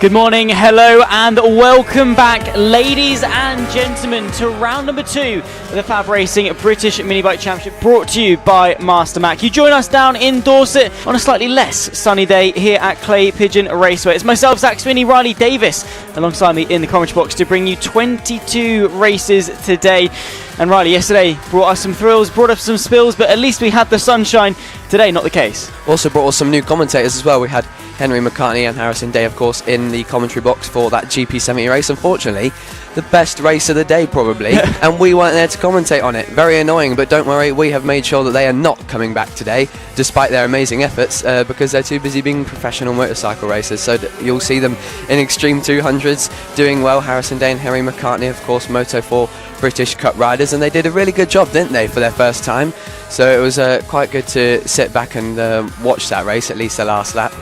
Good morning, hello, and welcome back, ladies and gentlemen, to round number 2 of the FAB-Racing British Mini Bike Championship, brought to you by Master Mac. You join us down in Dorset on a slightly less sunny day here at Pigeon Raceway. It's myself, Zach Swinney, Riley Davis, alongside me in the commentary box to bring you 22 races today. And Riley, yesterday brought us some thrills, brought us some spills, but at least we had the sunshine. Today, not the case. Also brought us some new commentators as well. We had Henry McCartney and Harrison Day, of course, in the commentary box for that GP70 race. Unfortunately, the best race of the day, probably, and we weren't there to commentate on it. Very annoying, but don't worry, we have made sure that they are not coming back today, despite their amazing efforts, because they're too busy being professional motorcycle racers. So you'll see them in Extreme 200s doing well. Harrison Day and Henry McCartney, of course, Moto4 British Cup riders, and they did a really good job, didn't they, for their first time? So it was quite good to sit back and watch that race, at least the last lap.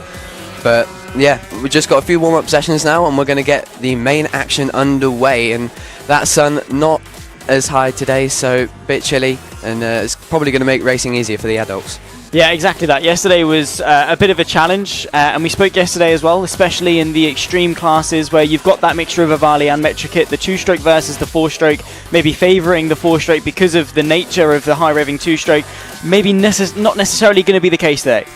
But yeah, we've just got a few warm-up sessions now, and we're going to get the main action underway. And that sun not as high today, so a bit chilly, and it's probably going to make racing easier for the adults. Yeah, exactly that. Yesterday was a bit of a challenge, and we spoke yesterday as well, especially in the extreme classes where you've got that mixture of Avali and Metric Kit, the 2-stroke versus the 4-stroke, maybe favouring the 4-stroke because of the nature of the high-revving 2-stroke. Maybe not necessarily going to be the case today.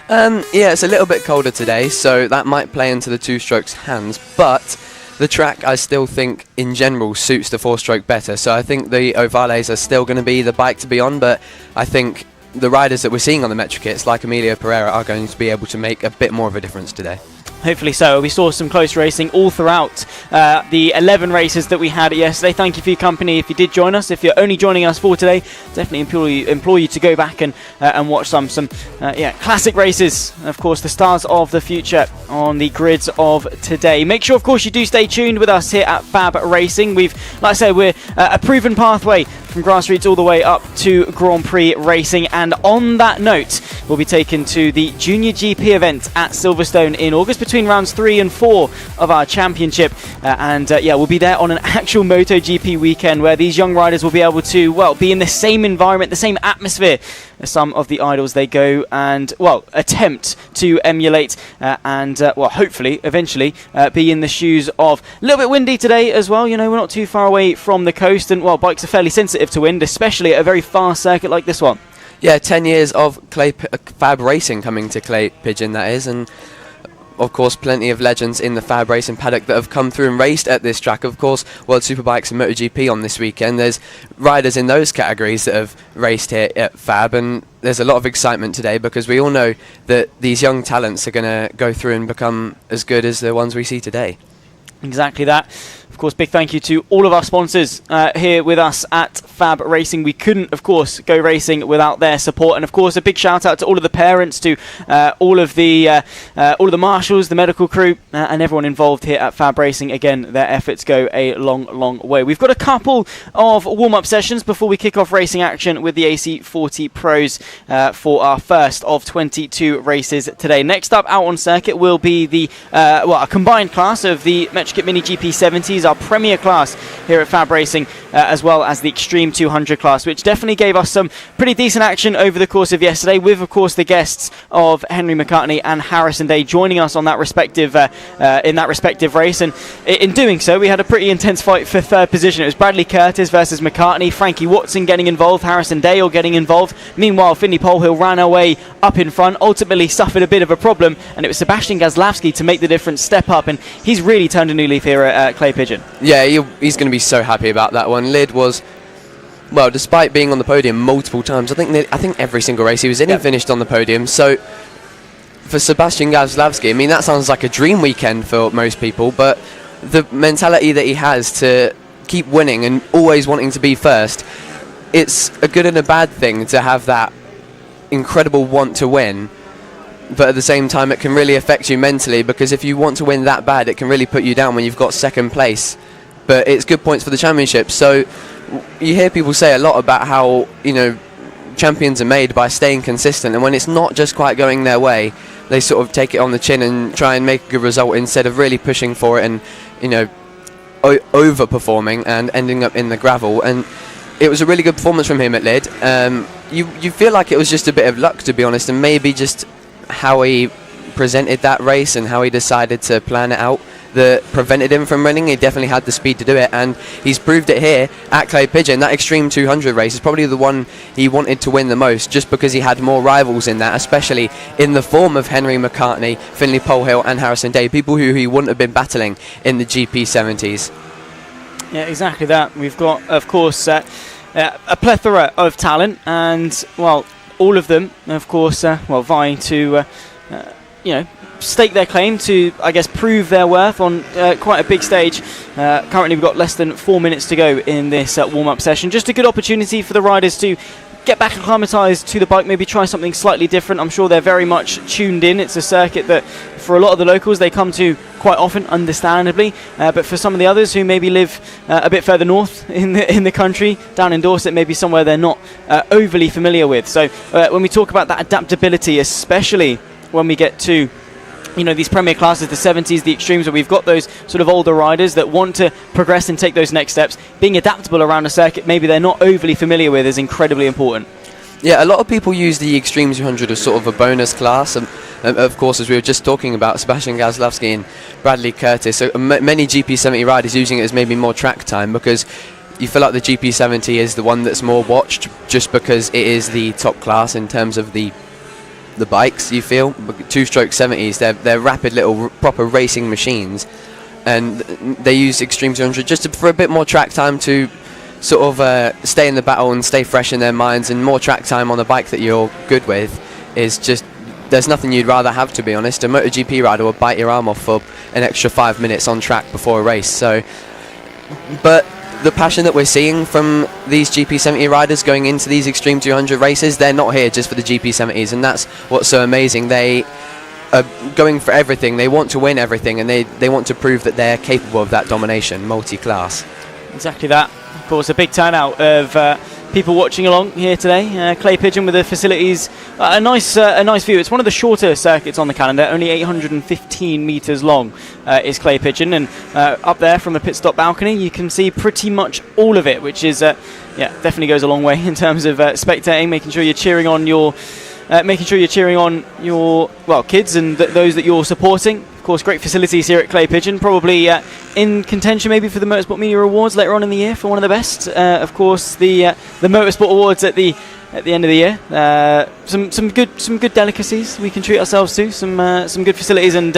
Yeah, it's a little bit colder today, so that might play into the 2-stroke's hands, but the track, I still think, in general, suits the 4-stroke better. So I think the Ovales are still going to be the bike to be on, but I think the riders that we're seeing on the Metric Kits, like Emilio Pereira, are going to be able to make a bit more of a difference today. Hopefully so. We saw some close racing all throughout the 11 races that we had yesterday. Thank you for your company if you did join us. If you're only joining us for today, definitely implore you to go back and watch some classic races. Of course, the stars of the future on the grids of today. Make sure, of course, you do stay tuned with us here at FAB-Racing. Like I say, we're a proven pathway from grassroots all the way up to Grand Prix racing. And on that note, we'll be taken to the Junior GP event at Silverstone in August between rounds 3 and 4 of our championship. We'll be there on an actual MotoGP weekend where these young riders will be able to, be in the same environment, the same atmosphere as some of the idols they go and, attempt to emulate hopefully, eventually, be in the shoes of. A little bit windy today as well. You know, we're not too far away from the coast, and, bikes are fairly sensitive to wind, especially at a very fast circuit like this one. Yeah, 10 years of FAB-Racing coming to Clay Pigeon, that is, and of course plenty of legends in the FAB-Racing paddock that have come through and raced at this track. Of course, World Superbikes and MotoGP on this weekend. There's riders in those categories that have raced here at FAB, and there's a lot of excitement today because we all know that these young talents are going to go through and become as good as the ones we see today. Exactly that. Of course, big thank you to all of our sponsors here with us at FAB-Racing. We couldn't, of course, go racing without their support. And, of course, a big shout-out to all of the parents, to all of the marshals, the medical crew, and everyone involved here at FAB-Racing. Again, their efforts go a long, long way. We've got a couple of warm-up sessions before we kick off racing action with the AC40 Pros for our first of 22 races today. Next up out on circuit will be the a combined class of the Metric Mini GP70s, our premier class here at FAB-Racing, as well as the Extreme 200 class, which definitely gave us some pretty decent action over the course of yesterday, with, of course, the guests of Henry McCartney and Harrison Day joining us on that respective race. And in doing so, we had a pretty intense fight for third position. It was Bradley Curtis versus McCartney, Frankie Watson getting involved, Harrison Day getting involved. Meanwhile, Finley Polhill ran away up in front, ultimately suffered a bit of a problem, and it was Sebastian Gazlawski to make the difference, step up, and he's really turned a new leaf here at Clay Pigeon. Yeah, he's going to be so happy about that one. Lid was, despite being on the podium multiple times, I think every single race he was in, he finished on the podium. So for Sebastian Gazlawski, I mean, that sounds like a dream weekend for most people, but the mentality that he has to keep winning and always wanting to be first, it's a good and a bad thing to have that incredible want to win. But at the same time, it can really affect you mentally, because if you want to win that bad, it can really put you down when you've got second place. But it's good points for the championship. So you hear people say a lot about how, champions are made by staying consistent, and when it's not just quite going their way, they sort of take it on the chin and try and make a good result instead of really pushing for it and, overperforming and ending up in the gravel. And it was a really good performance from him at Lid. You feel like it was just a bit of luck, to be honest, and maybe just how he presented that race and how he decided to plan it out. that prevented him from winning. He definitely had the speed to do it, and he's proved it here at Clay Pigeon. That Extreme 200 race is probably the one he wanted to win the most, just because he had more rivals in that, especially in the form of Henry McCartney, Finley Polhill and Harrison Day, people who he wouldn't have been battling in the GP70s. Yeah, exactly that. We've got, of course, a plethora of talent, and, well, all of them, of course, vying to, stake their claim to, I guess, prove their worth on quite a big stage. Currently, we've got less than 4 minutes to go in this warm-up session. Just a good opportunity for the riders to get back acclimatised to the bike, maybe try something slightly different. I'm sure they're very much tuned in. It's a circuit that, for a lot of the locals, they come to quite often, understandably. But for some of the others who maybe live a bit further north in the country, down in Dorset, maybe somewhere they're not overly familiar with. So when we talk about that adaptability, especially when we get to these premier classes, the 70s, the extremes, where we've got those sort of older riders that want to progress and take those next steps, being adaptable around a circuit maybe they're not overly familiar with is incredibly important. Yeah, a lot of people use the Extreme 200 as sort of a bonus class, and of course, as we were just talking about, Sebastian Gazlowski and Bradley Curtis, so many GP70 riders using it as maybe more track time, because you feel like the GP70 is the one that's more watched, just because it is the top class in terms of the bikes. You feel two-stroke 70s, they're rapid little proper racing machines, and they use Extreme 200 just for a bit more track time to sort of stay in the battle and stay fresh in their minds, and more track time on a bike that you're good with is just, there's nothing you'd rather have, to be honest. A MotoGP rider will bite your arm off for an extra 5 minutes on track before a race. So, but the passion that we're seeing from these GP70 riders going into these Extreme 200 races, they're not here just for the GP70s, and that's what's so amazing. They are going for everything. They want to win everything, and they want to prove that they're capable of that domination, multi-class. Exactly that. Of course, a big turnout of people watching along here today. Clay Pigeon with the facilities, a nice view. It's one of the shorter circuits on the calendar, only 815 metres long is Clay Pigeon, and up there from the pit stop balcony you can see pretty much all of it, which is definitely goes a long way in terms of spectating, making sure you're cheering on your kids and those that you're supporting. Of course, great facilities here at Clay Pigeon, probably in contention maybe for the Motorsport Media Awards later on in the year for one of the best. Of course, the Motorsport Awards at the end of the year. Some good delicacies we can treat ourselves to. Some good facilities, and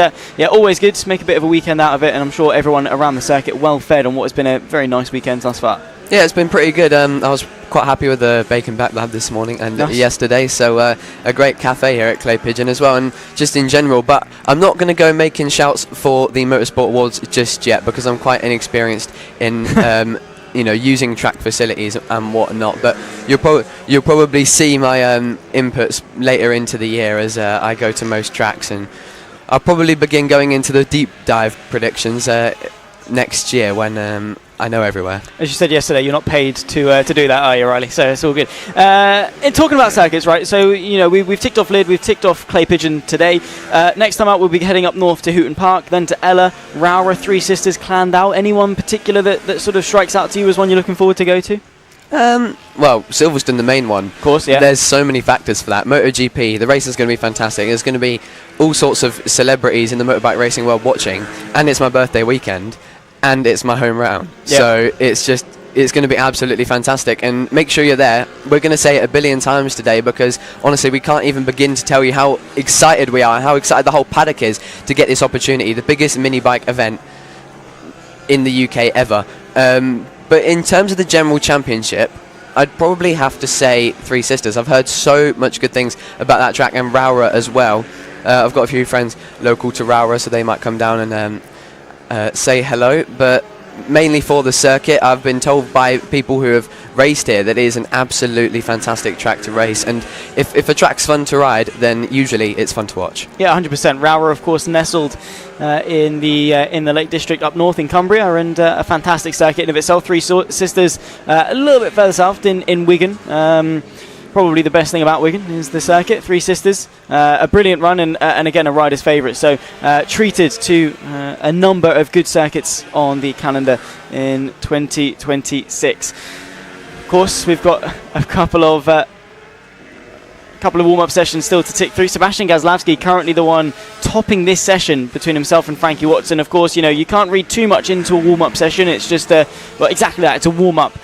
always good to make a bit of a weekend out of it. And I'm sure everyone around the circuit well fed on what has been a very nice weekend thus far. Yeah, it's been pretty good. I was quite happy with the bacon back lab this morning and yesterday, so a great cafe here at Clay Pigeon as well, and just in general. But I'm not going to go making shouts for the Motorsport Awards just yet, because I'm quite inexperienced in using track facilities and whatnot. But you'll probably see my inputs later into the year as I go to most tracks, and I'll probably begin going into the deep dive predictions next year when I know everywhere. As you said yesterday, you're not paid to do that, are you, Riley? So it's all good. In talking about circuits, right? So we've ticked off Lydd, we've ticked off Clay Pigeon today. Next time out, we'll be heading up north to Houghton Park, then to Ella, Rowra, Three Sisters, Clandau. Anyone particular that sort of strikes out to you as one you're looking forward to go to? Well, Silverstone, the main one. Of course, yeah. There's so many factors for that. MotoGP, the race is going to be fantastic. There's going to be all sorts of celebrities in the motorbike racing world watching, and it's my birthday weekend, and it's my home round. Yep. So it's going to be absolutely fantastic, and make sure you're there. We're going to say it a billion times today, because honestly we can't even begin to tell you how excited we are, how excited the whole paddock is to get this opportunity, the biggest mini bike event in the UK ever. But in terms of the general championship, I'd probably have to say Three Sisters. I've heard so much good things about that track, and Rowra as well. I've got a few friends local to Rowra, so they might come down and say hello. But mainly for the circuit, I've been told by people who have raced here that it is an absolutely fantastic track to race, and if a track's fun to ride, then usually it's fun to watch. Yeah, 100%. Rowra, of course, nestled in the Lake District up north in Cumbria, and a fantastic circuit in of itself. Three Sisters a little bit further south in Wigan. Probably the best thing about Wigan is the circuit. Three Sisters, a brilliant run, and again a rider's favourite. So treated to a number of good circuits on the calendar in 2026. Of course, we've got a couple of warm-up sessions still to tick through. Sebastian Gazlowski currently the one topping this session between himself and Frankie Watson. Of course, you can't read too much into a warm-up session. It's just exactly that. It's a warm-up.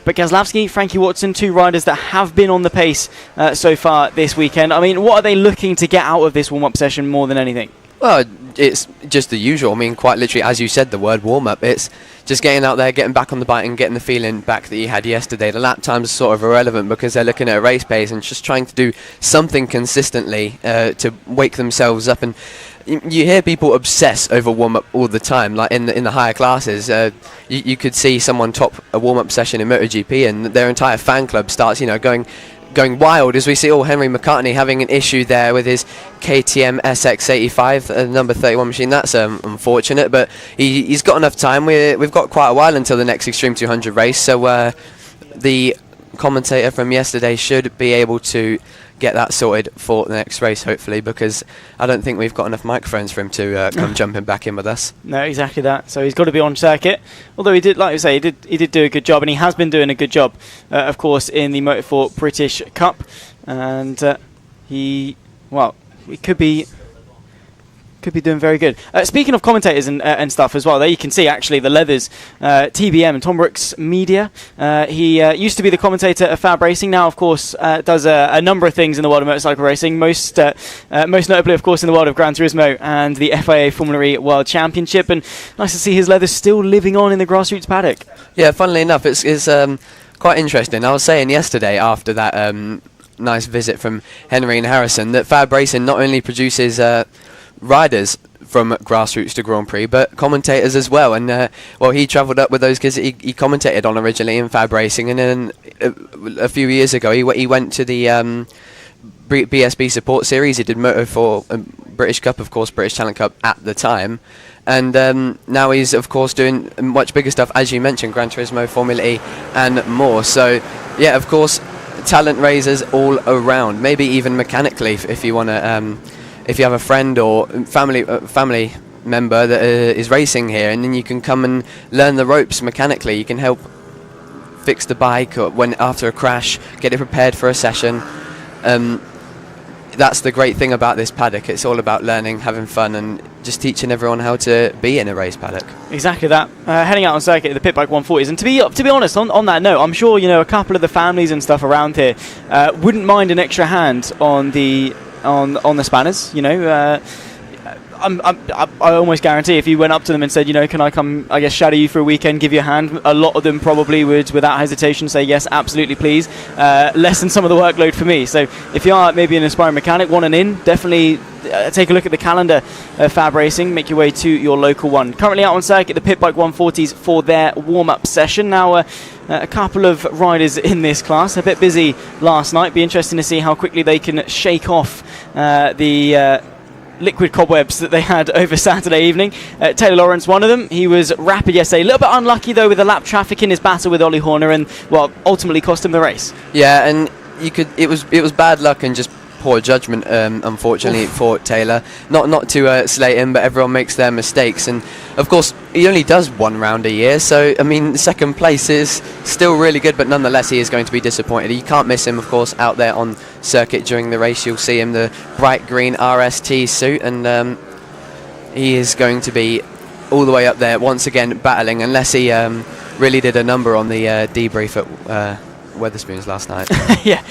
But Gazlowski, Frankie Watson, 2 riders that have been on the pace so far this weekend. I mean, what are they looking to get out of this warm-up session more than anything? Well, it's just the usual. I mean, quite literally, as you said, the word warm-up. It's just getting out there, getting back on the bike and getting the feeling back that you had yesterday. The lap times are sort of irrelevant because they're looking at a race pace and just trying to do something consistently to wake themselves up. And you hear people obsess over warm-up all the time, like in the higher classes. You could see someone top a warm-up session in MotoGP and their entire fan club starts, going wild, as we see Henry McCartney having an issue there with his KTM SX85 number 31 machine. That's unfortunate, but he's got enough time. We've got quite a while until the next Extreme 200 race, so the commentator from yesterday should be able to get that sorted for the next race, hopefully, because I don't think we've got enough microphones for him to come jumping back in with us. No, exactly that. So he's got to be on circuit. Although he did, like you say, he did do a good job, and he has been doing a good job, of course, in the Motor4 British Cup. And he could be doing very good. Speaking of commentators and stuff as well, there you can see actually the Leathers, TBM and Tom Brooks Media. He used to be the commentator at FAB-Racing. Now, of course, does a number of things in the world of motorcycle racing. Most notably, of course, in the world of Gran Turismo and the FIA Formula E World Championship. And nice to see his Leathers still living on in the grassroots paddock. Yeah, funnily enough, it's quite interesting. I was saying yesterday after that nice visit from Henry and Harrison that FAB-Racing not only produces riders from grassroots to Grand Prix, but commentators as well. And he travelled up with those because he commentated on originally in FAB-Racing, and then a few years ago he went to the BSB Support Series. He did Moto4 British Cup, of course, British Talent Cup at the time, and now he's of course doing much bigger stuff, as you mentioned, Gran Turismo, Formula E, and more. So yeah, of course, talent raisers all around. Maybe even mechanically, if you want to. If you have a friend or family member that is racing here, and then you can come and learn the ropes mechanically. You can help fix the bike or after a crash, get it prepared for a session. That's the great thing about this paddock. It's all about learning, having fun, and just teaching everyone how to be in a race paddock. Exactly that. Heading out on circuit at the Pit Bike 140s, and to be honest, on that note, I'm sure a couple of the families and stuff around here wouldn't mind an extra hand on the spanners. I almost guarantee if you went up to them and said, can I come, shadow you for a weekend, give you a hand, a lot of them probably would, without hesitation, say yes, absolutely, please. Lessen some of the workload for me. So if you are maybe an aspiring mechanic, want an in, definitely take a look at the calendar of FAB-Racing, make your way to your local one. Currently out on circuit, the Pit Bike 140s for their warm-up session. Now, a couple of riders in this class, a bit busy last night. Be interesting to see how quickly they can shake off the liquid cobwebs that they had over Saturday evening. Taylor Lawrence, one of them. He was rapid yesterday. A little bit unlucky, though, with the lap traffic in his battle with Ollie Horner, and, ultimately cost him the race. Yeah, and it was bad luck and just poor judgment, unfortunately, for Taylor. Not to slate him, but everyone makes their mistakes. And, of course, he only does one round a year, so, second place is still really good, but nonetheless, he is going to be disappointed. You can't miss him, of course, out there on circuit during the race. You'll see him, the bright green RST suit, and he is going to be all the way up there once again battling, unless he really did a number on the debrief at Wetherspoons last night. Yeah,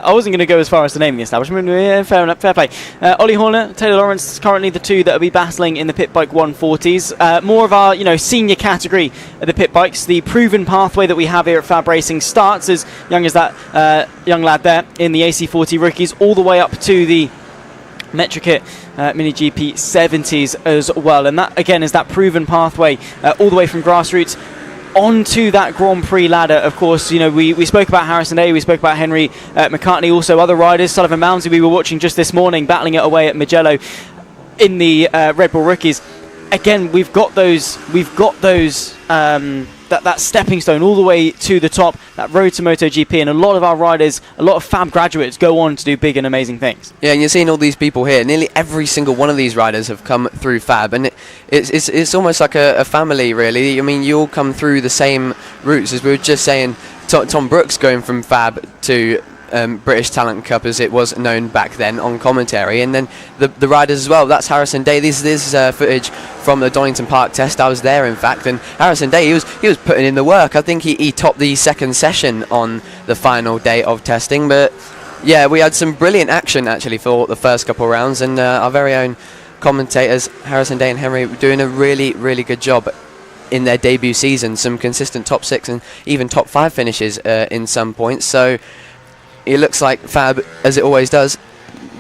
I wasn't going to go as far as to name the establishment. Fair play. Ollie Horner, Taylor Lawrence, currently the two that will be battling in the Pit Bike 140s. More of our, senior category of the pit bikes. The proven pathway that we have here at FAB-Racing starts as young as that young lad there in the AC40 rookies, all the way up to the Metrikit Mini GP 70s as well. And that again is that proven pathway all the way from grassroots onto that Grand Prix ladder. Of course, we spoke about Harrison Day, we spoke about Henry McCartney, also other riders. Sullivan Moundsey we were watching just this morning, battling it away at Mugello in the Red Bull rookies. Again, we've got those that stepping stone all the way to the top, that road to MotoGP, and a lot of our riders, a lot of FAB graduates go on to do big and amazing things. Yeah, and you're seeing all these people here. Nearly every single one of these riders have come through FAB, and it's almost like a family, really. You all come through the same routes, as we were just saying. Tom Brooks going from FAB to British Talent Cup, as it was known back then, on commentary, and then the riders as well. That's Harrison Day. This is footage from the Donington Park test. I was there, in fact, and Harrison Day, he was putting in the work. I think he topped the second session on the final day of testing, but yeah, we had some brilliant action actually for the first couple of rounds, and our very own commentators Harrison Day and Henry were doing a really, really good job in their debut season. Some consistent top 6 and even top 5 finishes in some points. So it looks like Fab, as it always does,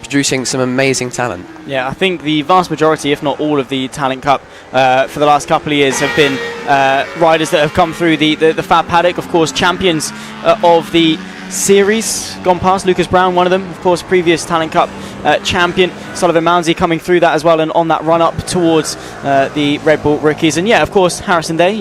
producing some amazing talent. Yeah, I think the vast majority, if not all, of the Talent Cup for the last couple of years have been riders that have come through the Fab paddock. Of course, champions of the series gone past. Lucas Brown, one of them, of course, previous Talent Cup champion. Sullivan Mounsey coming through that as well, and on that run up towards the Red Bull rookies. And yeah, of course, Harrison Day,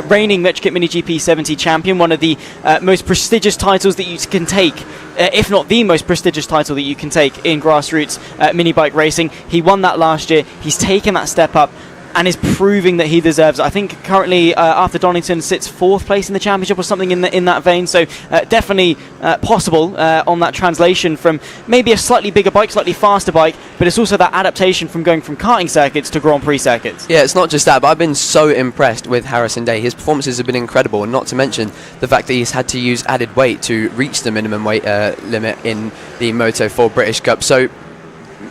reigning Metrokit Mini GP 70 champion, one of the most prestigious titles that you can take, if not the most prestigious title that you can take in grassroots mini bike racing. He won that last year. He's taken that step up and is proving that he deserves it. I think currently, after Donington, sits 4th place in the championship or something in that vein. So definitely possible on that translation from maybe a slightly bigger bike, slightly faster bike, but it's also that adaptation from going from karting circuits to Grand Prix circuits. Yeah, it's not just that, but I've been so impressed with Harrison Day. His performances have been incredible, and not to mention the fact that he's had to use added weight to reach the minimum weight limit in the Moto4 British Cup. So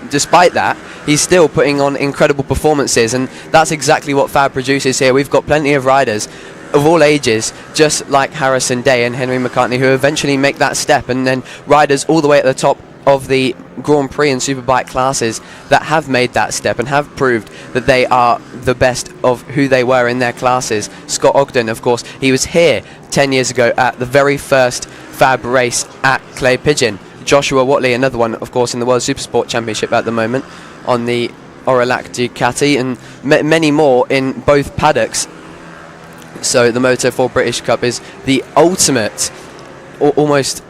despite that, he's still putting on incredible performances, and that's exactly what Fab produces here. We've got plenty of riders of all ages, just like Harrison Day and Henry McCartney, who eventually make that step, and then riders all the way at the top of the Grand Prix and Superbike classes that have made that step and have proved that they are the best of who they were in their classes. Scott Ogden, of course, he was here 10 years ago at the very first Fab race at Clay Pigeon. Joshua Watley, another one, of course, in the World Supersport Championship at the moment on the Aurillac Ducati, and many more in both paddocks. So the Moto4 British Cup is the ultimate, almost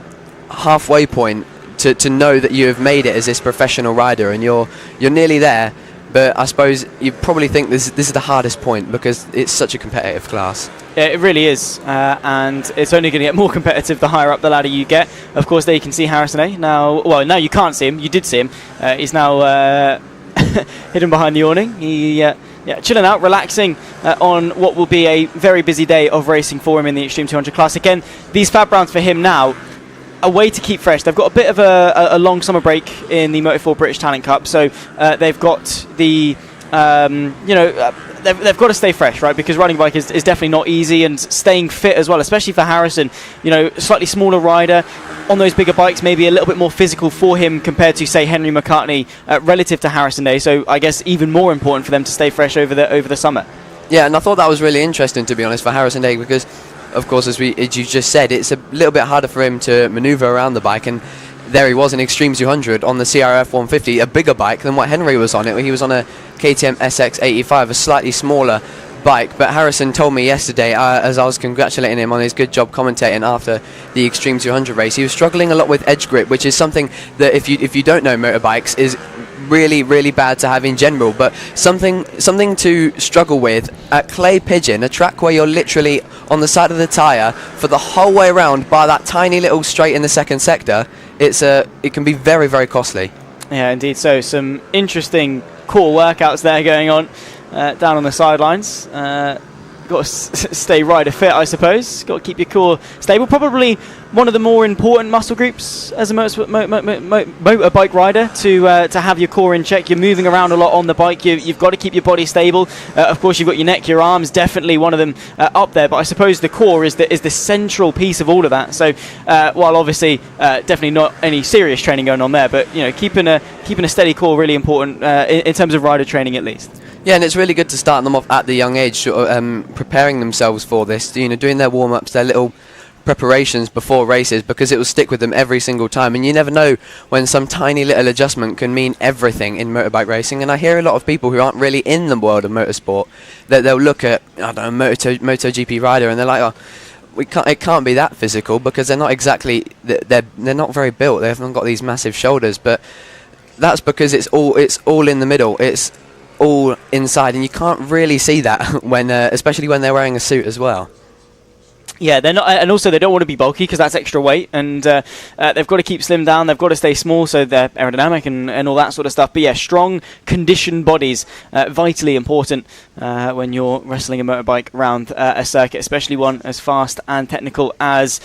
halfway point to know that you have made it as this professional rider, and you're nearly there. But I suppose you probably think this is the hardest point because it's such a competitive class. Yeah, it really is, and it's only going to get more competitive the higher up the ladder you get. Of course, there you can see Harrison A. Now you can't see him. You did see him. He's now hidden behind the awning. He chilling out, relaxing on what will be a very busy day of racing for him in the Extreme 200 class. Again, these Fab rounds for him now, a way to keep fresh. They've got a bit of a long summer break in the Moto4 British Talent Cup, so they've got the they've got to stay fresh, right? Because riding a bike is definitely not easy, and staying fit as well, especially for Harrison. Slightly smaller rider on those bigger bikes, maybe a little bit more physical for him compared to, say, Henry McCartney relative to Harrison Day. So I guess even more important for them to stay fresh over the summer. Yeah, and I thought that was really interesting, to be honest, for Harrison Day, because of course, as you just said, it's a little bit harder for him to manoeuvre around the bike, and there he was in Extreme 200 on the CRF 150, a bigger bike than what Henry was on. He was on a KTM SX85, a slightly smaller bike. But Harrison told me yesterday, as I was congratulating him on his good job commentating after the Extreme 200 race, he was struggling a lot with edge grip, which is something that if you don't know motorbikes is really, really bad to have in general, but something to struggle with at Clay Pigeon, a track where you're literally on the side of the tyre for the whole way around by that tiny little straight in the second sector. It can be very, very costly. Yeah, indeed. So some interesting core workouts there going on down on the sidelines. Got to stay rider fit, I suppose. Got to keep your core stable. Probably one of the more important muscle groups as a motorbike rider to have your core in check. You're moving around a lot on the bike. You've got to keep your body stable. Of course, you've got your neck, your arms, definitely one of them up there. But I suppose the core is the central piece of all of that. So while obviously definitely not any serious training going on there, but keeping a steady core really important in terms of rider training at least. Yeah, and it's really good to start them off at the young age, sort of, preparing themselves for this, doing their warm-ups, their little preparations before races, because it will stick with them every single time, and you never know when some tiny little adjustment can mean everything in motorbike racing. And I hear a lot of people who aren't really in the world of motorsport, that they'll look at, I don't know, MotoGP rider, and they're like, it can't be that physical, because they're not exactly, they're not very built, they haven't got these massive shoulders. But that's because it's all in the middle, it's all inside, and you can't really see that when especially when they're wearing a suit as well. Yeah, they're not, and also they don't want to be bulky because that's extra weight, and they've got to keep slim down. They've got to stay small so they're aerodynamic and all that sort of stuff. But yeah, strong, conditioned bodies, vitally important when you're wrestling a motorbike around a circuit, especially one as fast and technical as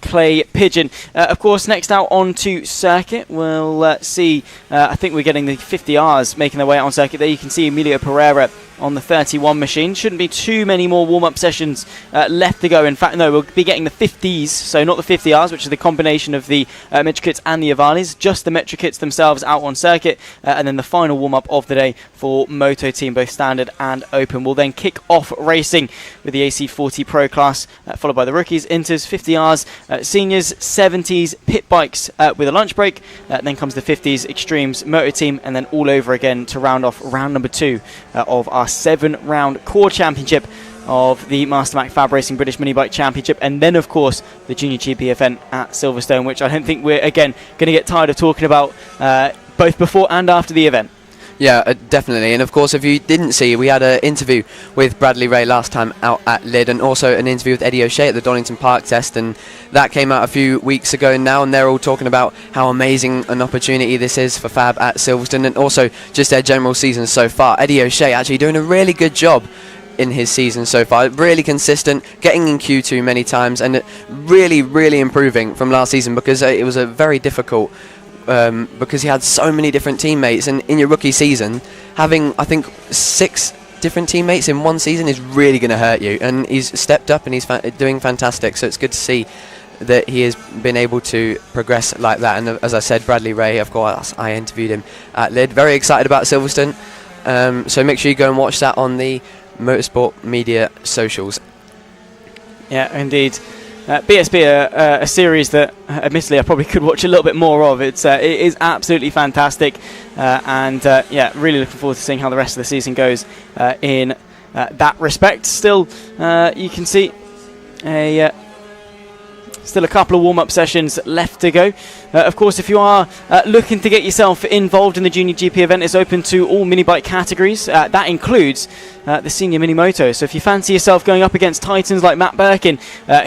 Clay Pigeon. Of course, next out onto circuit, we'll see. I think we're getting the 50Rs making their way out on circuit. There you can see Emilio Pereira on the 31 machine. Shouldn't be too many more warm-up sessions left to go. In fact, no, we'll be getting the 50s, so not the 50Rs, which is the combination of the Metro Kits and the Avalis, just the Metro Kits themselves out on circuit, and then the final warm-up of the day for Moto Team, both standard and open. We'll then kick off racing with the AC40 Pro class, followed by the rookies, inters, 50Rs, seniors, 70s, pit bikes with a lunch break. Then comes the 50s, extremes, Moto Team, and then all over again to round off round number 2 of our 7-round core championship of the Mastermac FAB-Racing British Minibike Championship, and then of course the Junior GP event at Silverstone, which I don't think we're again going to get tired of talking about both before and after the event. Yeah, definitely. And of course, if you didn't see, we had an interview with Bradley Ray last time out at Lyd, and also an interview with Eddie O'Shea at the Donington Park test, and that came out a few weeks ago now, and they're all talking about how amazing an opportunity this is for Fab at Silverstone, and also just their general season so far. Eddie O'Shea actually doing a really good job in his season so far, really consistent, getting in Q2 many times, and really, really improving from last season, because it was a very difficult because he had so many different teammates, and in your rookie season having I think 6 different teammates in one season is really going to hurt you, and he's stepped up and he's doing fantastic, so it's good to see that he has been able to progress like that. And as I said, Bradley Ray, of course, I interviewed him at Lyd, very excited about Silverstone, so make sure you go and watch that on the Motorsport Media socials. Yeah, indeed. BSB, a series that, admittedly, I probably could watch a little bit more of. It is absolutely fantastic, and yeah, really looking forward to seeing how the rest of the season goes in that respect. Still, you can see still a couple of warm-up sessions left to go. Of course, if you are looking to get yourself involved in the Junior GP event, it's open to all mini-bike categories. That includes the Senior Mini Moto. So if you fancy yourself going up against titans like Matt Birkin,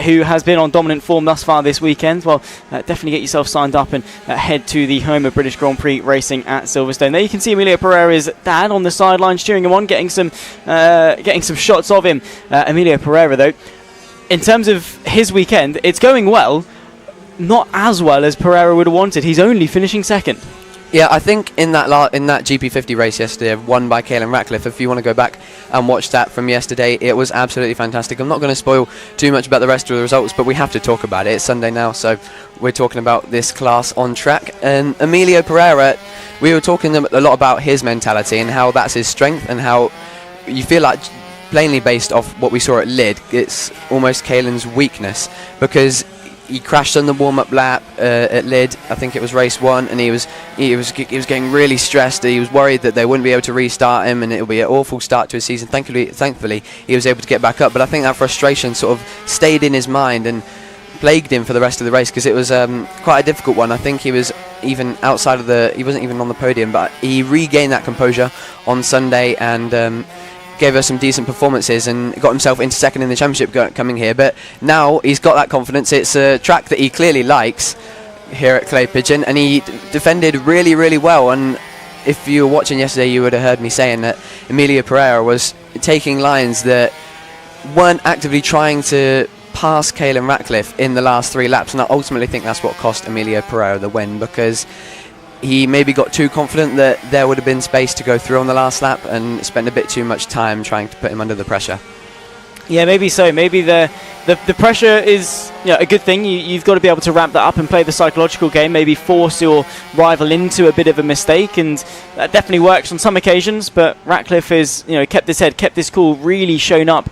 who has been on dominant form thus far this weekend, well, definitely get yourself signed up and head to the home of British Grand Prix racing at Silverstone. There you can see Emilio Pereira's dad on the sidelines cheering him on, getting some shots of him. Emilio Pereira, though, in terms of his weekend, it's going well, not as well as Pereira would have wanted. He's only finishing second. Yeah, I think in that GP50 race yesterday, won by Caelan Ratcliffe, if you want to go back and watch that from yesterday, it was absolutely fantastic. I'm not going to spoil too much about the rest of the results, but we have to talk about it. It's Sunday now, so we're talking about this class on track. And Emilio Pereira, we were talking a lot about his mentality and how that's his strength, and how you feel like, plainly based off what we saw at Lyd, it's almost Caelan's weakness, because he crashed on the warm-up lap at Lyd. I think it was race 1, and he was getting really stressed. He was worried that they wouldn't be able to restart him, and it would be an awful start to his season. Thankfully, he was able to get back up. But I think that frustration sort of stayed in his mind and plagued him for the rest of the race, because it was quite a difficult one. I think he was even outside of he wasn't even on the podium, but he regained that composure on Sunday and gave us some decent performances and got himself into second in the championship coming here. But now he's got that confidence. It's a track that he clearly likes here at Clay Pigeon, and he defended really, really well. And if you were watching yesterday, you would have heard me saying that Emilio Pereira was taking lines that weren't actively trying to pass Caelan Ratcliffe in the last 3 laps, and I ultimately think that's what cost Emilio Pereira the win, because he maybe got too confident that there would have been space to go through on the last lap and spent a bit too much time trying to put him under the pressure. Yeah, maybe so. Maybe the pressure is a good thing. You've got to be able to ramp that up and play the psychological game, maybe force your rival into a bit of a mistake, and that definitely works on some occasions. But Ratcliffe is, kept his head, kept his cool, really shown up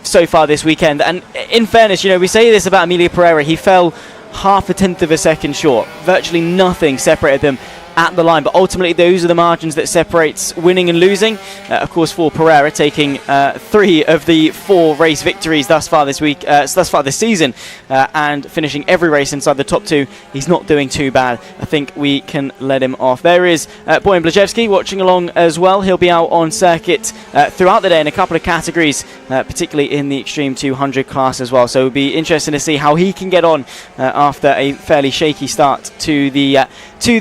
so far this weekend. And in fairness, we say this about Emilio Pereira, he fell 0.5 of a second short. Virtually nothing separated them at the line. But ultimately, those are the margins that separates winning and losing. Of course, for Pereira, taking 3 of the 4 race victories thus far this season, and finishing every race inside the top 2. He's not doing too bad. I think we can let him off. There is Bojan Blachevsky watching along as well. He'll be out on circuit throughout the day in a couple of categories, particularly in the Extreme 200 class as well. So it'll be interesting to see how he can get on after a fairly shaky start to the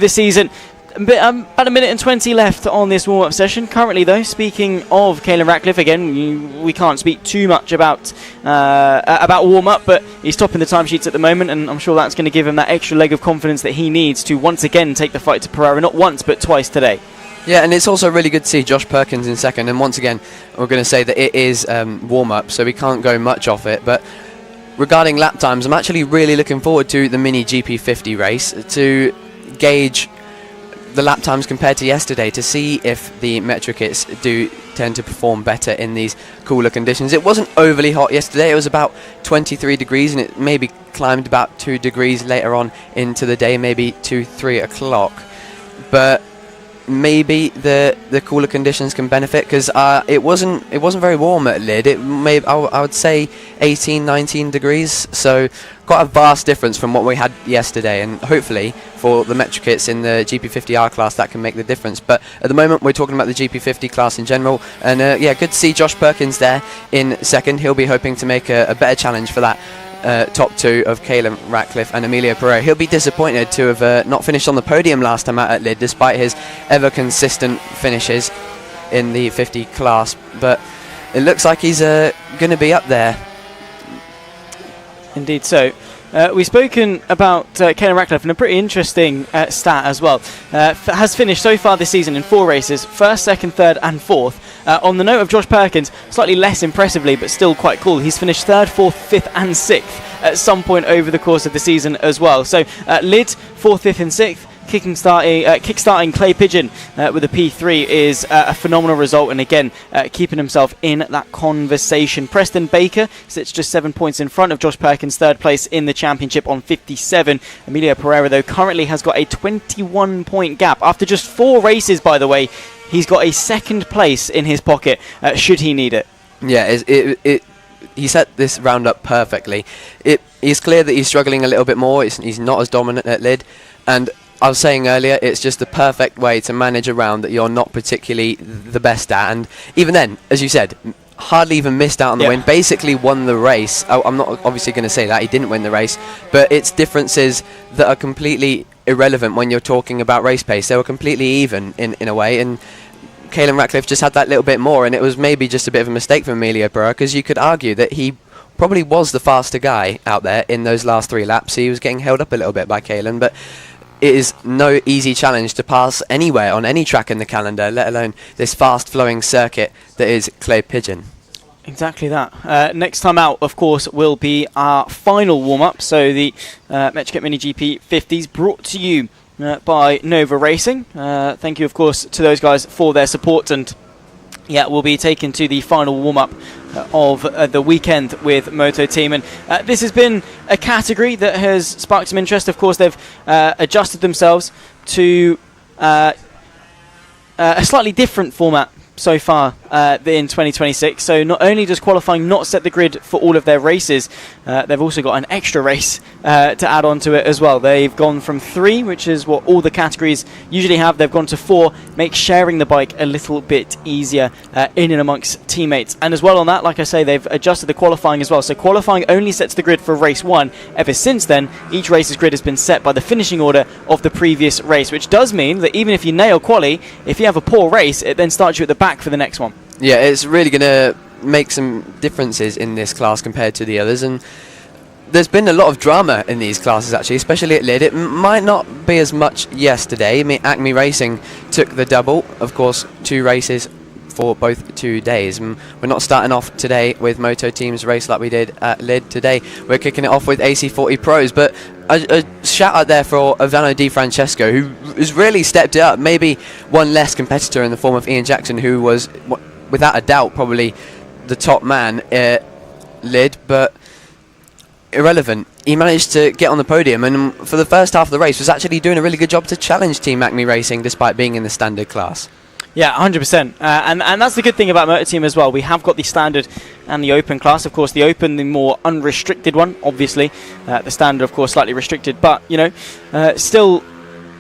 season. About a minute and 20 left on this warm-up session. Currently, though, speaking of Caelan Ratcliffe, again, we can't speak too much about warm-up, but he's topping the timesheets at the moment, and I'm sure that's going to give him that extra leg of confidence that he needs to once again take the fight to Pereira, not once, but twice today. Yeah, and it's also really good to see Josh Perkins in second, and once again, we're going to say that it is warm-up, so we can't go much off it, but regarding lap times, I'm actually really looking forward to the mini GP50 race to gauge the lap times compared to yesterday, to see if the Metro kits do tend to perform better in these cooler conditions. It wasn't overly hot yesterday. It was about 23 degrees, and it maybe climbed about 2 degrees later on into the day, maybe 2-3 o'clock. But maybe the cooler conditions can benefit, because it wasn't very warm at Lid. I would say 18-19 degrees, so quite a vast difference from what we had yesterday, and hopefully for the Metro kits in the GP50R class that can make the difference. But at the moment we're talking about the GP50 class in general, and yeah, good to see Josh Perkins there in second. He'll be hoping to make a better challenge for that top 2 of Caelan Ratcliffe and Emilio Pereira. He'll be disappointed to have not finished on the podium last time out at Lid, despite his ever consistent finishes in the 50 class, but it looks like he's going to be up there. Indeed so. We've spoken about Caelan Ratcliffe, and a pretty interesting stat as well. Has finished so far this season in 4 races, 1st, 2nd, 3rd and 4th. On the note of Josh Perkins, slightly less impressively, but still quite cool, he's finished 3rd, 4th, 5th and 6th at some point over the course of the season as well. So Lid, 4th, 5th and 6th. Kickstarting Clay Pigeon with a P3 is a phenomenal result, and again keeping himself in that conversation. Preston Baker sits just 7 points in front of Josh Perkins, 3rd place in the championship on 57. Emilio Pereira, though, currently has got a 21 point gap after just 4 races, by the way. He's got a 2nd place in his pocket should he need it. Yeah, he set this round up perfectly. It's clear that he's struggling a little bit more. He's not as dominant at Lid, and I was saying earlier, it's just the perfect way to manage a round that you're not particularly the best at. And even then, as you said, hardly even missed out on the win, basically won the race. I'm not obviously going to say that he didn't win the race, but it's differences that are completely irrelevant when you're talking about race pace. They were completely even in a way, and Caelan Ratcliffe just had that little bit more, and it was maybe just a bit of a mistake for Emilio Pereira, because you could argue that he probably was the faster guy out there in those last 3 laps. He was getting held up a little bit by Caelan, but it is no easy challenge to pass anywhere on any track in the calendar, let alone this fast-flowing circuit that is Clay Pigeon. Exactly that. Next time out, of course, will be our final warm-up. So the MetroKit Mini GP 50s brought to you by Nova Racing. Thank you, of course, to those guys for their support, and yeah, we'll be taken to the final warm-up of the weekend with Moto Team, and this has been a category that has sparked some interest. Of course, they've adjusted themselves to a slightly different format so far in 2026. So not only does qualifying not set the grid for all of their races, they've also got an extra race to add on to it as well. They've gone from 3, which is what all the categories usually have, they've gone to 4, make sharing the bike a little bit easier in and amongst teammates. And as well on that, like I say, they've adjusted the qualifying as well. So qualifying only sets the grid for race 1. Ever since then, each race's grid has been set by the finishing order of the previous race, which does mean that even if you nail quali, if you have a poor race, it then starts you at the back for the next one. Yeah, it's really going to make some differences in this class compared to the others, and there's been a lot of drama in these classes actually, especially at Lid. It might not be as much yesterday. I mean, Acme Racing took the double, of course, 2 races for both 2 days. We're not starting off today with Moto Team's race like we did at Lid today. We're kicking it off with AC40 Pros, but a shout out there for Ivano Di Francesco, who has really stepped it up. Maybe one less competitor in the form of Ian Jackson, who was without a doubt probably the top man at Lid, but irrelevant. he managed to get on the podium, and for the first half of the race was actually doing a really good job to challenge Team Acme Racing despite being in the standard class. Yeah, 100%. And that's the good thing about Motor Team as well. We have got the standard and the open class. Of course, the open, the more unrestricted one, obviously. The standard, of course, slightly restricted. But, still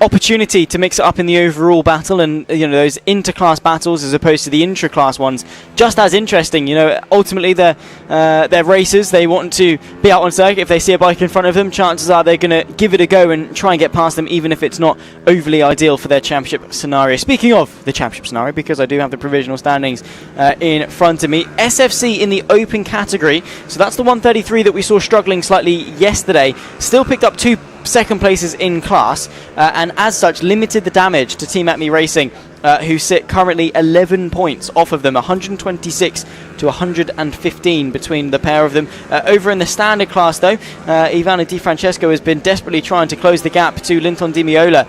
opportunity to mix it up in the overall battle, and those inter-class battles as opposed to the intra-class ones, just as interesting. Ultimately they're racers. They want to be out on circuit. If they see a bike in front of them, chances are they're going to give it a go and try and get past them, even if it's not overly ideal for their championship scenario. Speaking of the championship scenario, because I do have the provisional standings in front of me, SFC in the open category, so that's the 133 that we saw struggling slightly yesterday, still picked up 2 second places in class, and as such limited the damage to Team Acme Racing, who sit currently 11 points off of them, 126 to 115 between the pair of them. Over in the standard class though, Ivana Di Francesco has been desperately trying to close the gap to Linton Di Miola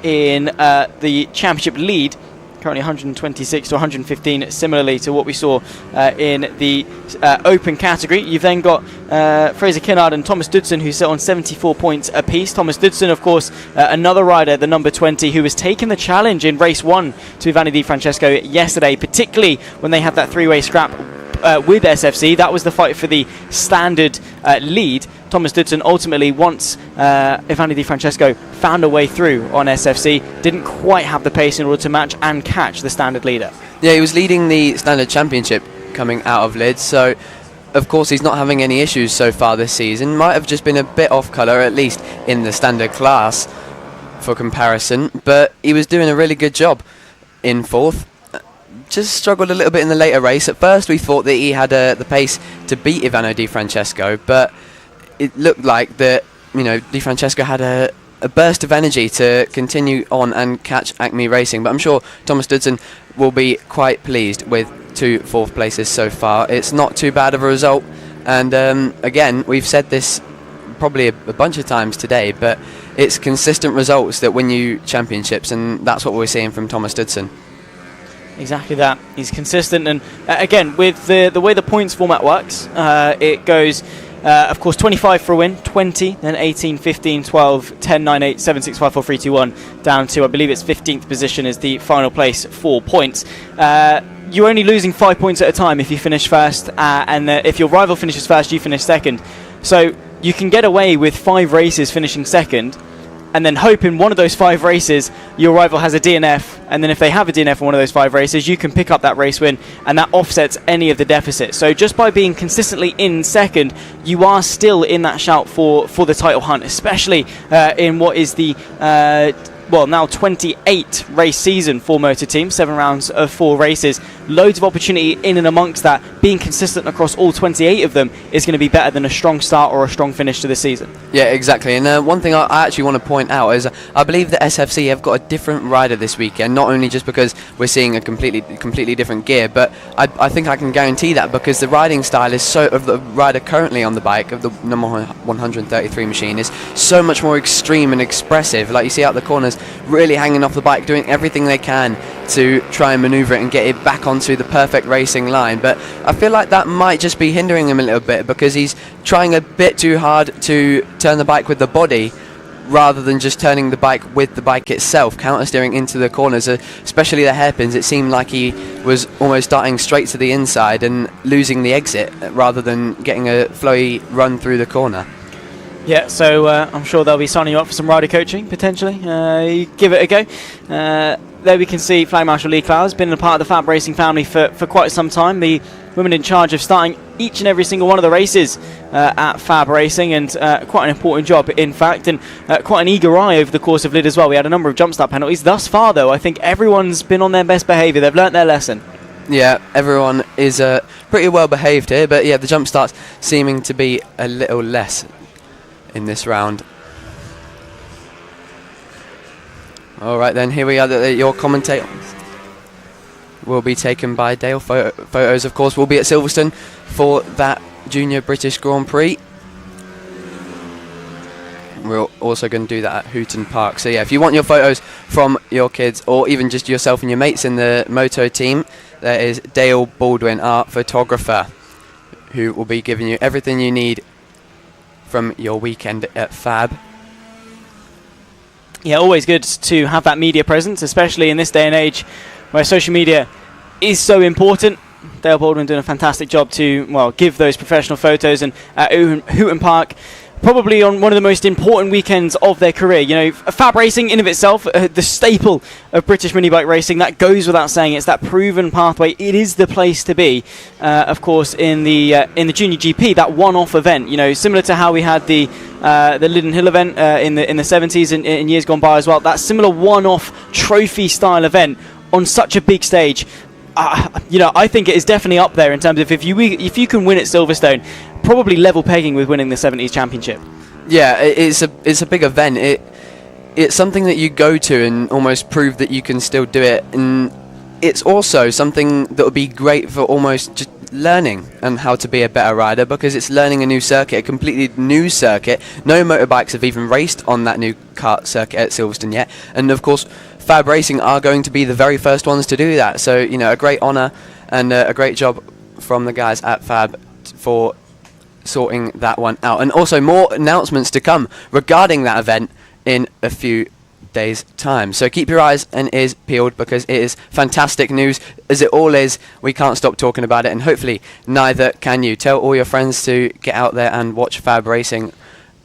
in the championship lead, currently 126 to 115, similarly to what we saw in the open category. You've then got Fraser Kinnard and Thomas Dudson, who sit on 74 points apiece. Thomas Dudson, of course, another rider, the number 20, who was taking the challenge in race 1 to Ivani Di Francesco yesterday, particularly when they had that 3-way scrap with SFC. That was the fight for the standard lead. Thomas Dudson ultimately, once Ivani Di Francesco found a way through on SFC, didn't quite have the pace in order to match and catch the standard leader. Yeah, he was leading the standard championship coming out of Lids, so of course he's not having any issues so far this season. Might have just been a bit off colour, at least in the standard class for comparison, but he was doing a really good job in 4th. Just struggled a little bit in the later race. At first we thought that he had the pace to beat Ivano Di Francesco, but it looked like that Di Francesco had a burst of energy to continue on and catch Acme Racing. But I'm sure Thomas Dudson will be quite pleased with 2 4th places so far. It's not too bad of a result, and again, we've said this probably a bunch of times today, but it's consistent results that win you championships, and that's what we're seeing from Thomas Dudson. Exactly that. He's consistent, and again, with the way the points format works, it goes, of course, 25 for a win, 20, then 18, 15, 12, 10, 9, 8, 7, 6, 5, 4, 3, 2, 1, down to, I believe it's 15th position is the final place for points. You're only losing 5 points at a time if you finish first, and if your rival finishes first, you finish second. So you can get away with 5 races finishing second, and then hope in one of those 5 races your rival has a DNF, and then if they have a DNF in one of those 5 races, you can pick up that race win, and that offsets any of the deficit. So just by being consistently in second, you are still in that shout for the title hunt, especially in what is the now 28 race season for Motor Team, 7 rounds of 4 races, loads of opportunity in and amongst that. Being consistent across all 28 of them is going to be better than a strong start or a strong finish to the season. Yeah, exactly. And one thing I actually want to point out is I believe that SFC have got a different rider this weekend, not only just because we're seeing a completely different gear, but I think I can guarantee that because the riding style is of the rider currently on the bike, of the number 133 machine, is so much more extreme and expressive. Like you see out the corners, really hanging off the bike, doing everything they can to try and manoeuvre it and get it back onto the perfect racing line. But I feel like that might just be hindering him a little bit because he's trying a bit too hard to turn the bike with the body rather than just turning the bike with the bike itself, counter-steering into the corners, especially the hairpins. It seemed like he was almost starting straight to the inside and losing the exit rather than getting a flowy run through the corner. Yeah, so I'm sure they'll be signing you up for some rider coaching, potentially. You give it a go. There we can see Flag Marshal Lee Clow has been a part of the FAB-Racing family for quite some time. The woman in charge of starting each and every single one of the races at FAB-Racing, and quite an important job, in fact, and quite an eager eye over the course of Lid as well. We had a number of jump start penalties. Thus far, though, I think everyone's been on their best behaviour. They've learnt their lesson. Yeah, everyone is pretty well behaved here, but yeah, the jump starts seeming to be a little less in this round. Alright then, here we are. Your commentator will be taken by Dale. Photos, of course, will be at Silverstone for that Junior British Grand Prix. We're also going to do that at Hooton Park. So yeah, if you want your photos from your kids or even just yourself and your mates in the moto team, there is Dale Baldwin, our photographer, who will be giving you everything you need from your weekend at FAB. Yeah, always good to have that media presence, especially in this day and age where social media is so important. Dale Baldwin doing a fantastic job to, well, give those professional photos, and at Houghton Park, probably on one of the most important weekends of their career. You know, FAB Racing in of itself, the staple of British mini bike racing, that goes without saying. It's that proven pathway. It is the place to be. Of course, in the Junior GP, that one-off event. You know, similar to how we had the Linden Hill event in the 70s and in years gone by as well. That similar one-off trophy-style event on such a big stage. You know, I think it is definitely up there in terms of if you can win at Silverstone, probably level pegging with winning the 70s championship. Yeah, it's a big event. It's something that you go to and almost prove that you can still do it, and it's also something that would be great for almost just learning and how to be a better rider, because it's learning a new circuit, a completely new circuit. No motorbikes have even raced on that new kart circuit at Silverstone yet, and of course FAB Racing are going to be the very first ones to do that. So, you know, a great honour and a great job from the guys at FAB for sorting that one out. And also more announcements to come regarding that event in a few days' time. So keep your eyes and ears peeled, because it is fantastic news, as it all is. We can't stop talking about it, and hopefully neither can you. Tell all your friends to get out there and watch FAB Racing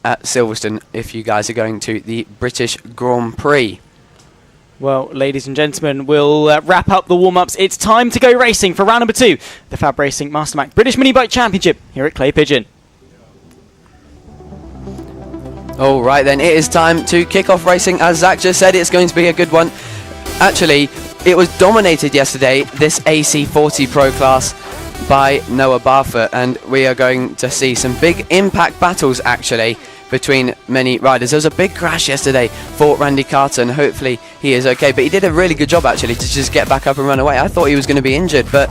at Silverstone if you guys are going to the British Grand Prix. Well, ladies and gentlemen, we'll wrap up the warm-ups. It's time to go racing for round number 2, the FAB Racing Mastermac British Mini Bike Championship here at Clay Pigeon. All right, then it is time to kick off racing. As Zach just said, it's going to be a good one. Actually, it was dominated yesterday, this AC40 Pro class, by Noah Barfoot, and we are going to see some big impact battles actually between many riders. There was a big crash yesterday for Randy Carter, and hopefully he is okay, but he did a really good job actually to just get back up and run away. I thought he was going to be injured, but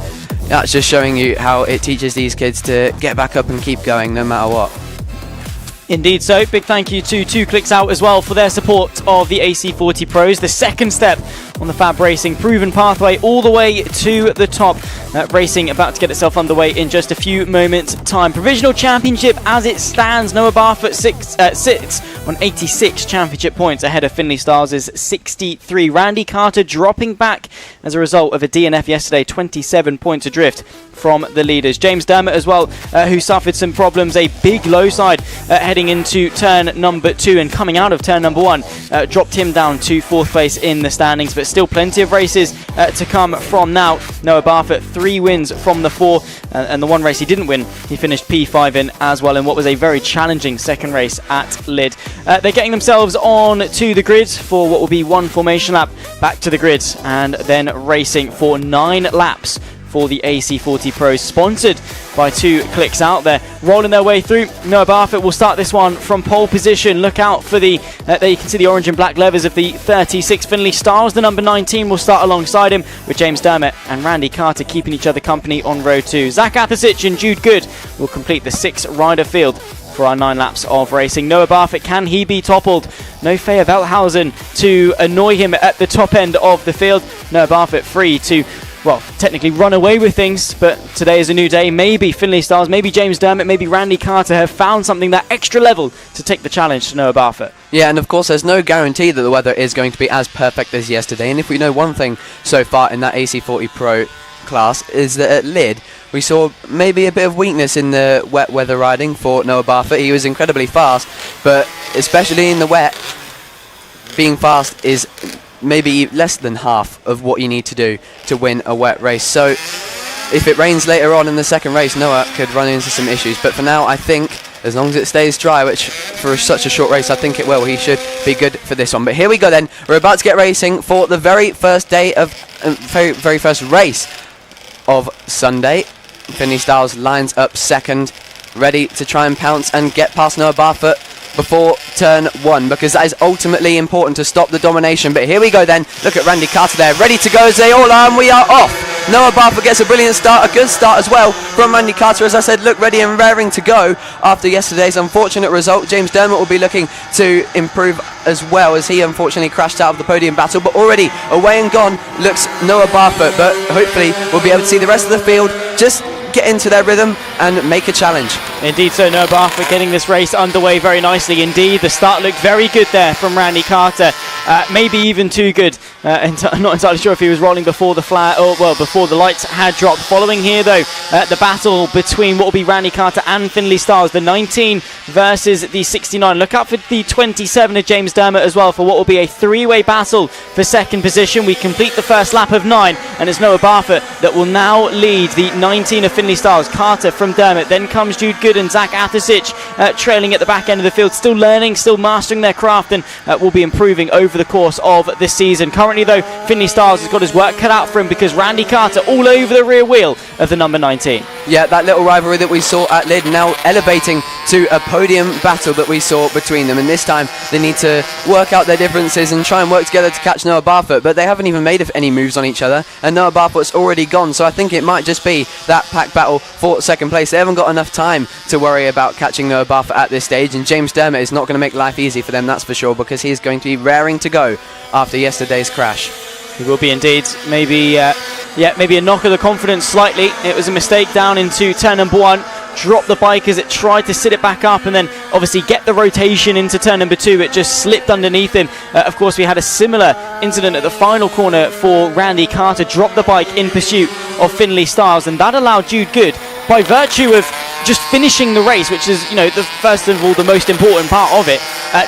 that's just showing you how it teaches these kids to get back up and keep going no matter what. Indeed so. Big thank you to 2 Clicks Out as well for their support of the AC40 Pros. The second step on the FAB Racing proven pathway all the way to the top. Racing about to get itself underway in just a few moments' time. Provisional championship as it stands. Noah Barfoot sits on 86 championship points ahead of Finley Stiles' 63. Randy Carter dropping back as a result of a DNF yesterday, 27 points adrift from the leaders. James Dermott as well, who suffered some problems, a big low side heading into turn number 2 and coming out of turn number 1, dropped him down to 4th place in the standings, but still plenty of races to come from now. Noah Barfoot, 3 wins from the 4, and the one race he didn't win, he finished P5 in as well, in what was a very challenging second race at Lid. They're getting themselves on to the grid for what will be one formation lap, back to the grid, and then racing for 9 laps for the AC40 Pros, sponsored by 2 Clicks Out. There, rolling their way through. Noah Barfoot will start this one from pole position. Look out for the, there you can see the orange and black levers of the 36 Finley Stiles. The number 19 will start alongside him, with James Dermott and Randy Carter keeping each other company on row 2. Zach Athasich and Jude Good will complete the 6-rider field for our 9 laps of racing. Noah Barfoot, can he be toppled? No Fea Velthausen to annoy him at the top end of the field. Noah Barfoot free to, well, technically run away with things, but today is a new day. Maybe Finley Stiles, maybe James Dermott, maybe Randy Carter have found something, that extra level to take the challenge to Noah Barfoot. Yeah, and of course there's no guarantee that the weather is going to be as perfect as yesterday, and if we know one thing so far in that AC40 Pro class is that at Lid we saw maybe a bit of weakness in the wet weather riding for Noah Barfoot. He was incredibly fast, but especially in the wet, being fast is maybe less than half of what you need to do to win a wet race. So if it rains later on in the second race, Noah could run into some issues, but for now I think as long as it stays dry, which for such a short race I think it will, he should be good for this one. But here we go then, we're about to get racing for the very first day of very first race of Sunday. Finley Stiles lines up second, ready to try and pounce and get past Noah Barfoot before turn 1, because that is ultimately important to stop the domination. But here we go then, look at Randy Carter there, ready to go as they all are, and we are off. Noah Barfoot gets a brilliant start, a good start as well from Randy Carter, as I said, look ready and raring to go after yesterday's unfortunate result. James Dermott will be looking to improve as well, as he unfortunately crashed out of the podium battle, but already away and gone looks Noah Barfoot, but hopefully we'll be able to see the rest of the field just get into their rhythm and make a challenge. Indeed so, Noah Barfoot getting this race underway very nicely indeed. The start looked very good there from Randy Carter, maybe even too good. I'm not entirely sure if he was rolling before the flag, or well, before the lights had dropped. Following here though, the battle between what will be Randy Carter and Finley Styles, the 19 versus the 69. Look out for the 27 of James Dermott as well for what will be a three-way battle for second position. We complete the first lap of 9, and it's Noah Barfoot that will now lead the 19 of Finley Styles. Carter from Dermott, then comes Jude Good and Zach Athersic trailing at the back end of the field, still learning, still mastering their craft, and will be improving over the course of this season. Currently though, Finley Styles has got his work cut out for him because Randy Carter all over the rear wheel of the number 19. Yeah, that little rivalry that we saw at Lyd now elevating to a podium battle that we saw between them, and this time they need to work out their differences and try and work together to catch Noah Barfoot, but they haven't even made any moves on each other, and Noah Barfoot's already gone, so I think it might just be that pack battle for second place. They haven't got enough time to worry about catching Noah Barfoot at this stage, and James Dermott is not going to make life easy for them, that's for sure, because he's going to be raring to go after yesterday's crash. He will be indeed. Maybe a knock of the confidence slightly. It was a mistake down into turn number 1. Dropped the bike as it tried to sit it back up, and then obviously get the rotation into turn number 2. It just slipped underneath him. Of course, we had a similar incident at the final corner for Randy Carter. Dropped the bike in pursuit of Finley Styles, and that allowed Jude Good, by virtue of just finishing the race, which is, you know, the first of all, the most important part of it,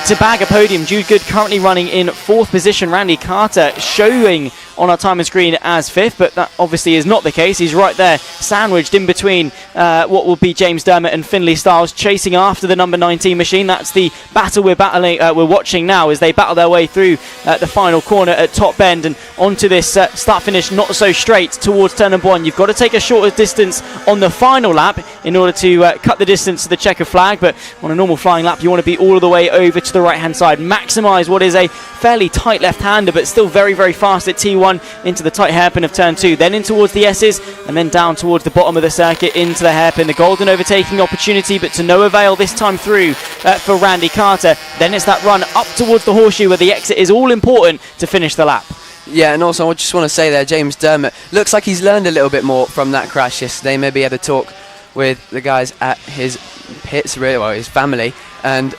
to bag a podium. Jude Good currently running in 4th position. Randy Carter showing on our timing screen as 5th, but that obviously is not the case. He's right there, sandwiched in between what will be James Dermott and Finley Styles, chasing after the number 19 machine. That's the battle we're watching now as they battle their way through the final corner at Top Bend and onto this start-finish not so straight towards turn number 1. You've got to take a shorter distance on the final lap in order to cut the distance to the checker flag, but on a normal flying lap you want to be all the way over to the right-hand side, maximise what is a fairly tight left-hander but still very, very fast at T1 into the tight hairpin of turn 2, then in towards the S's, and then down towards the bottom of the circuit into the hairpin. The golden overtaking opportunity, but to no avail this time through for Randy Carter. Then it's that run up towards the horseshoe where the exit is all important to finish the lap. Yeah, and also I just want to say there, James Dermott looks like he's learned a little bit more from that crash yesterday. Maybe he had a talk with the guys at his pits, well, his family, and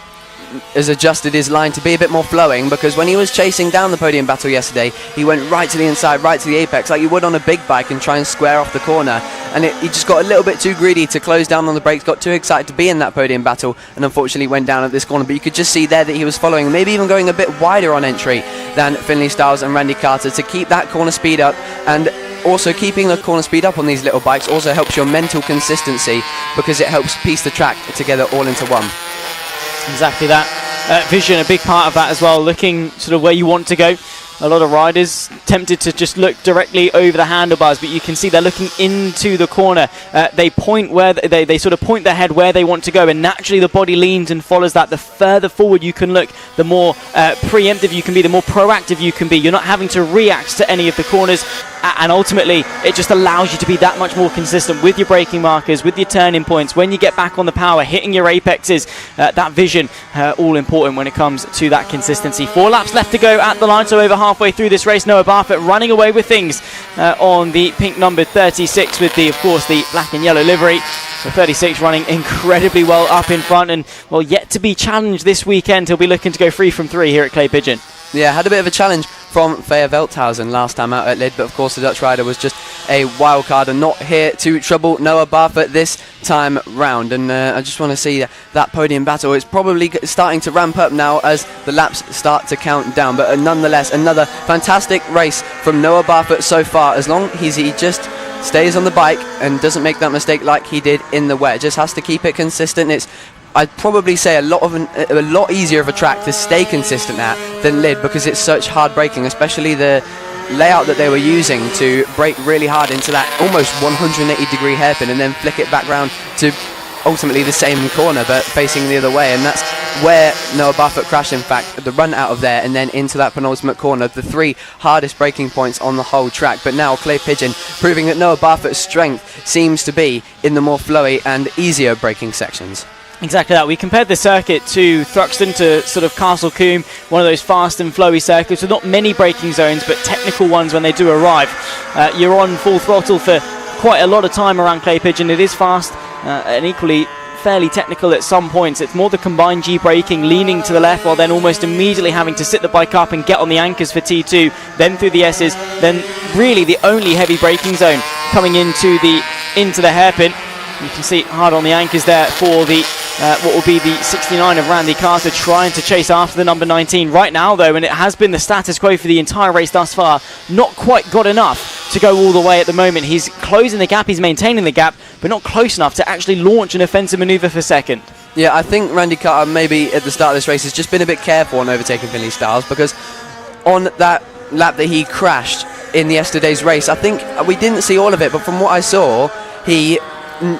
has adjusted his line to be a bit more flowing, because when he was chasing down the podium battle yesterday, he went right to the inside, right to the apex, like you would on a big bike, and try and square off the corner, and he just got a little bit too greedy to close down on the brakes, got too excited to be in that podium battle, and unfortunately went down at this corner. But you could just see there that he was following, maybe even going a bit wider on entry than Finley Styles and Randy Carter to keep that corner speed up. And also keeping the corner speed up on these little bikes also helps your mental consistency, because it helps piece the track together all into one. Exactly that. Vision, a big part of that as well, looking sort of where you want to go. A lot of riders tempted to just look directly over the handlebars, but you can see they're looking into the corner. They point where they sort of point their head where they want to go, and naturally the body leans and follows that. The further forward you can look, the more preemptive you can be, the more proactive you can be. You're not having to react to any of the corners, and ultimately it just allows you to be that much more consistent with your braking markers, with your turning points. When you get back on the power, hitting your apexes, that vision, all important when it comes to that consistency. 4 laps left to go at the line, so over halfway through this race, Noah Barfoot running away with things on the pink number 36 with the, of course, the black and yellow livery. So 36 running incredibly well up in front, and well, yet to be challenged this weekend. He'll be looking to go 3 from 3 here at Clay Pigeon. Yeah, had a bit of a challenge from Thea Velthausen last time out at Lyd, but of course the Dutch rider was just a wild card and not here to trouble Noah Barfoot this time round. And I just want to see that podium battle. It's probably starting to ramp up now as the laps start to count down, but nonetheless another fantastic race from Noah Barfoot so far, as long as he just stays on the bike and doesn't make that mistake like he did in the wet. Just has to keep it consistent. I'd probably say a lot easier of a track to stay consistent at than Lyd, because it's such hard braking, especially the layout that they were using to brake really hard into that almost 180 degree hairpin and then flick it back round to ultimately the same corner but facing the other way. And that's where Noah Barfoot crashed, in fact, the run out of there and then into that penultimate corner, the 3 hardest braking points on the whole track. But now Clay Pigeon proving that Noah Barfoot's strength seems to be in the more flowy and easier braking sections. Exactly that. We compared the circuit to Thruxton, to sort of Castle Combe, one of those fast and flowy circuits with not many braking zones, but technical ones when they do arrive. You're on full throttle for quite a lot of time around Clay Pigeon. It is fast and equally fairly technical at some points. It's more the combined G braking, leaning to the left while then almost immediately having to sit the bike up and get on the anchors for T2, then through the S's, then really the only heavy braking zone coming into the hairpin. You can see hard on the anchors there for the what will be the 69 of Randy Carter, trying to chase after the number 19 right now though, and it has been the status quo for the entire race thus far. Not quite got enough to go all the way at the moment. He's closing the gap, he's maintaining the gap, but not close enough to actually launch an offensive manoeuvre for second. Yeah, I think Randy Carter maybe at the start of this race has just been a bit careful on overtaking Finley Styles, because on that lap that he crashed in yesterday's race, I think we didn't see all of it, but from what I saw, he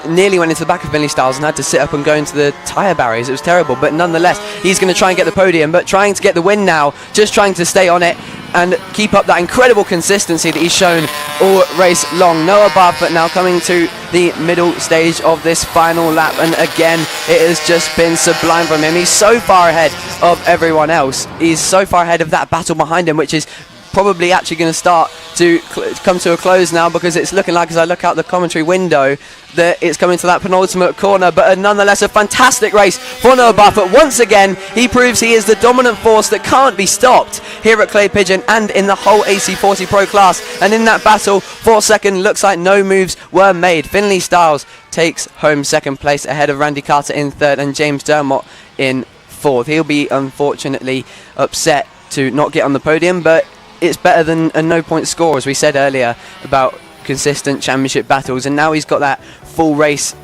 nearly went into the back of Finley Styles and had to sit up and go into the tyre barriers. It was terrible, but nonetheless, he's going to try and get the podium, but trying to get the win now, just trying to stay on it and keep up that incredible consistency that he's shown all race long. Noah Barfoot now coming to the middle stage of this final lap, and again, it has just been sublime from him. He's so far ahead of everyone else. He's so far ahead of that battle behind him, which is probably actually going to start to come to a close now, because it's looking like, as I look out the commentary window, that it's coming to that penultimate corner. But nonetheless, a fantastic race for Noah Barfoot. Once again, he proves he is the dominant force that can't be stopped here at Clay Pigeon and in the whole AC40 Pro class. And in that battle for second, looks like no moves were made. Finley Styles takes home second place ahead of Randy Carter in third and James Dermott in fourth. He'll be unfortunately upset to not get on the podium, but it's better than a no-point score, as we said earlier, about consistent championship battles. And now he's got that full race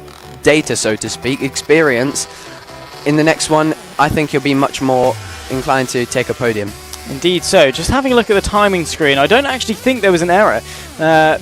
data, so to speak, experience. In the next one, I think he'll be much more inclined to take a podium. Indeed so. Just having a look at the timing screen, I don't actually think there was an error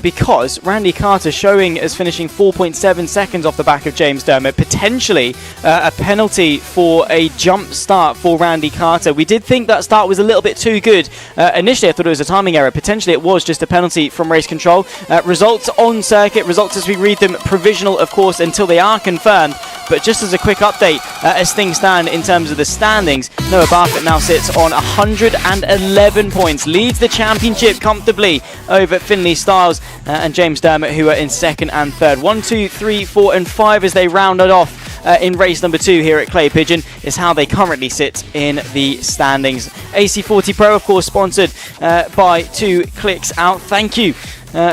because Randy Carter showing as finishing 4.7 seconds off the back of James Dermott. Potentially a penalty for a jump start for Randy Carter. We did think that start was a little bit too good. Initially I thought it was a timing error. Potentially it was just a penalty from race control. Results on circuit, results as we read them, provisional of course until they are confirmed. But just as a quick update, as things stand in terms of the standings, Noah Barfoot now sits on 111 points, leads the championship comfortably over Finley Styles and James Dermott, who are in second and third. 1, 2, 3, 4 and 5 as they rounded off in race number 2 here at Clay Pigeon is how they currently sit in the standings. AC40 Pro, of course, sponsored by 2 Clicks Out. Thank you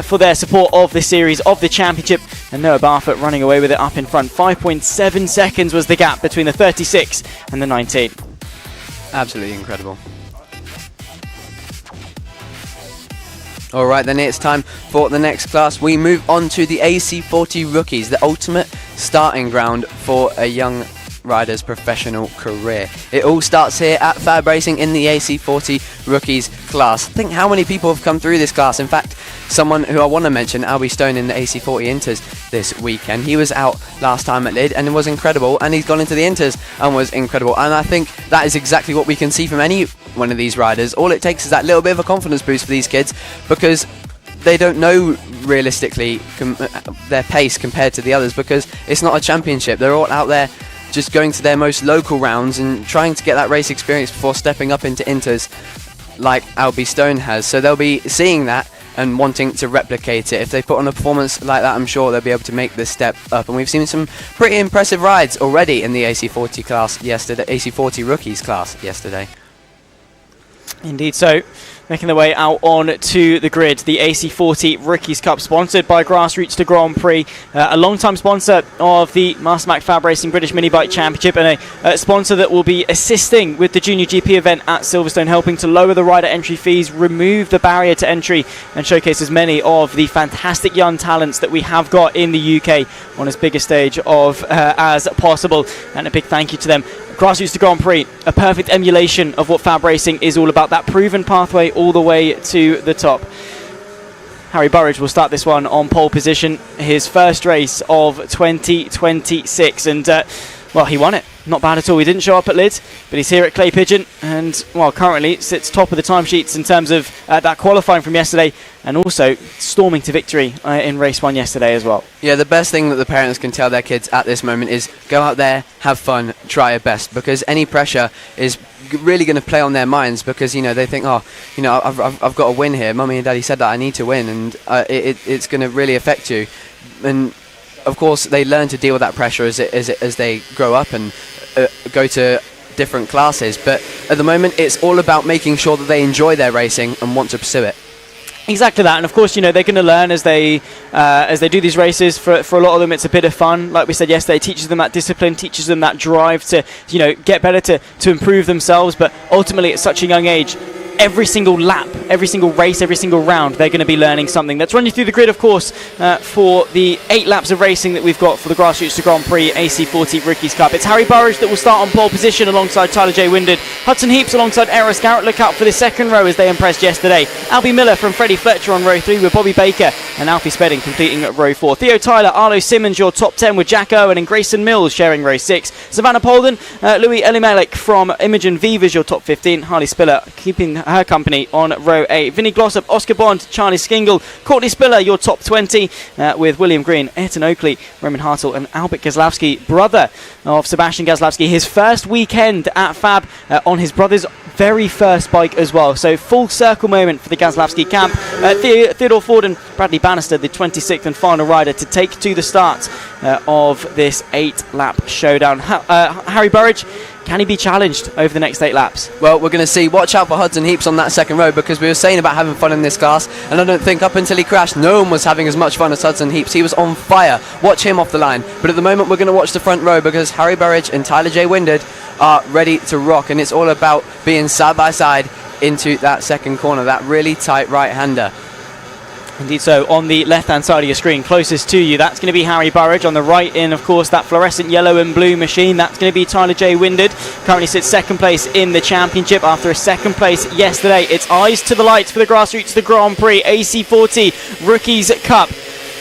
for their support of the series, of the championship, and Noah Barfoot running away with it up in front. 5.7 seconds was the gap between the 36 and the 19. Absolutely incredible. Alright, then it's time for the next class. We move on to the AC40 Rookies, the ultimate starting ground for a young rider's professional career. It all starts here at FAB-Racing in the AC40 Rookies class. Think how many people have come through this class. In fact, someone who I want to mention, Albie Stone in the AC40 Inters this weekend. He was out last time at Lid and it was incredible, and he's gone into the Inters and was incredible. And I think that is exactly what we can see from any one of these riders. All it takes is that little bit of a confidence boost for these kids, because they don't know realistically their pace compared to the others, because it's not a championship. They're all out there just going to their most local rounds and trying to get that race experience before stepping up into Inters like Albie Stone has. So they'll be seeing that and wanting to replicate it. If they put on a performance like that, I'm sure they'll be able to make this step up. And we've seen some pretty impressive rides already in the AC40 class yesterday, AC40 Rookies class yesterday. Indeed so. Making their way out on to the grid, the AC40 Rookies Cup, sponsored by Grassroots to Grand Prix, a long-time sponsor of the Mastermac FAB-Racing British Mini Bike Championship, and a sponsor that will be assisting with the Junior GP event at Silverstone, helping to lower the rider entry fees, remove the barrier to entry, and showcase as many of the fantastic young talents that we have got in the UK on as big a stage of as possible. And a big thank you to them. Grassroots to Grand Prix, a perfect emulation of what FAB-Racing is all about, that proven pathway all the way to the top. Harry Burridge will start this one on pole position, his first race of 2026, and well, he won it. not bad at all. He didn't show up at Lid, but he's here at Clay Pigeon, and well, currently sits top of the timesheets in terms of that qualifying from yesterday, and also storming to victory in race 1 yesterday as well. Yeah, the best thing that the parents can tell their kids at this moment is go out there, have fun, try your best, because any pressure is really going to play on their minds, because they think, I've got to win here. Mummy and Daddy said that I need to win, and it's going to really affect you. And of course, they learn to deal with that pressure as they grow up and go to different classes. But at the moment, it's all about making sure that they enjoy their racing and want to pursue it. Exactly that, and of course, they're going to learn as they do these races. For a lot of them, it's a bit of fun. Like we said yesterday, it teaches them that discipline, teaches them that drive to get better, to improve themselves. But ultimately, at such a young age, every single lap, every single race, every single round, they're going to be learning something. Let's run you through the grid, of course, for the 8 laps of racing that we've got for the Grassroots to Grand Prix AC40 Rookies Cup. It's Harry Burridge that will start on pole position alongside Tyler J. Windard. Hudson Heaps alongside Eros Garrett. Look out for the second row as they impressed yesterday. Albie Miller from Freddie Fletcher on row 3 with Bobby Baker and Alfie Spedding completing at row 4. Theo Tyler, Arlo Simmons, your top 10 with Jack Owen and Grayson Mills sharing row 6. Savannah Polden, Louis Elimelech from Imogen Viva's your top 15. Harley Spiller keeping her company on row 8. Vinnie Glossop, Oscar Bond, Charlie Skingle, Courtney Spiller, your top 20 with William Green, Ayrton Oakley, Roman Hartle and Albert Gazlowski, brother of Sebastian Gazlowski. His first weekend at FAB on his brother's very first bike as well. So full circle moment for the Gazlowski camp. Theodore Ford and Bradley Bannister, the 26th and final rider to take to the start of this 8-lap showdown. Harry Burridge, can he be challenged over the next 8 laps? Well, we're going to see. Watch out for Hudson Heaps on that second row, because we were saying about having fun in this class, and I don't think up until he crashed, no one was having as much fun as Hudson Heaps. He was on fire. Watch him off the line. But at the moment, we're going to watch the front row, because Harry Burridge and Tyler J. Windard are ready to rock, and it's all about being side by side into that second corner, that really tight right-hander. Indeed so. On the left-hand side of your screen, closest to you, that's going to be Harry Burridge. On the right, in, of course, that fluorescent yellow and blue machine, that's going to be Tyler J. Windard. Currently sits second place in the championship after a second place yesterday. It's eyes to the lights for the Grassroots, the Grand Prix, AC40 Rookies Cup.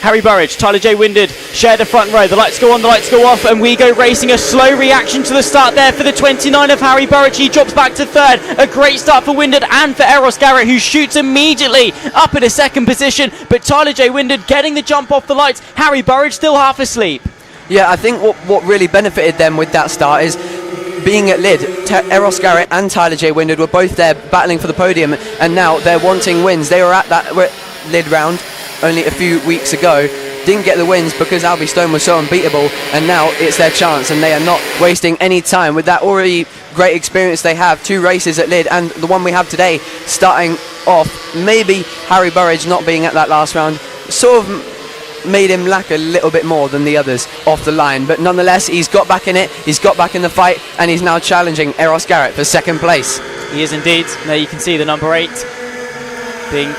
Harry Burridge, Tyler J. Windard share the front row. The lights go on, the lights go off, and we go racing. A slow reaction to the start there for the 29 of Harry Burridge. He drops back to third. A great start for Windard and for Eros Garrett, who shoots immediately up in a second position. But Tyler J. Windard getting the jump off the lights. Harry Burridge still half asleep. Yeah, I think what really benefited them with that start is being at Lid. Eros Garrett and Tyler J. Windard were both there battling for the podium, and now they're wanting wins. They were at that Lid round only a few weeks ago, didn't get the wins because Albie Stone was so unbeatable, and now it's their chance, and they are not wasting any time with that already great experience they have. 2 races at Lid, and the one we have today starting off. Maybe Harry Burridge not being at that last round sort of made him lack a little bit more than the others off the line, but nonetheless he's got back in it, he's got back in the fight, and he's now challenging Eros Garrett for second place. He is indeed. There you can see the number 8 being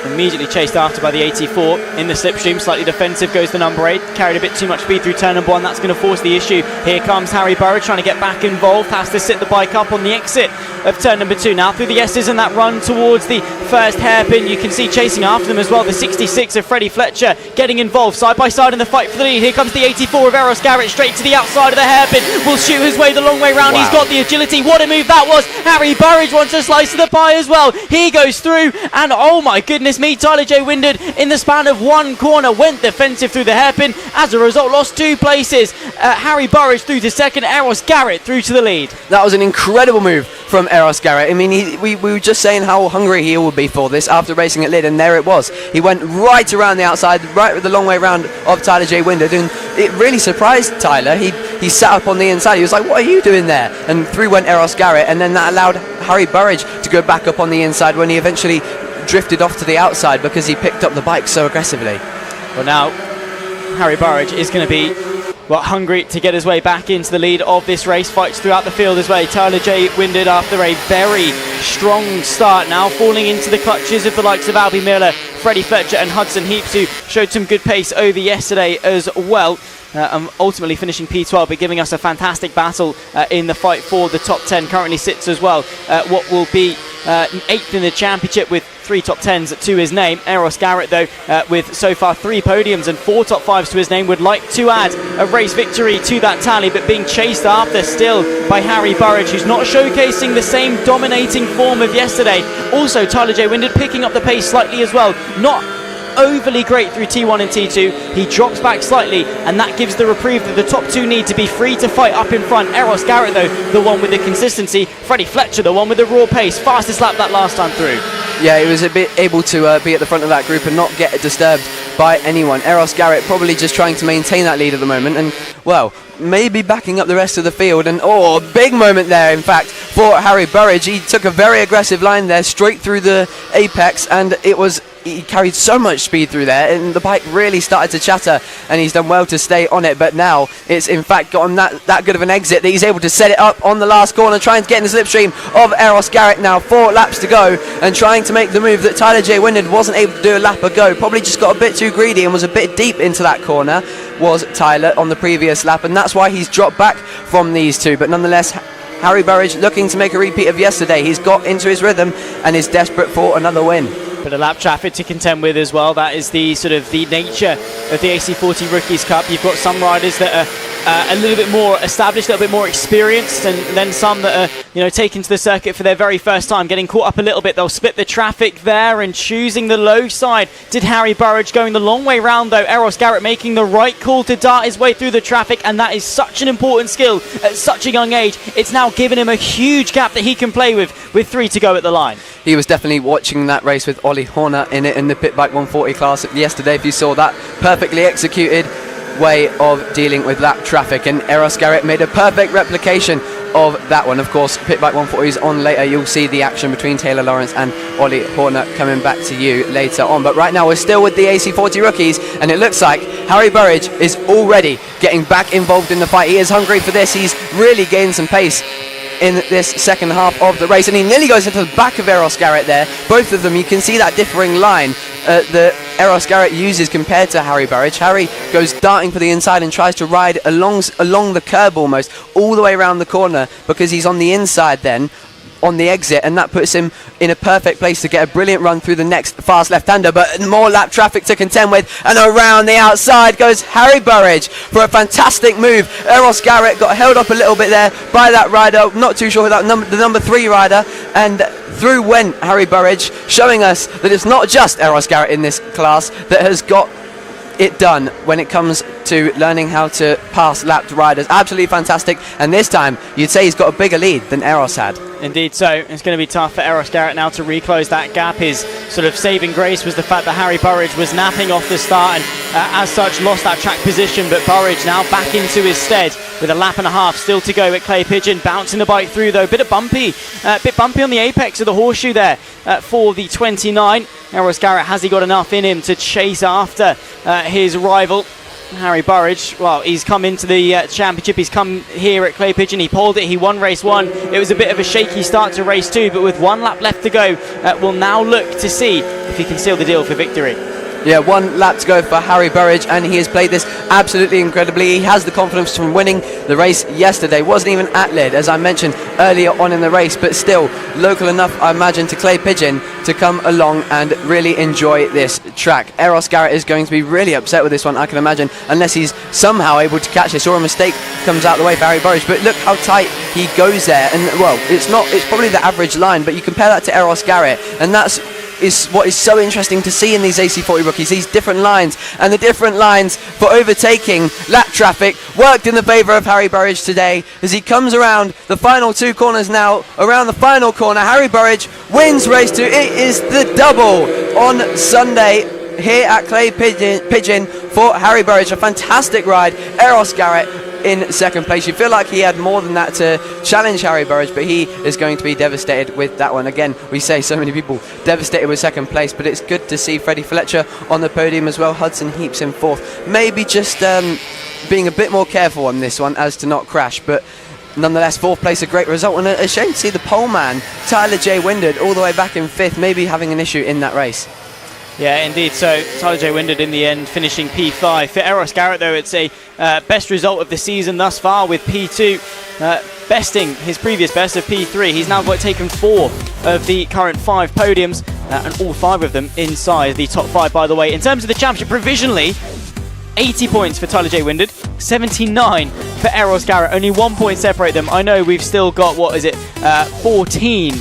immediately chased after by the 84 in the slipstream. Slightly defensive goes the number 8. Carried a bit too much speed through turn number 1. That's going to force the issue. Here comes Harry Burridge trying to get back involved. Has to sit the bike up on the exit of turn number 2. Now through the S's and that run towards the first hairpin. You can see chasing after them as well the 66 of Freddie Fletcher getting involved side by side in the fight for the lead. Here comes the 84 of Eros Garrett straight to the outside of the hairpin. Will shoot his way the long way round. Wow. He's got the agility. What a move that was. Harry Burridge wants a slice of the pie as well. He goes through, and oh my goodness me, Tyler J. Windard in the span of one corner went defensive through the hairpin. As a result, lost 2 places. Harry Burridge through to second, Eros Garrett through to the lead. That was an incredible move from Eros Garrett. I mean, we were just saying how hungry he would be for this after racing at Lid, and there it was. He went right around the outside, right with the long way round of Tyler J. Windard, and it really surprised Tyler. He sat up on the inside. He was like, what are you doing there? And through went Eros Garrett, and then that allowed Harry Burridge to go back up on the inside when he eventually drifted off to the outside because he picked up the bike so aggressively. Well, now Harry Burridge is going to be hungry to get his way back into the lead of this race. Fights throughout the field as well. Tyler J. Windard, after a very strong start, now falling into the clutches of the likes of Albie Miller, Freddie Fletcher and Hudson Heaps, who showed some good pace over yesterday as well. ultimately finishing P12, but giving us a fantastic battle in the fight for the top 10. Currently sits as well what will be 8th in the championship with 3 top 10s to his name. Eros Garrett, though, with so far 3 podiums and 4 top 5s to his name, would like to add a race victory to that tally, but being chased after still by Harry Burridge, who's not showcasing the same dominating form of yesterday. Also, Tyler J. Winded picking up the pace slightly as well. Not overly great through T1 and T2. He drops back slightly, and that gives the reprieve that the top 2 need to be free to fight up in front. Eros Garrett, though, the one with the consistency. Freddie Fletcher, the one with the raw pace. Fastest lap that last time through. Yeah, he was a bit able to be at the front of that group and not get disturbed by anyone. Eros Garrett probably just trying to maintain that lead at the moment, and, well, maybe backing up the rest of the field. And, a big moment there, in fact, for Harry Burridge. He took a very aggressive line there, straight through the apex, and he carried so much speed through there, and the bike really started to chatter, and he's done well to stay on it. But now it's in fact gotten that good of an exit that he's able to set it up on the last corner, trying to get in the slipstream of Eros Garrett now. 4 laps to go, and trying to make the move that Tyler J. Winded wasn't able to do a lap ago. Probably just got a bit too greedy and was a bit deep into that corner, was Tyler on the previous lap, and that's why he's dropped back from these 2. But nonetheless, Harry Burridge looking to make a repeat of yesterday. He's got into his rhythm and is desperate for another win. Bit of lap traffic to contend with as well. That is the sort of the nature of the AC40 Rookies Cup. You've got some riders that are a little bit more established, a little bit more experienced, and then some that are taken to the circuit for their very first time, getting caught up a little bit. They'll split the traffic there and choosing the low side. Did Harry Burridge, going the long way round though. Eros Garrett making the right call to dart his way through the traffic, and that is such an important skill at such a young age. It's now given him a huge gap that he can play with 3 to go at the line. He was definitely watching that race with Ollie Horner in it in the Pit Bike 140 class yesterday. If you saw that, perfectly executed way of dealing with that traffic, and Eros Garrett made a perfect replication of that one. Of course, Pit Bike 140 is on later. You'll see the action between Taylor Lawrence and Ollie Horner coming back to you later on. But right now we're still with the AC40 Rookies, and it looks like Harry Burridge is already getting back involved in the fight. He is hungry for this. He's really gained some pace in this second half of the race, and he nearly goes into the back of Eros Garrett there. Both of them, you can see that differing line that Eros Garrett uses compared to Harry Burridge. Harry goes darting for the inside and tries to ride along the curb almost all the way around the corner, because he's on the inside then on the exit, and that puts him in a perfect place to get a brilliant run through the next fast left-hander. But more lap traffic to contend with, and around the outside goes Harry Burridge for a fantastic move. Eros Garrett got held up a little bit there by that rider, not too sure who the number 3 rider, and through went Harry Burridge, showing us that it's not just Eros Garrett in this class that has got it done when it comes to learning how to pass lapped riders. Absolutely fantastic, and this time you'd say he's got a bigger lead than Eros had. Indeed so. It's going to be tough for Eros Garrett now to reclose that gap. His sort of saving grace was the fact that Harry Burridge was napping off the start, and as such lost that track position, but Burridge now back into his stead with a lap and a half still to go at Clay Pigeon, bouncing the bike through though. Bit bumpy on the apex of the horseshoe there for the 29. Eros Garrett, has he got enough in him to chase after his rival Harry Burridge? Well, he's come into the championship. He's come here at Clay Pigeon. He pulled it. He won race 1. It was a bit of a shaky start to race 2, but with 1 lap left to go, we'll now look to see if he can seal the deal for victory. Yeah, 1 lap to go for Harry Burridge, and he has played this absolutely incredibly. He has the confidence from winning the race yesterday. Wasn't even at Lid, as I mentioned earlier on in the race, but still local enough, I imagine, to Clay Pigeon to come along and really enjoy this track. Eros Garrett is going to be really upset with this one, I can imagine, unless he's somehow able to catch this or a mistake comes out the way for Harry Burridge. But look how tight he goes there, and well, it's probably the average line, but you compare that to Eros Garrett, and that's what is so interesting to see in these AC40 Rookies, these different lines, and the different lines for overtaking lap traffic worked in the favour of Harry Burridge today as he comes around the final 2 corners now. Around the final corner, Harry Burridge wins race 2. It is the double on Sunday here at Clay Pigeon for Harry Burridge. A fantastic ride. Eros Garrett in second place. You feel like he had more than that to challenge Harry Burridge, but he is going to be devastated with that one. Again, we say so many people devastated with second place, but it's good to see Freddie Fletcher on the podium as well. Hudson Heaps in 4th. Maybe just being a bit more careful on this one as to not crash, but nonetheless, 4th place, a great result, and a shame to see the pole man Tyler J. Winded all the way back in 5th, maybe having an issue in that race. Yeah, indeed. So Tyler J. Windard in the end finishing P5. For Eros Garrett, though, it's a best result of the season thus far with P2 besting his previous best of P3. He's now got taken 4 of the current 5 podiums, and all 5 of them inside the top 5, by the way. In terms of the championship, provisionally, 80 points for Tyler J. Windard, 79 for Eros Garrett. Only 1 point separate them. I know we've still got, 14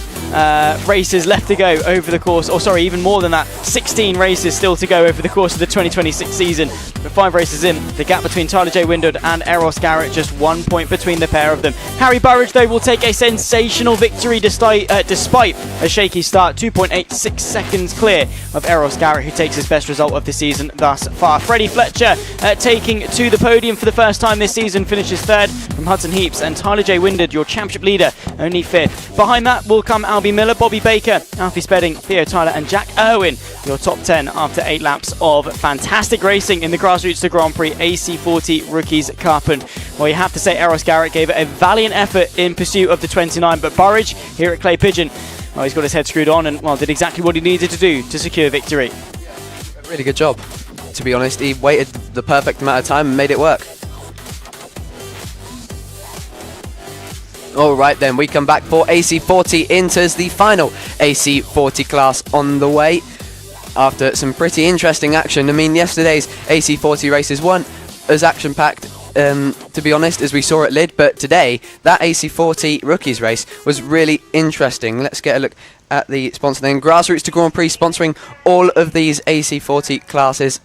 races left to go over the course, or sorry, even more than that, 16 races still to go over the course of the 2026 season. But 5 races in, the gap between Tyler J. Windard and Eros Garrett, just 1 point between the pair of them. Harry Burridge, though, will take a sensational victory despite a shaky start, 2.86 seconds clear of Eros Garrett, who takes his best result of the season thus far. Freddie Fletcher taking to the podium for the first time this season, finishes 3rd from Hudson Heaps, and Tyler J. Windard, your championship leader, only 5th. Behind that will come Albie Miller, Bobby Baker, Alfie Spedding, Theo Tyler and Jack Irwin, your top 10 after 8 laps of fantastic racing in the Grassroots to Grand Prix AC40 Rookies Cup. And well, you have to say Eros Garrett gave it a valiant effort in pursuit of the 29, but Burridge here at Clay Pigeon, well, he's got his head screwed on and well, did exactly what he needed to do to secure victory. Really good job, to be honest. He waited the perfect amount of time and made it work. Alright then, we come back for AC40 Inters, the final AC40 class on the way. After some pretty interesting action. I mean, yesterday's AC40 races weren't as action-packed, to be honest, as we saw at Lid, but today, that AC40 Rookies race was really interesting. Let's get a look at the sponsor then. Grassroots to Grand Prix sponsoring all of these AC40 classes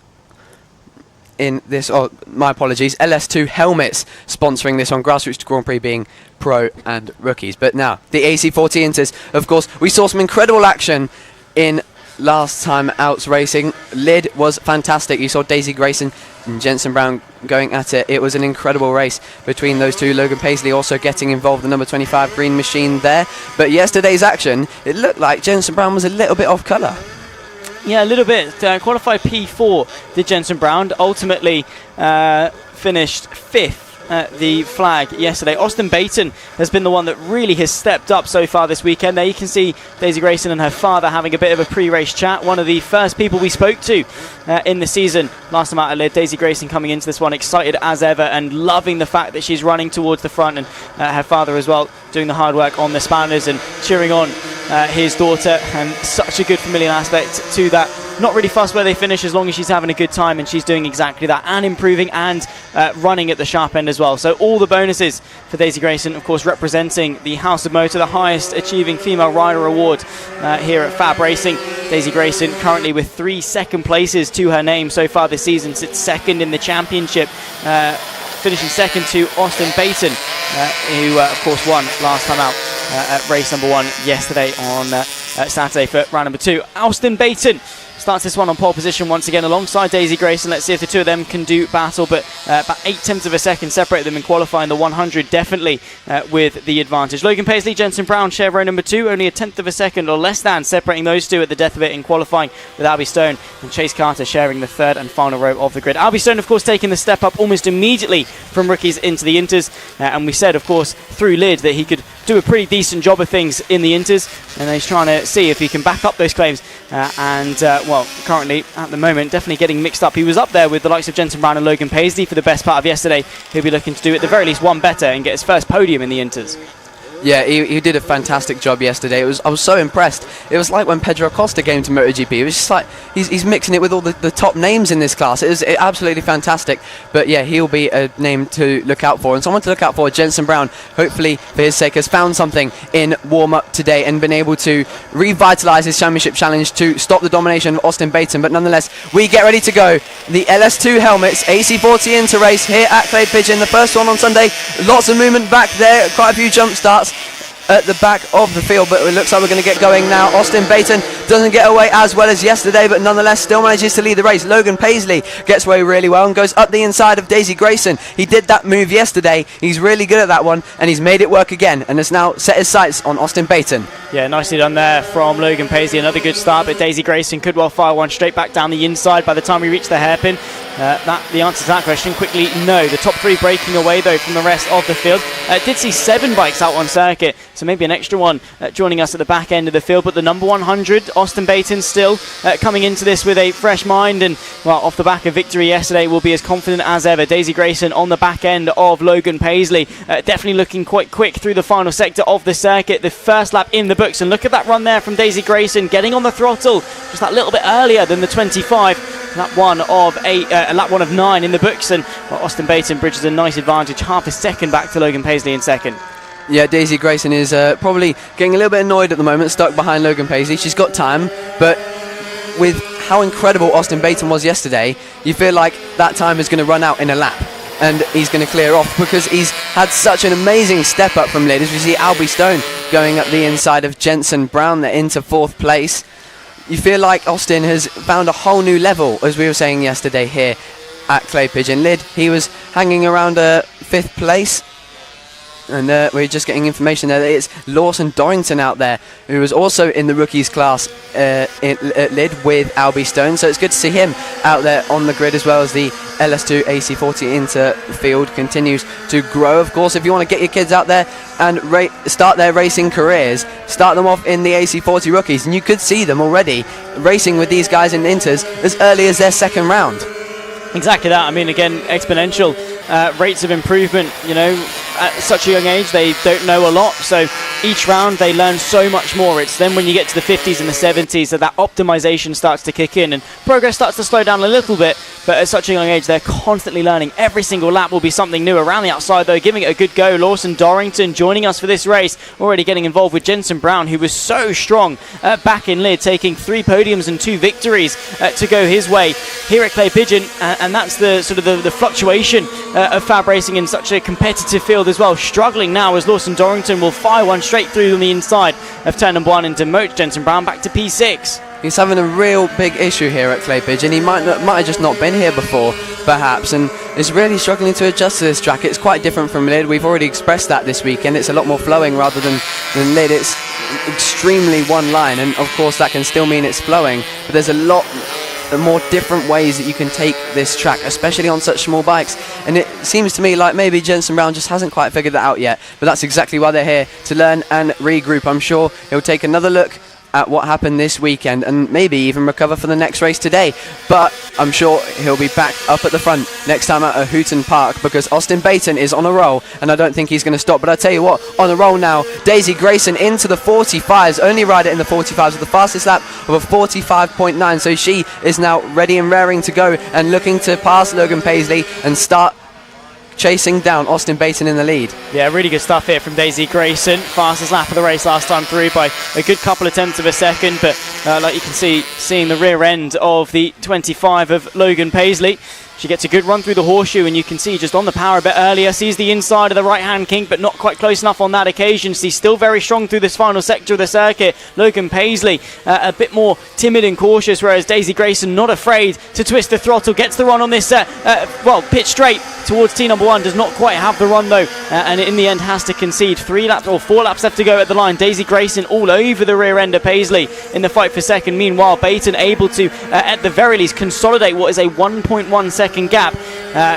in this, my apologies, LS2 Helmets sponsoring this on Grassroots to Grand Prix being Pro and Rookies. But now, the AC40 Inters, of course, we saw some incredible action in last time out's racing. Lid was fantastic. You saw Daisy Grayson and Jensen Brown going at it. It was an incredible race between those two. Logan Paisley also getting involved, the number 25 Green Machine there. But yesterday's action, it looked like Jensen Brown was a little bit off colour. Yeah, a little bit. Qualified P4 did Jensen Brown. Ultimately finished 5th at the flag yesterday. Austin Baton has been the one that really has stepped up so far this weekend. There you can see Daisy Grayson and her father having a bit of a pre-race chat. One of the first people we spoke to in the season last time out at Lid. Daisy Grayson coming into this one excited as ever and loving the fact that she's running towards the front, and her father as well doing the hard work on the spanners and cheering on his daughter, and such a good familial aspect to that. Not really fussed where they finish as long as she's having a good time, and she's doing exactly that and improving and running at the sharp end as well. So all the bonuses for Daisy Grayson, of course, representing the House of Motor, the highest achieving female rider award here at FAB-Racing. Daisy Grayson currently with 3 second places to her name so far this season, sits 2nd in the championship, finishing 2nd to Austin Baton, who of course won last time out at race number 1 yesterday on Saturday for round number 2. Austin Baton starts this one on pole position once again alongside Daisy Grayson. Let's see if the two of them can do battle, but about 0.8 of a second separate them in qualifying. The 100 definitely with the advantage. Logan Paisley, Jensen Brown share row number 2, only 0.1 of a second or less than separating those two at the death of it in qualifying, with Albie Stone and Chase Carter sharing the 3rd and final row of the grid. Albie Stone, of course, taking the step up almost immediately from Rookies into the Inters, and we said, of course, through Lid that he could do a pretty decent job of things in the Inters, and he's trying to see if he can back up those claims, well, currently at the moment definitely getting mixed up. He was up there with the likes of Jensen Brown and Logan Paisley for the best part of yesterday. He'll be looking to do at the very least one better and get his first podium in the Inters. Yeah, he did a fantastic job yesterday. I was so impressed. It was like when Pedro Acosta came to MotoGP. It was just like he's mixing it with all the top names in this class. It was absolutely fantastic. But yeah, he'll be a name to look out for. And someone to look out for, Jensen Brown, hopefully for his sake, has found something in warm-up today and been able to revitalise his championship challenge to stop the domination of Austin Baton. But nonetheless, we get ready to go. The LS2 Helmets, AC40 Inter race here at Clay Pigeon. The first one on Sunday. Lots of movement back there. Quite a few jump starts at the back of the field, but it looks like we're going to get going now. Austin Baton doesn't get away as well as yesterday, but nonetheless still manages to lead the race. Logan Paisley gets away really well and goes up the inside of Daisy Grayson. He did that move yesterday. He's really good at that one, and he's made it work again, and has now set his sights on Austin Baton. Yeah, nicely done there from Logan Paisley. Another good start, but Daisy Grayson could well fire one straight back down the inside by the time we reach the hairpin. The answer to that question, quickly, no. The top 3 breaking away, though, from the rest of the field. Did see 7 bikes out on circuit, so maybe an extra one joining us at the back end of the field. But the number 100, Austin Baton, still coming into this with a fresh mind, and, well, off the back of victory yesterday, will be as confident as ever. Daisy Grayson on the back end of Logan Paisley, definitely looking quite quick through the final sector of the circuit. The first lap in the books, and look at that run there from Daisy Grayson, getting on the throttle just that little bit earlier than the 25. Lap one of 9 in the books, and Austin Baton bridges a nice advantage, half a second back to Logan Paisley in second. Yeah, Daisy Grayson is probably getting a little bit annoyed at the moment, stuck behind Logan Paisley. She's got time, but with how incredible Austin Baton was yesterday, you feel like that time is going to run out in a lap, and he's going to clear off because he's had such an amazing step up from lid. As we see Albie Stone going up the inside of Jensen Brown, they're into 4th place. You feel like Austin has found a whole new level, as we were saying yesterday here at Clay Pigeon Lid. He was hanging around 5th place, and we're just getting information there that it's Lawson Dorrington out there, who was also in the rookies class at Lid with Albie Stone. So it's good to see him out there on the grid, as well as the LS2 AC40 Interfield continues to grow. Of course, if you want to get your kids out there and start their racing careers, start them off in the AC40 rookies, and you could see them already racing with these guys in Inters as early as their 2nd round. Exactly that. I mean, again, exponential rates of improvement. You know, at such a young age, they don't know a lot, so each round they learn so much more. It's then when you get to the 50s and the 70s that optimization starts to kick in, and progress starts to slow down a little bit, but at such a young age they're constantly learning. Every single lap will be something new. Around the outside, though, giving it a good go, Lawson Dorrington joining us for this race, already getting involved with Jensen Brown, who was so strong back in Lid, taking 3 podiums and 2 victories to go his way here at Clay Pigeon, and that's the sort of the fluctuation of FAB Racing in such a competitive field as well. Struggling now as Lawson Dorrington will fire one straight through on the inside of turn number 1 and demote Jensen Brown back to P6. He's having a real big issue here at Clay Pigeon. He might have just not been here before, perhaps, and is really struggling to adjust to this track. It's quite different from Lid. We've already expressed that this weekend. It's a lot more flowing rather than Lid. It's extremely one line, and of course that can still mean it's flowing, but there's a lot more different ways that you can take this track, especially on such small bikes. And it seems to me like maybe Jensen Brown just hasn't quite figured that out yet, but that's exactly why they're here, to learn and regroup. I'm sure he'll take another look at what happened this weekend and maybe even recover for the next race today, but I'm sure he'll be back up at the front next time at Hooton Park, because Austin Baton is on a roll and I don't think he's going to stop. But I tell you what, on a roll now, Daisy Grayson into the 45s, only rider in the 45s with the fastest lap of a 45.9, so she is now ready and raring to go and looking to pass Logan Paisley and start chasing down Austin Baton in the lead. Yeah, really good stuff here from Daisy Grayson. Fastest lap of the race last time through by a good couple of tenths of a second, but like you can see, seeing the rear end of the 25 of Logan Paisley. She gets a good run through the horseshoe, and you can see just on the power a bit earlier, sees the inside of the right-hand kink, but not quite close enough on that occasion. She's still very strong through this final sector of the circuit. Logan Paisley a bit more timid and cautious, whereas Daisy Grayson not afraid to twist the throttle, gets the run on this, pitch straight towards T number 1, does not quite have the run though, and in the end has to concede. 4 laps left to go at the line. Daisy Grayson all over the rear end of Paisley in the fight for second. Meanwhile, Baton able to, at the very least, consolidate what is a 1.1 second gap,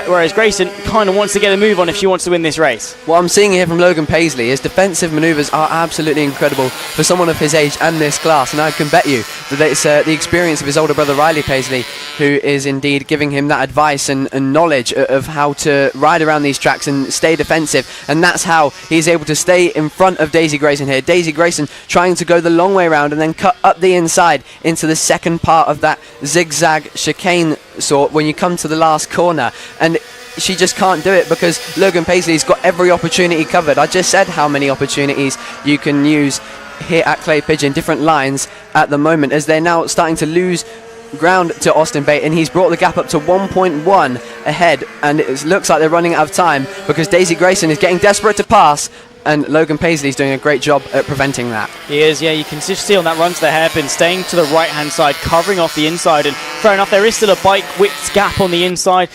whereas Grayson kind of wants to get a move on if she wants to win this race. What I'm seeing here from Logan Paisley is defensive manoeuvres are absolutely incredible for someone of his age and this class, and I can bet you that it's the experience of his older brother Riley Paisley who is indeed giving him that advice and knowledge of how to ride around these tracks and stay defensive, and that's how he's able to stay in front of Daisy Grayson here. Daisy Grayson trying to go the long way around and then cut up the inside into the second part of that zigzag chicane sort when you come to the last corner, and she just can't do it because Logan Paisley's got every opportunity covered. I just said how many opportunities you can use here at Clay Pigeon, different lines at the moment, as they're now starting to lose ground to Austin Baton, and he's brought the gap up to 1.1 ahead, and it looks like they're running out of time because Daisy Grayson is getting desperate to pass, and Logan Paisley's doing a great job at preventing that. He is, yeah, you can just see on that run to the hairpin, staying to the right hand side, covering off the inside, and fair enough, there is still a bike width gap on the inside.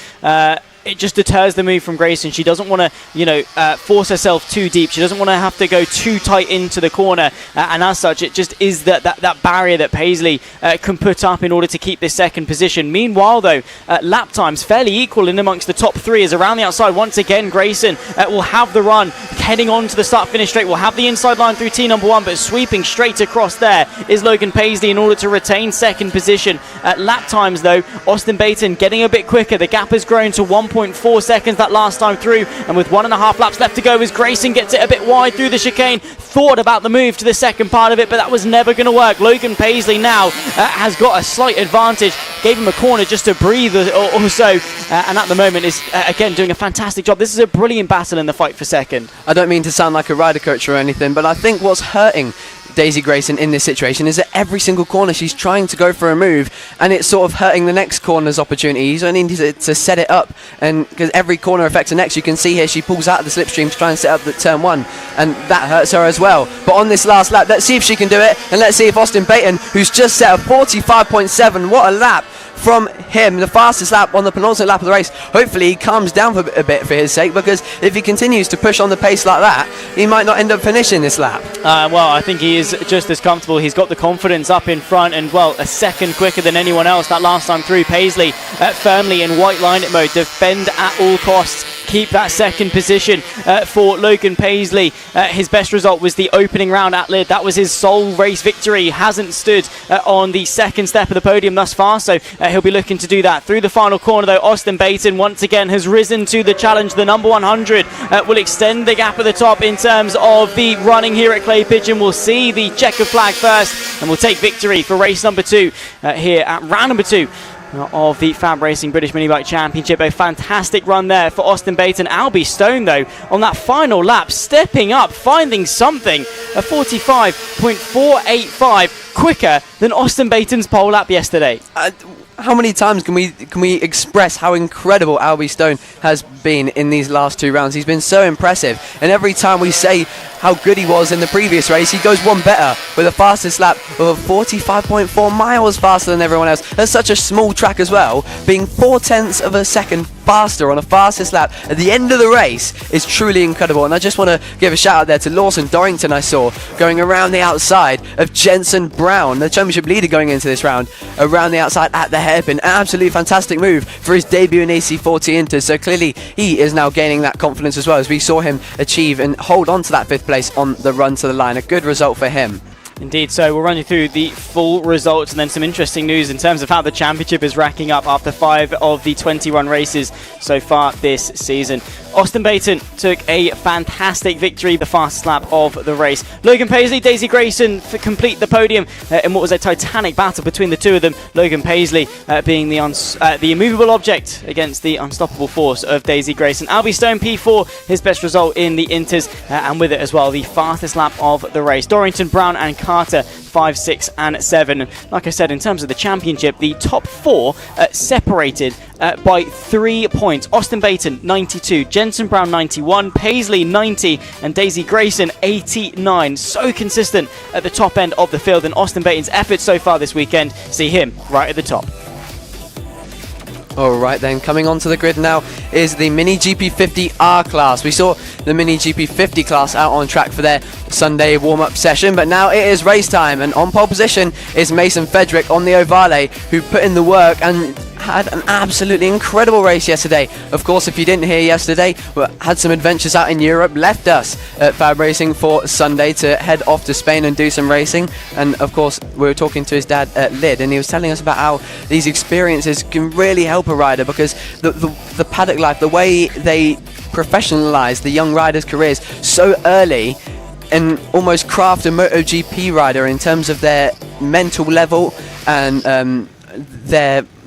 it just deters the move from Grayson. She doesn't want to, force herself too deep. She doesn't want to have to go too tight into the corner. And as such, it just is that barrier that Paisley can put up in order to keep this second position. Meanwhile, though, lap times fairly equal in amongst the top three, as around the outside, once again, Grayson will have the run, heading on to the start-finish straight. Will have the inside line through T number 1, but sweeping straight across there is Logan Paisley in order to retain second position. At lap times, though, Austin Baton getting a bit quicker. The gap has grown to 1.4 seconds that last time through, and with 1.5 laps left to go as Grayson gets it a bit wide through the chicane. Thought about the move to the second part of it, but that was never going to work. Logan Paisley now has got a slight advantage. Gave him a corner just to breathe or so, and at the moment is, again, doing a fantastic job. This is a brilliant battle in the fight for second. I don't mean to sound like a rider coach or anything, but I think what's hurting Daisy Grayson in this situation is that every single corner she's trying to go for a move, and it's sort of hurting the next corner's opportunities. I need to set it up, and because every corner affects the next. You can see here she pulls out of the slipstream to try and set up the turn 1, and that hurts her as well. But on this last lap, let's see if she can do it, and let's see if Austin Baton, who's just set a 45.7, what a lap from him, the fastest lap on the penultimate lap of the race. Hopefully he calms down for a bit for his sake, because if he continues to push on the pace like that, he might not end up finishing this lap. Well, I think he is just as comfortable. He's got the confidence up in front, and, well, a second quicker than anyone else that last time through. Paisley firmly in white line mode. Defend at all costs. Keep that second position for Logan Paisley. His best result was the opening round at Lid. That was his sole race victory. He hasn't stood on the second step of the podium thus far, so he'll be looking to do that. Through the final corner, though, Austin Baton once again has risen to the challenge. The number 100 will extend the gap at the top in terms of the running here at Clay Pigeon. We'll see the checker flag first, and we'll take victory for race number 2 here at round number 2 of the FAB-Racing British Minibike Championship. A fantastic run there for Austin Baton. Albie Stone, though, on that final lap, stepping up, finding something. A 45.485, quicker than Austin Baton's pole lap yesterday. How many times can we express how incredible Albie Stone has been in these last 2 rounds? He's been so impressive, and every time we say how good he was in the previous race, he goes one better with a fastest lap of 45.4 miles faster than everyone else. That's such a small track as well, being 0.4 of a second faster on a fastest lap at the end of the race is truly incredible. And I just want to give a shout out there to Lawson Dorrington, I saw going around the outside of Jensen Brown, the championship leader going into this round, around the outside at the hairpin. An absolutely fantastic move for his debut in AC40 Inters. So clearly he is now gaining that confidence as well, as we saw him achieve and hold on to that 5th place on the run to the line. A good result for him. Indeed, so we'll run you through the full results and then some interesting news in terms of how the championship is racking up after 5 of the 20 races so far this season. Austin Baton took a fantastic victory, the fastest lap of the race. Logan Paisley, Daisy Grayson complete the podium in what was a titanic battle between the two of them. Logan Paisley being the immovable object against the unstoppable force of Daisy Grayson. Albie Stone P4, his best result in the Inters, and with it as well the fastest lap of the race. Dorrington, Brown and Carter 5, 6 and 7. Like I said, in terms of the championship, the top 4 separated by 3 points. Austin Baton 92, Jensen Brown 91, Paisley 90 and Daisy Grayson 89. So consistent at the top end of the field, and Austin Baton's efforts so far this weekend see him right at the top. Alright then, coming onto the grid now is the Mini GP50R class. We saw the Mini GP50 class out on track for their Sunday warm-up session, but now it is race time, and on pole position is Mason Fedrick on the Ovale, who put in the work and had an absolutely incredible race yesterday. Of course, if you didn't hear yesterday, we had some adventures out in Europe, left us at FAB-Racing for Sunday to head off to Spain and do some racing. And of course, we were talking to his dad at Lid, and he was telling us about how these experiences can really help a rider, because the paddock life, the way they professionalise the young riders' careers so early, and almost craft a MotoGP rider in terms of their mental level and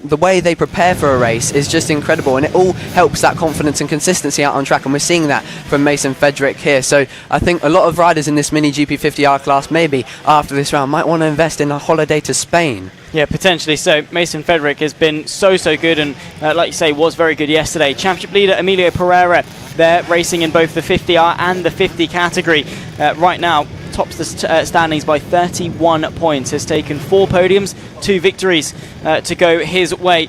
the way they prepare for a race is just incredible, and it all helps that confidence and consistency out on track, and we're seeing that from Mason Fedrick here. So I think a lot of riders in this Mini GP50R class maybe after this round might want to invest in a holiday to Spain. Yeah, potentially so. Mason Fedrick has been so good, and like you say, was very good yesterday. Championship leader Emilio Pereira, they're racing in both the 50R and the 50 category right now. tops the standings by 31 points, has taken 4 podiums, 2 victories to go his way.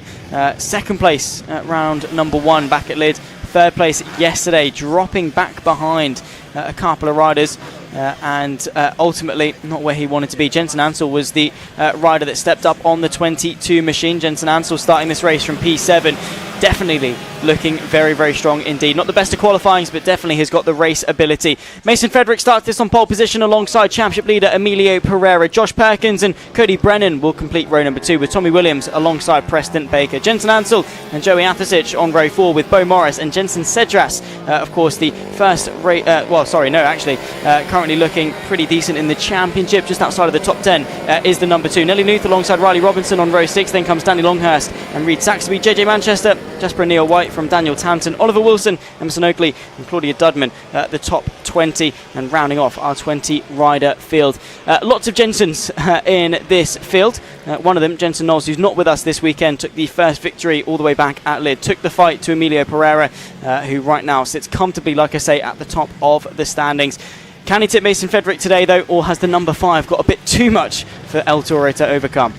Second place at round number 1 back at Lid. Third place yesterday, dropping back behind a couple of riders. And ultimately not where he wanted to be. Jensen Ansell was the rider that stepped up on the 22 machine. Jensen Ansell starting this race from P7, definitely looking very, very strong indeed. Not the best of qualifyings, but definitely has got the race ability. Mason Frederick starts this on pole position alongside championship leader Emilio Pereira. Josh Perkins and Cody Brennan will complete row number 2 with Tommy Williams alongside Preston Baker. Jensen Ansell and Joey Athasich on row 4 with Bo Morris and Jensen Cedras. Of course, the first currently looking pretty decent in the championship, just outside of the top 10 is the number 2. Nelly Nuth alongside Riley Robinson on row 6. Then comes Danny Longhurst and Reed Saxby, JJ Manchester, Jasper Neil White from Daniel Tanton, Oliver Wilson, Emerson Oakley and Claudia Dudman the top 20, and rounding off our 20 rider field. Lots of Jensens in this field. One of them, Jensen Knowles, who's not with us this weekend, took the first victory all the way back at Lid, took the fight to Emilio Pereira, who right now sits comfortably, like I say, at the top of the standings. Can he tip Mason Frederick today, though, or has the number 5 got a bit too much for El Toro to overcome?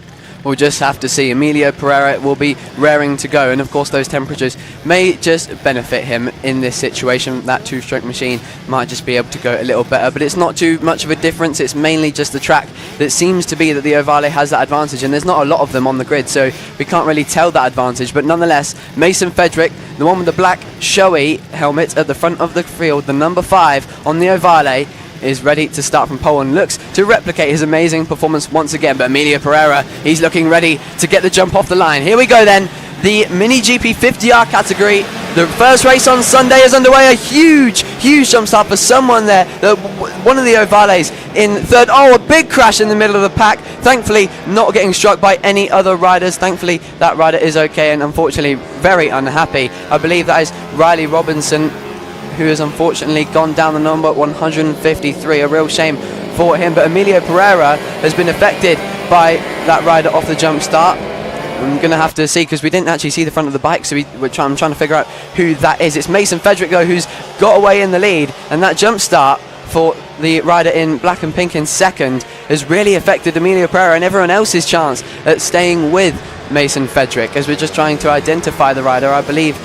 We'll just have to see. Emilio Pereira will be raring to go, and of course those temperatures may just benefit him in this situation. That 2-stroke machine might just be able to go a little better, but it's not too much of a difference. It's mainly just the track that seems to be that the Ovale has that advantage, and there's not a lot of them on the grid, so we can't really tell that advantage. But nonetheless, Mason Frederick, the one with the black showy helmet at the front of the field, the number 5 on the Ovale, is ready to start from pole and looks to replicate his amazing performance once again. But Emilio Pereira, he's looking ready to get the jump off the line. Here we go then, the Mini GP 50R category. The first race on Sunday is underway. A huge jump start for someone there. One of the Ovales in third. Oh, a big crash in the middle of the pack. Thankfully, not getting struck by any other riders. Thankfully, that rider is okay, and unfortunately, very unhappy. I believe that is Riley Robinson, who has unfortunately gone down the number 153. A real shame for him. But Emilio Pereira has been affected by that rider off the jump start. I'm going to have to see, because we didn't actually see the front of the bike, so I'm trying to figure out who that is. It's Mason Frederick, though, who's got away in the lead, and that jump start for the rider in black and pink in second has really affected Emilio Pereira and everyone else's chance at staying with Mason Frederick. As we're just trying to identify the rider, I believe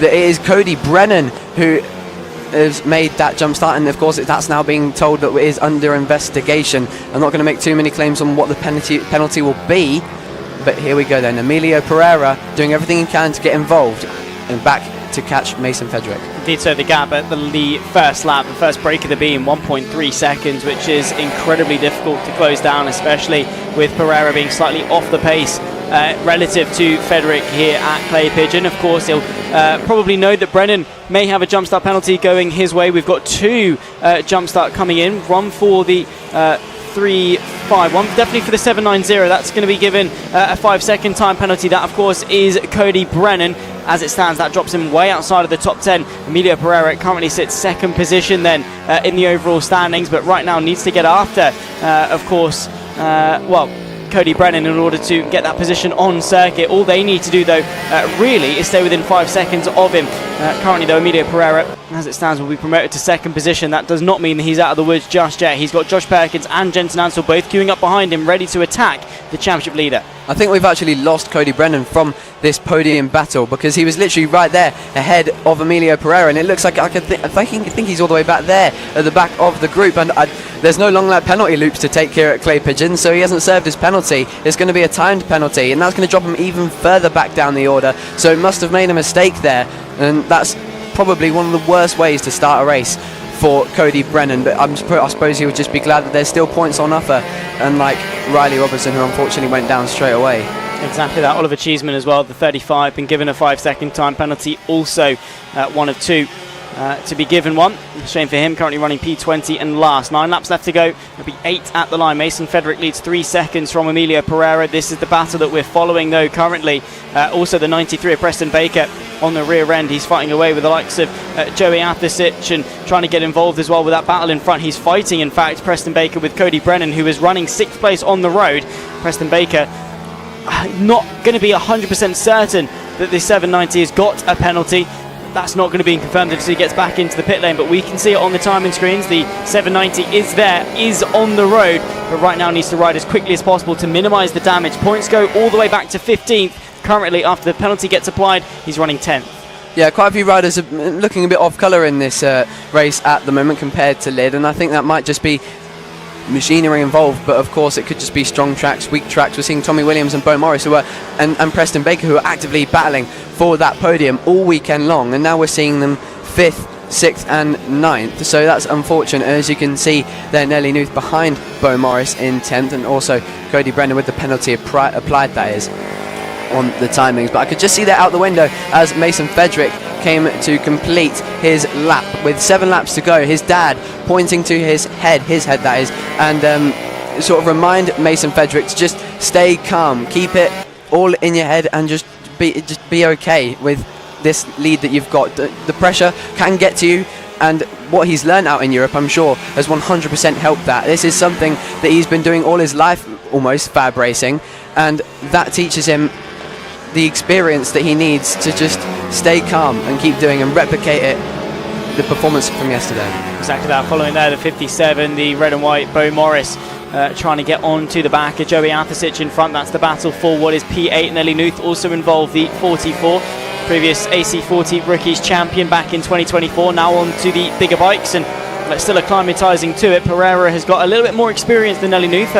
that it is Cody Brennan who has made that jump start, and of course that's now being told that it is under investigation. I'm not going to make too many claims on what the penalty will be, but here we go then. Emilio Pereira doing everything he can to get involved and back to catch Mason Frederick. Did so the gap at the first lap, the first break of the beam, 1.3 seconds, which is incredibly difficult to close down, especially with Pereira being slightly off the pace relative to Frederick here at Clay Pigeon. Of course, he'll probably know that Brennan may have a jump start penalty going his way. We've got 2 jump start coming in, one for the 3.5, one definitely for the 7.90. That's going to be given a 5-second time penalty. That, of course, is Cody Brennan. As it stands, that drops him way outside of the top 10. Emilio Pereira currently sits second position then in the overall standings, but right now needs to get after, of course, Cody Brennan in order to get that position on circuit. All they need to do, though, really is stay within 5 seconds of him. Currently, though, Emilio Pereira, as it stands, will be promoted to second position. That does not mean that he's out of the woods just yet. He's got Josh Perkins and Jensen Ansell both queuing up behind him, ready to attack the championship leader. I think we've actually lost Cody Brennan from this podium battle, because he was literally right there ahead of Emilio Pereira, and it looks like I think he's all the way back there at the back of the group, and there's no long lap penalty loops to take here at Clay Pigeon, so he hasn't served his penalty. It's going to be a timed penalty, and that's going to drop him even further back down the order, so it must have made a mistake there, and that's probably one of the worst ways to start a race for Cody Brennan. But I suppose he would just be glad that there's still points on offer, unlike Riley Robertson, who unfortunately went down straight away. Exactly that. Oliver Cheeseman as well, the 35, been given a 5-second time penalty, also one of 2 to be given one. Shame for him, currently running P20 and last. 9 laps left to go. It'll be 8 at the line. Mason Frederick leads 3 seconds from Emilio Pereira. This is the battle that we're following, though, currently. Also the 93 of Preston Baker on the rear end. He's fighting away with the likes of Joey Athasich and trying to get involved as well with that battle in front. He's fighting, in fact, Preston Baker with Cody Brennan, who is running 6th place on the road. Preston Baker not going to be 100% certain that this 790 has got a penalty. that's not going to be confirmed until he gets back into the pit lane, but we can see it on the timing screens. The 790 is there, is on the road, but right now needs to ride as quickly as possible to minimise the damage. Points go all the way back to 15th. Currently, after the penalty gets applied, he's running 10th. Yeah, quite a few riders are looking a bit off colour in this race at the moment compared to Lid, and I think that might just be machinery involved, but of course it could just be strong tracks, weak tracks. We're seeing Tommy Williams and Bo Morris and Preston Baker, who are actively battling for that podium all weekend long, and now we're seeing them 5th, 6th and 9th, so that's unfortunate. As you can see there, Nelly Nuth behind Bo Morris in 10th, and also Cody Brennan with the penalty applied, that is, on the timings. But I could just see that out the window as Mason Fedrick came to complete his lap with 7 laps to go. His dad pointing to his head that is, and sort of remind Mason Fedrick to just stay calm, keep it all in your head, and just be okay with this lead that you've got. The pressure can get to you, and what he's learned out in Europe, I'm sure, has 100% helped that. This is something that he's been doing all his life, almost, FAB Racing, and that teaches him the experience that he needs to just stay calm and keep doing and replicate it, the performance from yesterday. Exactly that. Following there, the 57, the red and white Bo Morris trying to get onto the back of Joey Athasic in front. That's the battle for what is P8. Nelly Nuth also involved, the 44, previous AC40 Rookies champion back in 2024, now on to the bigger bikes, and still acclimatising to it. Pereira has got a little bit more experience than Nelly Nuth,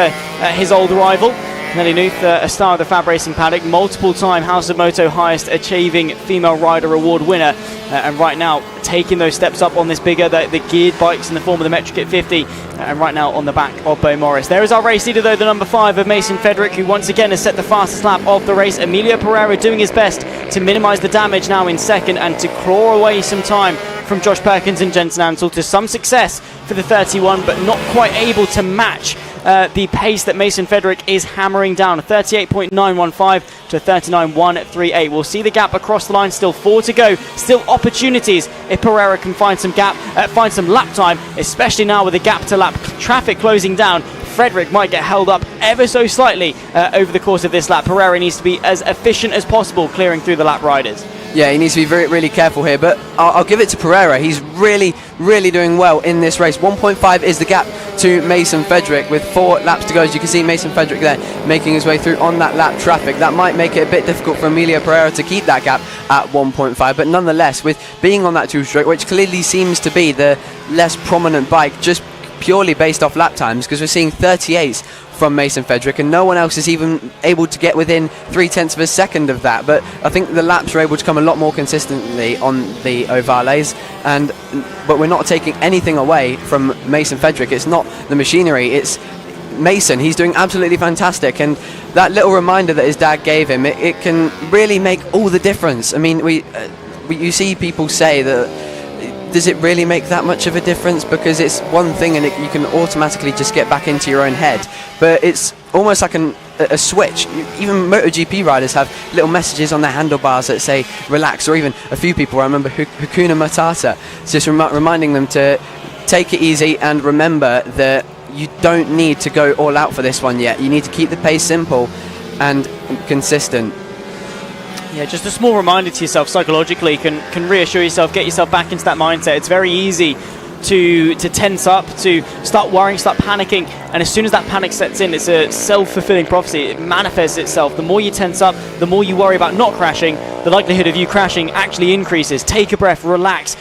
his old rival. Nelly Nuth, a star of the FAB Racing paddock, multiple-time House of Moto highest achieving female rider award winner, and right now taking those steps up on this bigger, the geared bikes in the form of the Metrokit 50, and right now on the back of Bo Morris. There is our race leader though, the number 5 of Mason Fedrick, who once again has set the fastest lap of the race. Emilio Pereira doing his best to minimise the damage now in second and to claw away some time from Josh Perkins and Jensen Ansel to some success for the 31, but not quite able to match the pace that Mason Fedrick is hammering down. 38.915 to 39.138. We'll see the gap across the line. Still 4 to go. Still opportunities if Pereira can find some find some lap time, especially now with the gap to lap traffic closing down. Fedrick might get held up ever so slightly over the course of this lap. Pereira needs to be as efficient as possible clearing through the lap riders. Yeah, he needs to be really careful here, but I'll give it to Pereira. He's really doing well in this race. 1.5 is the gap to Mason Fedrick with 4 laps to go. As you can see, Mason Fedrick there making his way through on that lap traffic. That might make it a bit difficult for Emilio Pereira to keep that gap at 1.5, but nonetheless, with being on that 2-stroke, which clearly seems to be the less prominent bike, just purely based off lap times, because we're seeing 38s from Mason Fedrick, and no one else is even able to get within 0.3 of a second of that. But I think the laps are able to come a lot more consistently on the ovales, but we're not taking anything away from Mason Fedrick. It's not the machinery, it's Mason. He's doing absolutely fantastic, and that little reminder that his dad gave him, it can really make all the difference. I mean, you see people say that, does it really make that much of a difference? Because it's one thing and you can automatically just get back into your own head, but it's almost like a switch. Even MotoGP riders have little messages on their handlebars that say relax, or even a few people, I remember Hakuna Matata, just reminding them to take it easy and remember that you don't need to go all out for this one yet. You need to keep the pace simple and consistent. Yeah, just a small reminder to yourself psychologically can reassure yourself, get yourself back into that mindset. It's very easy to tense up, to start worrying, start panicking, and as soon as that panic sets in, it's a self-fulfilling prophecy. It manifests itself. The more you tense up, the more you worry about not crashing, the likelihood of you crashing actually increases. Take a breath, relax,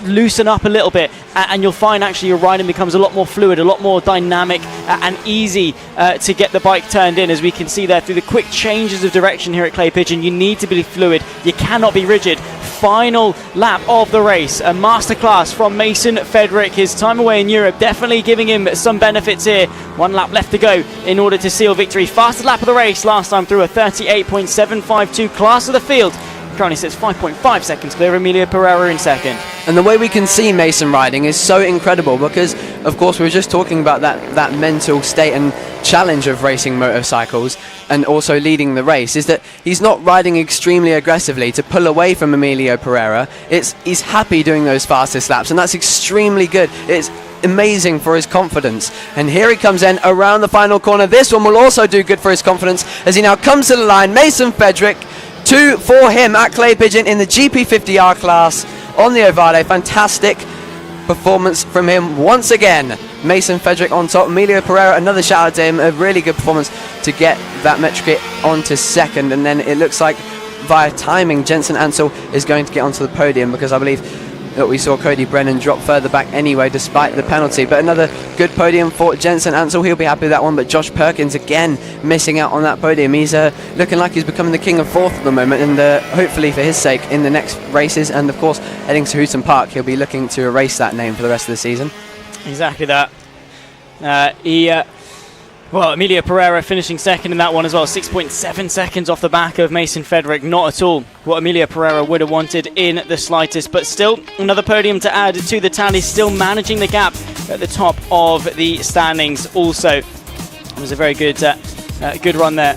loosen up a little bit, and you'll find actually your riding becomes a lot more fluid, a lot more dynamic, and easy to get the bike turned in. As we can see there through the quick changes of direction here at Clay Pigeon, you need to be fluid, you cannot be rigid. Final lap of the race, a masterclass from Mason Fedrick. His time away in Europe definitely giving him some benefits here. 1 lap left to go in order to seal victory. Fastest lap of the race last time through, a 38.752 class of the field. Currently sits 5.5 seconds clear of Emilio Pereira in second. And the way we can see Mason riding is so incredible, because of course we were just talking about that mental state and challenge of racing motorcycles and also leading the race, is that he's not riding extremely aggressively to pull away from Emilio Pereira. He's happy doing those fastest laps, and that's extremely good. It's amazing for his confidence. And here he comes in around the final corner. This one will also do good for his confidence as he now comes to the line. Mason Fedrick 2 for him at Clay Pigeon in the GP50R class on the Ovale. Fantastic performance from him once again. Mason Frederick on top. Emilio Pereira, another shout out to him. A really good performance to get that metric onto second. And then it looks like via timing, Jensen Ansel is going to get onto the podium, because I believe that we saw Cody Brennan drop further back anyway despite the penalty. But another good podium for Jensen Ansel. He'll be happy with that one. But Josh Perkins again missing out on that podium. He's looking like he's becoming the king of fourth at the moment, and hopefully for his sake in the next races, and of course heading to Hooton Park, he'll be looking to erase that name for the rest of the season. Exactly that. Emilio Pereira finishing second in that one as well, 6.7 seconds off the back of Mason Frederick. Not at all what Emilio Pereira would have wanted in the slightest, but still another podium to add to the tally, still managing the gap at the top of the standings. Also, it was a very good run there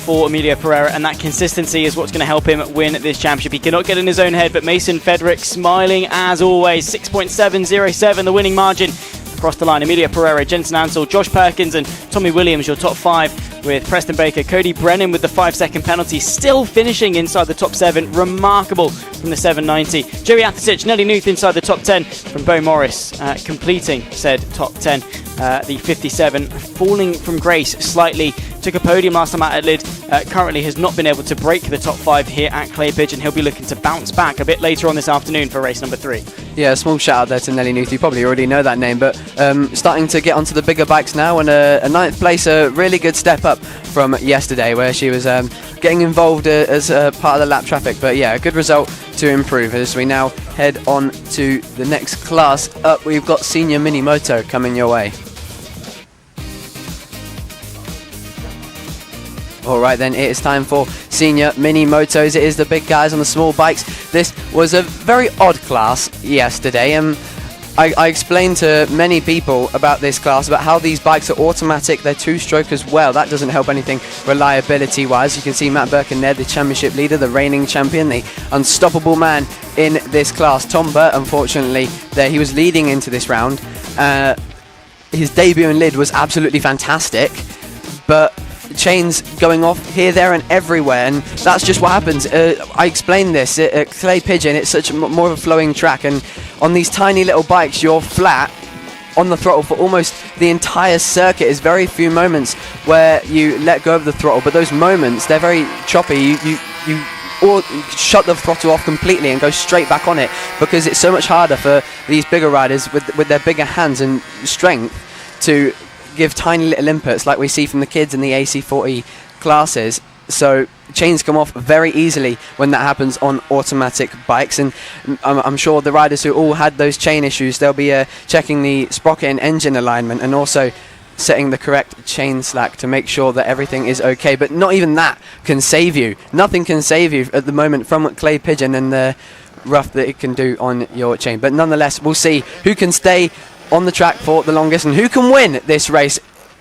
for Emilio Pereira, and that consistency is what's going to help him win this championship. He cannot get in his own head, but Mason Frederick smiling as always. 6.707, the winning margin across the line. Emilio Pereira, Jensen Ansel, Josh Perkins and Tommy Williams, your top 5, with Preston Baker. Cody Brennan with the 5-second penalty, still finishing inside the top 7. Remarkable from the 790. Joey Athisic, Nelly Nuth inside the top 10 from Bo Morris, completing said top 10. The 57 falling from grace slightly. Took a podium last time at Adelaide. Currently has not been able to break the top 5 here at Clay Pigeon. He'll be looking to bounce back a bit later on this afternoon for race number 3. Yeah, a small shout out there to Nelly Nuth. You probably already know that name, but starting to get onto the bigger bikes now, and a 9th place, a really good step up from yesterday where she was getting involved as part of the lap traffic. But yeah, a good result to improve as we now head on to the next class up. We've got Senior Mini Moto coming your way. Alright then, it is time for Senior Mini Motos. It is the big guys on the small bikes. This was a very odd class yesterday. I explained to many people about this class, about how these bikes are automatic, they're 2-stroke as well. That doesn't help anything reliability wise. You can see Matt Birkin there, the championship leader, the reigning champion, the unstoppable man in this class. Tom Burt, unfortunately, there he was leading into this round. His debut in lid was absolutely fantastic, but chains going off here, there and everywhere, and that's just what happens. I explained this at Clay Pigeon. It's such more of a flowing track, and on these tiny little bikes you're flat on the throttle for almost the entire circuit. There's very few moments where you let go of the throttle, but those moments, they're very choppy. You or shut the throttle off completely and go straight back on it, because it's so much harder for these bigger riders with their bigger hands and strength to give tiny little inputs like we see from the kids in the AC40 classes. So chains come off very easily when that happens on automatic bikes, and I'm sure the riders who all had those chain issues, they'll be checking the sprocket and engine alignment, and also setting the correct chain slack to make sure that everything is okay. But not even that can save you. Nothing can save you at the moment from Clay Pigeon and the rough that it can do on your chain. But nonetheless, we'll see who can stay on the track for the longest and who can win this race.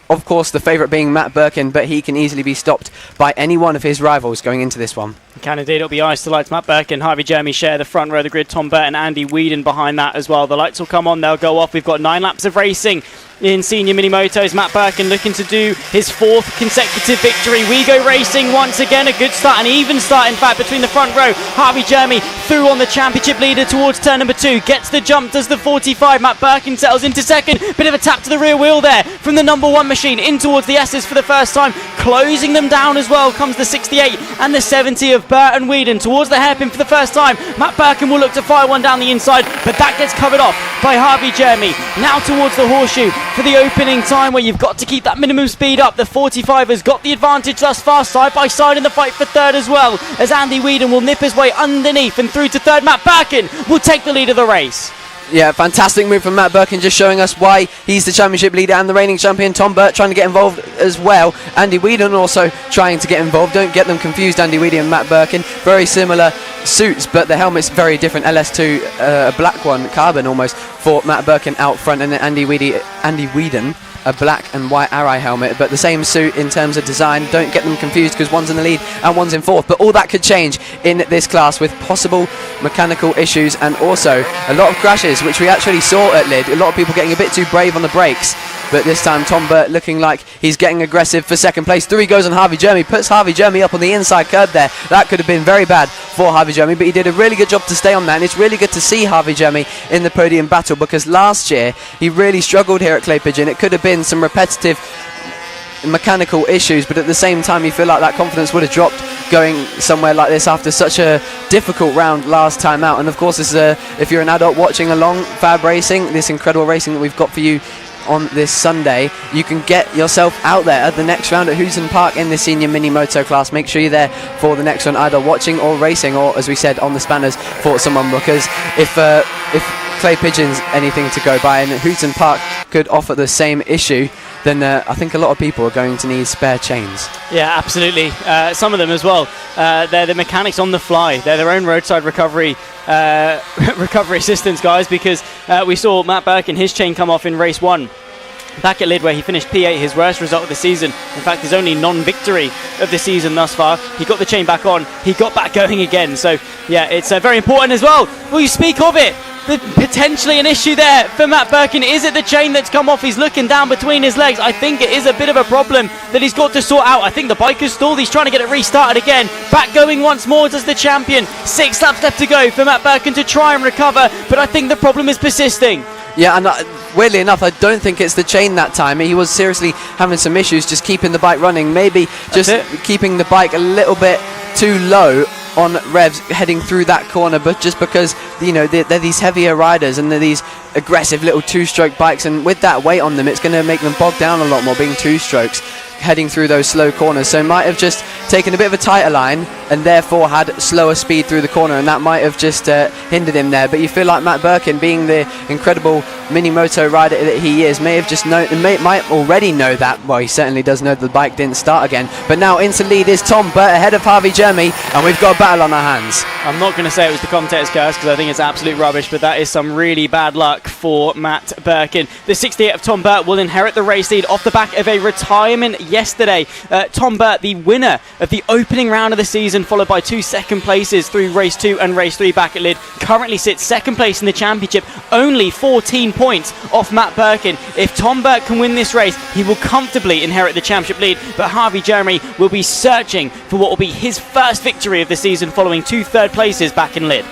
Of course, the favourite being Matt Birkin, but he can easily be stopped by any one of his rivals going into this one. Can indeed. It'll be eyes to lights. Matt Birkin, Harvey Jeremy share the front row of the grid. Tom Burt and Andy Whedon behind that as well. The lights will come on, they'll go off. We've got 9 laps of racing in Senior Mini Motos. Matt Birkin looking to do his 4th consecutive victory. We go racing once again. A good start, an even start in fact between the front row. Harvey Jeremy through on the championship leader towards turn number 2. Gets the jump, does the 45. Matt Birkin settles into second. Bit of a tap to the rear wheel there from the number 1 machine in towards the S's for the first time. Closing them down as well comes the 68 and the 70 of Burt and Whedon towards the hairpin for the first time. Matt Birkin will look to fire one down the inside, but that gets covered off by Harvey Jeremy. Now towards the horseshoe for the opening time, where you've got to keep that minimum speed up. The 45 has got the advantage thus far, side by side in the fight for third as well, as Andy Whedon will nip his way underneath and through to third. Matt Birkin will take the lead of the race. Yeah, fantastic move from Matt Birkin, just showing us why he's the championship leader and the reigning champion. Tom Burt trying to get involved as well. Andy Whedon also trying to get involved. Don't get them confused, Andy Whedon and Matt Birkin. Very similar suits, but the helmet's very different. LS2, a black one, carbon almost, for Matt Birkin out front, and then Andy Whedon, a black and white Arai helmet, but the same suit in terms of design. Don't get them confused, because one's in the lead and one's in 4th, but all that could change in this class with possible mechanical issues and also a lot of crashes, which we actually saw at Lid. A lot of people getting a bit too brave on the brakes but this time Tom Burt looking like he's getting aggressive for second place. Through he goes on Harvey Jeremy, puts Harvey Jeremy up on the inside curb there. That could have been very bad for Harvey Jeremy, but he did a really good job to stay on that, and it's really good to see Harvey Jeremy in the podium battle, because last year he really struggled here at Clay Pigeon. It could have been some repetitive mechanical issues, but at the same time you feel like that confidence would have dropped going somewhere like this after such a difficult round last time out. And of course, this is if you're an adult watching along FAB-Racing, this incredible racing that we've got for you on this Sunday, you can get yourself out there at the next round at Hooton Park in the senior mini moto class. Make sure you're there for the next one, either watching or racing, or as we said, on the spanners for someone, because if Clay Pigeon's anything to go by and Hooton Park could offer the same issue, then I think a lot of people are going to need spare chains. Yeah, absolutely. Some of them as well. They're the mechanics on the fly. They're their own roadside recovery assistants, guys, because we saw Matt Birkin, his chain come off in race 1. Back at Lyd, where he finished P8, his worst result of the season. In fact, his only non-victory of the season thus far. He got the chain back on. He got back going again. So, yeah, it's very important as well. Will you speak of it? Potentially an issue there for Matt Birkin. Is it the chain that's come off? He's looking down between his legs. I think it is a bit of a problem that he's got to sort out. I think the bike has stalled. He's trying to get it restarted again. Back going once more does the champion. 6 laps left to go for Matt Birkin to try and recover, but I think the problem is persisting. Yeah, and weirdly enough, I don't think it's the chain that time. He was seriously having some issues just keeping the bike running. Maybe just keeping the bike a little bit too low on revs heading through that corner, but just because, you know, they're these heavier riders and they're these aggressive little two-stroke bikes, and with that weight on them, it's going to make them bog down a lot more, being two strokes heading through those slow corners. So might have just taken a bit of a tighter line and therefore had slower speed through the corner, and that might have just hindered him there. But you feel like Matt Birkin, being the incredible mini moto rider that he is, may have just might already know that. Well, he certainly does know the bike didn't start again. But now into lead is Tom Burt ahead of Harvey Jeremy, and we've got a battle on our hands. I'm not going to say it was the commentator's curse, because I think it's absolute rubbish, but that is some really bad luck for Matt Birkin. The 68 of Tom Burt will inherit the race lead off the back of a retirement yesterday. Tom Burt, the winner of the opening round of the season, followed by 2 second places through race 2 and race 3 back at Lyd, currently sits second place in the championship, only 14 points off Matt Birkin. If Tom Burt can win this race, he will comfortably inherit the championship lead, but Harvey Jeremy will be searching for what will be his first victory of the season, following 2 third places back in Lyd.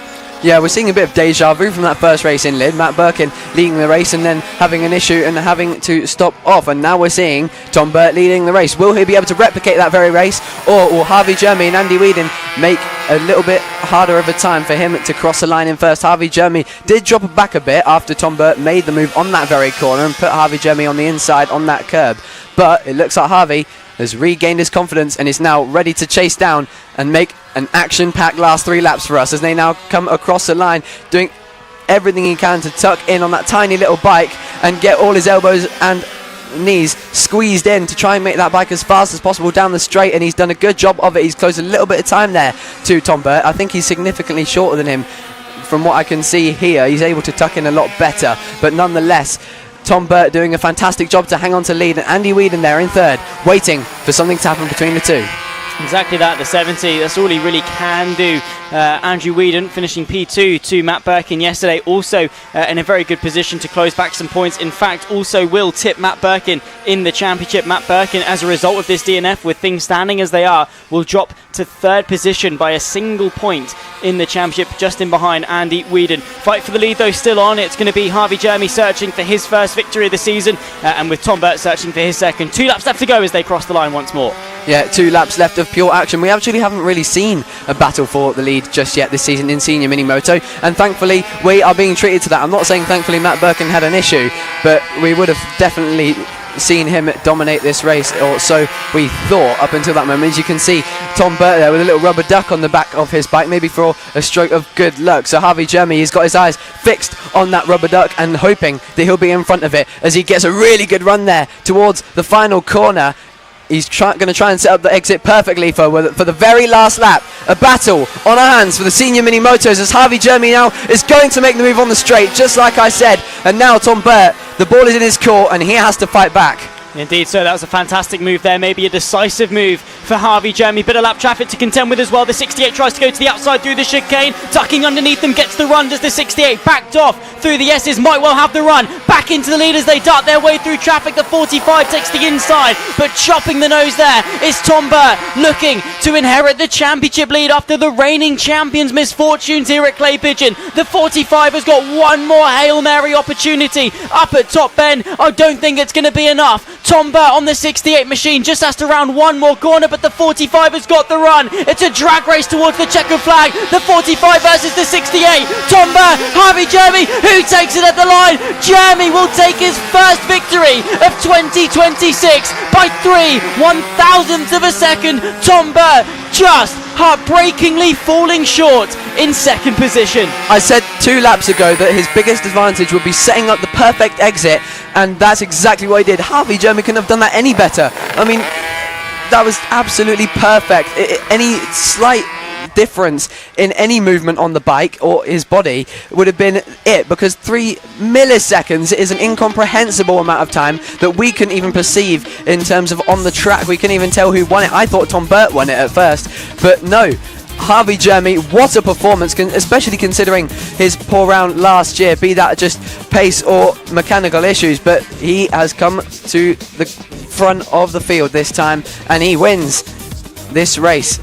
Yeah, we're seeing a bit of deja vu from that first race in Lyd. Matt Birkin leading the race and then having an issue and having to stop off. And now we're seeing Tom Burt leading the race. Will he be able to replicate that very race? Or will Harvey Jeremy and Andy Whedon make a little bit harder of a time for him to cross the line in first? Harvey Jeremy did drop back a bit after Tom Burt made the move on that very corner and put Harvey Jeremy on the inside on that curb. But it looks like Harvey has regained his confidence and is now ready to chase down and make an action-packed last 3 laps for us, as they now come across the line, doing everything he can to tuck in on that tiny little bike and get all his elbows and knees squeezed in to try and make that bike as fast as possible down the straight, and he's done a good job of it. He's closed a little bit of time there to Tom Burt. I think he's significantly shorter than him. From what I can see here, he's able to tuck in a lot better, but nonetheless, Tom Burt doing a fantastic job to hang on to lead, and Andy Whedon there in third, waiting for something to happen between the two. Exactly that, the 70, that's all he really can do. Andrew Whedon finishing P2 to Matt Birkin yesterday, also in a very good position to close back some points. In fact, also will tip Matt Birkin in the championship. Matt Birkin, as a result of this DNF, with things standing as they are, will drop to 3rd position by a single point in the championship, just in behind Andy Whedon. Fight for the lead though still on. It's going to be Harvey Jeremy searching for his first victory of the season, and with Tom Burt searching for his second. 2 laps left to go as they cross the line once more. Yeah, 2 laps left of pure action. We actually haven't really seen a battle for the lead just yet this season in Senior Mini Moto, and thankfully we are being treated to that. I'm not saying thankfully Matt Birkin had an issue, but we would have definitely seen him dominate this race, or so we thought up until that moment. As you can see, Tom Burt there with a little rubber duck on the back of his bike, maybe for a stroke of good luck. So Harvey Jeremy, he's got his eyes fixed on that rubber duck and hoping that he'll be in front of it as he gets a really good run there towards the final corner. He's going to try and set up the exit perfectly for the very last lap. A battle on our hands for the Senior Mini Motos as Harvey Jeremy now is going to make the move on the straight, just like I said. And now Tom Burt, the ball is in his court and he has to fight back. Indeed, so that was a fantastic move there, maybe a decisive move for Harvey Jeremy. Bit of lap traffic to contend with as well. The 68 tries to go to the outside through the chicane, tucking underneath them, gets the run. Does the 68 backed off through the S's, might well have the run. Back into the lead as they dart their way through traffic. The 45 takes the inside, but chopping the nose there is Tom Burt, looking to inherit the championship lead after the reigning champions' misfortunes here at Clay Pigeon. The 45 has got one more Hail Mary opportunity up at top bend. I don't think it's going to be enough. Tom Burt on the 68 machine just has to round one more corner, but the 45 has got the run. It's a drag race towards the checkered flag. The 45 versus the 68. Tom Burt, Harvey Jeremy, who takes it at the line? Jeremy will take his first victory of 2026 by 3/1000ths of a second. Tom Burt just heartbreakingly falling short in second position. I said 2 laps ago that his biggest advantage would be setting up the perfect exit, and that's exactly what he did. Harvey Jeremy couldn't have done that any better. I mean, that was absolutely perfect. Any slight difference in any movement on the bike or his body would have been it, because 3 milliseconds is an incomprehensible amount of time that we couldn't even perceive in terms of on the track. We couldn't even tell who won it. I thought Tom Burt won it at first, but no. Harvey Jeremy, what a performance, especially considering his poor round last year, be that just pace or mechanical issues, but he has come to the front of the field this time and he wins this race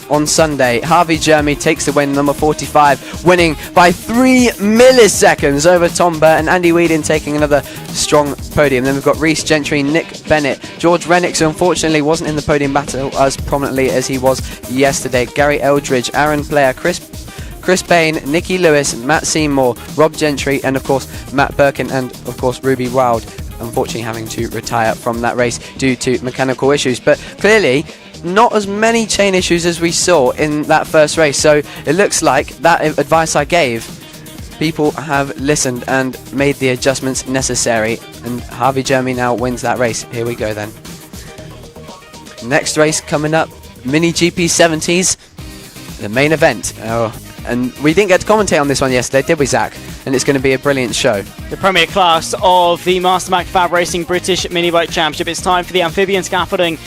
on Sunday. Harvey Jeremy takes the win, number 45, winning by 3 milliseconds over Tom Burt, and Andy Whedon taking another strong podium. Then we've got Reece Gentry, Nick Bennett, George Rennick, who unfortunately wasn't in the podium battle as prominently as he was yesterday, Gary Eldridge, Aaron Player, Chris Payne, Nicky Lewis, Matt Seymour, Rob Gentry, and of course Matt Birkin, and of course Ruby Wild, unfortunately having to retire from that race due to mechanical issues. But clearly not as many chain issues as we saw in that first race, so it looks like that advice I gave, people have listened and made the adjustments necessary, and Harvey Jeremy now wins that race. Here we go then. Next race coming up, Mini GP 70s, the main event. And we didn't get to commentate on this one yesterday, did we, Zach? And it's going to be a brilliant show. The premier class of the Mastermac FAB-Racing British Mini Bike Championship. It's time for the amphibian scaffolding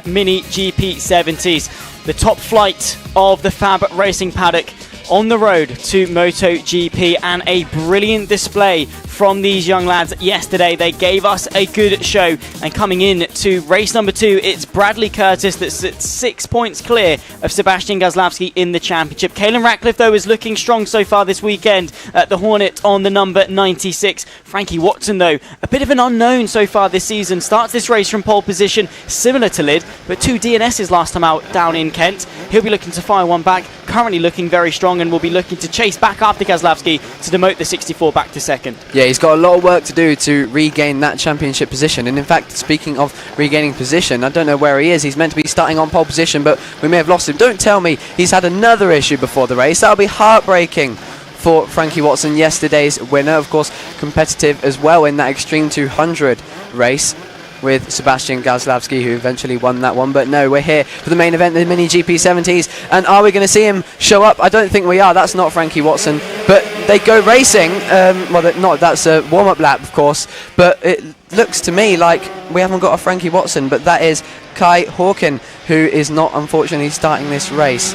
Mini GP 70s. The top flight of the FAB-Racing paddock on the road to MotoGP, and a brilliant display from these young lads yesterday. They gave us a good show, and coming in to race number 2, it's Bradley Curtis that's at 6 points clear of Sebastian Gazlowski in the championship. Caelan Ratcliffe, though, is looking strong so far this weekend at the Hornet on the number 96. Frankie Watson, though, a bit of an unknown so far this season, starts this race from pole position, similar to Lid, but 2 DNSs last time out down in Kent. He'll be looking to fire one back, currently looking very strong, and will be looking to chase back after Gazlowski to demote the 64 back to second. Yeah, he's got a lot of work to do to regain that championship position. And in fact, speaking of regaining position, I don't know where he is. He's meant to be starting on pole position, but we may have lost him. Don't tell me he's had another issue before the race. That'll be heartbreaking for Frankie Watson, yesterday's winner. Of course, competitive as well in that Extreme 200 race with Sebastian Gazlowski, who eventually won that one. But no, we're here for the main event, the Mini GP 70s, and are we going to see him show up? I don't think we are. That's not Frankie Watson, but they go racing. That's a warm-up lap, of course, but it looks to me like we haven't got a Frankie Watson, but that is Kai Hawken, who is not, unfortunately, starting this race.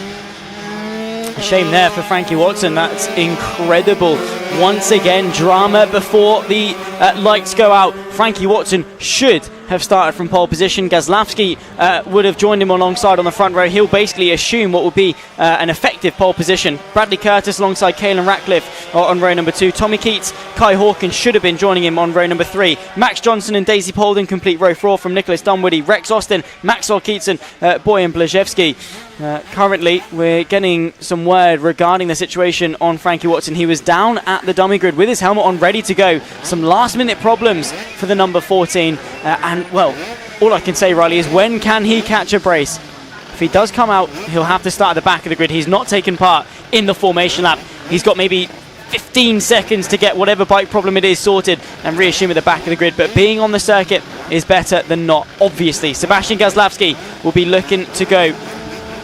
Shame there for Frankie Watson. That's incredible. Once again, drama before the lights go out. Frankie Watson should have started from pole position. Gazlowski would have joined him alongside on the front row. He'll basically assume what will be an effective pole position. Bradley Curtis alongside Caelan Ratcliffe on row number 2. Tommy Keats, Kai Hawken should have been joining him on row number 3. Max Johnson and Daisy Polden complete row 4 from Nicholas Dunwoody. Rex Austin, Maxwell Keats and Boyan Blazewski. Currently, we're getting some word regarding the situation on Frankie Watson. He was down at the dummy grid with his helmet on, ready to go. Some last-minute problems for the number 14. And, well, all I can say, Riley, is when can he catch a brace? If he does come out, he'll have to start at the back of the grid. He's not taken part in the formation lap. He's got maybe 15 seconds to get whatever bike problem it is sorted and reassume at the back of the grid. But being on the circuit is better than not, obviously. Sebastian Gazlowski will be looking to go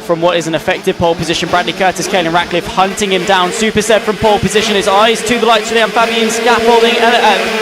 from what is an effective pole position. Bradley Curtis, Caelan Ratcliffe hunting him down. Super Seb from pole position. His eyes to the lights for the amphibian scaffolding.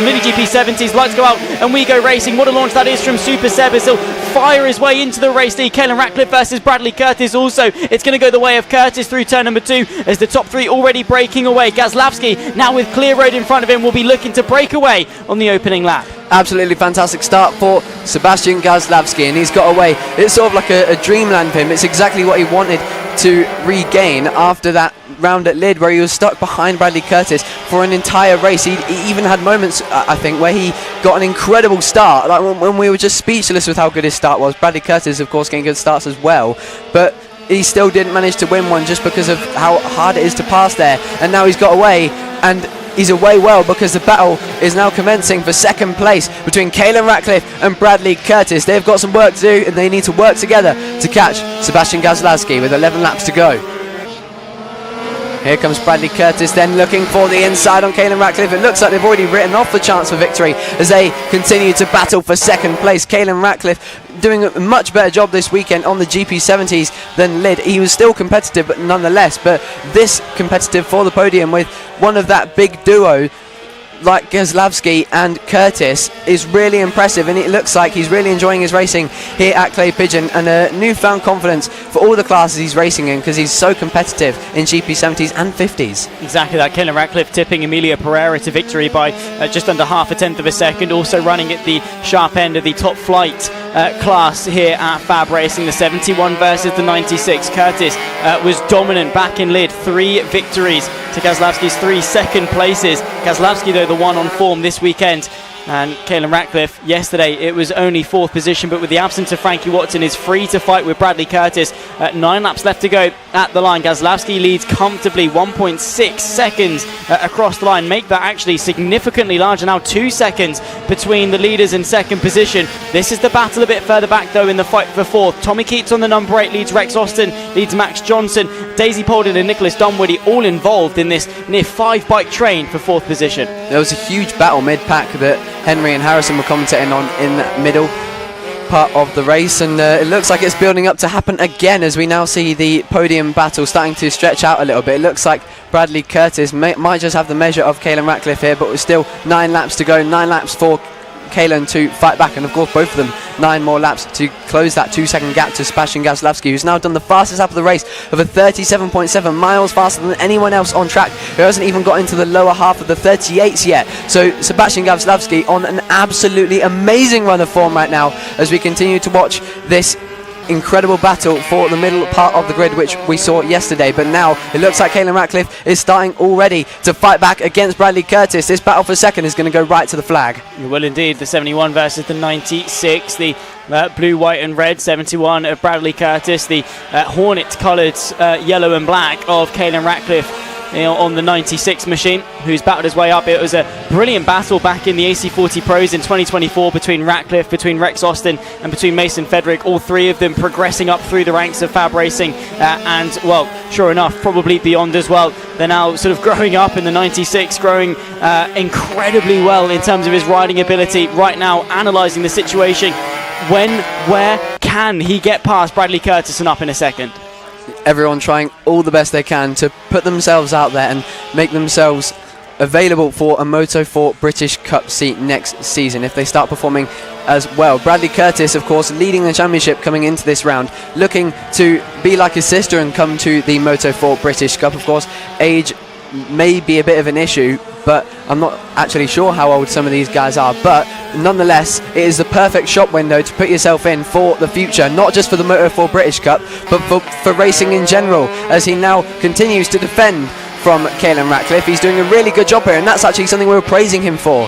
Mini GP 70s. Lights go out and we go racing. What a launch that is from Super Seb as he'll fire his way into the race lead. Caelan Ratcliffe versus Bradley Curtis also. It's going to go the way of Curtis through turn number 2 as the top 3 already breaking away. Gazlawski now with clear road in front of him will be looking to break away on the opening lap. Absolutely fantastic start for Sebastian Gazlawski, and he's got away. It's sort of like a dreamland for him. It's exactly what he wanted to regain after that round at Lid where he was stuck behind Bradley Curtis for an entire race. He even had moments, I think, where he got an incredible start, like when we were just speechless with how good his start was. Bradley Curtis, of course, getting good starts as well, but he still didn't manage to win one just because of how hard it is to pass there. And now he's got away, and he's away well because the battle is now commencing for second place between Caelan Ratcliffe and Bradley Curtis. They've got some work to do, and they need to work together to catch Sebastian Gazlawski with 11 laps to go. Here comes Bradley Curtis then looking for the inside on Caelan Ratcliffe. It looks like they've already written off the chance for victory as they continue to battle for second place. Caelan Ratcliffe doing a much better job this weekend on the GP70s than Lid. He was still competitive, but nonetheless, but this competitive for the podium with one of that big duo like Gazlawski and Curtis is really impressive, and it looks like he's really enjoying his racing here at Clay Pigeon, and a newfound confidence for all the classes he's racing in because he's so competitive in GP70s and 50s. Exactly that. Caelan Ratcliffe tipping Emilio Pereira to victory by just under half a tenth of a second, also running at the sharp end of the top flight class here at FAB-Racing, the 71 versus the 96. Curtis was dominant back in Lid, 3 victories to Gazlawski's 3 second places. Gazlawski, though, the one on form this weekend. And Caelan Ratcliffe, yesterday, it was only 4th position, but with the absence of Frankie Watson, is free to fight with Bradley Curtis. 9 laps left to go at the line. Gazlawski leads comfortably, 1.6 seconds across the line. Make that actually significantly larger now, 2 seconds between the leaders in second position. This is the battle a bit further back, though, in the fight for 4th. Tommy Keats on the number 8 leads Rex Austin, leads Max Johnson, Daisy Polden and Nicholas Dunwoody all involved in this near 5-bike train for 4th position. There was a huge battle mid-pack that Henry and Harrison were commentating on in that middle part of the race, and it looks like it's building up to happen again as we now see the podium battle starting to stretch out a little bit. It looks like Bradley Curtis might just have the measure of Caelan Ratcliffe here, but with still 9 laps to go, 9 laps for Caelan to fight back, and of course both of them 9 more laps to close that 2-second gap to Sebastian Gazlawski, who's now done the fastest lap of the race of a 37.7 miles faster than anyone else on track, who hasn't even got into the lower half of the 38s yet. So Sebastian Gazlawski on an absolutely amazing run of form right now as we continue to watch this incredible battle for the middle part of the grid, which we saw yesterday. But now it looks like Caelan Ratcliffe is starting already to fight back against Bradley Curtis. This battle for second is going to go right to the flag. Well, indeed, the 71 versus the 96, the blue, white and red 71 of Bradley Curtis, the Hornet coloured yellow and black of Caelan Ratcliffe on the 96 machine, who's battled his way up. It was a brilliant battle back in the AC40 Pros in 2024 between Ratcliffe, between Rex Austin and between Mason Federick, all 3 of them progressing up through the ranks of FAB-Racing and, well, sure enough, probably beyond as well. They're now sort of growing up in the 96, growing incredibly well in terms of his riding ability. Right now, analysing the situation. When, where can he get past Bradley Curtis and up in a second? Everyone trying all the best they can to put themselves out there and make themselves available for a Moto4 British Cup seat next season if they start performing as well. Bradley Curtis, of course, leading the championship coming into this round, looking to be like his sister and come to the Moto4 British Cup. Of course, age may be a bit of an issue, but I'm not actually sure how old some of these guys are, but nonetheless it is the perfect shop window to put yourself in for the future, not just for the Moto4 British Cup but for racing in general, as he now continues to defend from Caelan Ratcliffe. He's doing a really good job here, and that's actually something we were praising him for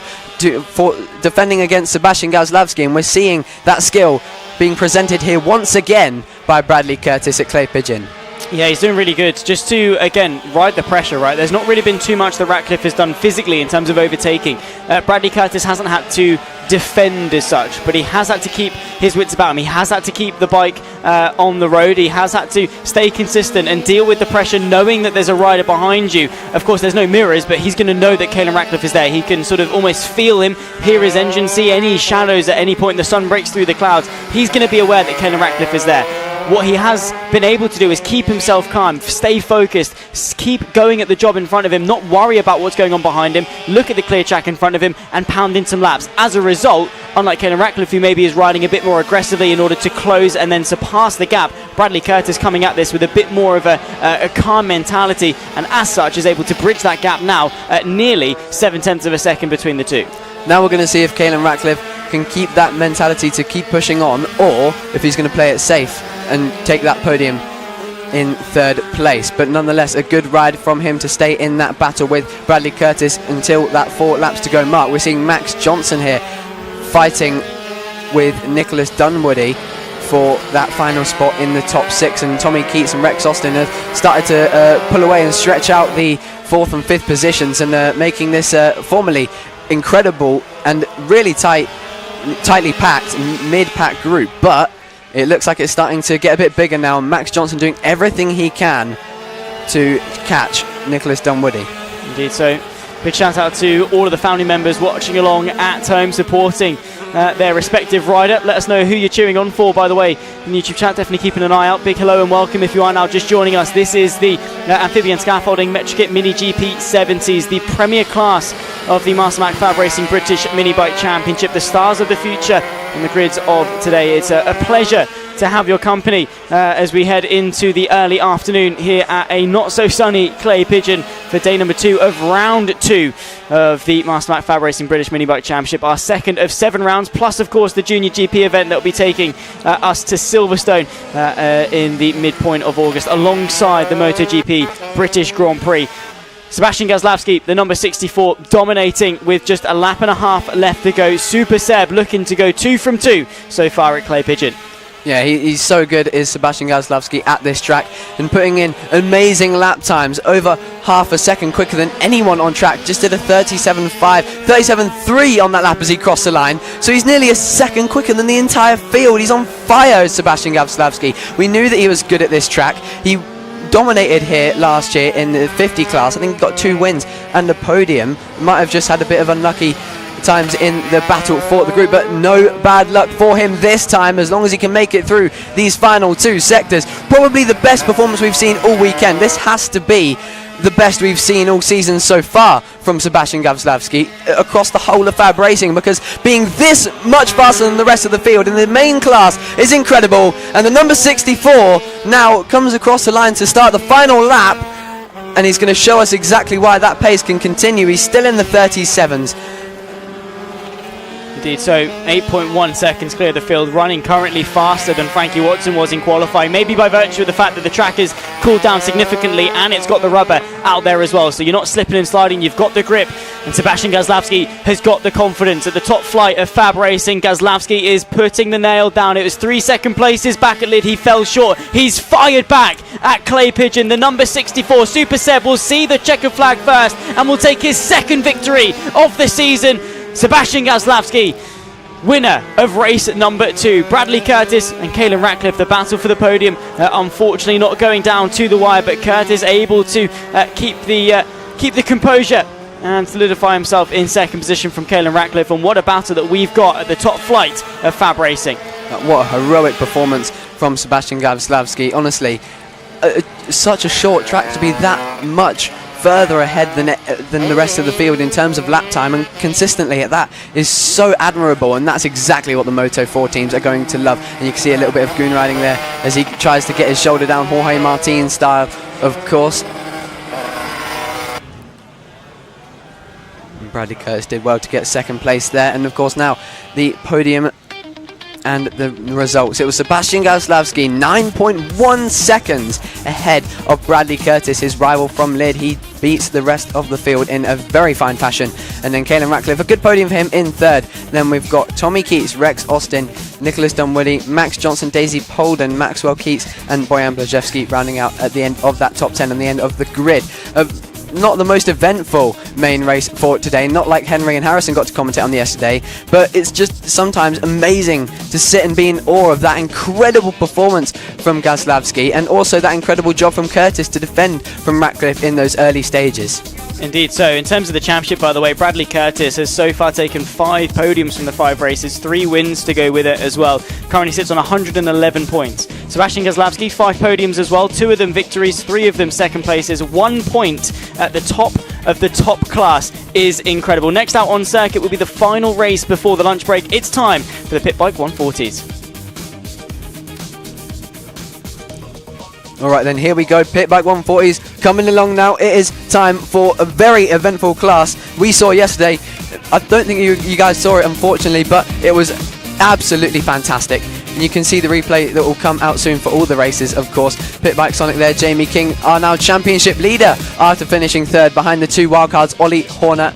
defending against Sebastian Gazlawski, and we're seeing that skill being presented here once again by Bradley Curtis at Clay Pigeon. Yeah, he's doing really good. Just to, again, ride the pressure, right? There's not really been too much that Ratcliffe has done physically in terms of overtaking. Bradley Curtis hasn't had to defend as such, but he has had to keep his wits about him. He has had to keep the bike on the road. He has had to stay consistent and deal with the pressure, knowing that there's a rider behind you. Of course, there's no mirrors, but he's going to know that Caelan Ratcliffe is there. He can sort of almost feel him, hear his engine, see any shadows at any point. The sun breaks through the clouds. He's going to be aware that Caelan Ratcliffe is there. what he has been able to do is keep himself calm, stay focused, keep going at the job in front of him, not worry about what's going on behind him, look at the clear track in front of him and pound in some laps. As a result, unlike Caelan Ratcliffe, who maybe is riding a bit more aggressively in order to close and then surpass the gap, Bradley Curtis coming at this with a bit more of a calm mentality, and as such is able to bridge that gap now at nearly 0.7 of a second between the two. Now we're going to see if Caelan Ratcliffe can keep that mentality to keep pushing on, or if he's going to play it safe and take that podium in third place. But nonetheless, a good ride from him to stay in that battle with Bradley Curtis until that 4 laps to go mark. We're seeing Max Johnson here fighting with Nicholas Dunwoody for that final spot in the top 6, and Tommy Keats and Rex Austin have started to pull away and stretch out the 4th and 5th positions, and making this formerly incredible and really tightly packed mid-pack group. But it looks like it's starting to get a bit bigger now, and Max Johnson doing everything he can to catch Nicholas Dunwoody. Indeed so. Big shout out to all of the family members watching along at home, supporting their respective rider. Let us know who you're cheering on for, by the way, in the YouTube chat. Definitely keeping an eye out. Big hello and welcome if you are now just joining us. This is the Amphibian Scaffolding Metrokit Mini GP 70s, the premier class of the Mastermac FAB-Racing British Mini Bike Championship. The stars of the future on the grids of today. It's a pleasure to have your company as we head into the early afternoon here at a not so sunny Clay Pigeon for day number 2 of round 2 of the Mastermac FAB-Racing British Mini Bike Championship, our second of 7 rounds, plus of course the Junior GP event that will be taking us to Silverstone in the midpoint of August, alongside the MotoGP British Grand Prix. Sebastian Gazlowski, the number 64, dominating with just a lap and a half left to go. Super Seb looking to go 2 from 2 so far at Clay Pigeon. Yeah, he's so good, is Sebastian Gazlowski at this track, and putting in amazing lap times, over half a second quicker than anyone on track. Just did a 37.5, 37.3 on that lap as he crossed the line. So he's nearly a second quicker than the entire field. He's on fire, Sebastian Gazlowski. We knew that he was good at this track. He dominated here last year in the 50 class. I think he got 2 wins and a podium. Might have just had a bit of unlucky times in the battle for the group, but no bad luck for him this time, as long as he can make it through these final 2 sectors. Probably the best performance we've seen all weekend. This has to be the best we've seen all season so far from Sebastian Gazlowski across the whole of FAB Racing, because being this much faster than the rest of the field in the main class is incredible. And the number 64 now comes across the line to start the final lap, and he's going to show us exactly why that pace can continue. He's still in the 37s. Indeed, so 8.1 seconds clear of the field, running currently faster than Frankie Watson was in qualifying, maybe by virtue of the fact that the track is cooled down significantly and it's got the rubber out there as well, so you're not slipping and sliding, you've got the grip, and Sebastian Gazlowski has got the confidence. At the top flight of FAB Racing, Gazlowski is putting the nail down. It was 3 second places back at Lid, he fell short, he's fired back at Clay Pigeon. The number 64, Super Seb, will see the checkered flag first and will take his second victory of the season. Sebastian Gazlowski, winner of race number 2. Bradley Curtis and Caelan Ratcliffe, the battle for the podium, unfortunately not going down to the wire, but Curtis able to keep the composure and solidify himself in second position from Caelan Ratcliffe. And what a battle that we've got at the top flight of FAB Racing. What a heroic performance from Sebastian Gazlowski. Honestly, such a short track to be that much further ahead than the rest of the field in terms of lap time, and consistently at that is so admirable, and that's exactly what the Moto 4 teams are going to love. And you can see a little bit of goon riding there as he tries to get his shoulder down, Jorge Martin style, of course. And Bradley Curtis did well to get second place there, and of course now the podium and the results. It was Sebastian Gazlowski, 9.1 seconds ahead of Bradley Curtis, his rival from Lid. He beats the rest of the field in a very fine fashion. And then Caelan Ratcliffe, a good podium for him in third. Then we've got Tommy Keats, Rex Austin, Nicholas Dunwoody, Max Johnson, Daisy Polden, Maxwell Keats and Bojan Blazewski rounding out at the end of that top 10 and the end of the grid. Not the most eventful main race for today, not like Henry and Harrison got to commentate on yesterday, but it's just sometimes amazing to sit and be in awe of that incredible performance from Gazlowski, and also that incredible job from Curtis to defend from Ratcliffe in those early stages. Indeed. So in terms of the championship, by the way, Bradley Curtis has so far taken 5 podiums from the 5 races, 3 wins to go with it as well. Currently sits on 111 points. Sebastian Gazlowski, 5 podiums as well, 2 of them victories, 3 of them second places, 1 point at the top of the top class is incredible. Next out on circuit will be the final race before the lunch break. It's time for the Pit Bike 140s. All right, then here we go. Pit Bike 140s coming along now. It is time for a very eventful class. We saw yesterday, I don't think you guys saw it unfortunately, but it was absolutely fantastic. And you can see the replay that will come out soon for all the races, of course. Pit Bike Sonic there, Jamie King are now championship leader after finishing 3rd behind the 2 wildcards, Ollie Horner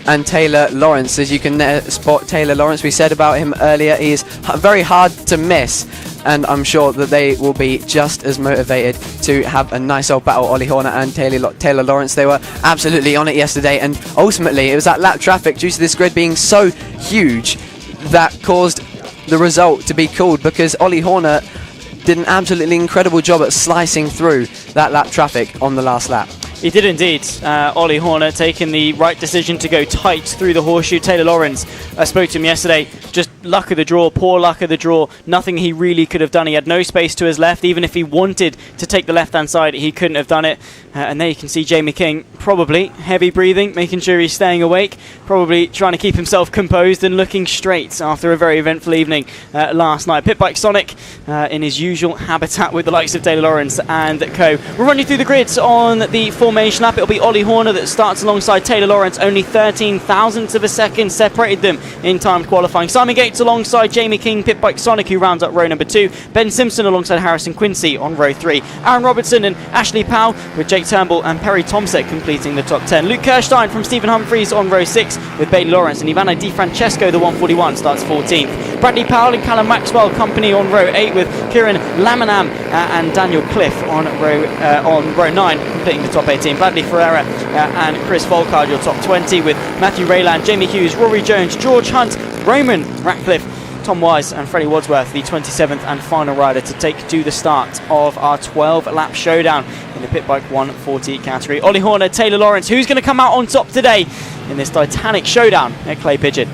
and Taylor Lawrence. As you can spot Taylor Lawrence, we said about him earlier, he is very hard to miss. And I'm sure that they will be just as motivated to have a nice old battle. Ollie Horner and Taylor Lawrence, they were absolutely on it yesterday, and ultimately it was that lap traffic due to this grid being so huge that caused the result to be called, because Ollie Horner did an absolutely incredible job at slicing through that lap traffic on the last lap. He did indeed. Ollie Horner taking the right decision to go tight through the horseshoe. Taylor Lawrence, I spoke to him yesterday, just luck of the draw, poor luck of the draw. Nothing he really could have done. He had no space to his left. Even if he wanted to take the left-hand side, he couldn't have done it. And there you can see Jamie King, probably heavy breathing, making sure he's staying awake, probably trying to keep himself composed and looking straight after a very eventful evening last night. Pit Bike Sonic in his usual habitat with the likes of Taylor Lawrence and co. We'll run you through the grids on the formation lap. It'll be Ollie Horner that starts alongside Taylor Lawrence. Only 13 thousandths of a second separated them in timed qualifying. Simon Gates alongside Jamie King, Pit Bike Sonic, who rounds up row number 2. Ben Simpson alongside Harrison Quincy on row 3. Aaron Robertson and Ashley Powell with Jake Turnbull and Perry Tomsek completing the top 10. Luke Kirstein from Stephen Humphreys on row 6 with Bailey Lawrence, and Ivana Di Francesco, the 141, starts 14th. Bradley Powell and Callum Maxwell company on row 8 with Kieran Laminam and Daniel Cliff on row 9 completing the top 18. Bradley Ferreira and Chris Volkard your top 20 with Matthew Rayland, Jamie Hughes, Rory Jones, George Hunt, Roman Ratcliffe, Tom Wise and Freddie Wadsworth, the 27th and final rider to take to the start of our 12-lap showdown in the Pit Bike 140 category. Ollie Horner, Taylor Lawrence, who's going to come out on top today in this titanic showdown at Clay Pigeon?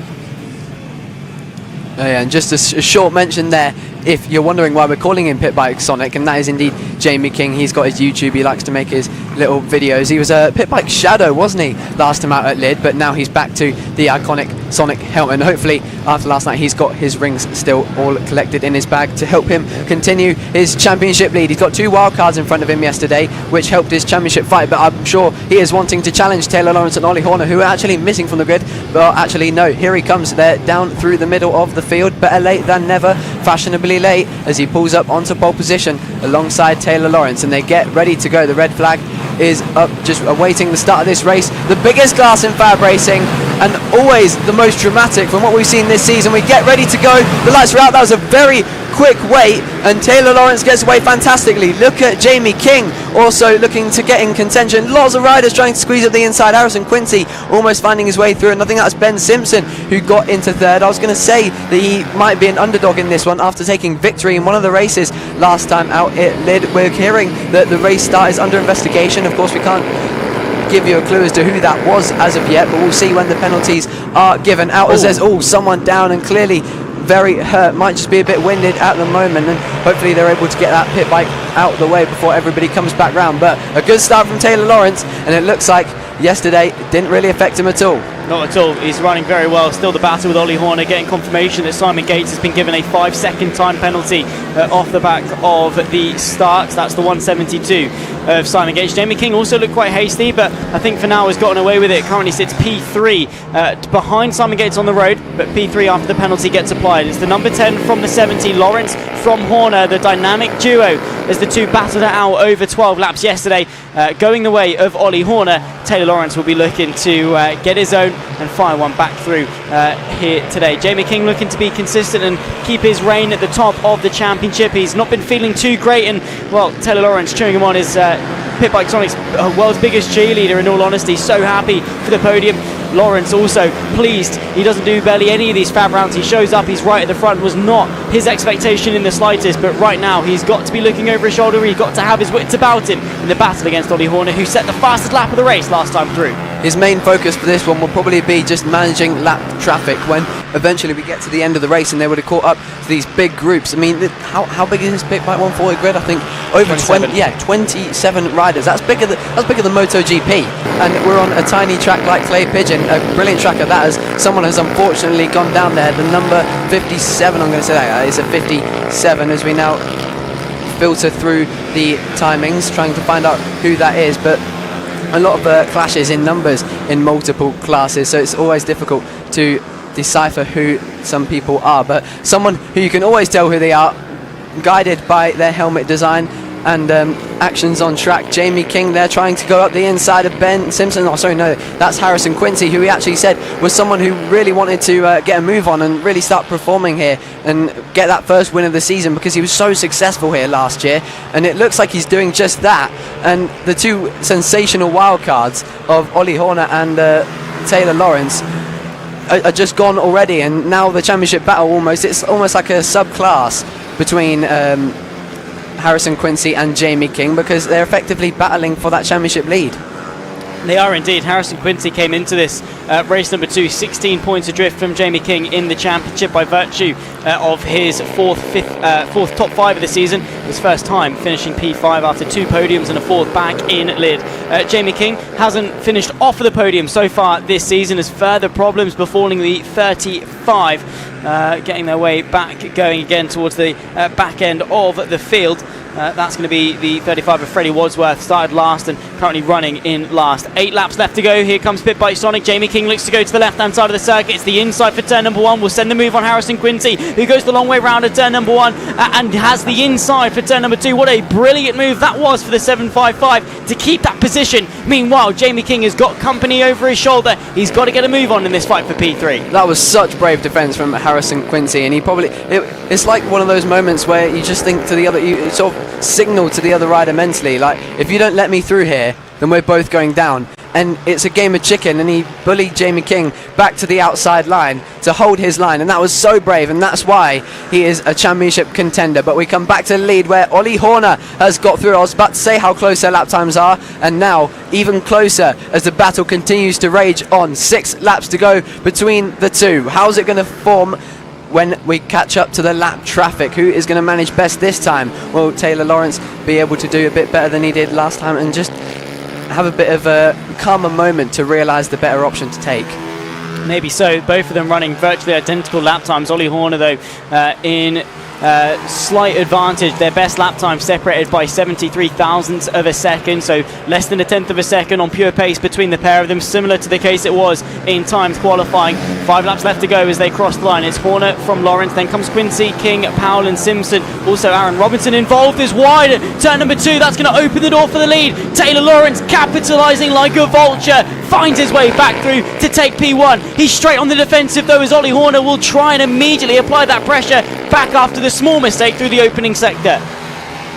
Oh yeah, and just a short mention there, if you're wondering why we're calling him Pit Bike Sonic, and that is indeed Jamie King. He's got his YouTube, he likes to make his little videos. He was a Pit Bike Shadow, wasn't he, last time out at Lid, but now he's back to the iconic Sonic helmet, and hopefully after last night he's got his rings still all collected in his bag to help him continue his championship lead. He's got 2 wildcards in front of him yesterday, which helped his championship fight, but I'm sure he is wanting to challenge Taylor Lawrence and Ollie Horner, who are actually missing from the grid. But actually no, here he comes there down through the middle of the field. Better late than never, fashionably late, as he pulls up onto pole position alongside Taylor Lawrence, and they get ready to go. The red flag is up, just awaiting the start of this race. The biggest class in FAB-Racing, and always the most dramatic from what we've seen this season. We get ready to go, the lights are out. That was a very quick wait, and Taylor Lawrence gets away fantastically. Look at Jamie King also looking to get in contention. Lots of riders trying to squeeze up the inside. Harrison Quincy almost finding his way through, and I think that's Ben Simpson who got into 3rd. I was going to say that he might be an underdog in this one after taking victory in one of the races last time out at Lid. We're hearing that the race start is under investigation. Of course, we can't give you a clue as to who that was as of yet, but we'll see when the penalties are given out. As there's someone down and clearly very hurt, might just be a bit winded at the moment, and hopefully they're able to get that pit bike out of the way before everybody comes back round. But a good start from Taylor Lawrence, and it looks like yesterday didn't really affect him at all. Not at all. He's running very well. Still the battle with Ollie Horner, getting confirmation that Simon Gates has been given a 5-second time penalty off the back of the start. That's the 172 of Simon Gates. Jamie King also looked quite hasty, but I think for now has gotten away with it. Currently sits P3 behind Simon Gates on the road, but P3 after the penalty gets applied. It's the number 10 from the 70, Lawrence from Horner, the dynamic duo as the two battled it out over 12 laps yesterday. Going the way of Ollie Horner, Taylor Lawrence will be looking to get his own and fire one back through here today. Jamie King looking to be consistent and keep his reign at the top of the championship. He's not been feeling too great, and well, Taylor Lawrence cheering him on is Pit Bike Sonic's world's biggest cheerleader, in all honesty. So happy for the podium. Lawrence also pleased. He doesn't do barely any of these fab rounds. He shows up, he's right at the front. Was not his expectation in the slightest, but right now he's got to be looking over his shoulder. He's got to have his wits about him in the battle against Ollie Horner, who set the fastest lap of the race last time through. His main focus for this one will probably be just managing lap traffic when eventually we get to the end of the race and they would have caught up to these big groups. I mean, how big is this Pit Bike 140 grid? I think over 27 riders. That's bigger than MotoGP. And we're on a tiny track like Clay Pigeon, a brilliant track at that, as someone has unfortunately gone down there. The number 57, I'm going to say that, it's a 57 as we now filter through the timings, trying to find out who that is. But a lot of clashes in numbers in multiple classes, so it's always difficult to decipher who some people are, but someone who you can always tell who they are, guided by their helmet design and actions on track. Jamie King there trying to go up the inside of Ben Simpson. Oh, sorry, no, that's Harrison Quincy, who he actually said was someone who really wanted to get a move on and really start performing here and get that first win of the season, because he was so successful here last year, and it looks like he's doing just that. And the two sensational wildcards of Ollie Horner and Taylor Lawrence are just gone already, and now the championship battle it's almost like a subclass between Harrison Quincy and Jamie King, because they're effectively battling for that championship lead. They are indeed. Harrison Quincy came into this race number 2 16 points adrift from Jamie King in the championship by virtue of his fourth top 5 of the season. His first time finishing P5 after 2 podiums and a 4th back in lid. Jamie King hasn't finished off of the podium so far this season, as further problems befalling the 35, getting their way back, going again towards the back end of the field. That's going to be the 35 of Freddie Wadsworth, started last and currently running in last. 8 laps left to go. Here comes Pit Bike Sonic. Jamie King looks to go to the left-hand side of the circuit. It's the inside for turn number 1. We'll send the move on Harrison Quincy, who goes the long way round at turn number 1 and has the inside for turn number 2. What a brilliant move that was for the 755 to keep that position. Meanwhile, Jamie King has got company over his shoulder. He's got to get a move on in this fight for P3. That was such brave defence from Harrison Quincy, and he probably... It's like one of those moments where you just think to the other... You sort of signal to the other rider mentally, like, if you don't let me through here, then we're both going down. And it's a game of chicken, and he bullied Jamie King back to the outside line to hold his line, and that was so brave, and that's why he is a championship contender. But we come back to the lead where Ollie Horner has got through. I was about to say how close their lap times are, and now even closer as the battle continues to rage on. 6 laps to go between the two. How's it going to form when we catch up to the lap traffic? Who is going to manage best this time? Will Taylor Lawrence be able to do a bit better than he did last time and just have a bit of a calmer moment to realise the better option to take? Maybe so. Both of them running virtually identical lap times. Ollie Horner, though, in slight advantage. Their best lap time separated by 73 thousandths of a second, so less than a tenth of a second on pure pace between the pair of them, similar to the case it was in times qualifying. 5 laps left to go as they cross the line. It's Horner from Lawrence, then comes Quincy, King, Powell and Simpson. Also Aaron Robinson involved is wide. Turn number 2, that's going to open the door for the lead. Taylor Lawrence capitalising like a vulture, finds his way back through to take P1. He's straight on the defensive though, as Ollie Horner will try and immediately apply that pressure back after the small mistake through the opening sector.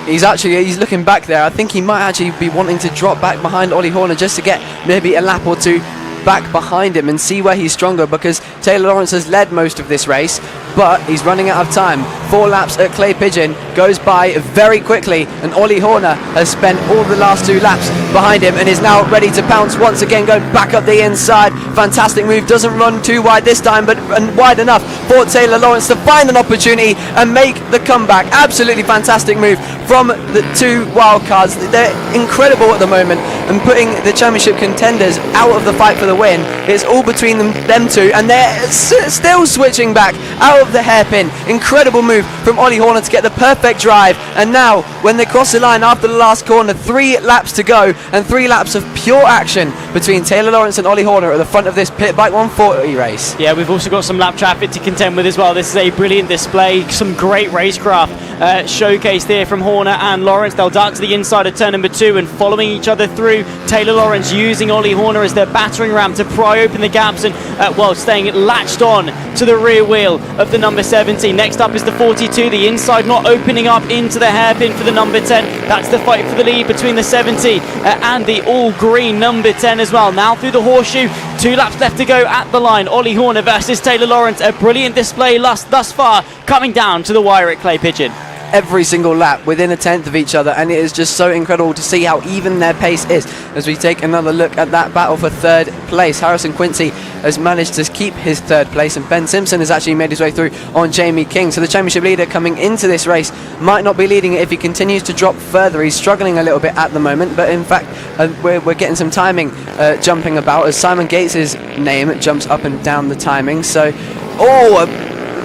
He's looking back there. I think he might actually be wanting to drop back behind Ollie Horner just to get maybe a lap or 2 back behind him and see where he's stronger, because Taylor Lawrence has led most of this race, but he's running out of time. 4 laps at Clay Pigeon goes by very quickly, and Ollie Horner has spent all the last 2 laps behind him and is now ready to pounce once again, going back up the inside. Fantastic move, doesn't run too wide this time, but wide enough for Taylor Lawrence to find an opportunity and make the comeback. Absolutely fantastic move from the 2 wildcards. They're incredible at the moment and putting the championship contenders out of the fight for the win. It's all between them two, and they're still switching back out of the hairpin. Incredible move from Ollie Horner to get the perfect drive, and now when they cross the line after the last corner, 3 laps to go and 3 laps of pure action between Taylor Lawrence and Ollie Horner at the front of this Pit Bike 140 race. Yeah, we've also got some lap traffic to contend with as well. This is a brilliant display, some great racecraft showcased here from Horner and Lawrence. They'll dart to the inside of turn number 2 and following each other through. Taylor Lawrence using Ollie Horner as their battering ram to pry open the gaps and while staying latched on to the rear wheel of the number 70. Next up is the 42 32. The inside not opening up into the hairpin for the number 10. That's the fight for the lead between the 70 and the all-green number 10 as well. Now through the horseshoe, 2 laps left to go at the line. Ollie Horner versus Taylor Lawrence. A brilliant display thus far, coming down to the wire at Clay Pigeon. Every single lap within a tenth of each other, and it is just so incredible to see how even their pace is. As we take another look at that battle for third place, Harrison Quincy has managed to keep his third place, and Ben Simpson has actually made his way through on Jamie King. So the championship leader coming into this race might not be leading it if he continues to drop further. He's struggling a little bit at the moment, but in fact we're getting some timing jumping about as Simon Gates's name jumps up and down the timing. So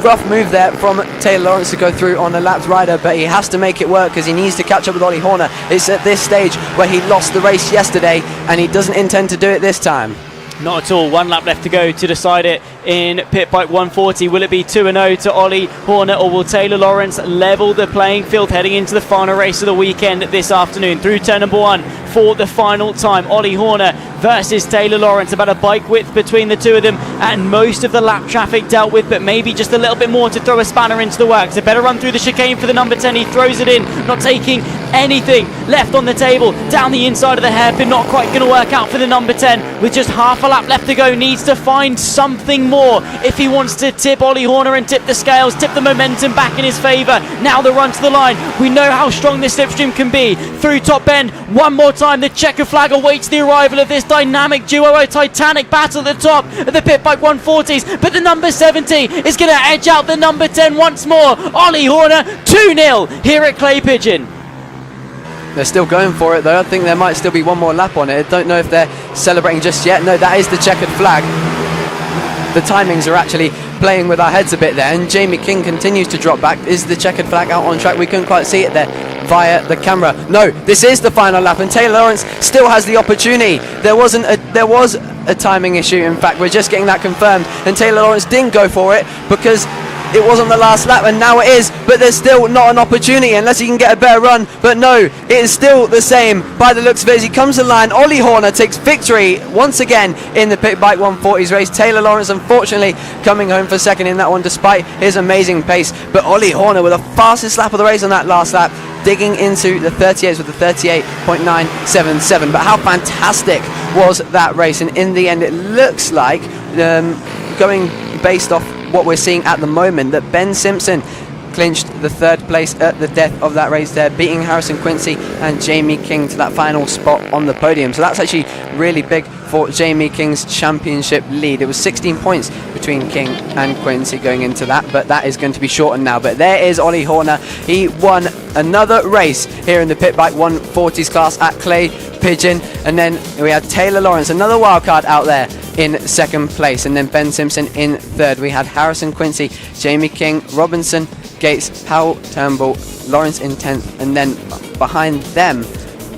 rough move there from Taylor Lawrence to go through on a lapped rider, but he has to make it work because he needs to catch up with Ollie Horner. It's at this stage where he lost the race yesterday and he doesn't intend to do it this time. Not at all. 1 lap left to go to decide it in pit bike 140. Will it be 2-0 to Ollie Horner, or will Taylor Lawrence level the playing field heading into the final race of the weekend this afternoon? Through turn number 1 for the final time. Ollie Horner versus Taylor Lawrence. About a bike width between the two of them, and most of the lap traffic dealt with, but maybe just a little bit more to throw a spanner into the works. A better run through the chicane for the number 10. He throws it in, not taking anything left on the table. Down the inside of the hairpin, not quite going to work out for the number 10. With just half a lap left to go, needs to find something more if he wants to tip Ollie Horner and tip the scales, tip the momentum back in his favour. Now the run to the line. We know how strong this slipstream can be. Through top bend, one more time. The checker flag awaits the arrival of this dynamic duo. A titanic battle at the top of the pit bike 140s, but the number 70 is going to edge out the number 10 once more. Ollie Horner 2-0 here at Clay Pigeon. They're still going for it though. I think there might still be one more lap on it. I don't know if they're celebrating just yet. No, that is the checkered flag. The timings are actually playing with our heads a bit there, and Jamie King continues to drop back. Is the checkered flag out on track? We couldn't quite see it there via the camera. No, this is the final lap, and Taylor Lawrence still has the opportunity. There was a timing issue. In fact, we're just getting that confirmed, and Taylor Lawrence didn't go for it because it was on the last lap, and now it is, but there's still not an opportunity unless he can get a better run. But no, it is still the same by the looks of it. As he comes to the line, Ollie Horner takes victory once again in the pit bike 140s race. Taylor Lawrence unfortunately coming home for second in that one despite his amazing pace, but Ollie Horner with the fastest lap of the race on that last lap, digging into the 38s with a 38.977. But how fantastic was that race? And in the end, it looks like going based off what we're seeing at the moment, that Ben Simpson clinched the third place at the death of that race there, beating Harrison Quincy and Jamie King to that final spot on the podium. So that's actually really big for Jamie King's championship lead. It was 16 points between King and Quincy going into that, but that is going to be shortened now. But there is Ollie Horner. He won another race here in the pit bike 140s class at Clay Pigeon, and then we had Taylor Lawrence, another wildcard out there, in second place, and then Ben Simpson in third. We had Harrison Quincy, Jamie King, Robinson, Gates, Powell, Turnbull, Lawrence in 10th, and then behind them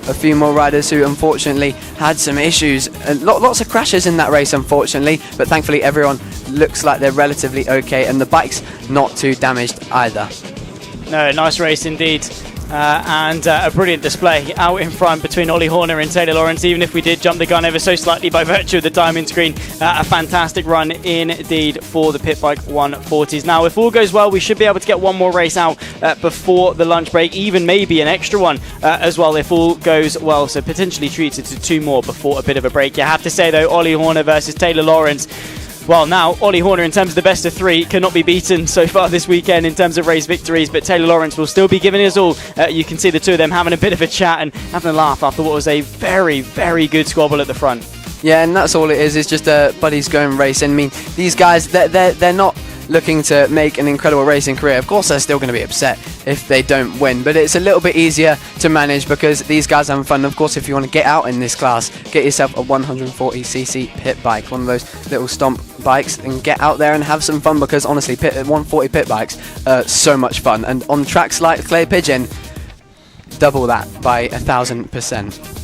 a few more riders who unfortunately had some issues. Lots of crashes in that race unfortunately, but thankfully everyone looks like they're relatively okay, and the bike's not too damaged either. No, nice race indeed. And a brilliant display out in front between Ollie Horner and Taylor Lawrence, even if we did jump the gun ever so slightly by virtue of the timing screen. A fantastic run indeed for the pit bike 140s. Now, if all goes well, we should be able to get one more race out before the lunch break, even maybe an extra one as well if all goes well, so potentially treated to 2 more before a bit of a break. You have to say though, Ollie Horner versus Taylor Lawrence, well, now Ollie Horner in terms of the best of 3 cannot be beaten so far this weekend in terms of race victories, but Taylor Lawrence will still be giving us all. You can see the two of them having a bit of a chat and having a laugh after what was a very, very good squabble at the front. Yeah, and that's all it is. It's just a buddies going racing. I mean, these guys, they're not looking to make an incredible racing career. Of course, they're still going to be upset if they don't win, but it's a little bit easier to manage because these guys are having fun. Of course, if you want to get out in this class, get yourself a 140cc pit bike, one of those little stomp bikes, and get out there and have some fun, because honestly, 140 pit bikes are so much fun, and on tracks like Clay Pigeon, double that by 1,000%.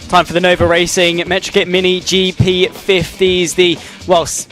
Time for the Nova Racing Metrokit Mini GP50s, the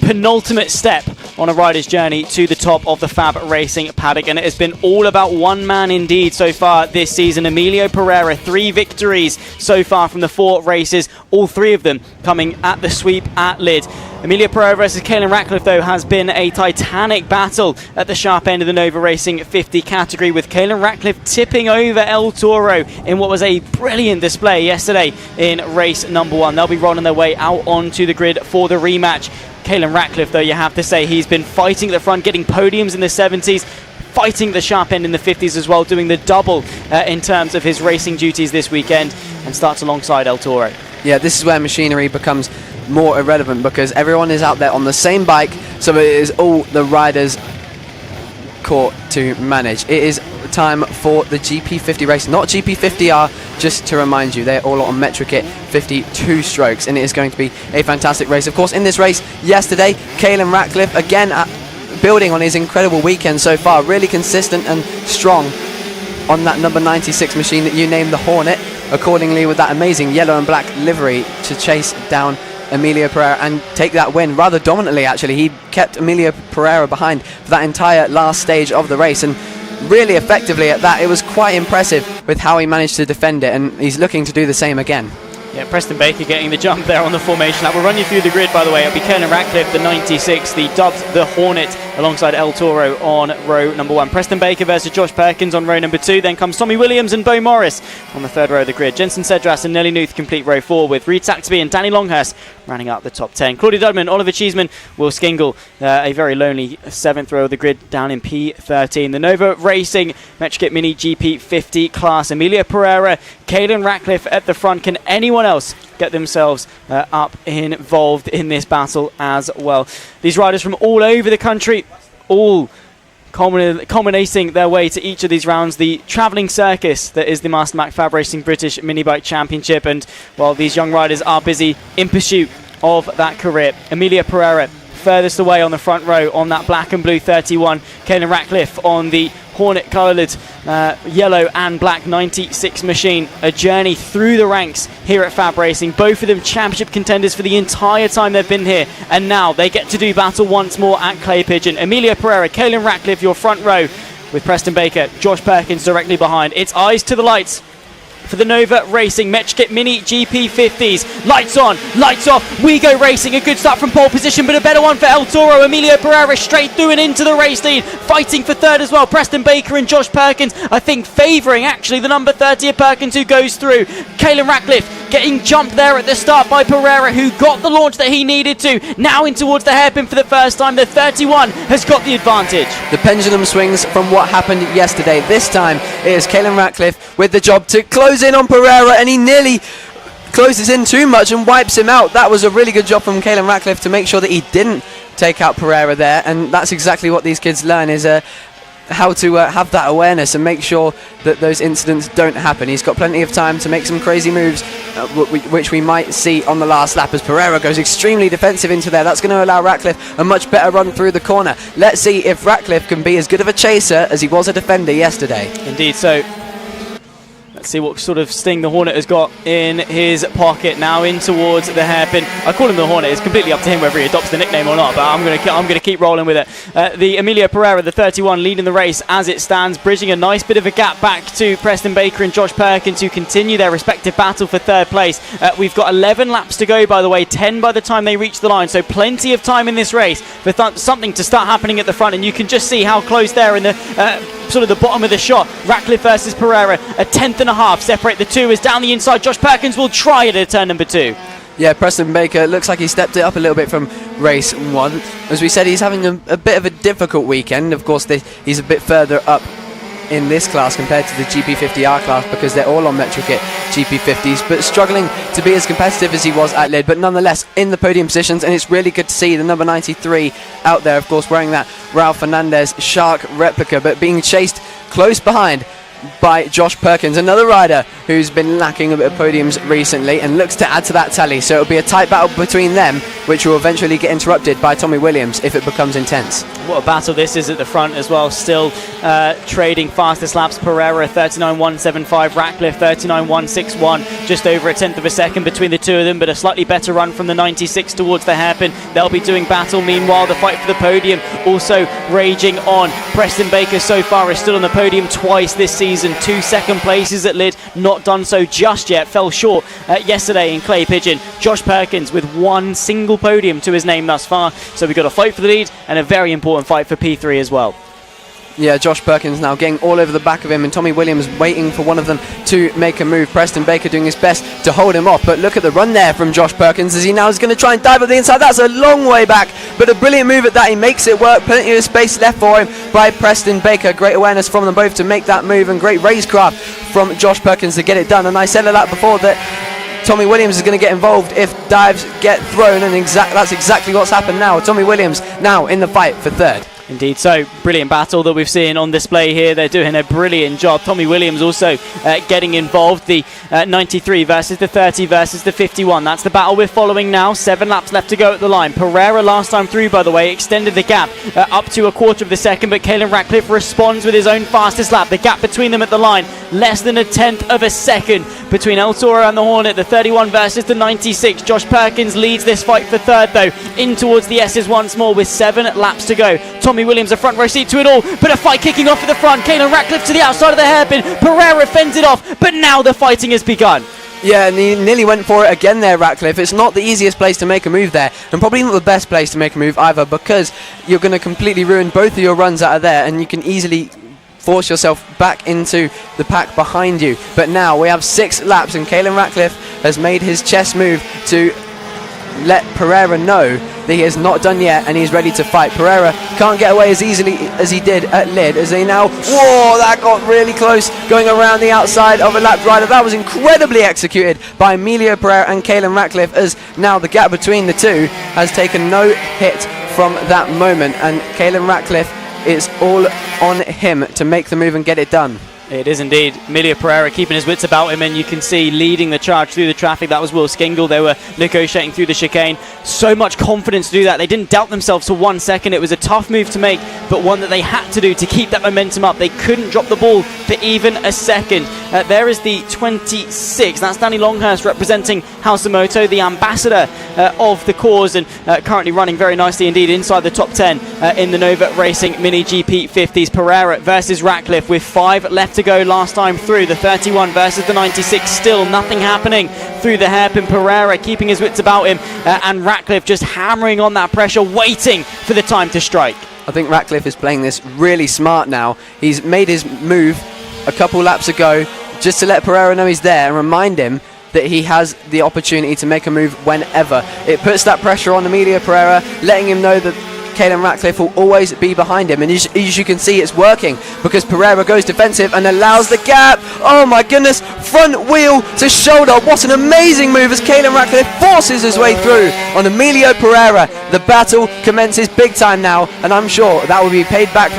penultimate step on a rider's journey to the top of the FAB-Racing paddock, and it has been all about one man indeed so far this season. Emilio Pereira, 3 victories so far from the 4 races, all 3 of them coming at the sweep at Lydd. Emilio Pereira versus Caelan Ratcliffe, though, has been a titanic battle at the sharp end of the Nova Racing 50 category, with Caelan Ratcliffe tipping over El Toro in what was a brilliant display yesterday in race number 1. They'll be rolling their way out onto the grid for the rematch. Caelan Ratcliffe, though, you have to say, he's been fighting at the front, getting podiums in the 70s, fighting the sharp end in the 50s as well, doing the double in terms of his racing duties this weekend, and starts alongside El Toro. Yeah, this is where machinery becomes more irrelevant, because everyone is out there on the same bike, so it is all the riders' court to manage. It is time for the GP50 race, not GP50R, just to remind you, they're all on Metric Kit 52 strokes, and it is going to be a fantastic race. Of course, in this race yesterday, Caelan Ratcliffe, again, building on his incredible weekend so far, really consistent and strong on that number 96 machine that you named the Hornet, accordingly with that amazing yellow and black livery to chase down Emilio Pereira and take that win rather dominantly. Actually, he kept Emilio Pereira behind for that entire last stage of the race, and really effectively at that. It was quite impressive with how he managed to defend it, and he's looking to do the same again. Yeah, Preston Baker getting the jump there on the formation lap. We'll run you through the grid, by the way. It'll be Caelan Ratcliffe, the 96, the dubbed the Hornet, alongside El Toro on row number 1. Preston Baker versus Josh Perkins on row number 2. Then comes Tommy Williams and Bo Morris on the 3rd row of the grid. Jensen Cedras and Nelly Nuth complete row 4, with Reed Saxby and Danny Longhurst rounding out the top 10. Claudia Dudman, Oliver Cheeseman, Will Skingle, a very lonely 7th row of the grid down in P13. The Nova Racing Metric Mini GP50 class, Emilio Pereira, Caelan Ratcliffe at the front. Can anyone else get themselves involved in this battle as well? These riders from all over the country, all culminating their way to each of these rounds, the travelling circus that is the Master Mac FAB-Racing British Mini Bike Championship. And while these young riders are busy in pursuit of that career, Emilio Pereira furthest away on the front row on that black and blue 31, Caelan Ratcliffe on the Hornet coloured yellow and black 96 machine. A journey through the ranks here at FAB-Racing. Both of them championship contenders for the entire time they've been here, and now they get to do battle once more at Clay Pigeon. Emilio Pereira, Caelan Ratcliffe, your front row, with Preston Baker, Josh Perkins directly behind. It's eyes to the lights for the Nova Racing Metric Mini GP50s. Lights on, lights off, we go racing. A good start from pole position, but a better one for El Toro. Emilio Pereira straight through and into the race lead, fighting for 3rd as well. Preston Baker and Josh Perkins, I think, favouring actually the number 30 of Perkins, who goes through. Caelan Ratcliffe getting jumped there at the start by Pereira, who got the launch that he needed to. Now in towards the hairpin for the first time. The 31 has got the advantage. The pendulum swings from what happened yesterday. This time it is Caelan Ratcliffe with the job to close in on Pereira, and he nearly closes in too much and wipes him out. That was a really good job from Caelan Ratcliffe to make sure that he didn't take out Pereira there, and that's exactly what these kids learn, is how to have that awareness and make sure that those incidents don't happen. He's got plenty of time to make some crazy moves, which we might see on the last lap, as Pereira goes extremely defensive into there. That's going to allow Ratcliffe a much better run through the corner. Let's see if Ratcliffe can be as good of a chaser as he was a defender yesterday. Indeed so. Let's see what sort of sting the Hornet has got in his pocket now, in towards the hairpin. I call him the Hornet. It's completely up to him whether he adopts the nickname or not, but I'm going to keep rolling with it. The Emilio Pereira, the 31, leading the race as it stands, bridging a nice bit of a gap back to Preston Baker and Josh Perkins, who continue their respective battle for 3rd place. We've got 11 laps to go, by the way, 10 by the time they reach the line, so plenty of time in this race for something to start happening at the front, and you can just see how close there in the sort of the bottom of the shot. Ratcliffe versus Pereira, a 10th and a half separate the two, as down the inside Josh Perkins will try it at turn number 2. Yeah, Preston Baker looks like he stepped it up a little bit from race 1. As we said, he's having a bit of a difficult weekend. Of course, he's a bit further up in this class compared to the GP50R class, because they're all on Metric Kit GP50s, but struggling to be as competitive as he was at Lydd, but nonetheless in the podium positions. And it's really good to see the number 93 out there, of course, wearing that Raul Fernandez Shark replica, but being chased close behind by Josh Perkins, another rider who's been lacking a bit of podiums recently and looks to add to that tally. So it'll be a tight battle between them, which will eventually get interrupted by Tommy Williams if it becomes intense. What a battle this is at the front as well. Still trading fastest laps. Pereira 39.175, Ratcliffe 39.161, just over a tenth of a second between the two of them, but a slightly better run from the 96 towards the hairpin. They'll be doing battle. Meanwhile, the fight for the podium also raging on. Preston Baker so far is still on the podium twice this season. 2 second places at Lid, not done so just yet. Fell short yesterday in Clay Pigeon. Josh Perkins with one single podium to his name thus far. So we've got a fight for the lead and a very important fight for P3 as well. Yeah, Josh Perkins now getting all over the back of him, and Tommy Williams waiting for one of them to make a move. Preston Baker doing his best to hold him off, but look at the run there from Josh Perkins as he now is going to try and dive up the inside. That's a long way back, but a brilliant move at that. He makes it work. Plenty of space left for him by Preston Baker. Great awareness from them both to make that move, and great racecraft from Josh Perkins to get it done. And I said a lot before that Tommy Williams is going to get involved if dives get thrown, and that's exactly what's happened now. Tommy Williams now in the fight for third. Indeed, so brilliant battle that we've seen on display here. They're doing a brilliant job. Tommy Williams also getting involved. The 93 versus the 30 versus the 51. That's the battle we're following now. 7 laps left to go at the line. Pereira last time through, by the way, extended the gap up to a quarter of the second, but Caelan Ratcliffe responds with his own fastest lap. The gap between them at the line, less than a tenth of a second between El Toro and the Hornet. The 31 versus the 96. Josh Perkins leads this fight for third, though, in towards the S's once more with 7 laps to go. Tommy Williams a front row seat to it all, but a fight kicking off at the front. Caelan Ratcliffe to the outside of the hairpin. Pereira fends it off, but now the fighting has begun. Yeah, and he nearly went for it again there, Ratcliffe. It's not the easiest place to make a move there, and probably not the best place to make a move either, because you're going to completely ruin both of your runs out of there, and you can easily force yourself back into the pack behind you. But now we have 6 laps, and Caelan Ratcliffe has made his chess move to let Pereira know that he is not done yet and he's ready to fight. Pereira can't get away as easily as he did at Lid, as they now, whoa, that got really close, going around the outside of a lap rider. That was incredibly executed by Emilio Pereira and Caelan Ratcliffe, as now the gap between the two has taken no hit from that moment, and Caelan Ratcliffe, it's all on him to make the move and get it done. It is indeed. Emilio Pereira keeping his wits about him, and you can see leading the charge through the traffic. That was Will Skingle. They were negotiating through the chicane. So much confidence to do that. They didn't doubt themselves for 1 second. It was a tough move to make, but one that they had to do to keep that momentum up. They couldn't drop the ball for even a second. There is the 26. That's Danny Longhurst representing Hausamoto, the ambassador of the cause, and currently running very nicely indeed inside the top 10 in the Nova Racing Mini GP 50s. Pereira versus Ratcliffe with 5 left to go last time through. The 31 versus the 96. Still nothing happening through the hairpin. Pereira keeping his wits about him, and Ratcliffe just hammering on that pressure, waiting for the time to strike. I think Ratcliffe is playing this really smart now. He's made his move a couple laps ago just to let Pereira know he's there and remind him that he has the opportunity to make a move whenever. It puts that pressure on Emilio Pereira, letting him know that Caelan Ratcliffe will always be behind him, and as you can see, it's working because Pereira goes defensive and allows the gap. Oh my goodness, front wheel to shoulder. What an amazing move as Caelan Ratcliffe forces his way through on Emilio Pereira. The battle commences big time now, and I'm sure that will be paid back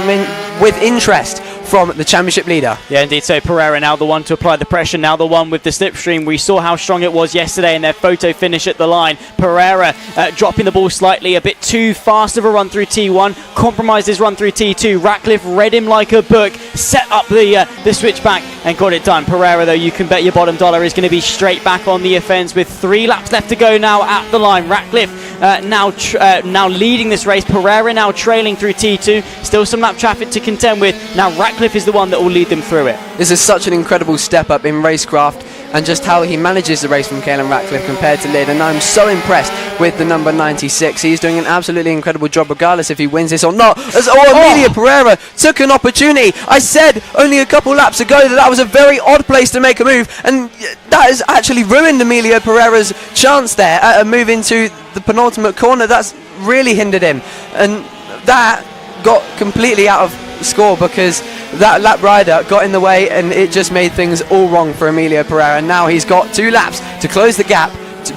with interest from the championship leader. Yeah, indeed. So Pereira now the one to apply the pressure, now the one with the slipstream. We saw how strong it was yesterday in their photo finish at the line. Pereira dropping the ball slightly, a bit too fast of a run through T1, compromised his run through T2. Ratcliffe read him like a book, set up the switchback and got it done. Pereira, though, you can bet your bottom dollar is going to be straight back on the offense with 3 laps left to go now at the line. Ratcliffe now leading this race. Pereira now trailing through T2. Still some lap traffic to contend with. Now Ratcliffe is the one that will lead them through it. This is such an incredible step up in racecraft and just how he manages the race from Caelan Ratcliffe compared to Lid, and I'm so impressed with the number 96. He's doing an absolutely incredible job regardless if he wins this or not. Emilio Pereira took an opportunity. I said only a couple laps ago that was a very odd place to make a move, and that has actually ruined Emilio Pereira's chance there at a move into the penultimate corner. That's really hindered him, and that got completely out of score because that lap rider got in the way, and it just made things all wrong for Emilio Pereira. Now he's got 2 laps to close the gap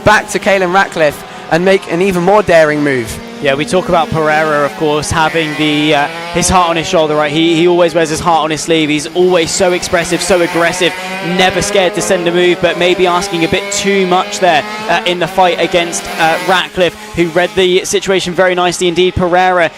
back to Caelan Ratcliffe and make an even more daring move. Yeah, we talk about Pereira, of course, having the his heart on his shoulder, right? He always wears his heart on his sleeve. He's always so expressive, so aggressive, never scared to send a move, but maybe asking a bit too much there in the fight against Ratcliffe, who read the situation very nicely indeed. Pereira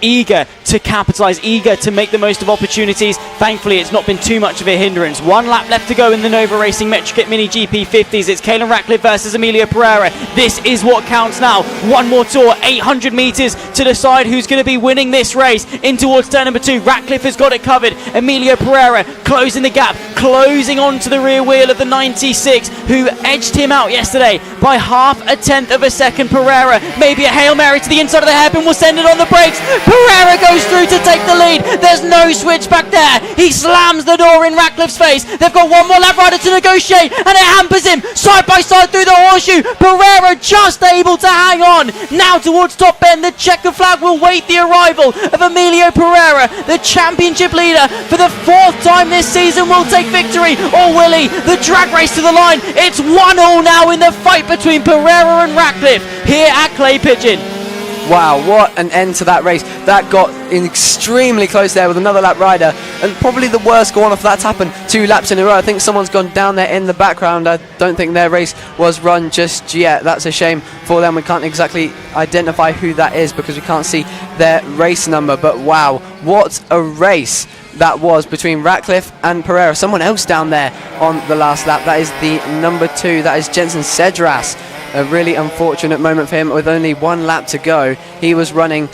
eager to capitalise, eager to make the most of opportunities. Thankfully, it's not been too much of a hindrance. 1 lap left to go in the Nova Racing Metrokit Mini GP50s. It's Kaelan Ratcliffe versus Emilio Pereira. This is what counts now. One more tour, 800 metres to decide who's going to be winning this race. In towards turn number 2, Ratcliffe has got it covered. Emilio Pereira closing the gap, closing onto the rear wheel of the 96, who edged him out yesterday by 0.5 of a second. Pereira, maybe a Hail Mary to the inside of the hairpin, will send it on the brakes. Pereira goes through to take the lead. There's no switch back there. He slams the door in Ratcliffe's face. They've got one more lap rider to negotiate, and it hampers him side by side through the horseshoe. Pereira just able to hang on. Now towards top end, the checker flag will wait the arrival of Emilio Pereira, the championship leader for the 4th time this season, will take victory, or will he? The drag race to the line. It's 1-1 now in the fight between Pereira and Ratcliffe here at Clay Pigeon. Wow, what an end to that race. That got extremely close there with another lap rider, and probably the worst go on if that's happened 2 laps in a row. I think someone's gone down there in the background. I don't think their race was run just yet. That's a shame for them. We can't exactly identify who that is because we can't see their race number, but wow, what a race that was between Ratcliffe and Pereira. Someone else down there on the last lap, that is the number 2, that is Jensen Cedras. A really unfortunate moment for him with only 1 lap to go. He was running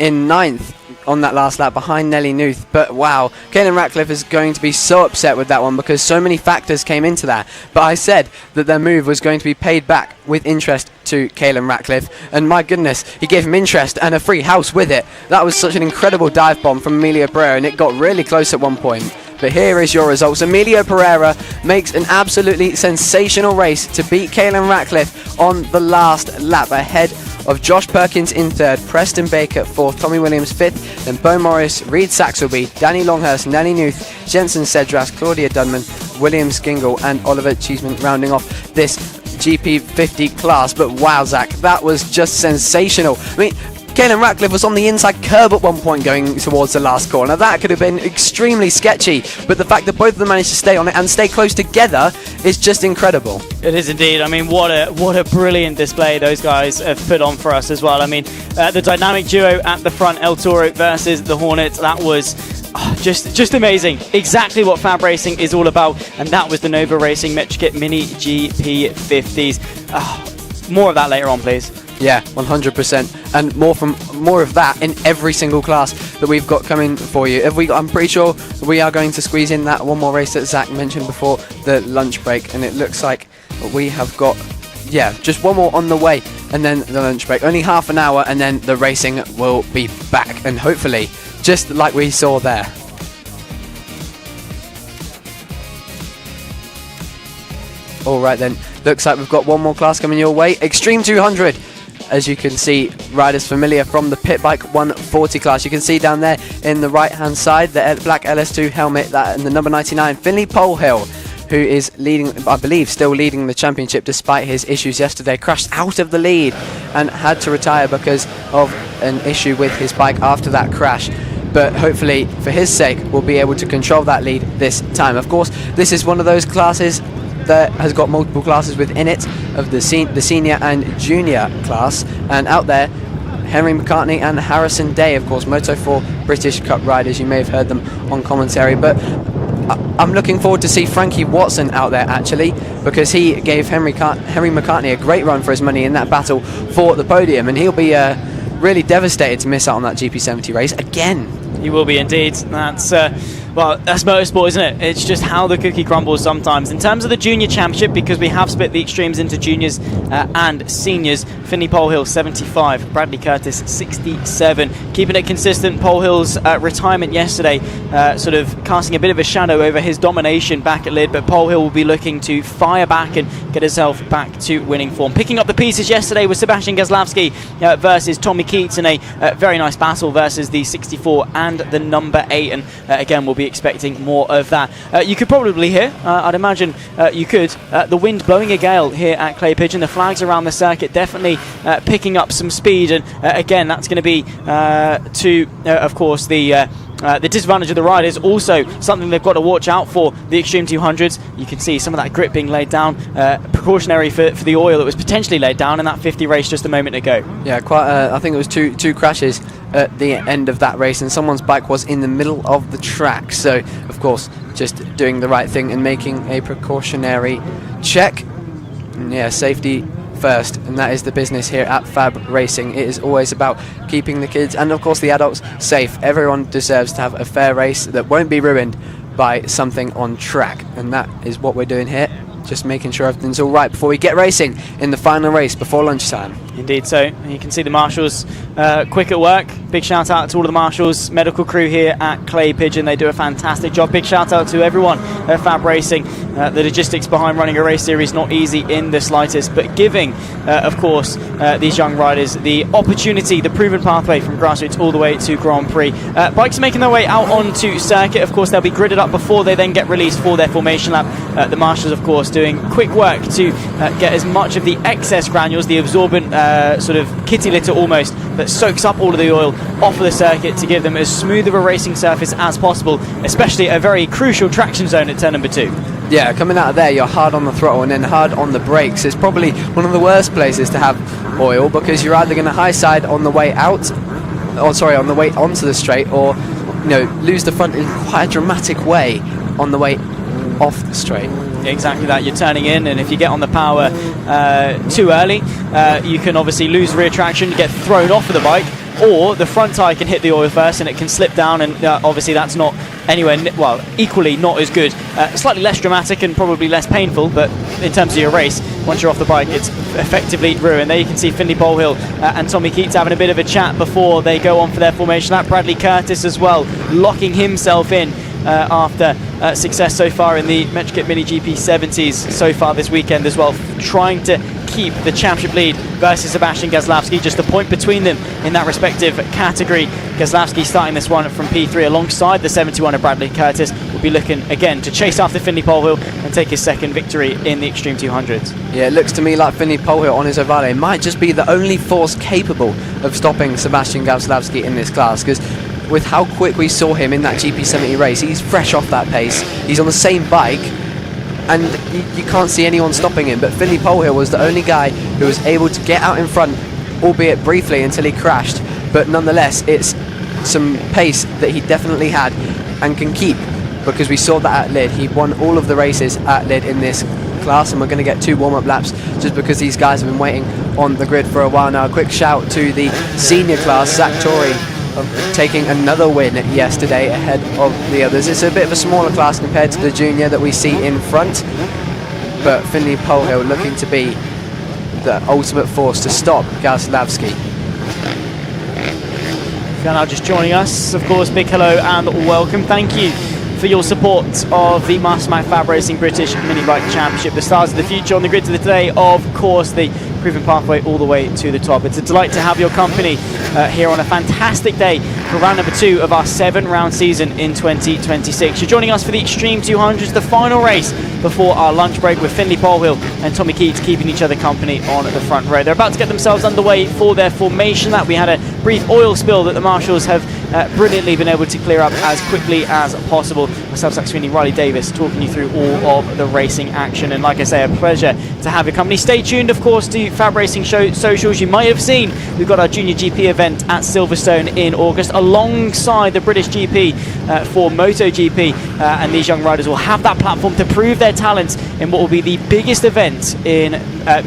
in 9th on that last lap behind Nelly Nuth, but wow, Kaelan Ratcliffe is going to be so upset with that one because so many factors came into that. But I said that their move was going to be paid back with interest to Kaelan Ratcliffe, and my goodness, he gave him interest and a free house with it. That was such an incredible dive bomb from Emilio Pereira, and it got really close at one point. But here is your results. Emilio Pereira makes an absolutely sensational race to beat Kaelan Ratcliffe on the last lap, ahead of Josh Perkins in 3rd, Preston Baker 4th, Tommy Williams 5th, then Bo Morris, Reed Saxelby, Danny Longhurst, Nelly Nuth, Jensen Cedras, Claudia Dunman, William Skingle and Oliver Cheeseman rounding off this GP50 class. But wow, Zach, that was just sensational. I mean, Kaelan Ratcliffe was on the inside curb at one point going towards the last corner. That could have been extremely sketchy, but the fact that both of them managed to stay on it and stay close together is just incredible. It is indeed. I mean, what a brilliant display those guys have put on for us as well. I mean, the dynamic duo at the front, El Toro versus the Hornet, that was just amazing. Exactly what Fab Racing is all about, and that was the Nova Racing Metrokit Mini GP50s. More of that later on, please. Yeah, 100%, and more of that in every single class that we've got coming for you. I'm pretty sure we are going to squeeze in that one more race that Zach mentioned before the lunch break, and it looks like we have got, yeah, just one more on the way, and then the lunch break. Only half an hour, and then the racing will be back, and hopefully, just like we saw there. All right then, looks like we've got one more class coming your way. Extreme 200. As you can see, riders familiar from the Pit Bike 140 class. You can see down there in the right hand side the black LS2 helmet, that and the number 99 Finley Polehill, who is leading, I believe still leading the championship despite his issues yesterday. Crashed out of the lead and had to retire because of an issue with his bike after that crash. But hopefully for his sake we'll be able to control that lead this time. Of course, this is one of those classes that has got multiple classes within it, of the senior and junior class, and out there Henry McCartney and Harrison Day, of course, Moto4 British Cup riders. You may have heard them on commentary, but I'm looking forward to see Frankie Watson out there actually, because he gave Henry McCartney a great run for his money in that battle for the podium, and he'll be really devastated to miss out on that GP70 race again. He will be indeed. That's well, that's motorsport, isn't it? It's just how the cookie crumbles sometimes. In terms of the junior championship, because we have split the extremes into juniors and seniors, Finley Polehill 75, Bradley Curtis 67. Keeping it consistent, Polehill's retirement yesterday sort of casting a bit of a shadow over his domination back at Lid, but Polehill will be looking to fire back and get himself back to winning form. Picking up the pieces yesterday was Sebastian Gazlowski versus Tommy Keats in a very nice battle versus the 64 and the number 8, and again we'll be be expecting more of that. You could probably hear, I'd imagine you could, the wind blowing a gale here at Clay Pigeon. The flags around the circuit definitely picking up some speed, and again, that's going to be to, of course, the disadvantage of the riders. Also something they've got to watch out for, the Extreme 200s. You can see some of that grip being laid down, precautionary for the oil that was potentially laid down in that 50 race just a moment ago. Yeah, quite. I think it was two crashes at the end of that race, and someone's bike was in the middle of the track. So, of course, just doing the right thing and making a precautionary check. And yeah, safety first, and that is the business here at FAB-Racing. It is always about keeping the kids and, of course, the adults safe. Everyone deserves to have a fair race that won't be ruined by something on track, and that is what we're doing here. Just making sure everything's all right before we get racing in the final race before lunchtime. Indeed so. You can see the marshals quick at work. Big shout out to all of the marshals, medical crew here at Clay Pigeon. They do a fantastic job. Big shout out to everyone at FAB-Racing. The logistics behind running a race series not easy in the slightest, but giving, of course, these young riders the opportunity, the proven pathway from grassroots all the way to Grand Prix. Bikes making their way out onto circuit. Of course, they'll be gridded up before they then get released for their formation lap. The marshals, of course, doing quick work to get as much of the excess granules, the absorbent sort of kitty litter almost, that soaks up all of the oil off of the circuit to give them as smooth of a racing surface as possible, especially a very crucial traction zone at turn number 2. Yeah, coming out of there, you're hard on the throttle and then hard on the brakes. It's probably one of the worst places to have oil, because you're either going to high side on the way out, or sorry, on the way onto the straight, or lose the front in quite a dramatic way on the way off the straight. Exactly that. You're turning in, and if you get on the power too early, you can obviously lose rear traction, you get thrown off of the bike, or the front tyre can hit the oil first and it can slip down, and obviously that's not anywhere, equally not as good. Slightly less dramatic and probably less painful, but in terms of your race, once you're off the bike, it's effectively ruined. There you can see Finley Polhill and Tommy Keats having a bit of a chat before they go on for their formation lap. Bradley Curtis as well, locking himself in after success so far in the Metrokit Mini GP 70s so far this weekend as well, trying to keep the championship lead versus Sebastian Gazlowski. Just a point between them in that respective category. Gazlowski starting this one from P3 alongside the 71 of Bradley Curtis. Will be looking again to chase after Finley Polhill and take his second victory in the Extreme 200s. Yeah, it looks to me like Finley Polhill on his Ovale might just be the only force capable of stopping Sebastian Gazlowski in this class, because with how quick we saw him in that GP70 race, he's fresh off that pace, he's on the same bike, and you can't see anyone stopping him. But Finley Polhill was the only guy who was able to get out in front, albeit briefly until he crashed, but nonetheless it's some pace that he definitely had and can keep, because we saw that at Lid. He won all of the races at Lid in this class, and we're going to get 2 warm-up laps just because these guys have been waiting on the grid for a while now. A quick shout to the senior class, Zach Torrey, taking another win yesterday ahead of the others. It's a bit of a smaller class compared to the junior that we see in front, but Finley Polhill looking to be the ultimate force to stop Gazlowski. If you're now just joining us, of course, big hello and welcome. Thank you for your support of the Mastermind FAB-Racing British Mini Bike Championship. The stars of the future on the grid today, of course, the proven pathway all the way to the top. It's a delight to have your company here on a fantastic day for round number 2 of our 7-round season in 2026. You're joining us for the Extreme 200s, the final race before our lunch break, with Finley Polhill and Tommy Keats keeping each other company on the front row. They're about to get themselves underway for their formation lap. We had a brief oil spill that the marshals have brilliantly been able to clear up as quickly as possible. Myself, Zach Sweeney, Riley Davis, talking you through all of the racing action, and like I say, a pleasure to have your company. Stay tuned, of course, to FAB-Racing socials. You might have seen we've got our Junior GP event at Silverstone in August alongside the British GP for MotoGP, and these young riders will have that platform to prove their talents in what will be the biggest event in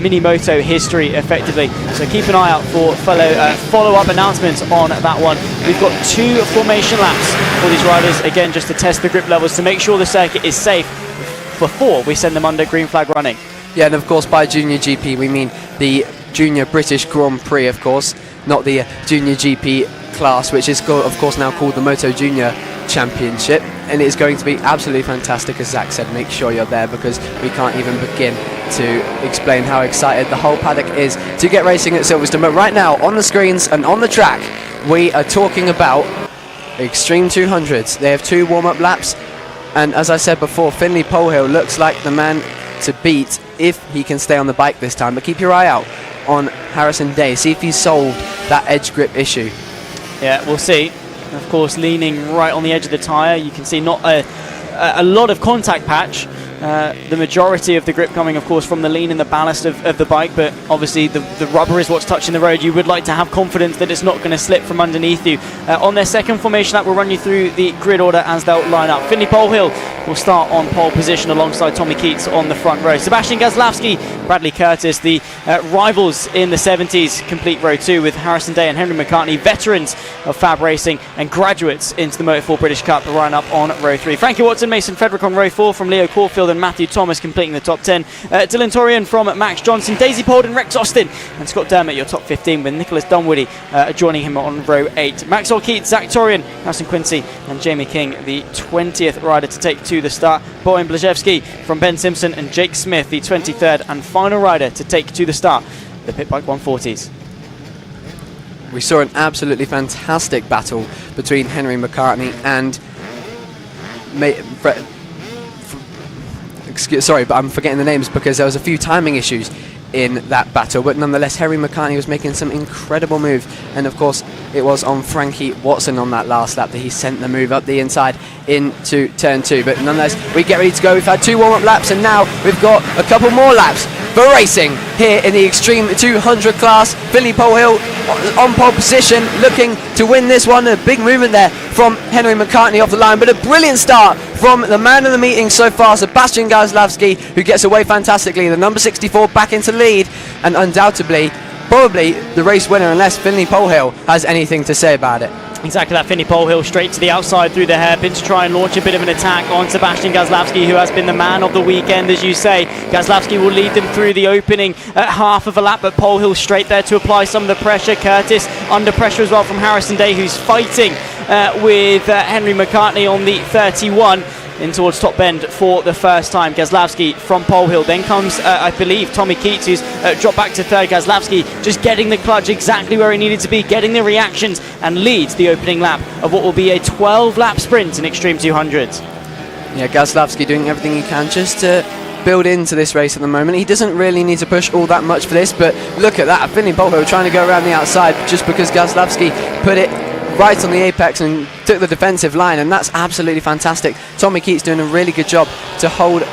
mini moto history, effectively. So keep an eye out for follow-up announcements on that one. We've got 2 formation laps for these riders, again just to test the grip levels to make sure the circuit is safe before we send them under green flag running. Yeah, and of course by Junior GP we mean the Junior British Grand Prix, of course, not the Junior GP class, which is of course now called the Moto Junior Championship, and it is going to be absolutely fantastic. As Zach said, make sure you're there, because we can't even begin to explain how excited the whole paddock is to get racing at Silverstone. But right now on the screens and on the track we are talking about Extreme 200s. They have 2 warm-up laps, and as I said before, Finley Polhill looks like the man to beat if he can stay on the bike this time. But keep your eye out on Harrison Day. See if he's solved that edge grip issue. Yeah, we'll see. Of course, leaning right on the edge of the tyre. You can see not a lot of contact patch. The majority of the grip coming, of course, from the lean and the ballast of the bike, but obviously the rubber is what's touching the road. You would like to have confidence that it's not going to slip from underneath you. On their second formation lap, we'll run you through the grid order as they'll line up. Finley Polhill will start on pole position alongside Tommy Keats on the front row. Sebastian Gazlowski, Bradley Curtis, the rivals in the 70s, complete row 2 with Harrison Day and Henry McCartney, veterans of FAB Racing and graduates into the Motor4 British Cup, line up on row 3. Frankie Watson, Mason Frederick on row 4 from Leo Caulfield and Matthew Thomas completing the top 10. Dylan Torian from Max Johnson, Daisy Polden, Rex Austin and Scott Dermott your top 15, with Nicholas Dunwoody joining him on row 8. Maxwell Keats, Zach Torian, Harrison Quincy and Jamie King, the 20th rider to take to the start. Bojan Blazewski from Ben Simpson and Jake Smith, the 23rd and final rider to take to the start, the Pit Bike 140s. We saw an absolutely fantastic battle between Henry McCartney and sorry, but I'm forgetting the names because there was a few timing issues in that battle, but nonetheless Henry McCartney was making some incredible moves, and of course it was on Frankie Watson on that last lap that he sent the move up the inside into turn 2. But nonetheless, we get ready to go. We've had 2 warm-up laps and now we've got a couple more laps for racing here in the Extreme 200 class. Finley Polhill on pole position, looking to win this one. A big movement there from Henry McCartney off the line, but a brilliant start from the man of the meeting so far, Sebastian Gazlowski, who gets away fantastically. The number 64 back into lead, and undoubtedly probably the race winner, unless Finley Polhill has anything to say about it. Exactly that. Finley Polhill straight to the outside through the hairpin to try and launch a bit of an attack on Sebastian Gazlowski, who has been the man of the weekend, as you say. Gazlowski will lead them through the opening half of a lap, but Polhill straight there to apply some of the pressure. Curtis under pressure as well from Harrison Day, who's fighting with Henry McCartney on the 31 in towards top bend for the first time. Gazlowski from Polhill. Then comes, I believe, Tommy Keats, who's dropped back to third. Gazlowski just getting the clutch exactly where he needed to be, getting the reactions, and leads the opening lap of what will be a 12-lap sprint in Extreme 200s. Yeah, Gazlowski doing everything he can just to build into this race at the moment. He doesn't really need to push all that much for this, but look at that. Finley Polhill trying to go around the outside just because Gazlowski put it right on the apex and took the defensive line, and that's absolutely fantastic. Tommy Keats doing a really good job to hold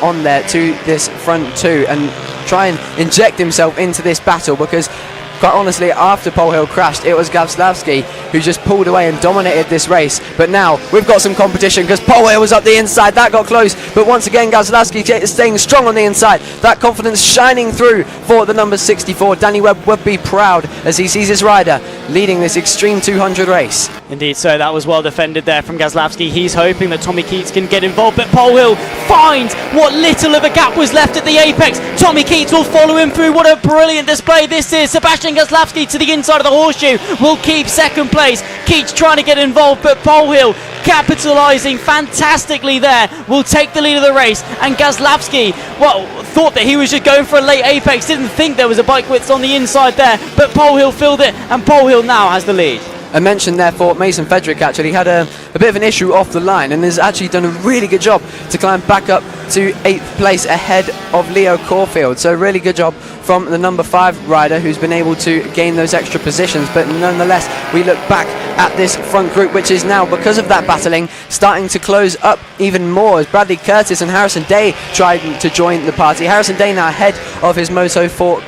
on there to this front 2 and try and inject himself into this battle, because quite honestly, after Polhill crashed, it was Gazlowski who just pulled away and dominated this race. But now we've got some competition because Polhill was up the inside. That got close, but once again Gazlowski is staying strong on the inside. That confidence shining through for the number 64. Danny Webb would be proud as he sees his rider leading this Extreme 200 race. Indeed, so that was well defended there from Gazlowski. He's hoping that Tommy Keats can get involved, but Polhill finds what little of a gap was left at the apex. Tommy Keats will follow him through. What a brilliant display this is. Sebastian Gazlowski to the inside of the horseshoe will keep second place. Keats trying to get involved, but Polhill capitalising fantastically there will take the lead of the race. And Gazlowski, well, thought that he was just going for a late apex, didn't think there was a bike width on the inside there, but Polhill filled it, and Polhill now has the lead. I mentioned therefore Mason Frederick actually had a bit of an issue off the line and has actually done a really good job to climb back up to 8th place ahead of Leo Caulfield. So really good job from the number 5 rider who's been able to gain those extra positions. But nonetheless, we look back at this front group, which is now, because of that battling, starting to close up even more as Bradley Curtis and Harrison Day tried to join the party. Harrison Day now ahead of his Moto4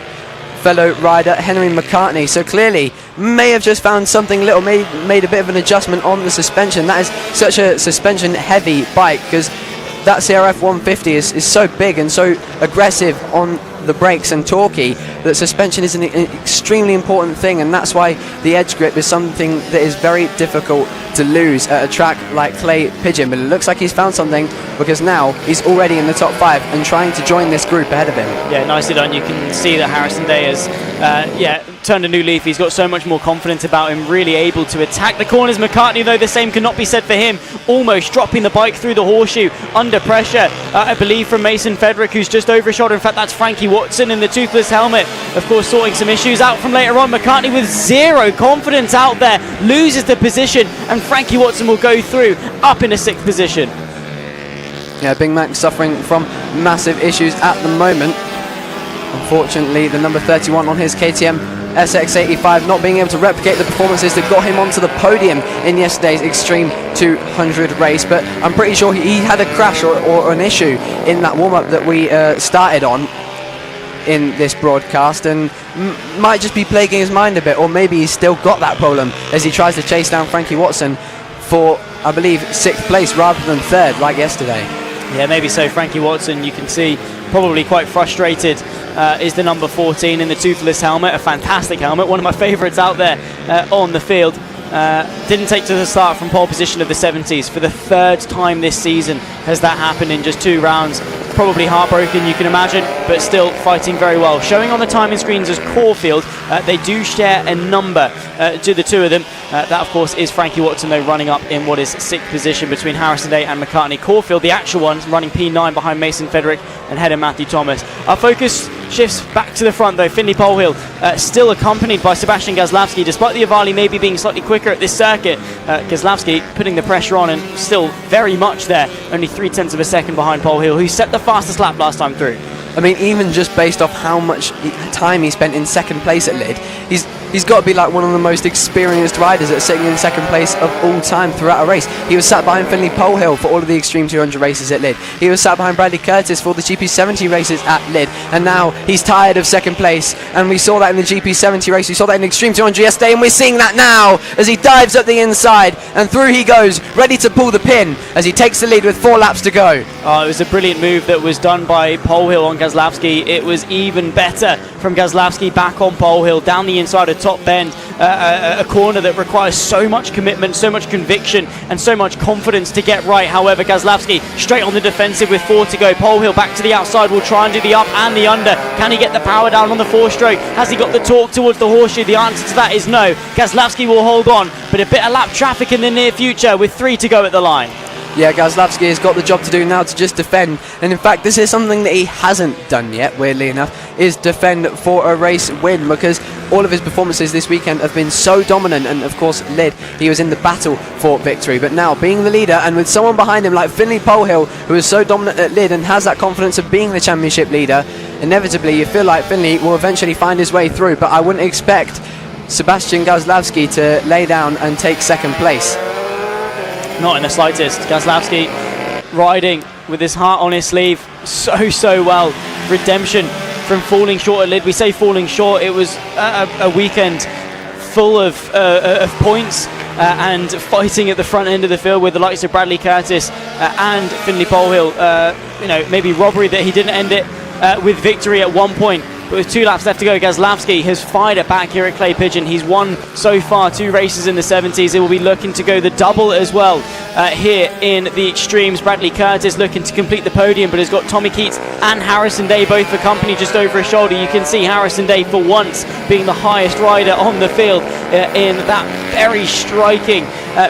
fellow rider Henry McCartney, so clearly may have just found something little, made a bit of an adjustment on the suspension. That is such a suspension heavy bike, because that CRF 150 is so big and so aggressive on the brakes and torquey that suspension is an extremely important thing, and that's why the edge grip is something that is very difficult to lose at a track like Clay Pigeon. But it looks like he's found something, because now he's already in the top 5 and trying to join this group ahead of him. Yeah, nicely done. You can see that Harrison Day has turned a new leaf. He's got so much more confidence about him, really able to attack the corners. McCartney, though, the same cannot be said for him. Almost dropping the bike through the horseshoe under pressure, I believe, from Mason Fedrick, who's just over his shoulder. In fact, that's Frankie Watson in the toothless helmet, of course, sorting some issues out from later on. McCartney with zero confidence out there, loses the position, and Frankie Watson will go through up in a 6th position. Yeah, Big Mac suffering from massive issues at the moment. Unfortunately, the number 31 on his KTM SX85 not being able to replicate the performances that got him onto the podium in yesterday's Extreme 200 race. But I'm pretty sure he had a crash or an issue in that warm-up that we started on in this broadcast, and might just be plaguing his mind a bit, or maybe he's still got that problem as he tries to chase down Frankie Watson for, I believe, 6th place rather than 3rd like yesterday. Yeah, maybe so. Frankie Watson, you can see, probably quite frustrated, is the number 14 in the toothless helmet. A fantastic helmet, one of my favourites out there on the field. Didn't take to the start from pole position of the 70s. For the 3rd time this season has that happened in just 2 rounds. Probably heartbroken, you can imagine, but still fighting very well. Showing on the timing screens as Caulfield, they do share a number to the two of them. That, of course, is Frankie Watson, though, running up in what is 6th position between Harrison Day and McCartney. Caulfield, the actual one, running P9 behind Mason Fedrick and header Matthew Thomas. Our focus shifts back to the front, though. Finley Polhill still accompanied by Sebastian Gazlowski, despite the Avali maybe being slightly quicker at this circuit. Gazlowski putting the pressure on and still very much there, only 0.3 of a second behind Polhill, who set the fastest lap last time through. I mean, even just based off how much time he spent in 2nd place at Lid, he's got to be like one of the most experienced riders at sitting in 2nd place of all time throughout a race. He was sat behind Finley Polhill for all of the Extreme 200 races at Lid. He was sat behind Bradley Curtis for the GP70 races at Lid, and now he's tired of 2nd place, and we saw that in the GP70 race, we saw that in Extreme 200 yesterday, and we're seeing that now as he dives up the inside, and through he goes, ready to pull the pin as he takes the lead with 4 laps to go. Oh, it was a brilliant move that was done by Polhill on Gazlowski. It was even better from Gazlowski back on Polhill, down the inside of top bend, a corner that requires so much commitment, so much conviction, and so much confidence to get right. However, Gazlowski straight on the defensive with 4 to go. Polhill back to the outside, will try and do the up and the under. Can he get the power down on the 4-stroke? Has he got the torque towards the horseshoe? The answer to that is no. Gazlowski will hold on, but a bit of lap traffic in the near future with 3 to go at the line. Yeah, Gazlowski has got the job to do now to just defend, and in fact this is something that he hasn't done yet, weirdly enough, is defend for a race win, because all of his performances this weekend have been so dominant, and of course Lid, he was in the battle for victory, but now being the leader and with someone behind him like Finley Polhill, who is so dominant at Lid and has that confidence of being the championship leader, inevitably you feel like Finley will eventually find his way through, but I wouldn't expect Sebastian Gazlowski to lay down and take 2nd place. Not in the slightest. Gazlowski riding with his heart on his sleeve so well. Redemption from falling short at Lid. We say falling short, it was a weekend full of points and fighting at the front end of the field with the likes of Bradley Curtis and Finley Polhill. Maybe robbery that he didn't end it with victory at one point. But with 2 laps left to go, Gazlowski has fired it back here at Clay Pigeon. He's won so far 2 races in the 70s. He will be looking to go the double as well here in the Extremes. Bradley Curtis looking to complete the podium, but has got Tommy Keats and Harrison Day both for company just over his shoulder. You can see Harrison Day for once being the highest rider on the field in that very striking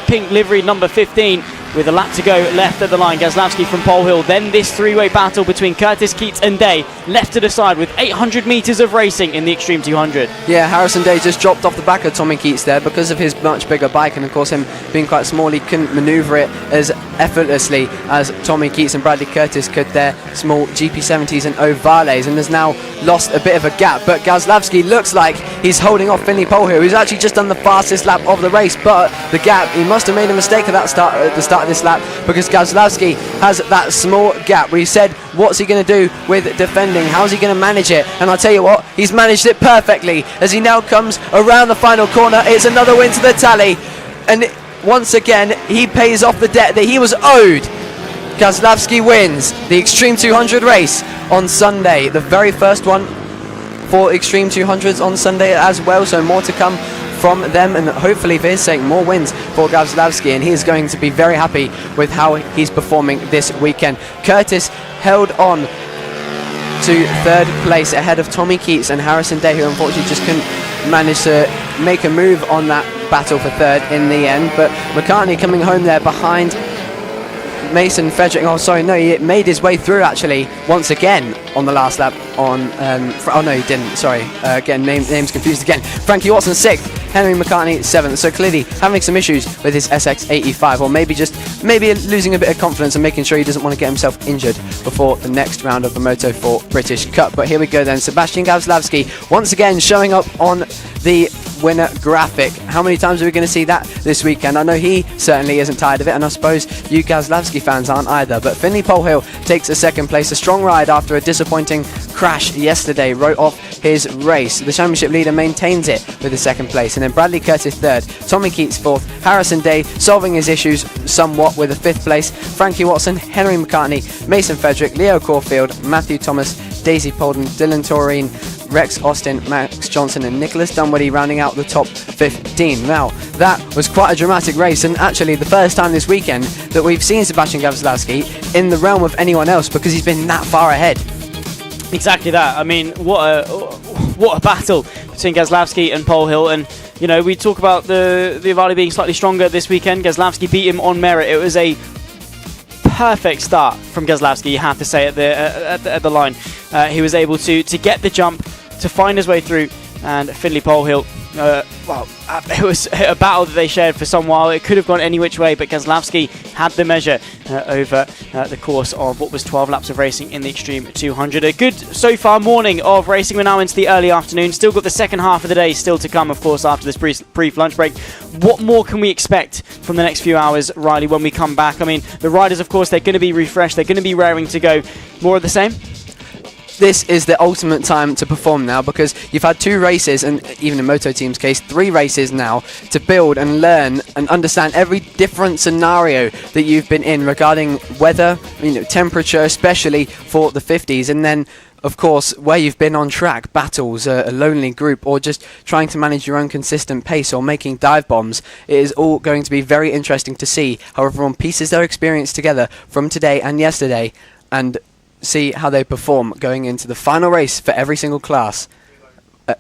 pink livery number 15. With a lap to go left at the line, Gazlowski from Polhill. Then this 3-way battle between Curtis, Keats and Day left to decide with 800 metres of racing in the Extreme 200. Yeah, Harrison Day just dropped off the back of Tommy Keats there because of his much bigger bike, and of course him being quite small, he couldn't manoeuvre it as effortlessly as Tommy Keats and Bradley Curtis could their small GP70s and Ovales, and has now lost a bit of a gap. But Gazlowski looks like he's holding off Finley Polhill, who's actually just done the fastest lap of the race, but the gap, he must have made a mistake at the start of this lap, because Gazlowski has that small gap. We said, what's he going to do with defending? How's he going to manage it? And I'll tell you what, he's managed it perfectly as he now comes around the final corner. It's another win to the tally, and once again he pays off the debt that he was owed. Gazlowski wins the Extreme 200 race on Sunday, the very first one for Extreme 200s on Sunday as well, so more to come from them, and hopefully for his sake more wins for Gazlowski, and he is going to be very happy with how he's performing this weekend. Curtis held on to 3rd place ahead of Tommy Keats and Harrison Day, who unfortunately just couldn't managed to make a move on that battle for third in the end, but McCartney coming home there behind Mason Frederick. Oh, sorry, no, he made his way through actually once again on the last lap on oh no, he didn't, sorry, again, names confused again. Frankie Watson 6th, Henry McCartney 7th, so clearly having some issues with his SX85, or maybe losing a bit of confidence and making sure he doesn't want to get himself injured before the next round of the Moto4 British Cup. But here we go then, Sebastian Gazlawski once again showing up on the winner graphic. How many times are we going to see that this weekend? I know he certainly isn't tired of it, and I suppose you Gazlawski fans aren't either. But Finley Polhill takes a second place, a strong ride after a disappointing crash yesterday, wrote off his race. The championship leader maintains it with the second place, and then Bradley Curtis third, Tommy Keats fourth, Harrison Day solving his issues somewhat with a fifth place, Frankie Watson, Henry McCartney, Mason Frederick, Leo Caulfield, Matthew Thomas, Daisy Polden, Dylan Taurine, Rex Austin, Max Johnson and Nicholas Dunwoody rounding out the top 15. Now, that was quite a dramatic race, and actually the first time this weekend that we've seen Sebastian Gazlawski in the realm of anyone else, because he's been that far ahead. Exactly that. I mean, what a battle between Gazlawski and Polhill. And you know, we talk about the Avali being slightly stronger this weekend. Gazlawski beat him on merit. It was a perfect start from Gazlawski, you have to say, at the line. He was able to get the jump, to find his way through, and Finley Polhill, it was a battle that they shared for some while. It could have gone any which way, but Gazlawski had the measure over the course of what was 12 laps of racing in the Extreme 200. A good so far morning of racing. We're now into the early afternoon. Still got the second half of the day still to come, of course, after this brief lunch break. What more can we expect from the next few hours, Riley, when we come back? I mean, the riders, of course, they're going to be refreshed. They're going to be raring to go. More of the same? This is the ultimate time to perform now, because you've had 2 races, and even in Moto Team's case, 3 races now to build and learn and understand every different scenario that you've been in regarding weather, temperature, especially for the 50s, and then of course where you've been on track, battles, a lonely group, or just trying to manage your own consistent pace or making dive bombs. It is all going to be very interesting to see how everyone pieces their experience together from today and yesterday, and see how they perform going into the final race for every single class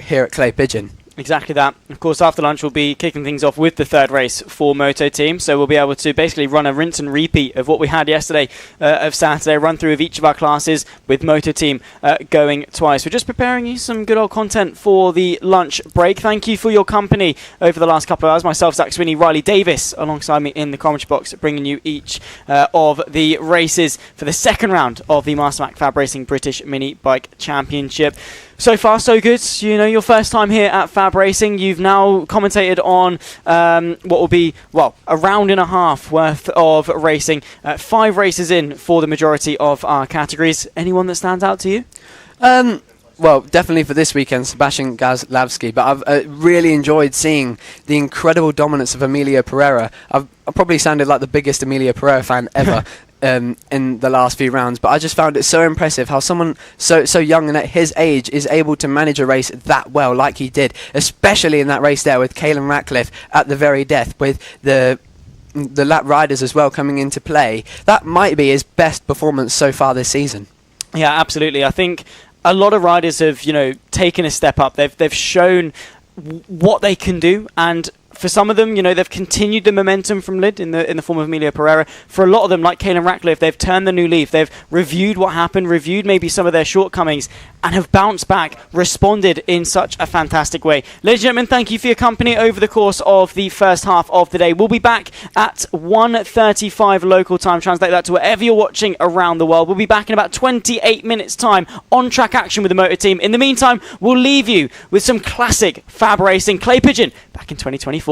here at Clay Pigeon. Exactly that. Of course, after lunch we'll be kicking things off with the third race for Moto Team, so we'll be able to basically run a rinse and repeat of what we had yesterday of Saturday, run through of each of our classes with Moto Team going twice. We're just preparing you some good old content for the lunch break. Thank you for your company over the last couple of hours. Myself, Zach Swinney, Riley Davis alongside me in the commentary box, bringing you each of the races for the second round of the Mastermac FAB-Racing British Mini Bike Championship. So far, so good. You know, your first time here at FAB-Racing. You've now commentated on what will be, a round and a half worth of racing. 5 races in for the majority of our categories. Anyone that stands out to you? Well, definitely for this weekend, Sebastian Gazlawski, but I've really enjoyed seeing the incredible dominance of Emilio Pereira. I probably sounded like the biggest Emilio Pereira fan ever in the last few rounds, but I just found it so impressive how someone so young and at his age is able to manage a race that well, like he did, especially in that race there with Caelan Ratcliffe at the very death, with the lap riders as well coming into play. That might be his best performance so far this season. Yeah, absolutely. I think a lot of riders have, taken a step up. They've shown what they can do, and for some of them, they've continued the momentum from Lid in the form of Emilio Pereira. For a lot of them, like Caelan Ratcliffe, they've turned the new leaf. They've reviewed what happened, reviewed maybe some of their shortcomings, and have bounced back, responded in such a fantastic way. Ladies and gentlemen, thank you for your company over the course of the first half of the day. We'll be back at 1:35 local time. Translate that to wherever you're watching around the world. We'll be back in about 28 minutes' time on track action with the Motor Team. In the meantime, we'll leave you with some classic FAB-Racing. Clay Pigeon back in 2024.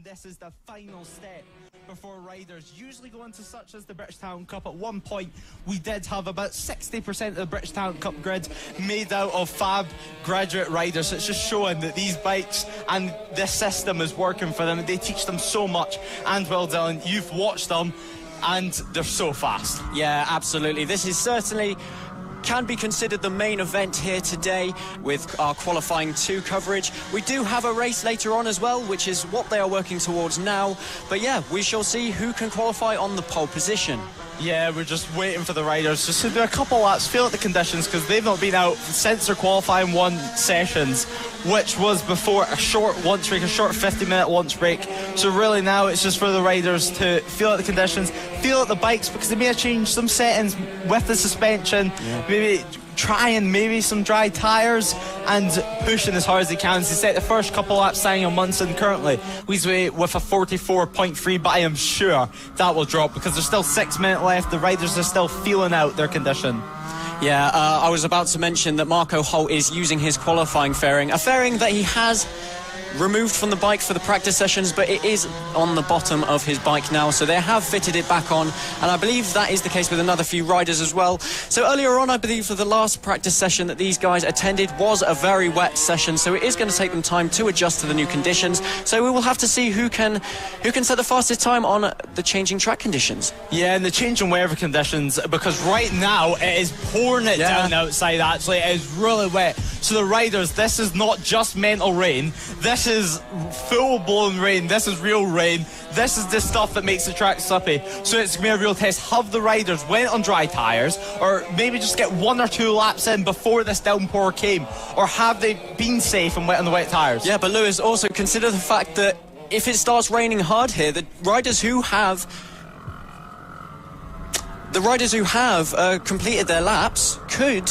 This is the final step before riders usually go into such as the British Talent Cup. At one point we did have about 60% of the British Talent Cup grid made out of FAB graduate riders. So it's just showing that these bikes and this system is working for them. They teach them so much. And well, Dylan, you've watched them and they're so fast. Yeah, absolutely. This is certainly can be considered the main event here today with our qualifying 2 coverage. We do have a race later on as well, which is what they are working towards now. But yeah, we shall see who can qualify on the pole position. Yeah, we're just waiting for the riders just to do a couple laps, feel out the conditions, because they've not been out since their qualifying 1 sessions, which was before a short lunch break, a short 50-minute lunch break. So really now it's just for the riders to feel out the conditions, feel out the bikes, because they may have changed some settings with the suspension, maybe trying maybe some dry tyres and pushing as hard as they can. As they set the first couple laps, Daniel Munson currently leads away with a 44.3, but I am sure that will drop because there's still 6 minutes left. The riders are still feeling out their condition. Yeah, I was about to mention that Marco Holt is using his qualifying fairing, a fairing that he has removed from the bike for the practice sessions, but it is on the bottom of his bike now, so they have fitted it back on, and I believe that is the case with another few riders as well. So earlier on, I believe for the last practice session that these guys attended was a very wet session, so it is going to take them time to adjust to the new conditions. So we will have to see who can set the fastest time on the changing track conditions. Yeah, and the changing weather conditions, because right now it is pouring it down outside. Actually, it is really wet. So the riders, this is not just mental rain, this is full-blown rain, this is real rain, this is the stuff that makes the track slippy. So it's going to be a real test. Have the riders went on dry tyres, or maybe just get 1 or 2 laps in before this downpour came, or have they been safe and wet on the wet tyres? Yeah, but Lewis, also consider the fact that if it starts raining hard here, the riders who have completed their laps could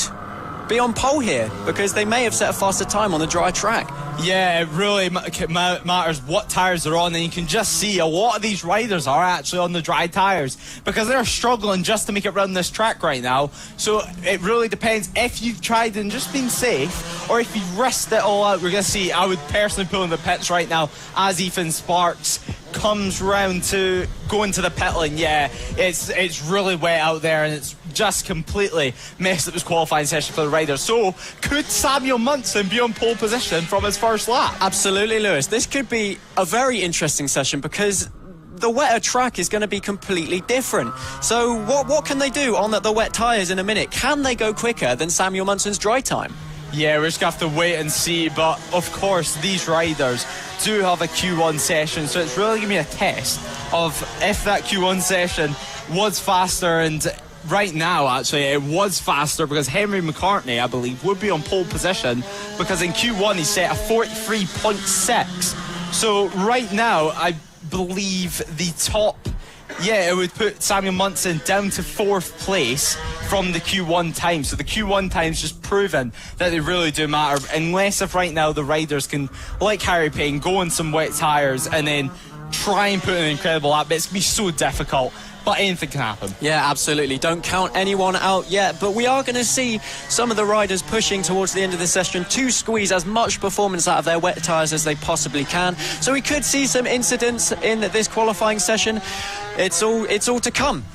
be on pole here because they may have set a faster time on the dry track. Yeah, it really matters what tyres they're on, and you can just see a lot of these riders are actually on the dry tyres because they're struggling just to make it run this track right now. So it really depends if you've tried and just been safe, or if you've risked it all out. We're going to see, I would personally pull in the pits right now as Ethan Sparks comes round to go into the pit lane. Yeah, it's really wet out there, and it's just completely messed up his qualifying session for the riders. So could Samuel Munson be on pole position from his first lap? Absolutely, Lewis. This could be a very interesting session because the wetter track is going to be completely different. So what can they do on the wet tyres in a minute? Can they go quicker than Samuel Munson's dry time? Yeah, we're just going to have to wait and see, but of course these riders do have a Q1 session, so it's really going to be a test of if that Q1 session was faster. And right now, actually, it was faster because Henry McCartney, I believe, would be on pole position because in Q1 he set a 43.6. So right now, I believe the top, it would put Samuel Munson down to 4th place from the Q1 time. So the Q1 time's just proven that they really do matter, unless if right now the riders can, like Harry Payne, go on some wet tyres and then try and put in an incredible lap. But it's going to be so difficult. But anything can happen. Yeah, absolutely. Don't count anyone out yet. But we are going to see some of the riders pushing towards the end of the session to squeeze as much performance out of their wet tyres as they possibly can. So we could see some incidents in this qualifying session. It's all to come.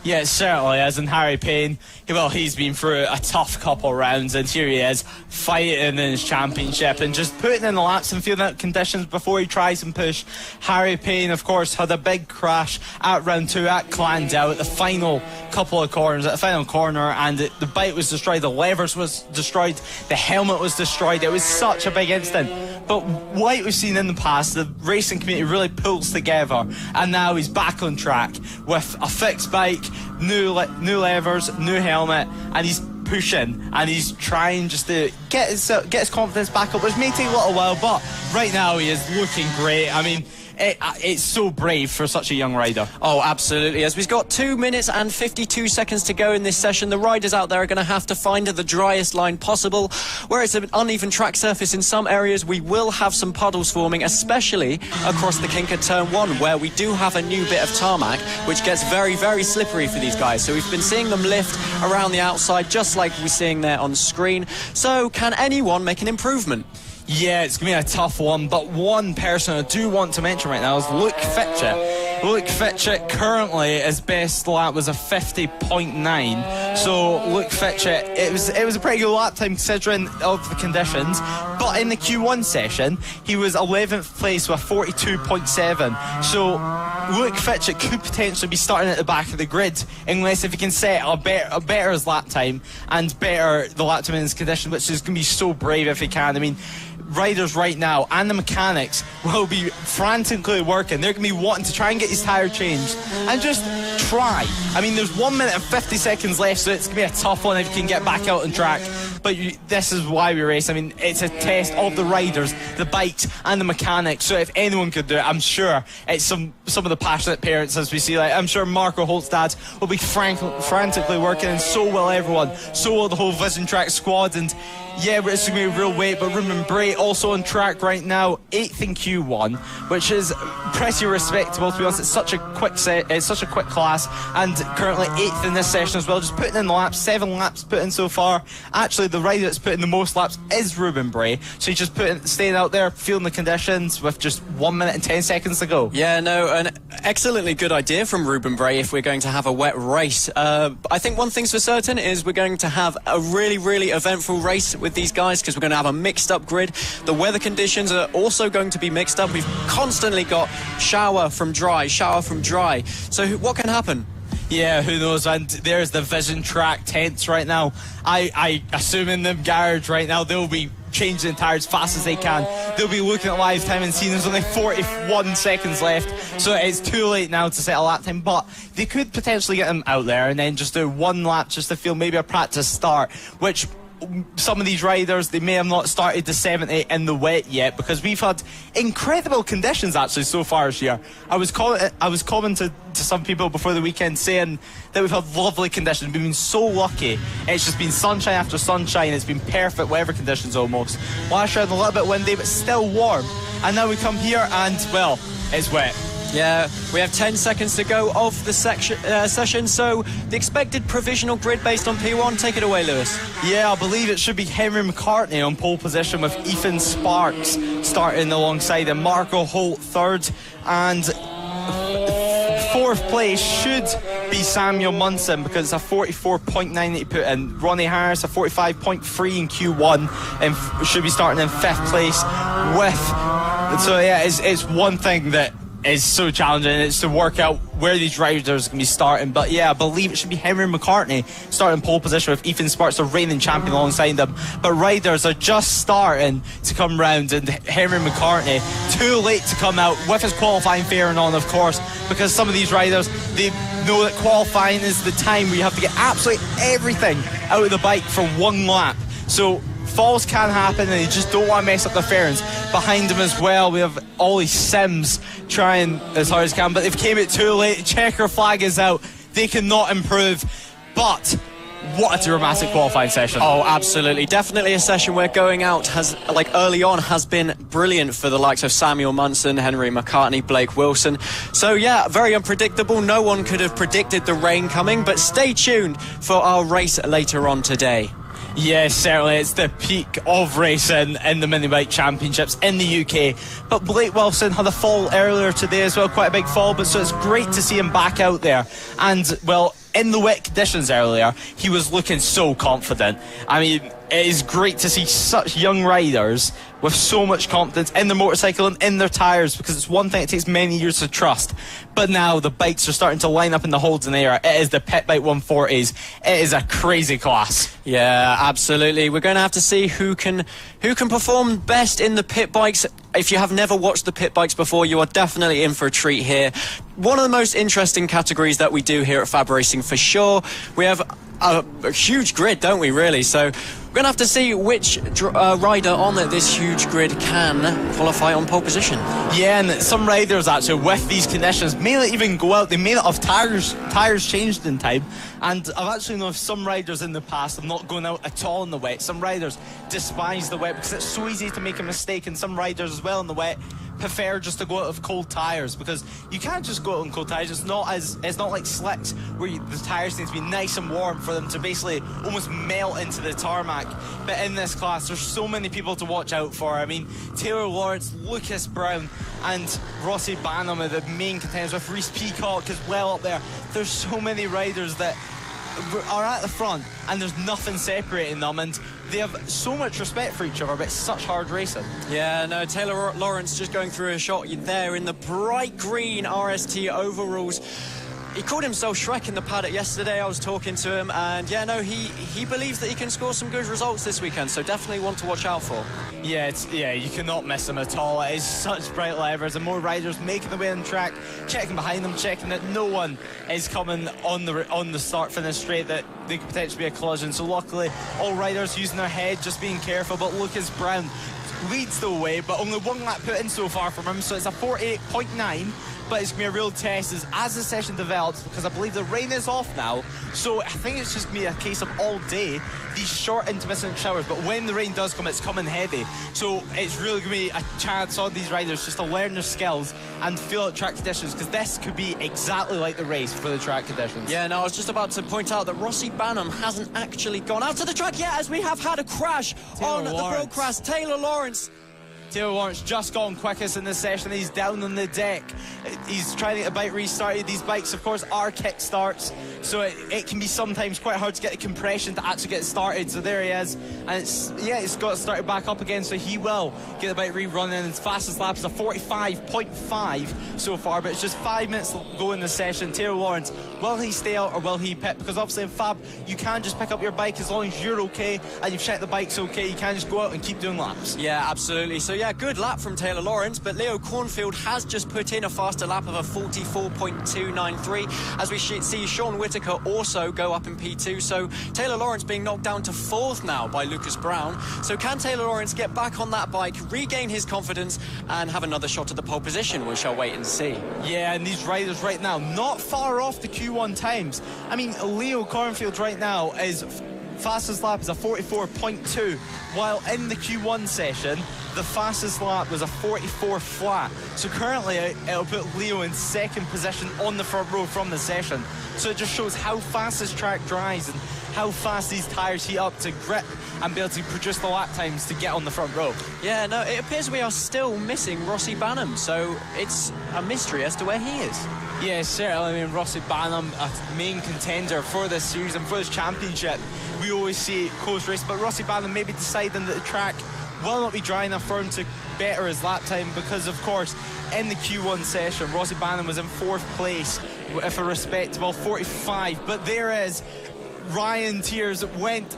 Yeah, it certainly is. And Harry Payne, well, he's been through a tough couple rounds, and here he is fighting in his championship and just putting in the laps and feeling out conditions before he tries and push. Harry Payne, of course, had a big crash at round 2 at Clandau at the final couple of corners, at the final corner, and the bike was destroyed, the levers was destroyed, the helmet was destroyed. It was such a big incident. But like we've seen in the past, the racing community really pulls together, and now he's back on track with a fixed bike, new levers, new helmet, and he's pushing and he's trying just to get his confidence back up, which may take a little while, but right now he is looking great. I mean, it's so brave for such a young rider. Oh, absolutely. As we've got 2 minutes and 52 seconds to go in this session, the riders out there are going to have to find the driest line possible. Where it's an uneven track surface in some areas, we will have some puddles forming, especially across the kink at turn 1, where we do have a new bit of tarmac, which gets very, very slippery for these guys. So we've been seeing them lift around the outside, just like we're seeing there on screen. So can anyone make an improvement? Yeah, it's going to be a tough one, but one person I do want to mention right now is Luke Fitchett. Luke Fitchett currently, his best lap was a 50.9. So Luke Fitchett, it was a pretty good lap time considering of the conditions. But in the Q1 session, he was 11th place with 42.7. So Luke Fitchett could potentially be starting at the back of the grid, unless if he can set a better lap time and better the lap time in his condition, which is going to be so brave if he can. I mean, riders right now and the mechanics will be frantically working. They're going to be wanting to try and get his tyre changed and just try. I mean, there's 1 minute and 50 seconds left, so it's going to be a tough one if you can get back out on track. But this is why we race. I mean, it's a test of the riders, the bikes and the mechanics. So if anyone could do it, I'm sure it's some of the passionate parents, as we see. Like, I'm sure Marco Holt's dad will be frantically working, and so will everyone. So will the whole Vision Track squad. And yeah, it's going to be a real weight. But Ruben Bray also on track right now, 8th in Q1, which is pretty respectable, to be honest. It's such a quick set, it's such a quick class, and currently 8th in this session as well, just putting in the laps. 7 laps put in so far. Actually, the rider that's put in the most laps is Ruben Bray, so he's just staying out there, feeling the conditions with just 1 minute and 10 seconds to go. Yeah, no, an excellently good idea from Ruben Bray if we're going to have a wet race. I think one thing's for certain is we're going to have a really, really eventful race with these guys, because we're going to have a mixed up grid. The weather conditions are also going to be mixed up. We've constantly got shower from dry. So what can happen? Yeah, who knows? And there's the Vision Track tents right now. I assume in the garage right now they'll be changing the tyres as fast as they can. They'll be looking at live time and seeing there's only 41 seconds left, so it's too late now to set a lap time. But they could potentially get them out there and then just do 1 lap just to feel maybe a practice start, which some of these riders, they may have not started the 70 in the wet yet, because we've had incredible conditions actually so far this year. I was commenting to some people before the weekend saying that we've had lovely conditions. We've been so lucky. It's just been sunshine after sunshine. It's been perfect weather conditions almost. Last year a little bit windy, but still warm. And now we come here and, well, it's wet. Yeah, we have 10 seconds to go of the session, so the expected provisional grid based on P1, take it away, Lewis. Yeah, I believe it should be Henry McCartney on pole position, with Ethan Sparks starting alongside him, Marco Holt third, and 4th place should be Samuel Munson, because it's a 44.9 that he put in. Ronnie Harris, a 45.3 in Q1, and should be starting in 5th place with... So yeah, it's one thing that is so challenging. It's to work out where these riders are going to be starting. But yeah, I believe it should be Henry McCartney starting pole position with Ethan Sparks, the reigning champion, alongside them. But riders are just starting to come round, and Henry McCartney too late to come out with his qualifying fairing on, of course, because some of these riders, they know that qualifying is the time where you have to get absolutely everything out of the bike for 1 lap. So falls can happen, and you just don't want to mess up the fairings. Behind him as well, we have Ollie Sims trying as hard as can, but they've came out too late. Checker flag is out. They cannot improve. But what a dramatic qualifying session. Oh, absolutely. Definitely a session where going out early on has been brilliant for the likes of Samuel Munson, Henry McCartney, Blake Wilson. So yeah, very unpredictable. No one could have predicted the rain coming, but stay tuned for our race later on today. Yes, certainly. It's the peak of racing in the mini bike championships in the UK. But Blake Wilson had a fall earlier today as well, quite a big fall, but so it's great to see him back out there. And, well, in the wet conditions earlier, he was looking so confident. I mean, it is great to see such young riders with so much confidence in their motorcycle and in their tyres, because it's one thing it takes many years to trust. But now the bikes are starting to line up in the holds in the air. It is the Pit Bike 140s. It is a crazy class. Yeah, absolutely. We're going to have to see who can perform best in the pit bikes. If you have never watched the pit bikes before, you are definitely in for a treat here. One of the most interesting categories that we do here at FAB-Racing for sure. We have a huge grid, don't we, really? So we're going to have to see which rider on this huge grid can qualify on pole position. Yeah, and some riders actually with these conditions may not even go out. They may not have tyres changed in time. And I've actually known some riders in the past of not going out at all in the wet. Some riders despise the wet because it's so easy to make a mistake, and some riders as well in the wet prefer just to go out of cold tyres, because you can't just go out on cold tyres. It's not like slicks where the tyres need to be nice and warm for them to basically almost melt into the tarmac. But in this class, there's so many people to watch out for. I mean, Taylor Lawrence, Lucas Brown, and Rossi Banham are the main contenders, with Reece Peacock as well up there. There's so many riders that are at the front, and there's nothing separating them, and they have so much respect for each other, but it's such hard racing. Yeah, no, Taylor Lawrence just going through a shot there in the bright green RST overalls. He called himself Shrek in the paddock yesterday. I was talking to him, and yeah, no, he believes that he can score some good results this weekend, so definitely one to watch out for. Yeah, you cannot miss him at all. It is such bright levers, and more riders making the way on the track, checking behind them, checking that no one is coming on the start-finish straight, that they could potentially be a collision. So luckily, all riders using their head, just being careful. But Lucas Brown leads the way, but only one lap put in so far from him, so it's a 48.9. But it's going to be a real test as the session develops, because I believe the rain is off now, so I think it's just going to be a case of all day these short intermittent showers. But when the rain does come, it's coming heavy, so it's really going to be a chance on these riders just to learn their skills and feel out track conditions, because this could be exactly like the race for the track conditions. Yeah, no, I was just about to point out that Rossi Banham hasn't actually gone out to the track yet, as we have had a crash on the broadcast. Taylor Lawrence just gone quickest in this session. He's down on the deck. He's trying to get a bike restarted. These bikes, of course, are kick starts, so it can be sometimes quite hard to get the compression to actually get started. So there he is, and it's got started back up again, so he will get the bike rerunning. His fastest lap is a 45.5 so far, but it's just 5 minutes to go in the session. Taylor Lawrence, will he stay out or will he pit? Because obviously in FAB, you can just pick up your bike as long as you're okay and you've checked the bike's okay. You can just go out and keep doing laps. Yeah, absolutely. So yeah, good lap from Taylor Lawrence, but Leo Cornfield has just put in a faster lap of a 44.293, as we see Sean Whittaker also go up in P2. So Taylor Lawrence being knocked down to 4th now by Lucas Brown. So can Taylor Lawrence get back on that bike, regain his confidence, and have another shot at the pole position? We shall wait and see. Yeah, and these riders right now not far off the Q1 times. I mean, Leo Cornfield right now is fastest lap is a 44.2, while in the Q1 session the fastest lap was a 44 flat. So currently it'll put Leo in 2nd position on the front row from the session. So it just shows how fast this track dries and how fast these tyres heat up to grip and be able to produce the lap times to get on the front row. Yeah, no, it appears we are still missing Rossi Banham, so it's a mystery as to where he is. Yeah, certainly. I mean, Rossi Banham, a main contender for this series and for this championship. We always see close race, but Rossi Banham maybe deciding that the track will not be dry enough for him to better his lap time, because of course in the Q1 session Rossi Banham was in 4th place with a respectable 45, but there is Ryan Tears went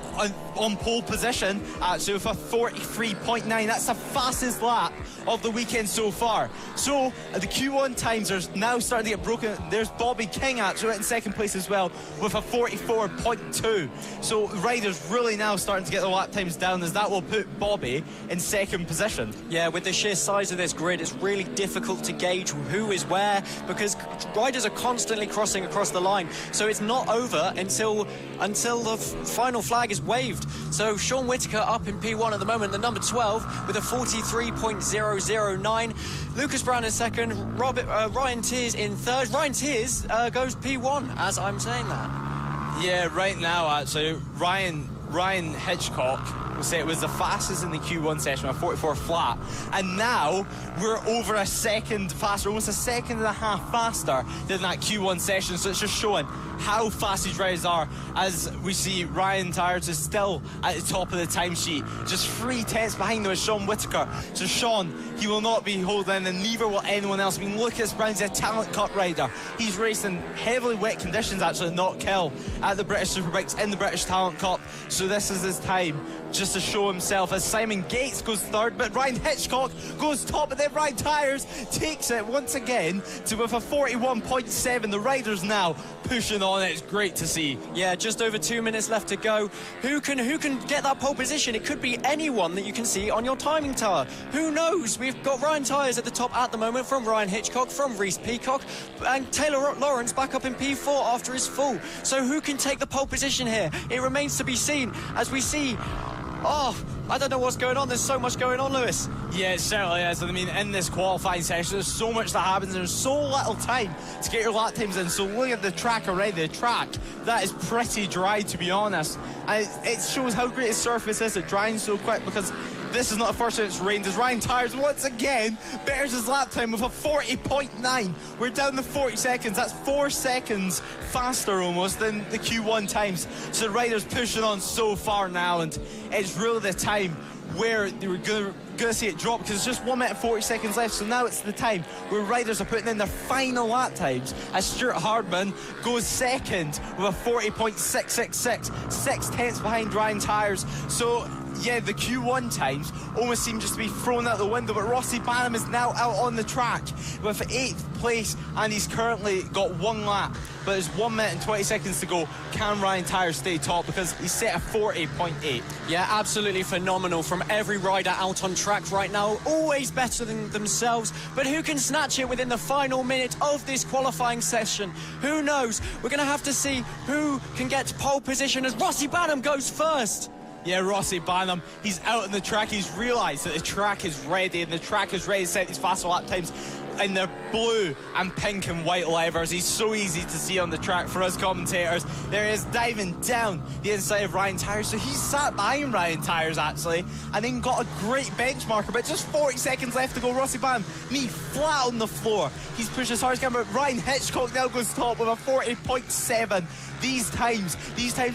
on pole position actually with a 43.9. That's the fastest lap of the weekend so far. So the Q1 times are now starting to get broken. There's Bobby King actually in 2nd place as well with a 44.2. So riders really now starting to get the lap times down, as that will put Bobby in 2nd position. Yeah, with the sheer size of this grid, it's really difficult to gauge who is where, because riders are constantly crossing across the line. So it's not over until the final flag is waved. So Sean Whittaker up in P1 at the moment, the number 12 with a 43.009. Lucas Brown in 2nd, Ryan Tears in 3rd. Ryan Tears goes P1 as I'm saying that. Yeah, right now actually Ryan Hitchcock will say it was the fastest in the Q1 session, a 44 flat, and now we're over a second faster, almost a second and a half faster than that Q1 session. So it's just showing how fast these riders are, as we see Ryan Tyres is still at the top of the timesheet, just 3 tenths behind them is Sean Whittaker. So Sean, he will not be holding, and neither will anyone else. I mean, Lucas Brown's a talent cup rider. He's raced in heavily wet conditions actually, not kill at the British Superbikes in the British Talent Cup. So this is his time just to show himself, as Simon Gates goes 3rd, but Ryan Hitchcock goes top, and then Ryan Tyres takes it once again to with a 41.7. The riders now pushing on. It's great to see. Yeah, just over 2 minutes left to go. Who can get that pole position? It could be anyone that you can see on your timing tower. Who knows? We've got Ryan Tyres at the top at the moment, from Ryan Hitchcock, from Reese Peacock, and Taylor Lawrence back up in P4 after his full. So who can take the pole position here? It remains to be seen, as we see. I don't know what's going on. There's so much going on, Lewis. Yeah, it certainly is. I mean, in this qualifying session, there's so much that happens. There's so little time to get your lap times in. So look at the track already. The track, that is pretty dry, to be honest. And it shows how great a surface is at drying so quick, because this is not the first time it's rained, as Ryan Tyres once again betters his lap time with a 40.9. We're down to 40 seconds. That's 4 seconds faster almost than the Q1 times. So the riders pushing on so far now, and it's really the time where they were going to see it drop, because it's just 1 minute 40 seconds left. So now it's the time where riders are putting in their final lap times, as Stuart Hardman goes second with a 40.666, 6 tenths behind Ryan Tyres. So yeah, the Q1 times almost seem just to be thrown out the window, but Rossi Banham is now out on the track with 8th place, and he's currently got 1 lap, but there's 1 minute and 20 seconds to go. Can Ryan Tyres stay top, because he's set a 40.8? Yeah, absolutely phenomenal from every rider out on track right now, always better than themselves, but who can snatch it within the final minute of this qualifying session? Who knows? We're going to have to see who can get to pole position as Rossi Banham goes first. Yeah, Rossi Banham, he's out on the track. He's realised that the track is ready, and the track is ready to set these faster lap times in their blue and pink and white levers. He's so easy to see on the track for us commentators. There he is diving down the inside of Ryan Tyres. So he's sat behind Ryan Tyres actually, and then got a great benchmarker, but just 40 seconds left to go. Rossi Banham, knee flat on the floor. He's pushed as hard as he can, but Ryan Hitchcock now goes top with a 40.7. These times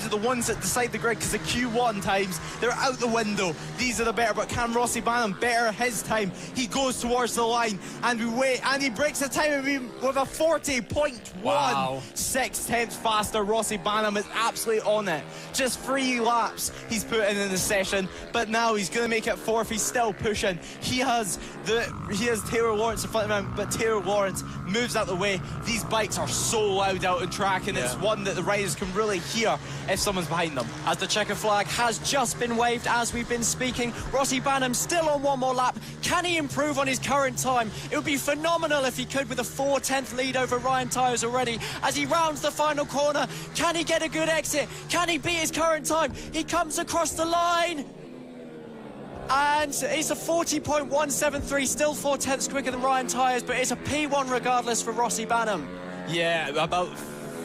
are the ones that decide the grid, because the Q1 times, they're out the window. These are the better, but can Rossi Banham better his time? He goes towards the line, and we wait, and he breaks the time with a 40.1. Wow. 6 tenths faster. Rossi Banham is absolutely on it. Just 3 laps he's put in the session, but now he's going to make it 4th. He's still pushing. He has Taylor Lawrence in front of him, but Taylor Lawrence moves out the way. These bikes are so loud out on track, and it's one that the riders can really hear if someone's behind them. As the checker flag has just been waved as we've been speaking, Rossi Banham still on 1 more lap. Can he improve on his current time? It would be phenomenal if he could, with a 4/10 lead over Ryan Tyres already. As he rounds the final corner, can he get a good exit? Can he beat his current time? He comes across the line, and it's a 40.173, still 4/10 quicker than Ryan Tyres, but it's a P1 regardless for Rossi Banham. Yeah, about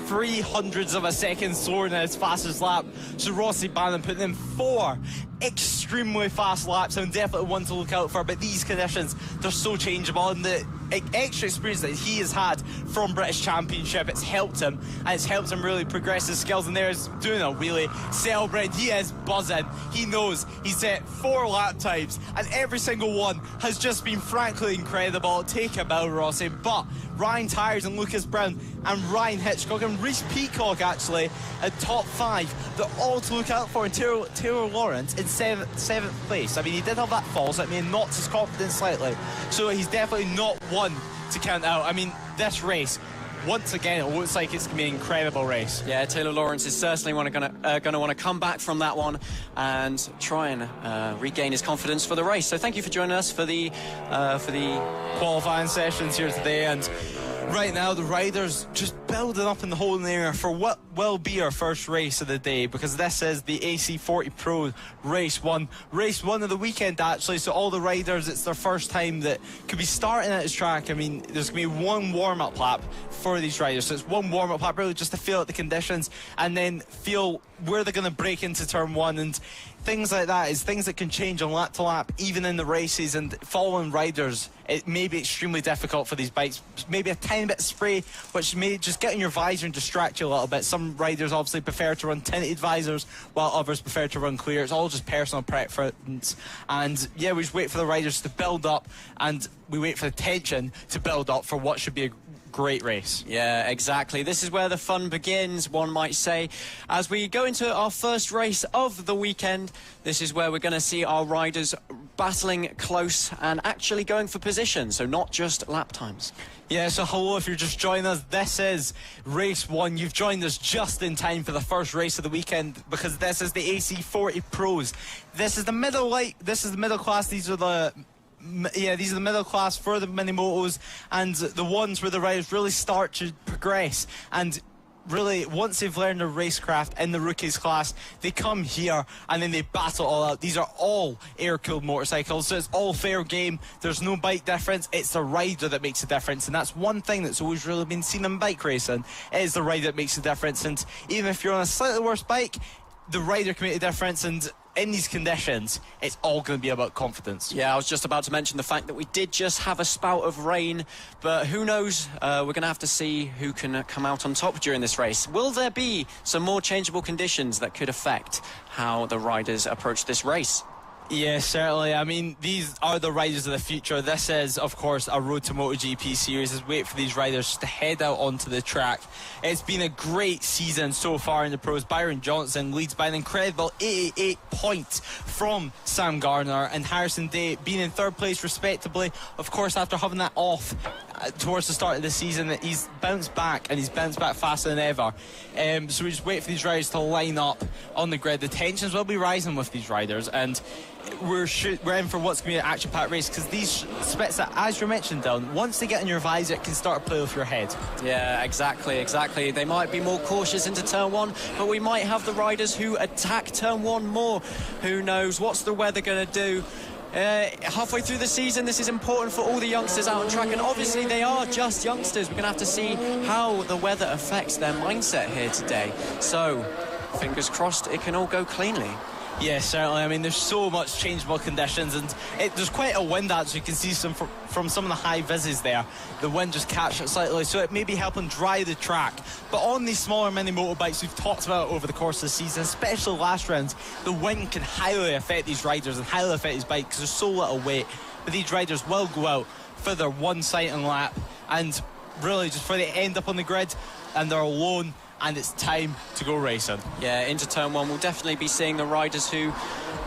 300ths of a second slower than his fastest lap. So Rossi Banham putting in 4 extremely fast laps, and definitely one to look out for. But these conditions, they're so changeable, and the extra experience that he has had from British Championship, it's helped him, and it's helped him really progress his skills. And there's doing a wheelie, Selbred, he is buzzing. He knows he's set 4 lap times, and every single one has just been frankly incredible. Take a bow, Rossi. But Ryan Tyres and Lucas Brown and Ryan Hitchcock and Reece Peacock actually at top 5, they're all to look out for. And Taylor Lawrence in 7th place. I mean, he did have that fall, so it may knock his confidence slightly, so he's definitely not one to count out. I mean, this race, once again, it looks like it's going to be an incredible race. Yeah, Taylor Lawrence is certainly going to want to come back from that one and try and regain his confidence for the race. So thank you for joining us for the qualifying sessions here today. And right now the riders just building up in the holding area for what will be our first race of the day, because this is the AC40 Pro race one of the weekend actually. So all the riders, it's their first time that could be starting at this track. I mean, there's going to be 1 warm-up lap for these riders, so it's 1 warm-up lap really just to feel out the conditions and then feel where they're going to break into turn 1, and things like that is things that can change on lap to lap even in the races. And following riders, it may be extremely difficult for these bikes. Maybe a tiny bit of spray which may just get in your visor and distract you a little bit. Some riders obviously prefer to run tinted visors while others prefer to run clear. It's all just personal preference, and yeah, we just wait for the riders to build up, and we wait for the tension to build up for what should be a great race. Yeah, exactly. This is where the fun begins, one might say. As we go into our first race of the weekend, this is where we're going to see our riders battling close and actually going for position, so not just lap times. Yeah, so hello if you're just joining us. This is race 1. You've joined us just in time for the first race of the weekend, because this is the AC40 Pros. This is the middle class. These are the middle class for the mini motos, and the ones where the riders really start to progress. And really, once they've learned their racecraft in the rookies class, they come here and then they battle all out. These are all air-cooled motorcycles, so it's all fair game. There's no bike difference. It's the rider that makes the difference, and that's one thing that's always really been seen in bike racing. It is the rider that makes the difference, and even if you're on a slightly worse bike, the rider can make a difference. And in these conditions, it's all going to be about confidence. Yeah, I was just about to mention the fact that we did just have a spout of rain, but who knows, we're going to have to see who can come out on top during this race. Will there be some more changeable conditions that could affect how the riders approach this race? Yeah, certainly. I mean, these are the riders of the future. This is, of course, a Road to MotoGP series. Let's wait for these riders to head out onto the track. It's been a great season so far in the pros. Byron Johnson leads by an incredible 88 points from Sam Gardner, and Harrison Day being in third place respectably. Of course, after having that off towards the start of the season, he's bounced back, and he's bounced back faster than ever. So we just wait for these riders to line up on the grid. The tensions will be rising with these riders, and we're in for what's going to be an action-packed race, because these spits that, as you mentioned, Dylan, once they get in your visor, it can start to play with your head. Yeah, exactly. They might be more cautious into turn one, but we might have the riders who attack turn one more. Who knows? What's the weather going to do? Halfway through the season, this is important for all the youngsters out on track, and obviously they are just youngsters. We're going to have to see how the weather affects their mindset here today. So, fingers crossed it can all go cleanly. Yeah, certainly. I mean, there's so much changeable conditions, and there's quite a wind, actually. You can see from some of the high vises there. The wind just catches it slightly, so it may be helping dry the track. But on these smaller mini motorbikes, we've talked about over the course of the season, especially last round, the wind can highly affect these riders and highly affect these bikes because there's so little weight. But these riders will go out for their one-sighting lap, and really just for they end up on the grid and they're alone, and it's time to go racing. Yeah, into turn one, we'll definitely be seeing the riders who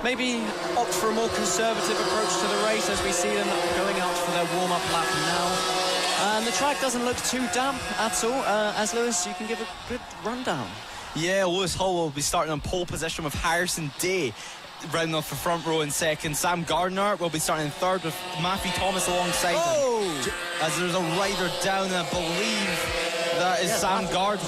maybe opt for a more conservative approach to the race, as we see them going out for their warm-up lap now. And the track doesn't look too damp at all. As Lewis, you can give a good rundown. Yeah, Lewis Hull will be starting on pole position with Harrison Day rounding off the front row in second. Sam Gardner will be starting in third with Matthew Thomas alongside him. As there's a rider down, I believe that is Sam Gardner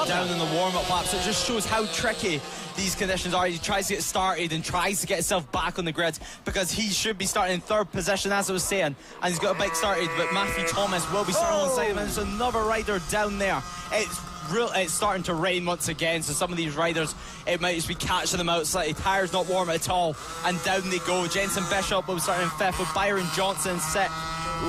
down in the warm-up lap. So it just shows how tricky these conditions are. He tries to get started and tries to get himself back on the grid, because he should be starting in third position, as I was saying, and he's got a bike started, but Matthew Thomas will be starting alongside him, and there's another rider down there. It's starting to rain once again, so some of these riders, it might just be catching them out slightly. Tyres not warm at all, and down they go. Jensen Bishop will be starting in fifth with Byron Johnson sixth.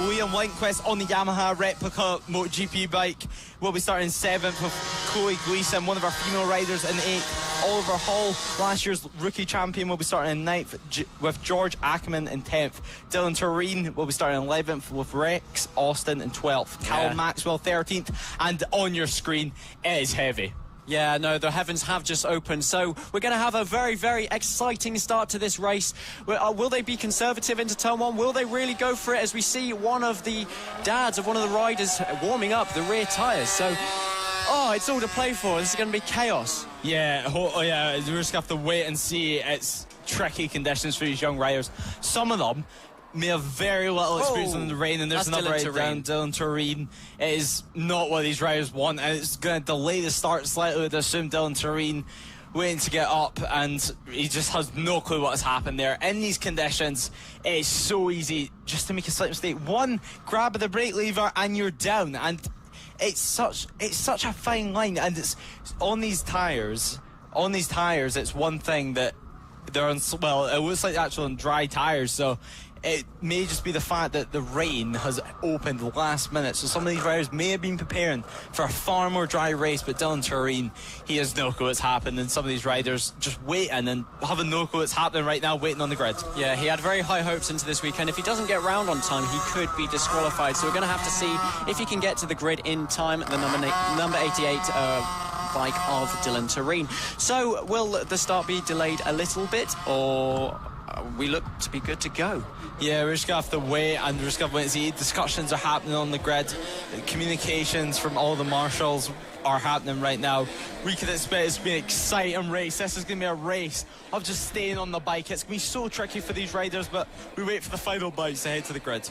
Liam Lindquist on the Yamaha replica MotoGP bike will be starting seventh with Chloe Gleason, one of our female riders, in eighth. Oliver Hall, last year's rookie champion, will be starting in ninth with George Ackerman in 10th. Dylan Tureen will be starting in 11th with Rex Austin in 12th. Cal Maxwell 13th, and on your screen, it is heavy. Yeah, no, the heavens have just opened, so we're going to have a very, very exciting start to this race. Will they be conservative into turn one? Will they really go for it, as we see one of the dads of one of the riders warming up the rear tyres? So, it's all to play for. This is going to be chaos. Yeah, we're just going to have to wait and see. It's tricky conditions for these young riders. Some of them may have very little experience in the rain, and there's another rider down, Dylan Tureen. It is not what these riders want, and it's going to delay the start slightly. I'd assume Dylan Tureen waiting to get up, and he just has no clue what has happened there. In these conditions, it is so easy just to make a slight mistake. One grab of the brake lever and you're down, and it's such a fine line, and it's on these tires. On these tires, it's one thing that they're on. Well, it looks like actual on dry tires, so it may just be the fact that the rain has opened last minute. So some of these riders may have been preparing for a far more dry race, but Dylan Tureen, he has no clue what's happened, and some of these riders just waiting and having no clue what's happening right now, waiting on the grid. Yeah, he had very high hopes into this weekend. If he doesn't get round on time, he could be disqualified. So we're going to have to see if he can get to the grid in time. The number 88 bike of Dylan Tureen. So will the start be delayed a little bit, or we look to be good to go? Yeah, we're just going to have to wait, and we're just going to wait and see. Discussions are happening on the grid. Communications from all the marshals are happening right now. We could expect it to be an exciting race. This is going to be a race of just staying on the bike. It's going to be so tricky for these riders, but we wait for the final bikes to head to the grid.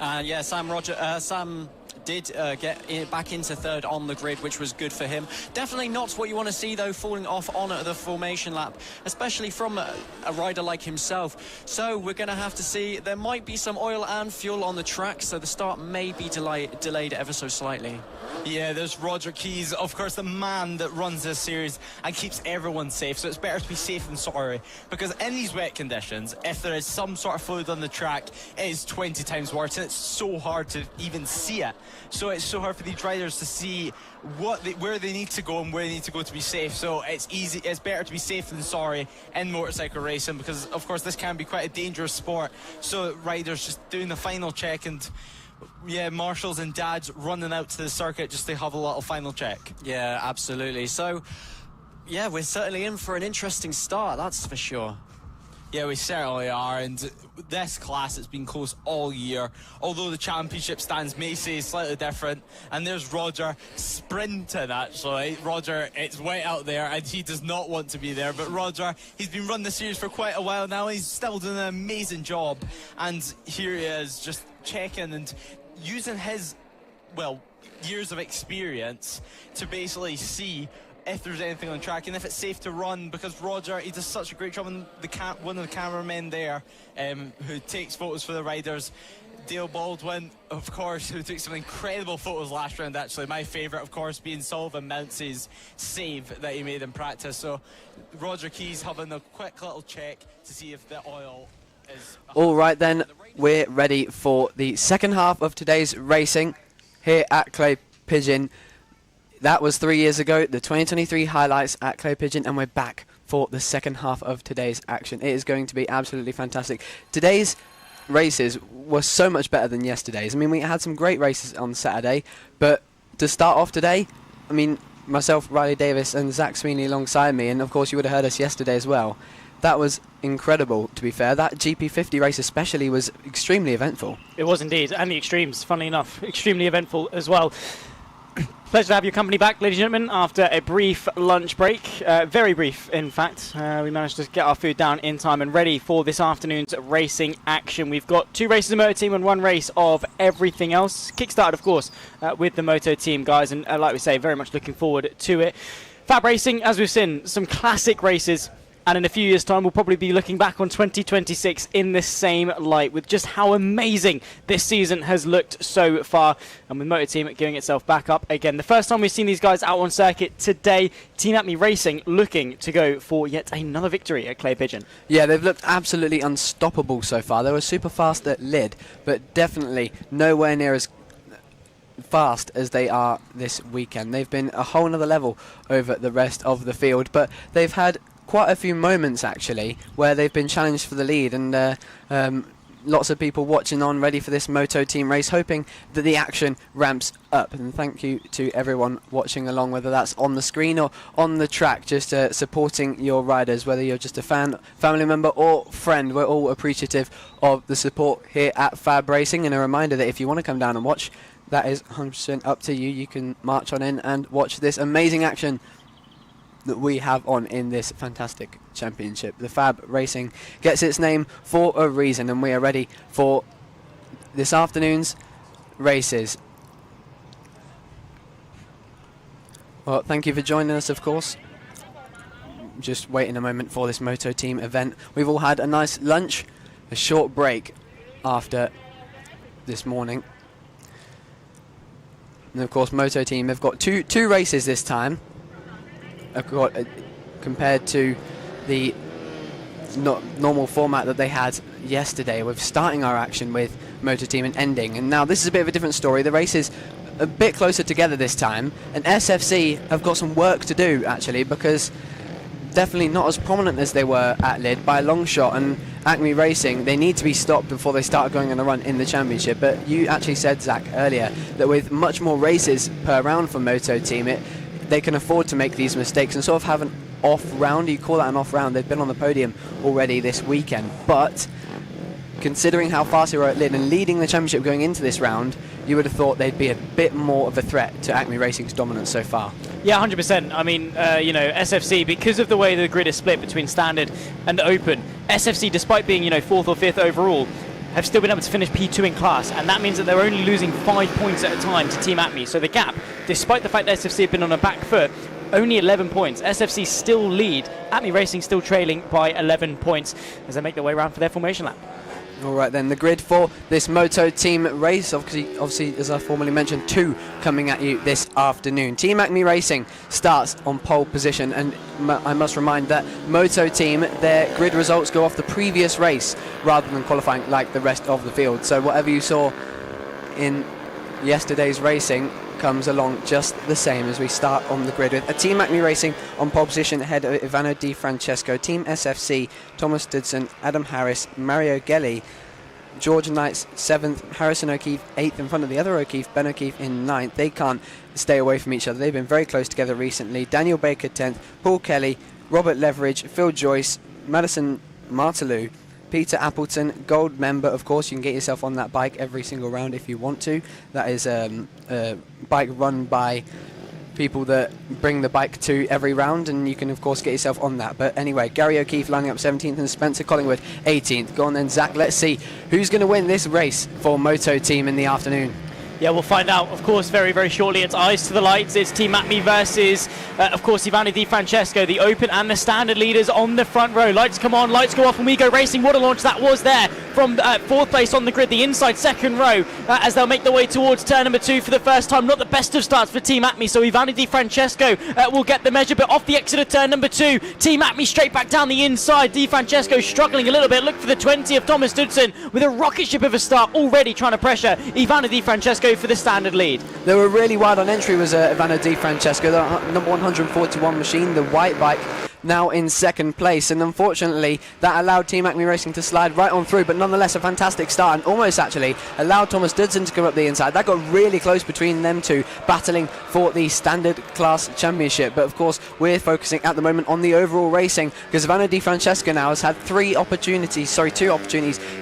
Yeah, Sam did get back into third on the grid, which was good for him. Definitely not what you want to see, though, falling off on the formation lap, especially from a rider like himself. So we're going to have to see. There might be some oil and fuel on the track, so the start may be delayed ever so slightly. Yeah, there's Roger Keys, of course, the man that runs this series and keeps everyone safe. So it's better to be safe than sorry, because in these wet conditions, if there is some sort of fluid on the track, it is 20 times worse, and it's so hard to even see it. So it's so hard for these riders to see where they need to go and where they need to go to be safe. So it's better to be safe than sorry in motorcycle racing, because of course this can be quite a dangerous sport. So riders just doing the final check, and yeah, marshals and dads running out to the circuit just to have a little final check. Yeah, absolutely. So, yeah, we're certainly in for an interesting start, that's for sure. Yeah, we certainly are, and this class has been close all year, although the championship stands may say slightly different. And there's Roger sprinting, actually. Roger, it's wet out there and he does not want to be there, but Roger, he's been running the series for quite a while now. He's still doing an amazing job, and here he is just checking and using his, well, years of experience to basically see if there's anything on track and if it's safe to run, because Roger, he does such a great job. And one of the cameramen there who takes photos for the riders, Dale Baldwin, of course, who took some incredible photos last round, actually. My favourite, of course, being Sullivan Mounce's save that he made in practice. So Roger Keys having a quick little check to see if the oil is... All right then, we're ready for the second half of today's racing here at Clay Pigeon. That was 3 years ago, the 2023 highlights at Clay Pigeon, and we're back for the second half of today's action. It is going to be absolutely fantastic. Today's races were so much better than yesterday's. I mean, we had some great races on Saturday, but to start off today, I mean, myself, Riley Davis, and Zach Sweeney alongside me, and of course you would have heard us yesterday as well. That was incredible, to be fair. That GP50 race especially was extremely eventful. It was indeed, and the extremes, funnily enough, extremely eventful as well. Pleasure to have your company back, ladies and gentlemen, after a brief lunch break. Very brief, in fact. We managed to get our food down in time and ready for this afternoon's racing action. We've got 2 races of Moto Team and 1 race of everything else. Kickstarted, of course, with the Moto Team guys, and like we say, very much looking forward to it. FAB-Racing, as we've seen, some classic races. And in a few years' time, we'll probably be looking back on 2026 in the same light, with just how amazing this season has looked so far. And with Moto Team gearing itself back up again. The first time we've seen these guys out on circuit today, Team Acme Racing looking to go for yet another victory at Clay Pigeon. Yeah, they've looked absolutely unstoppable so far. They were super fast at Lid, but definitely nowhere near as fast as they are this weekend. They've been a whole nother level over the rest of the field, but they've had quite a few moments actually where they've been challenged for the lead, and lots of people watching on, ready for this Moto Team race, hoping that the action ramps up. And thank you to everyone watching along, whether that's on the screen or on the track, just supporting your riders, whether you're just a fan, family member or friend. We're all appreciative of the support here at FAB-Racing, and a reminder that if you want to come down and watch, that is 100% up to you. You can march on in and watch this amazing action that we have on in this fantastic championship. The FAB-Racing gets its name for a reason, and we are ready for this afternoon's races. Well, thank you for joining us, of course. Just waiting a moment for this Moto Team event. We've all had a nice lunch, a short break after this morning. And of course, Moto Team, they've got two races this time. Compared to the normal format that they had yesterday, with starting our action with Moto Team and ending. And now this is a bit of a different story. The race is a bit closer together this time, and SFC have got some work to do actually, because definitely not as prominent as they were at Lid by a long shot, and Acme Racing, they need to be stopped before they start going on a run in the championship. But you actually said, Zach, earlier that with much more races per round for Moto Team, they can afford to make these mistakes and sort of have an off round. You call that an off round? They've been on the podium already this weekend, but considering how fast they were at Lid and leading the championship going into this round, you would have thought they'd be a bit more of a threat to Acme Racing's dominance so far. Yeah, 100%. I mean, SFC, because of the way the grid is split between standard and open, SFC, despite being, 4th or 5th overall, have still been able to finish P2 in class, and that means that they're only losing 5 points at a time to Team Acme. So the gap, despite the fact that SFC have been on a back foot, only 11 points. SFC still lead, Acme Racing still trailing by 11 points as they make their way around for their formation lap. All right then, the grid for this Moto team race, obviously as I formerly mentioned, 2 coming at you this afternoon. Team Acme Racing starts on pole position, and I must remind that Moto team, their grid results go off the previous race rather than qualifying like the rest of the field. So whatever you saw in yesterday's racing comes along just the same as we start on the grid with a Team Acme Racing on pole position ahead of Ivano Di Francesco, Team SFC, Thomas Dudson, Adam Harris, Mario Gelli, George Knight's 7th, Harrison O'Keefe 8th in front of the other O'Keefe, Ben O'Keefe in 9th. They can't stay away from each other. They've been very close together recently. Daniel Baker 10th, Paul Kelly, Robert Leveridge, Phil Joyce, Madison Martelou, Peter Appleton, gold member, of course. You can get yourself on that bike every single round if you want to. That is a bike run by people that bring the bike to every round, and you can of course get yourself on that. But anyway, Gary O'Keefe lining up 17th and Spencer Collingwood 18th. Go on then, Zach, let's see who's going to win this race for Moto team in the afternoon. Yeah, we'll find out, of course, very, very shortly. It's eyes to the lights. It's Team Acme versus, of course, Ivano Di Francesco, the Open and the Standard leaders on the front row. Lights come on, lights go off, and we go racing. What a launch that was there from 4th place on the grid, the inside second row, as they'll make their way towards turn number 2 for the first time. Not the best of starts for Team Acme, so Ivano Di Francesco will get the measure, but off the exit of turn number 2. Team Acme straight back down the inside. Di Francesco struggling a little bit. Look for the 20 of Thomas Dudson with a rocket ship of a start, already trying to pressure Ivano Di Francesco for the Standard lead. They were really wide on entry, was Ivano Di Francesco, the number 141 machine, the white bike, now in second place, and unfortunately that allowed Team Acme Racing to slide right on through, but nonetheless a fantastic start, and almost actually allowed Thomas Dudson to come up the inside. That got really close between them two, battling for the standard class championship. But of course we're focusing at the moment on the overall racing, because Ivano Di Francesco now has had two opportunities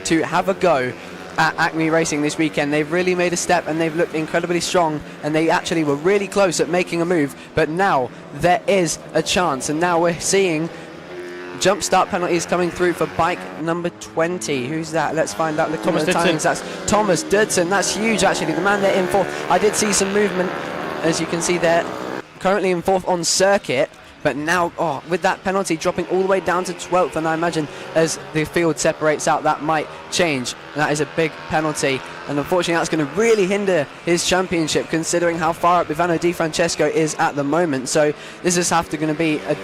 to have a go at Acme Racing this weekend. They've really made a step and they've looked incredibly strong, and they actually were really close at making a move, but now there is a chance, and now we're seeing jump start penalties coming through for bike number 20. Who's that? Let's find out. Looking at the timings, that's Thomas Dudson. That's huge actually, the man there in 4th. I did see some movement, as you can see there, currently in 4th on circuit. But now, with that penalty dropping all the way down to 12th, and I imagine as the field separates out, that might change. And that is a big penalty, and unfortunately that's going to really hinder his championship, considering how far up Ivano Di Francesco is at the moment. So this is going to be a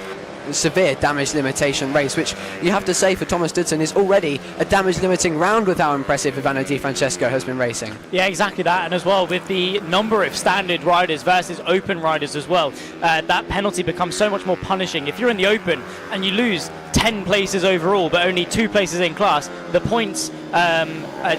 severe damage limitation race, which you have to say for Thomas Dudson is already a damage limiting round with how impressive Ivano Di Francesco has been racing. Yeah, exactly that, and as well with the number of standard riders versus open riders as well, that penalty becomes so much more punishing. If you're in the open and you lose 10 places overall but only 2 places in class, the points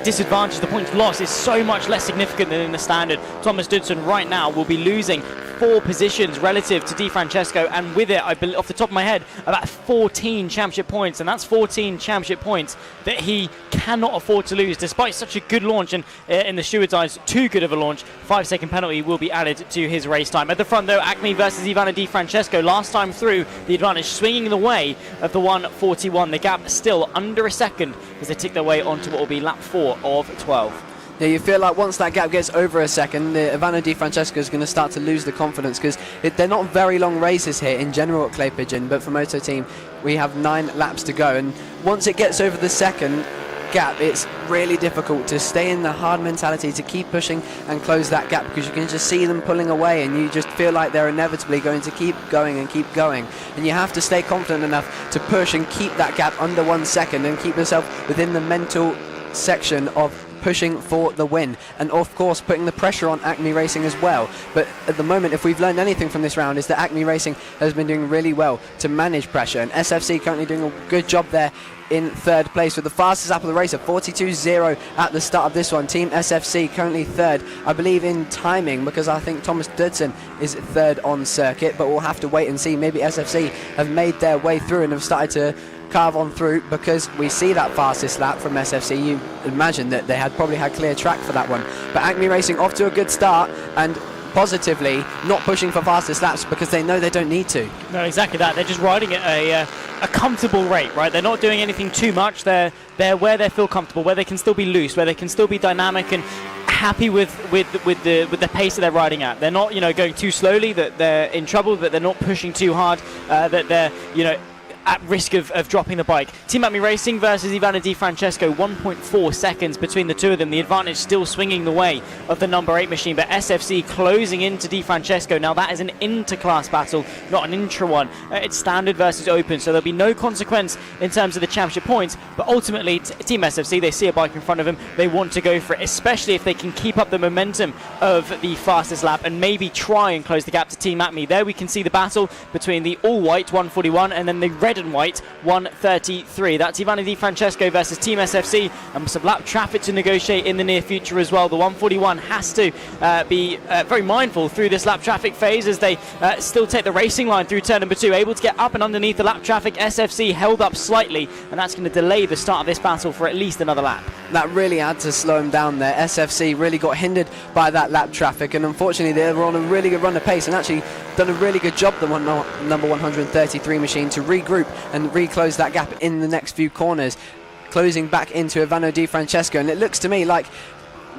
disadvantage, the points loss is so much less significant than in the standard. Thomas Dudson right now will be losing 4 positions relative to Di Francesco, and with it, I believe, off the top of my head, about 14 championship points, and that's 14 championship points that he cannot afford to lose, despite such a good launch, and in the steward's eyes, too good of a launch. 5-second penalty will be added to his race time. At the front though, Acme versus Ivano Di Francesco, last time through, the advantage swinging the way of the 141. The gap still under a second as they tick their way onto what will be lap 4 of 12. Yeah, you feel like once that gap gets over a second, Ivano Di Francesco is going to start to lose the confidence, because they're not very long races here in general at Clay Pigeon, but for Moto Team we have 9 laps to go, and once it gets over the second gap, it's really difficult to stay in the hard mentality to keep pushing and close that gap, because you can just see them pulling away and you just feel like they're inevitably going to keep going, and you have to stay confident enough to push and keep that gap under 1 second and keep yourself within the mental section of pushing for the win, and of course putting the pressure on Acme Racing as well. But at the moment, if we've learned anything from this round, is that Acme Racing has been doing really well to manage pressure, and SFC currently doing a good job there in 3rd place with the fastest lap of the race of 42.0 at the start of this one. Team SFC currently 3rd, I believe, in timing, because I think Thomas Dudson is 3rd on circuit, but we'll have to wait and see. Maybe SFC have made their way through and have started to carve on through, because we see that fastest lap from SFC. You imagine that they had probably had clear track for that one. But Acme Racing off to a good start, and positively not pushing for fastest laps because they know they don't need to. No, exactly that. They're just riding at a comfortable rate, right? They're not doing anything too much. They're where they feel comfortable, where they can still be loose, where they can still be dynamic and happy with the pace that they're riding at. They're not, going too slowly, that they're in trouble, that they're not pushing too hard, that they're, at risk of dropping the bike. Team Acme Racing versus Ivana Di Francesco, 1.4 seconds between the two of them. The advantage still swinging the way of the number 8 machine, but SFC closing into Di Francesco. Now that is an inter-class battle, not an intra one. It's standard versus open, so there'll be no consequence in terms of the championship points, but ultimately Team SFC, they see a bike in front of them, they want to go for it, especially if they can keep up the momentum of the fastest lap and maybe try and close the gap to Team Acme. There we can see the battle between the all-white 141 and then the red and white 133. That's Ivana Di Francesco versus Team SFC, and some lap traffic to negotiate in the near future as well. The 141 has to be very mindful through this lap traffic phase as they still take the racing line through turn number 2, able to get up and underneath the lap traffic. SFC held up slightly, and that's going to delay the start of this battle for at least another lap. That really had to slow him down there. SFC really got hindered by that lap traffic, and unfortunately they were on a really good run of pace and actually done a really good job, the number 133 machine, to regroup and reclose that gap in the next few corners, closing back into Ivano Di Francesco. And it looks to me like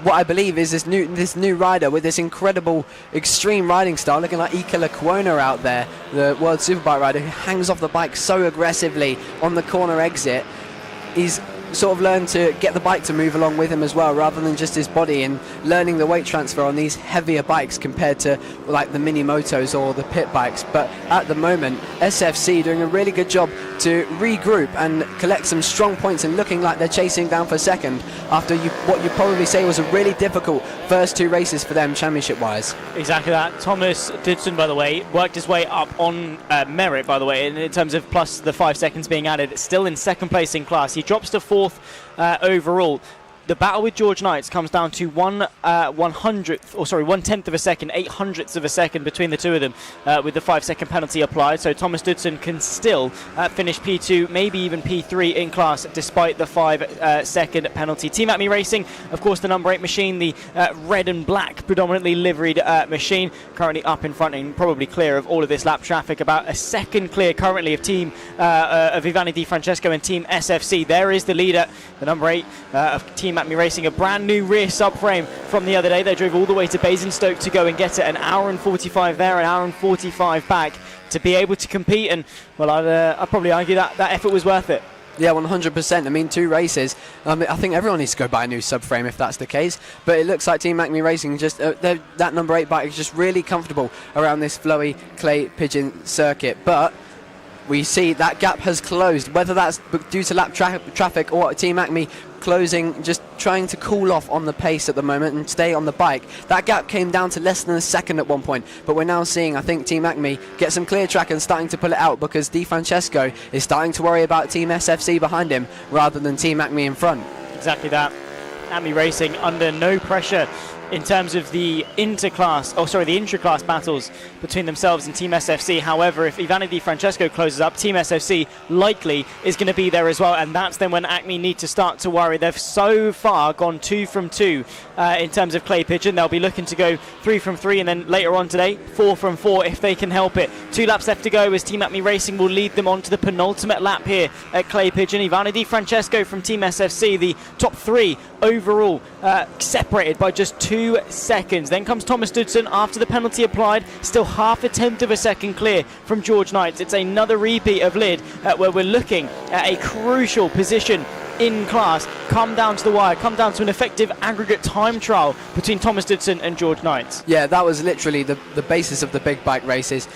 what I believe is this new rider with this incredible extreme riding style, looking like Ike Lecuona out there, the World Superbike rider who hangs off the bike so aggressively on the corner exit. He's sort of learned to get the bike to move along with him as well, rather than just his body, and learning the weight transfer on these heavier bikes compared to like the mini motos or the pit bikes. But at the moment, SFC doing a really good job to regroup and collect some strong points and looking like they're chasing down for second after what you probably say was a really difficult first 2 races for them championship wise. Exactly that. Thomas Dudson, by the way, worked his way up on merit, by the way, in terms of plus the 5 seconds being added, still in second place in class. He drops to 4th overall. The battle with George Knights comes down to 1/10th of a second, 800ths of a second between the two of them, with the 5-second penalty applied. So Thomas Dudson can still finish P2, maybe even P3 in class, despite the 5-second penalty. Team Acme Racing, of course, the number 8 machine, the red and black predominantly liveried machine, currently up in front and probably clear of all of this lap traffic. About a second clear currently of Team of Ivana Di Francesco and Team SFC. There is the leader, the number 8 of Team Acme Racing, a brand new rear subframe from the other day. They drove all the way to Basingstoke to go and get it. An hour and 45 there, an hour and 45 back to be able to compete. And well, I'd probably argue that effort was worth it. Yeah, 100%. I mean, 2 races. I think everyone needs to go buy a new subframe if that's the case. But it looks like Team Acme Racing, just that number 8 bike is just really comfortable around this flowy clay pigeon circuit. But we see that gap has closed, whether that's due to lap traffic or Team Acme closing, just trying to cool off on the pace at the moment and stay on the bike. That gap came down to less than a second at one point, but we're now seeing, I think, Team Acme get some clear track and starting to pull it out, because Di Francesco is starting to worry about Team SFC behind him rather than Team Acme in front. Exactly that. Acme Racing under no pressure in terms of the intra-class battles between themselves and Team SFC. However, if Ivana Di Francesco closes up, Team SFC likely is going to be there as well, and that's then when Acme need to start to worry. They've so far gone 2 from 2 in terms of clay pigeon. They'll be looking to go 3 from 3, and then later on today 4 from 4 if they can help it. 2 laps left to go as Team Acme Racing will lead them on to the penultimate lap here at clay pigeon. Ivana Di Francesco from Team SFC, the top 3 overall, separated by just 2 seconds. Then comes Thomas Dudson after the penalty applied, still 0.5 of a second clear from George Knights. It's another repeat of Lid where we're looking at a crucial position in class come down to the wire, come down to an effective aggregate time trial between Thomas Dudson and George Knights. Yeah, that was literally the basis of the big bike races.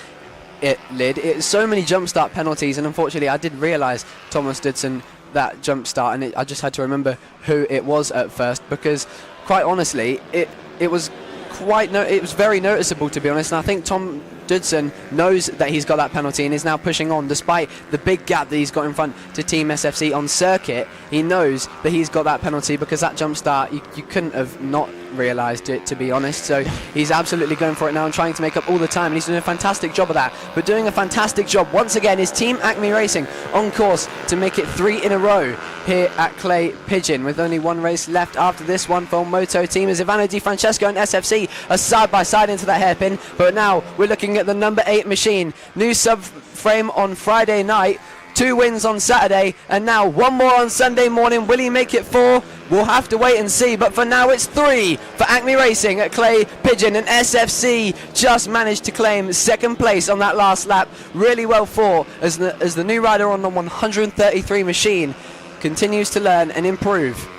It's so many jump start penalties, and unfortunately I didn't realise Thomas Dudson that jump start, and I just had to remember who it was at first, because quite honestly it was very noticeable, to be honest. And I think Tom Dudson knows that he's got that penalty and is now pushing on despite the big gap that he's got in front to Team SFC on circuit. He knows that he's got that penalty, because that jump start you couldn't have not realised it, to be honest. So he's absolutely going for it now and trying to make up all the time, and he's doing a fantastic job of that. But doing a fantastic job once again is Team Acme Racing, on course to make it 3 in a row here at Clay Pigeon, with only 1 race left after this one for Moto Team, as Ivana Di Francesco and SFC are side by side into that hairpin. But now we're looking at the number 8 machine, new subframe on Friday night. 2 wins on Saturday, and now 1 more on Sunday morning. Will he make it 4? We'll have to wait and see, but for now it's 3 for Acme Racing at Clay, Pigeon and SFC. Just managed to claim 2nd place on that last lap. Really well for as the new rider on the 133 machine continues to learn and improve.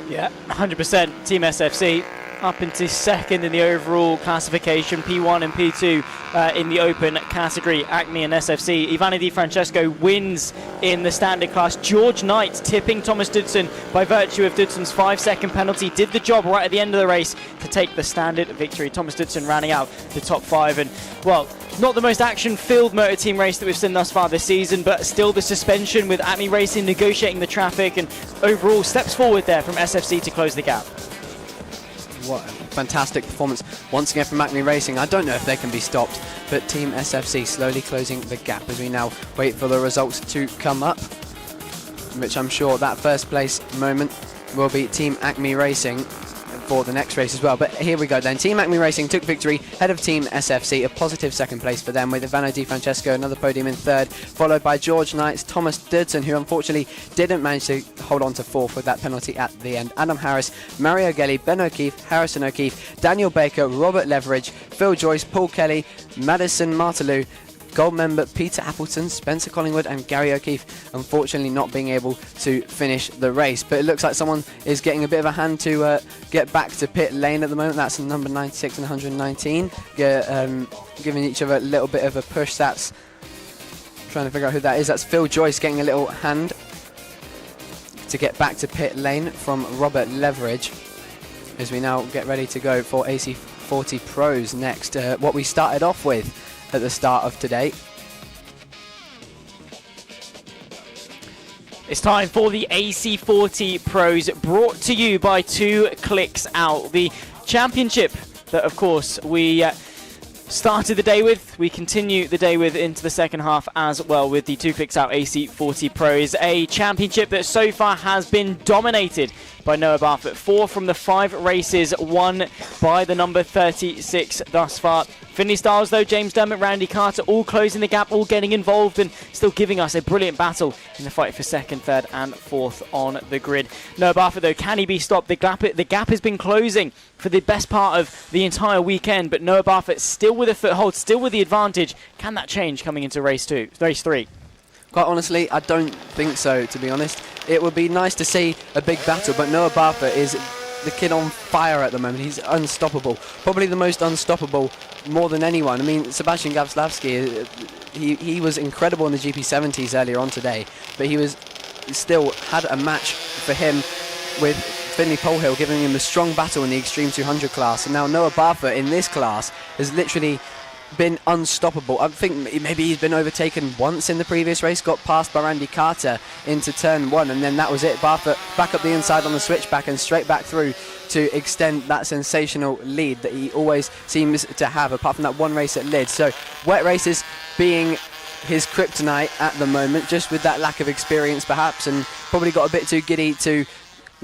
Yeah, 100% Team SFC up into 2nd in the overall classification, P1 and P2 in the open category. Acme and SFC. Ivani Di Francesco wins in the standard class. George Knight tipping Thomas Dudson by virtue of Dudson's 5-second penalty. Did the job right at the end of the race to take the standard victory. Thomas Dudson rounding out the top 5, and well, not the most action-filled motor team race that we've seen thus far this season, but still the suspension with Acme Racing negotiating the traffic, and overall steps forward there from SFC to close the gap. What a fantastic performance once again from Acme Racing. I don't know if they can be stopped, but Team SFC slowly closing the gap as we now wait for the results to come up, which I'm sure that first place moment will be Team Acme Racing for the next race as well. But here we go then. Team Acme Racing took victory ahead of Team SFC, a positive 2nd place for them, with Ivano Di Francesco another podium in 3rd, followed by George Knight's Thomas Dudson, who unfortunately didn't manage to hold on to 4th with that penalty at the end. Adam Harris, Mario Gelli, Ben O'Keefe, Harrison O'Keefe, Daniel Baker, Robert Leveridge, Phil Joyce, Paul Kelly, Madison Martelou, Gold member Peter Appleton, Spencer Collingwood and Gary O'Keefe unfortunately not being able to finish the race. But it looks like someone is getting a bit of a hand to get back to pit lane at the moment. That's number 96 and 119. Giving each other a little bit of a push. That's trying to figure out who that is. That's Phil Joyce getting a little hand to get back to pit lane from Robert Leveridge as we now get ready to go for AC40 Pros next. What we started off with at the start of today. It's time for the AC40 Pros, brought to you by 2 Clicks Out, the championship that of course we started the day with. We continue the day with into the second half as well with the 2 Clicks Out AC40 Pros, a championship that so far has been dominated by Noah Barfoot. 4 from the 5 races won by the number 36 thus far. Finley Styles though, James Dermott, Randy Carter, all closing the gap, all getting involved and still giving us a brilliant battle in the fight for 2nd, 3rd and 4th on the grid. Noah Barfoot though, can he be stopped? The gap has been closing for the best part of the entire weekend, but Noah Barfoot still with a foothold, still with the advantage. Can that change coming into race 3? Quite honestly, I don't think so, to be honest. It would be nice to see a big battle, but Noah Barfoot is the kid on fire at the moment. He's unstoppable. Probably the most unstoppable more than anyone. I mean, Sebastian Gavslavsky, he was incredible in the GP70s earlier on today, but he was still had a match for him with Finley Polhill, giving him a strong battle in the Extreme 200 class. And now Noah Barfoot in this class has literally been unstoppable. I think maybe he's been overtaken once in the previous race, got passed by Randy Carter into turn 1, and then that was it. Barfoot back up the inside on the switchback and straight back through to extend that sensational lead that he always seems to have, apart from that one race at Lid. So wet races being his kryptonite at the moment, just with that lack of experience perhaps, and probably got a bit too giddy to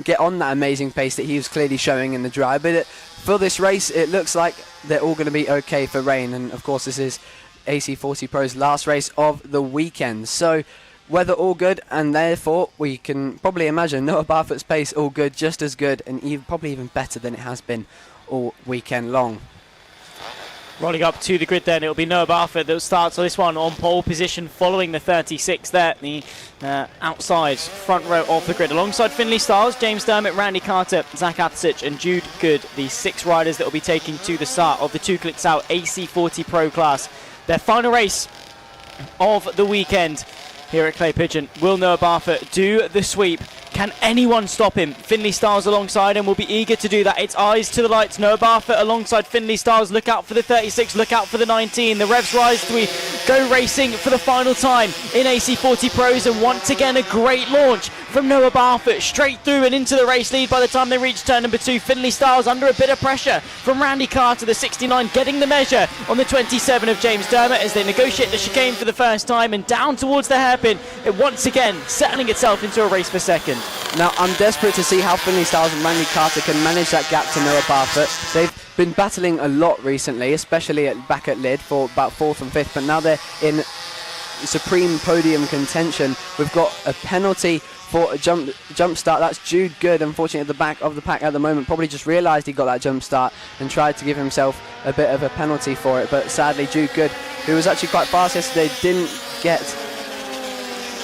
get on that amazing pace that he was clearly showing in the dry. But for this race, it looks like they're all going to be okay for rain. And of course, this is AC40 Pro's last race of the weekend. So weather all good, and therefore we can probably imagine Noah Barfoot's pace all good, just as good, and probably even better than it has been all weekend long. Rolling up to the grid then, it'll be Noah Barfoot that starts this one on pole position following the 36 there, the outside front row of the grid. Alongside Finley Styles, James Dermott, Randy Carter, Zach Athsich and Jude Good, the 6 riders that will be taking to the start of the 2 Clicks Out AC40 Pro class. Their final race of the weekend here at Clay Pigeon. Will Noah Barfoot do the sweep? Can anyone stop him? Finley Styles alongside him will be eager to do that. It's eyes to the lights. Noah Barfoot alongside Finley Styles. Look out for the 36, look out for the 19. The revs rise as we go racing for the final time in AC40 Pros, and once again a great launch from Noah Barfoot straight through and into the race lead by the time they reach turn number 2. Finley Styles under a bit of pressure from Randy Carter, the 69, getting the measure on the 27 of James Dermott as they negotiate the chicane for the first time, and down towards the hairpin, it once again settling itself into a race for second. Now, I'm desperate to see how Finley Styles and Randy Carter can manage that gap to Noah Barfoot. They've been battling a lot recently, especially back at Lid for about 4th and 5th, but now they're in supreme podium contention. We've got a penalty for a jump start. That's Jude Good, unfortunately, at the back of the pack at the moment. Probably just realised he got that jump start and tried to give himself a bit of a penalty for it. But sadly, Jude Good, who was actually quite fast yesterday, didn't get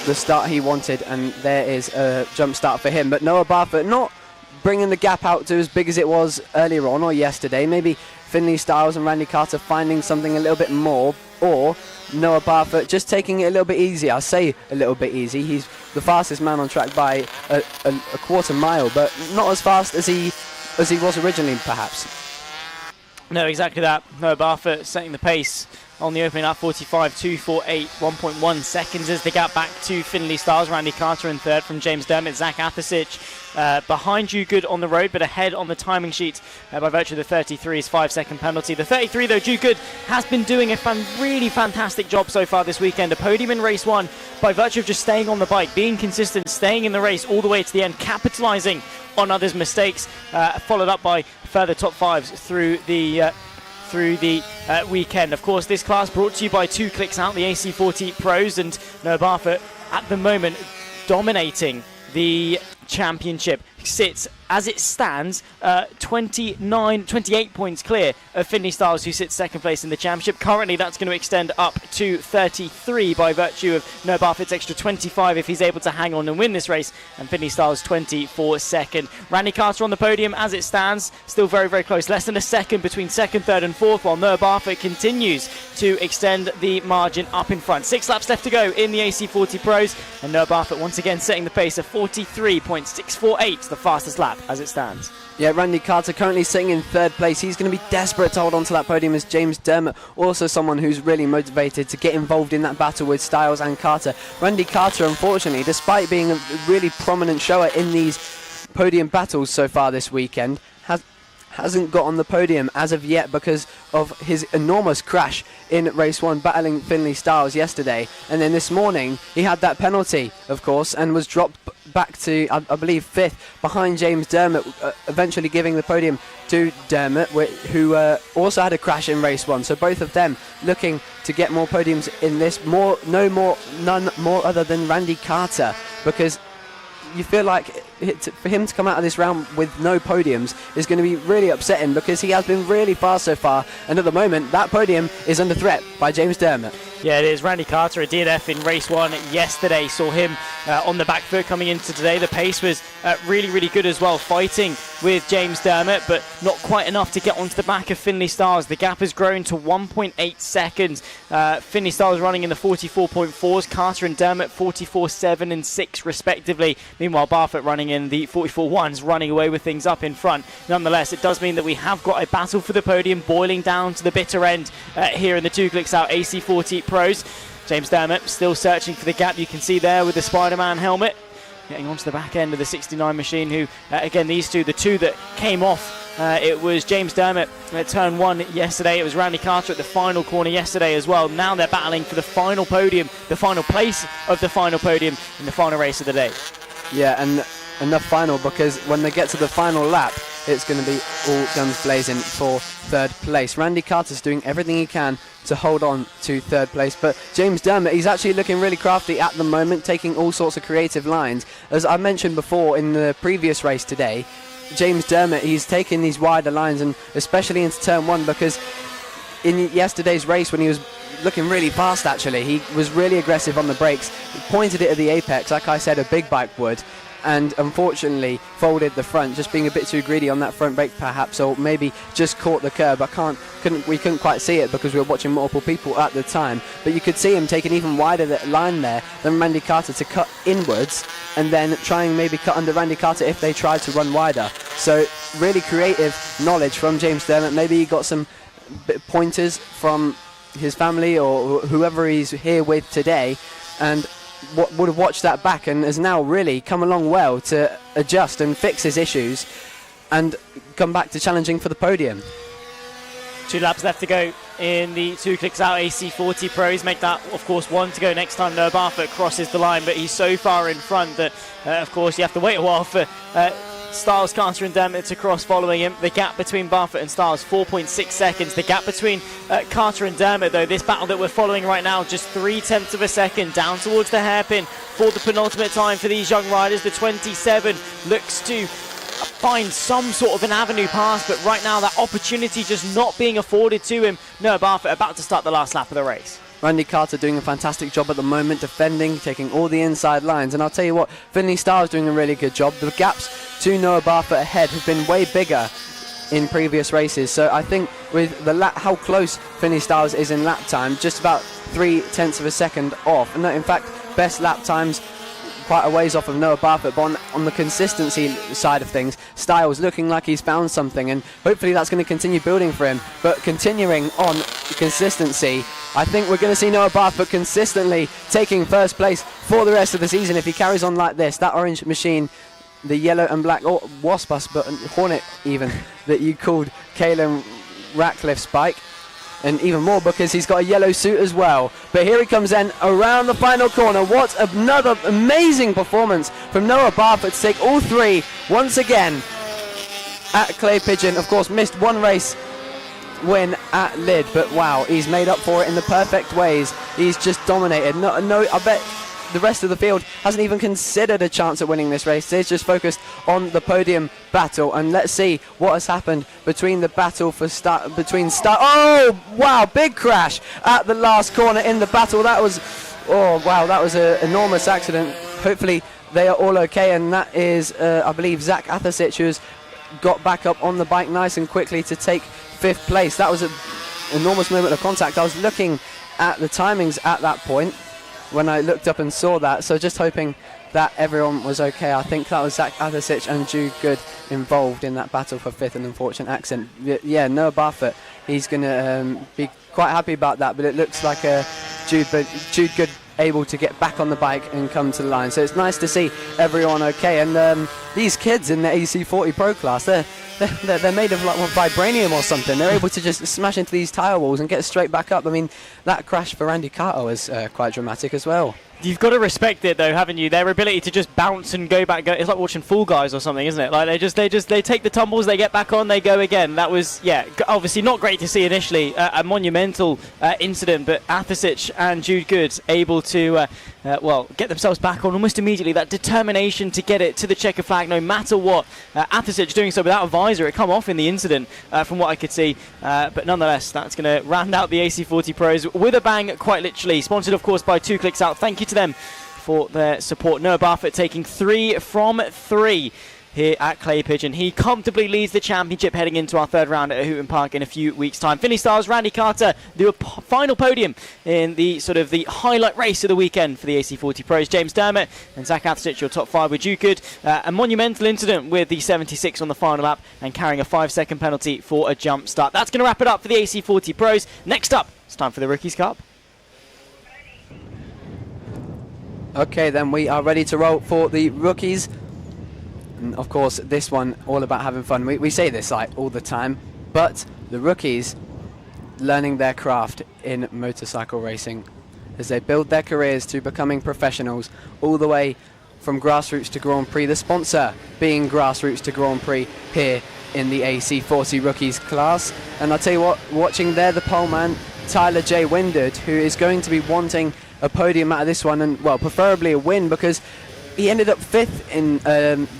the start he wanted, and there is a jump start for him. But Noah Barfoot not bringing the gap out to as big as it was earlier on or yesterday. Maybe Finley Styles and Randy Carter finding something a little bit more, or Noah Barfoot just taking it a little bit easier. I say a little bit easy. He's the fastest man on track by a quarter mile, but not as fast as he was originally, perhaps. No, exactly that. Noah Barfoot setting the pace on the opening lap, 45.248, 1.1 seconds is the gap back to Finley Styles. Randy Carter in third from James Dermott. Zach Athisic behind you, Good on the road, but ahead on the timing sheet by virtue of the 33's 5-second penalty. The 33, though, Jude Good has been doing a really fantastic job so far this weekend. A podium in race one by virtue of just staying on the bike, being consistent, staying in the race all the way to the end, capitalising on others' mistakes, followed up by further top fives through the weekend. Of course, this class brought to you by 2 Clicks Out, the AC40 Pros, and Noah Barfoot at the moment dominating the championship. Sits, as it stands, 28 points clear of Finley Styles, who sits second place in the championship. Currently, that's going to extend up to 33 by virtue of Noah Barfoot's extra 25 if he's able to hang on and win this race, and Finley Styles 20 for second. Randy Carter on the podium as it stands, still very, very close. Less than a second between second, third and fourth, while Noah Barfoot continues to extend the margin up in front. 6 laps left to go in the AC40 Pros, and Noah Barfoot once again setting the pace of 43.648, the fastest lap as it stands. Yeah, Randy Carter currently sitting in third place. He's going to be desperate to hold on to that podium as James Dermott, also someone who's really motivated to get involved in that battle with Styles and Carter. Randy Carter, unfortunately, despite being a really prominent shower in these podium battles so far this weekend, hasn't got on the podium as of yet because of his enormous crash in race one, battling Finley Styles yesterday. And then this morning he had that penalty, of course, and was dropped back to, I believe, fifth behind James Dermott, eventually giving the podium to Dermott, who also had a crash in race one. So both of them looking to get more podiums in this. None more other than Randy Carter, because you feel like for him to come out of this round with no podiums is going to be really upsetting, because he has been really fast so far, and at the moment that podium is under threat by James Dermott. Yeah, it is. Randy Carter, a DNF in race one yesterday, saw him on the back foot coming into today. The pace was really, really good as well, fighting with James Dermott, but not quite enough to get onto the back of Finley Styles. The gap has grown to 1.8 seconds. Finley Styles running in the 44.4s, Carter and Dermott 44.7 and 6 respectively. Meanwhile, Barfoot running in the 44.1s, running away with things up in front. Nonetheless, it does mean that we have got a battle for the podium boiling down to the bitter end here in the 2 Clicks Out AC40 Pros. James Dermott still searching for the gap. You can see there with the Spider-Man helmet, getting onto the back end of the 69 machine, who, again, the two that came off, it was James Dermott at turn 1 yesterday. It was Randy Carter at the final corner yesterday as well. Now they're battling for the final podium, the final place of the final podium in the final race of the day. Yeah, and enough final, because when they get to the final lap, it's going to be all guns blazing for third place. Randy Carter's doing everything he can to hold on to third place, but James Dermott, he's actually looking really crafty at the moment, taking all sorts of creative lines. As I mentioned before in the previous race today, James Dermott, he's taking these wider lines, and especially into turn 1, because in yesterday's race when he was looking really fast, actually, he was really aggressive on the brakes. He pointed it at the apex, like I said, a big bike would, and unfortunately folded the front, just being a bit too greedy on that front brake perhaps, or maybe just caught the curb. We couldn't quite see it because we were watching multiple people at the time, but you could see him take an even wider line there than Randy Carter to cut inwards, and then try and maybe cut under Randy Carter if they tried to run wider. So really creative knowledge from James Dermott. Maybe he got some pointers from his family or whoever he's here with today, and would have watched that back and has now really come along well to adjust and fix his issues and come back to challenging for the podium. 2 laps left to go in the 2 Clicks Out AC40 Pros. Make that, of course, 1 to go next time Noah Barfoot crosses the line, but he's so far in front that, of course, you have to wait a while for Styles, Carter and Dermot to cross following him. The gap between Barfoot and Styles, 4.6 seconds. The gap between Carter and Dermot, though, this battle that we're following right now, just 0.3 of a second, down towards the hairpin for the penultimate time for these young riders. The 27 looks to find some sort of an avenue past, but right now that opportunity just not being afforded to him. Noah Barfoot about to start the last lap of the race. Randy Carter doing a fantastic job at the moment, defending, taking all the inside lines. And I'll tell you what, Finley Styles doing a really good job. The gaps to Noah Barfoot ahead have been way bigger in previous races. So I think with the how close Finley Styles is in lap time, just about 0.3 of a second off. And in fact, best lap times quite a ways off of Noah Barfoot, but on the consistency side of things, Styles looking like he's found something, and hopefully that's going to continue building for him. But continuing on consistency, I think we're going to see Noah Barfoot consistently taking first place for the rest of the season if he carries on like this. That orange machine, the yellow and black, or Wasp bus, but Hornet even, that you called Caelan Ratcliffe's bike. And even more because he's got a yellow suit as well. But here he comes then around the final corner. What another amazing performance from Noah Barfoot to take all three once again at Clay Pigeon. Of course, missed one race win at Lid, but wow, he's made up for it in the perfect ways. He's just dominated. No, I bet the rest of the field hasn't even considered a chance at winning this race. They're just focused on the podium battle, and let's see what has happened between the battle for oh wow, big crash at the last corner in the battle. That was an enormous accident. Hopefully they are all okay, and that is I believe Zach Athasic, who's got back up on the bike nice and quickly to take 5th place. That was an enormous moment of contact. I was looking at the timings at that point when I looked up and saw that, so just hoping that everyone was okay. I think that was Zach Athasic and Jude Good involved in that battle for 5th, an unfortunate accident. Yeah, Noah Barfoot, he's going to be quite happy about that, but it looks like Jude Good able to get back on the bike and come to the line. So it's nice to see everyone okay. And these kids in the AC40 Pro class, they're made of like vibranium or something. They're able to just smash into these tyre walls and get straight back up. I mean, that crash for Randy Carter was quite dramatic as well. You've got to respect it, though, haven't you? Their ability to just bounce and go back. It's like watching Fall Guys or something, isn't it? Like they take the tumbles, they get back on, they go again. That was, yeah, obviously not great to see initially, a monumental incident, but Athasic and Jude Good able to, get themselves back on almost immediately. That determination to get it to the checker flag, no matter what. Athasic doing so without a visor. It come off in the incident, from what I could see. But nonetheless, that's going to round out the AC40 Pros with a bang, quite literally. Sponsored, of course, by 2 Clicks Out. Thank you to them for their support. Noah Barfoot taking 3 from 3 here at Clay Pigeon. He comfortably leads the championship heading into our 3rd round at Hooton Park in a few weeks' time. Finley Styles, Randy Carter do a final podium in the sort of the highlight race of the weekend for the AC40 Pros. James Dermot and Zach Athasic, your top 5 with Jude Good. A monumental incident with the 76 on the final lap and carrying a 5-second penalty for a jump start. That's going to wrap it up for the AC40 Pros. Next up, it's time for the Rookies Cup. Okay, then we are ready to roll for the rookies. And of course, this one all about having fun. We say this like all the time, but the rookies learning their craft in motorcycle racing as they build their careers to becoming professionals, all the way from grassroots to Grand Prix. The sponsor being grassroots to Grand Prix here in the AC40 rookies class. And I'll tell you what, watching there the pole man Tyler J. Windard, who is going to be wanting a podium out of this one, and well, preferably a win, because he ended up 5th in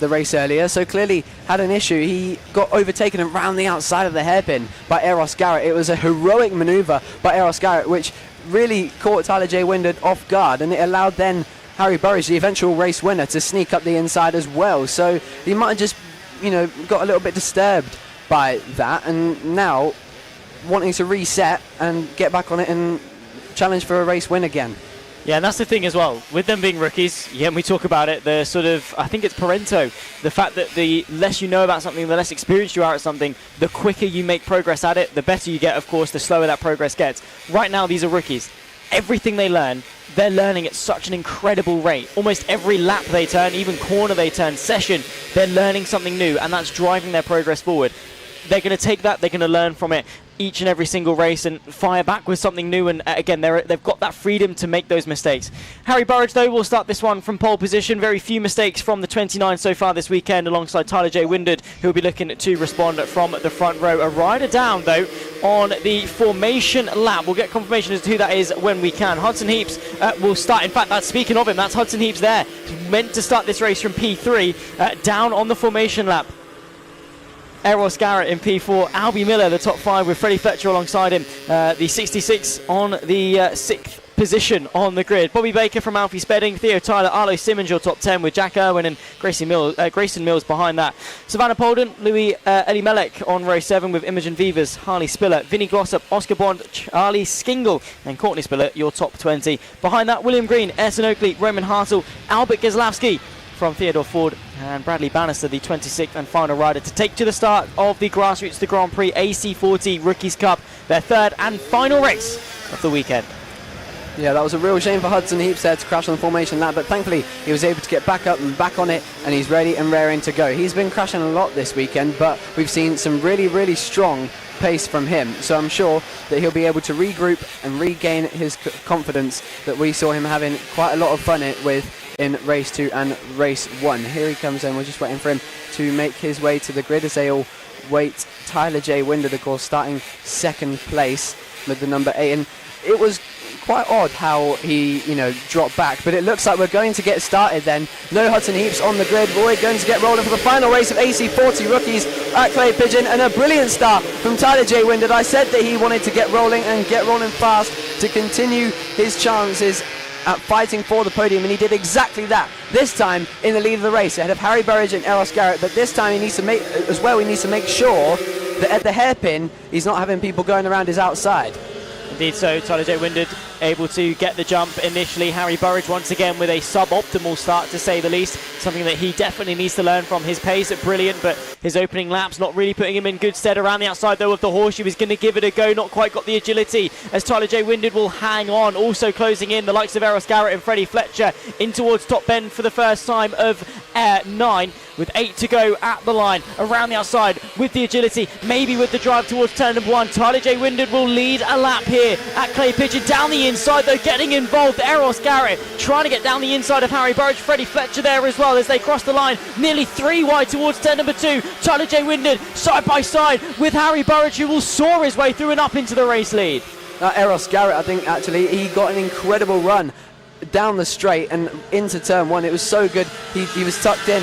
the race earlier, so clearly had an issue. He got overtaken around the outside of the hairpin by Eros Garrett. It was a heroic manoeuvre by Eros Garrett, which really caught Tyler J. Windard off guard, and it allowed then Harry Burridge, the eventual race winner, to sneak up the inside as well. So he might have just, got a little bit disturbed by that, and now wanting to reset and get back on it and challenge for a race win again. Yeah, and that's the thing as well. With them being rookies, and we talk about it, the sort of, I think it's Parento, the fact that the less you know about something, the less experienced you are at something, the quicker you make progress at it, the better you get, of course, the slower that progress gets. Right now, these are rookies. Everything they learn, they're learning at such an incredible rate. Almost every lap they turn, even corner they turn, session, they're learning something new, and that's driving their progress forward. they're going to take that, they're going to learn from it each and every single race and fire back with something new. And again, they've got that freedom to make those mistakes. Harry Burridge, though, will start this one from pole position. Very few mistakes from the 29 so far this weekend, alongside Tyler J. Windard, who will be looking to respond from the front row. A rider down, though, on the formation lap. We'll get confirmation as to who that is when we can. Hudson Heaps will start. In fact, that's speaking of him, that's Hudson Heaps there. Meant to start this race from P3, down on the formation lap. Eros Garrett in P4, Albie Miller, the top 5, with Freddie Fletcher alongside him. The 66 on the 6th position on the grid. Bobby Baker from Alfie Spedding, Theo Tyler, Arlo Simmons, your top 10, with Jack Irwin and Grayson Mills behind that. Savannah Polden, Louis Elimelech on row 7, with Imogen Vivas, Harley Spiller, Vinnie Glossop, Oscar Bond, Charlie Skingle, and Courtney Spiller, your top 20. Behind that, William Green, Erson Oakley, Roman Hartle, Albert Gazlowski from Theodore Ford, and Bradley Bannister, the 26th and final rider to take to the start of the Grassroots, the Grand Prix AC40 Rookies Cup, their third and final race of the weekend. Yeah, that was a real shame for Hudson Heaps there to crash on the formation lap, but thankfully he was able to get back up and back on it, and he's ready and raring to go. He's been crashing a lot this weekend, but we've seen some really, really strong pace from him, so I'm sure that he'll be able to regroup and regain his confidence that we saw him having quite a lot of fun with in race 2 and race 1. Here he comes in. We're just waiting for him to make his way to the grid as they all wait. Tyler J. Windard, of course, starting second place with the number 8, and it was quite odd how he, dropped back, but it looks like we're going to get started then. No Hudson Heaps on the grid. We're going to get rolling for the final race of AC40 Rookies at Clay Pigeon, and a brilliant start from Tyler J. Windard. I said that he wanted to get rolling and get rolling fast to continue his chances at fighting for the podium, and he did exactly that. This time in the lead of the race ahead of Harry Burridge and Eros Garrett, but this time he needs to make sure that at the hairpin he's not having people going around his outside. Indeed so, Tyler J. Windard able to get the jump initially. Harry Burridge once again with a suboptimal start, to say the least. Something that he definitely needs to learn from. His pace at brilliant, but his opening laps not really putting him in good stead. Around the outside though of the horse, he was going to give it a go, not quite got the agility, as Tyler J. Windard will hang on. Also closing in the likes of Eros Garrett and Freddie Fletcher in towards top bend for the first time of 9, with 8 to go at the line. Around the outside with the agility, maybe with the drive towards turn number 1. Tyler J. Windard will lead a lap here at Clay Pigeon. Down the inside though, getting involved, Eros Garrett trying to get down the inside of Harry Burridge. Freddie Fletcher there as well as they cross the line, nearly 3 wide towards turn number 2. Tyler J. Windard side by side with Harry Burridge, who will soar his way through and up into the race lead. Eros Garrett, I think actually he got an incredible run down the straight and into turn 1. It was so good, he was tucked in.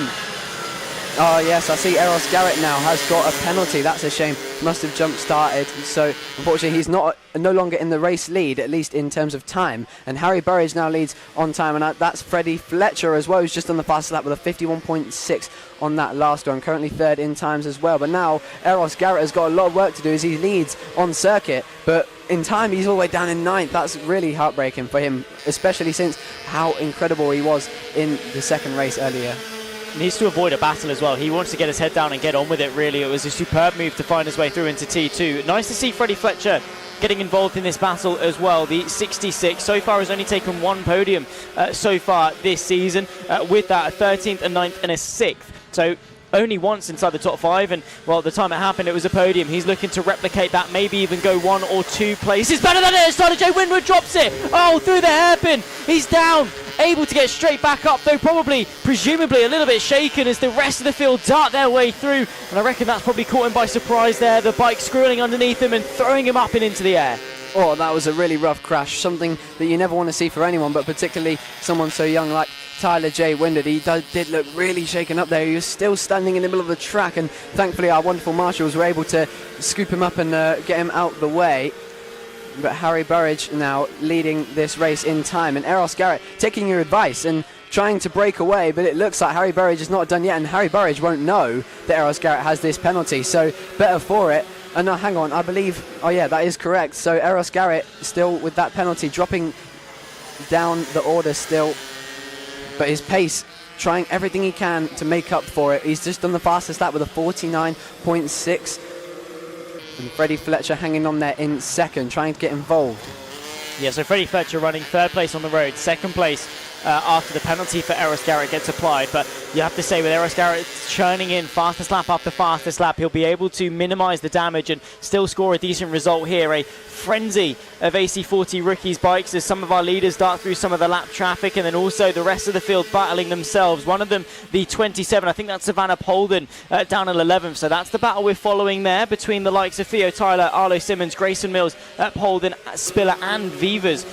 Oh yes, I see Eros Garrett now has got a penalty. That's a shame. Must have jump started. So unfortunately he's no longer in the race lead, at least in terms of time. And Harry Burridge now leads on time, and that's Freddie Fletcher as well, who's just on the fastest lap with a 51.6 on that last one. Currently third in times as well. But now Eros Garrett has got a lot of work to do as he leads on circuit. But in time he's all the way down in 9th. That's really heartbreaking for him, especially since how incredible he was in the second race earlier. Needs to avoid a battle as well. He wants to get his head down and get on with it, really. It was a superb move to find his way through into T2. Nice to see Freddie Fletcher getting involved in this battle as well. The 66 so far has only taken 1 podium so far this season, with that a 13th, a 9th and a 6th. So only once inside the top 5, and well, at the time it happened it was a podium. He's looking to replicate that, maybe even go 1 or 2 places better than it. Tyler J. Windard drops it, through the hairpin. He's down, able to get straight back up, though presumably a little bit shaken as the rest of the field dart their way through, and I reckon that's probably caught him by surprise there, the bike screwing underneath him and throwing him up and into the air. Oh, that was a really rough crash, something that you never want to see for anyone, but particularly someone so young like Tyler J. Windard. He did look really shaken up there. He was still standing in the middle of the track, and thankfully our wonderful marshals were able to scoop him up and get him out the way. But Harry Burridge now leading this race in time, and Eros Garrett taking your advice and trying to break away, but it looks like Harry Burridge is not done yet, and Harry Burridge won't know that Eros Garrett has this penalty, so better for it. No, hang on, I believe, that is correct. So Eros Garrett still with that penalty, dropping down the order still, but his pace, trying everything he can to make up for it. He's just done the fastest lap with a 49.6, and Freddie Fletcher hanging on there in second, trying to get involved. Yeah, so Freddie Fletcher running 3rd place on the road, 2nd place after the penalty for Eros Garrett gets applied. But you have to say, with Eros Garrett churning in fastest lap after fastest lap, he'll be able to minimise the damage and still score a decent result here. A frenzy of AC40 rookies bikes as some of our leaders dart through some of the lap traffic, and then also the rest of the field battling themselves. One of them, the 27, I think that's Savannah Polden, down at 11th. So that's the battle we're following there between the likes of Theo Tyler, Arlo Simmons, Grayson Mills, Polden, Spiller and Vivas,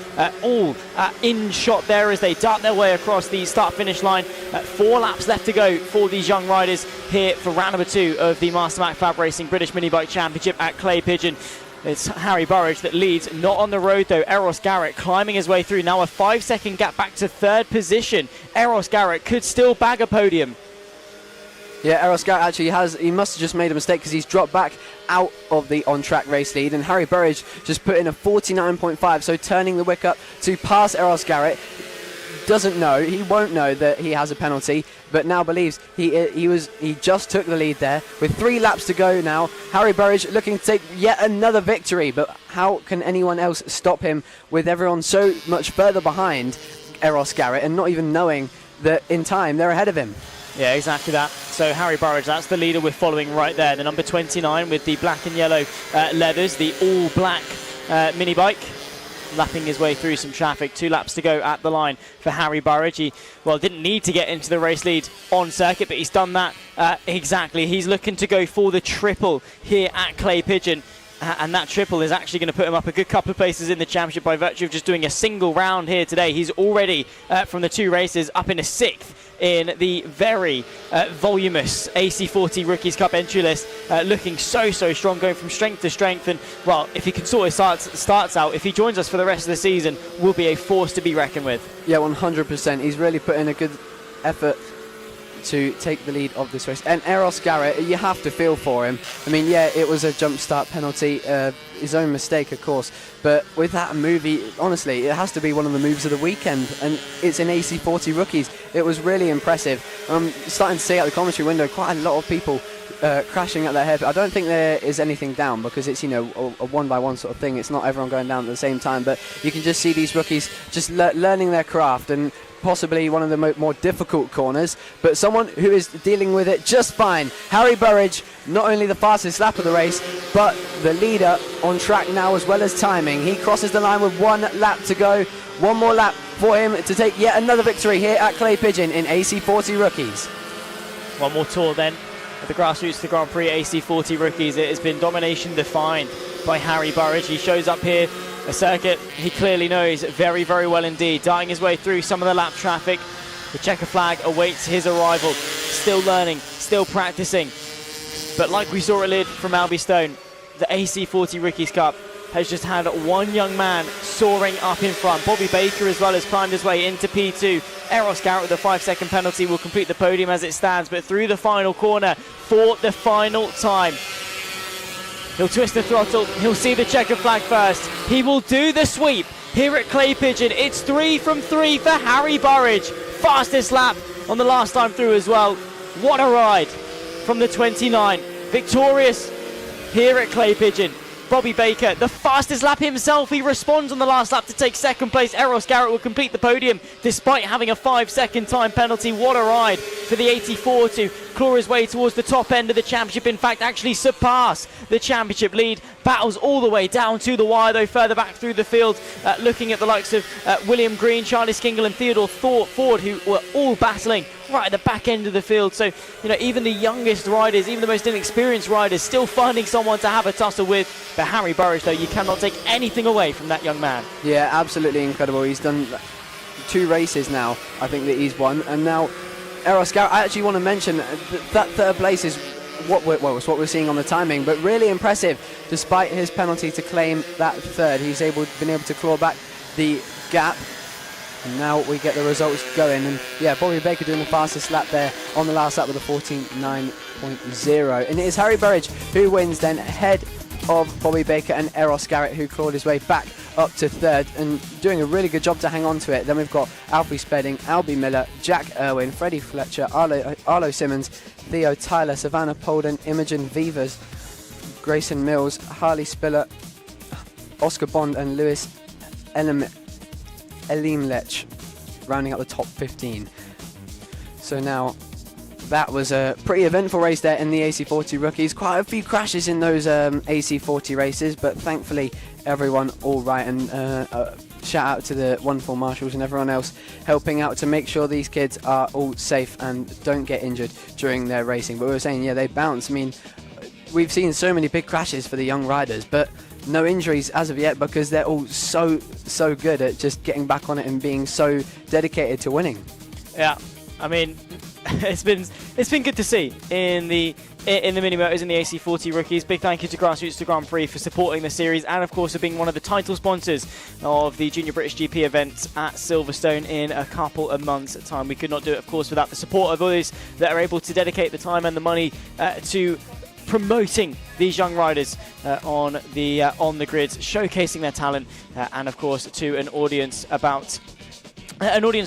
all in shot there as they dart their way across the start-finish line. 4 laps left to go for these young riders here for round number 2 of the Mastermac FAB-Racing British Mini Bike Championship at Clay Pigeon. It's Harry Burridge that leads, not on the road though. Eros Garrett climbing his way through. Now a 5-second gap back to 3rd position. Eros Garrett could still bag a podium. Yeah, Eros Garrett actually he must have just made a mistake because he's dropped back out of the on-track race lead, and Harry Burridge just put in a 49.5, so turning the wick up to pass Eros Garrett. He won't know that he has a penalty, but now believes he just took the lead there with 3 laps to go now. Harry Burridge looking to take yet another victory, but how can anyone else stop him with everyone so much further behind Eros Garrett and not even knowing that in time they're ahead of him? Yeah, exactly that. So Harry Burridge, that's the leader we're following right there. The number 29 with the black and yellow leathers, the all-black mini bike, lapping his way through some traffic. 2 laps to go at the line for Harry Burridge. He, didn't need to get into the race lead on circuit, but he's done that exactly. He's looking to go for the triple here at Clay Pigeon. And that triple is actually going to put him up a good couple of places in the championship by virtue of just doing a single round here today. He's already, from the 2 races, up in a 6th in the very voluminous AC40 Rookies Cup entry list, looking so strong, going from strength to strength. And, if he can sort his starts out, if he joins us for the rest of the season, will be a force to be reckoned with. Yeah, 100%. He's really put in a good effort to take the lead of this race. And Eros Garrett, you have to feel for him. I mean, yeah, it was a jump start penalty, his own mistake, of course, but with that move, honestly, it has to be one of the moves of the weekend, and it's in AC40 Rookies. It was really impressive. I'm starting to see out the commentary window quite a lot of people crashing at their head. I don't think there is anything down because it's, a 1-by-1 sort of thing. It's not everyone going down at the same time, but you can just see these rookies just learning their craft, and possibly one of the more difficult corners, but someone who is dealing with it just fine. Harry Burridge, not only the fastest lap of the race, but the leader on track now as well as timing. He crosses the line with 1 lap to go. 1 more lap for him to take yet another victory here at Clay Pigeon in AC40 Rookies. 1 more tour then at the Grassroots the Grand Prix AC40 Rookies. It has been domination defined by Harry Burridge. He shows up here, a circuit he clearly knows very well indeed, darting his way through some of the lap traffic. The checker flag awaits his arrival. Still learning, still practicing. But like we saw earlier from Albie Stone, the AC40 Rookies Cup has just had 1 young man soaring up in front. Bobby Baker as well has climbed his way into P2. Eros Garrett with a 5-second penalty will complete the podium as it stands, but through the final corner for the final time. He'll twist the throttle, he'll see the checker flag first. He will do the sweep here at Clay Pigeon. It's 3 from 3 for Harry Burridge. Fastest lap on the last time through as well. What a ride from the 29. Victorious here at Clay Pigeon. Bobby Baker, the fastest lap himself. He responds on the last lap to take 2nd place. Eros Garrett will complete the podium despite having a 5-second time penalty. What a ride for the 84 to claw his way towards the top end of the championship. In fact, actually surpass the championship lead. Battles all the way down to the wire, though, further back through the field, looking at the likes of William Green, Charlie Skingle and Theodore Ford, who were all battling right at the back end of the field. So, even the youngest riders, even the most inexperienced riders, still finding someone to have a tussle with. But Harry Burridge, though, you cannot take anything away from that young man. Yeah, absolutely incredible. He's done 2 races now, I think, that he's won. And now, Eros Garrett, I actually want to mention that 3rd place is what we're seeing on the timing, but really impressive. Despite his penalty to claim that 3rd, he's been able to claw back the gap. And now we get the results going. And yeah, Bobby Baker doing the fastest lap there on the last lap with a 49.0. And it is Harry Burridge who wins then, ahead of Bobby Baker and Eros Garrett, who clawed his way back up to 3rd and doing a really good job to hang on to it. Then we've got Alfie Spedding, Albie Miller, Jack Irwin, Freddie Fletcher, Arlo Simmons, Theo Tyler, Savannah Polden, Imogen Vivas, Grayson Mills, Harley Spiller, Oscar Bond and Lewis Elimlech. rounding out the top 15. So now, that was a pretty eventful race there in the AC40 rookies. Quite a few crashes in those AC40 races, but thankfully everyone all right. And shout out to the wonderful marshals and everyone else helping out to make sure these kids are all safe and don't get injured during their racing. But we were saying, yeah, they bounce. I mean, we've seen so many big crashes for the young riders, but no injuries as of yet because they're all so good at just getting back on it and being so dedicated to winning. Yeah, I mean, it's been good to see in the mini motors in the AC40 rookies. Big thank you to Grassroots to Grand Prix for supporting the series, and of course for being one of the title sponsors of the Junior British GP event at Silverstone in a couple of months' time. We could not do it, of course, without the support of others that are able to dedicate the time and the money to promoting these young riders on the grids, showcasing their talent, and of course to an audience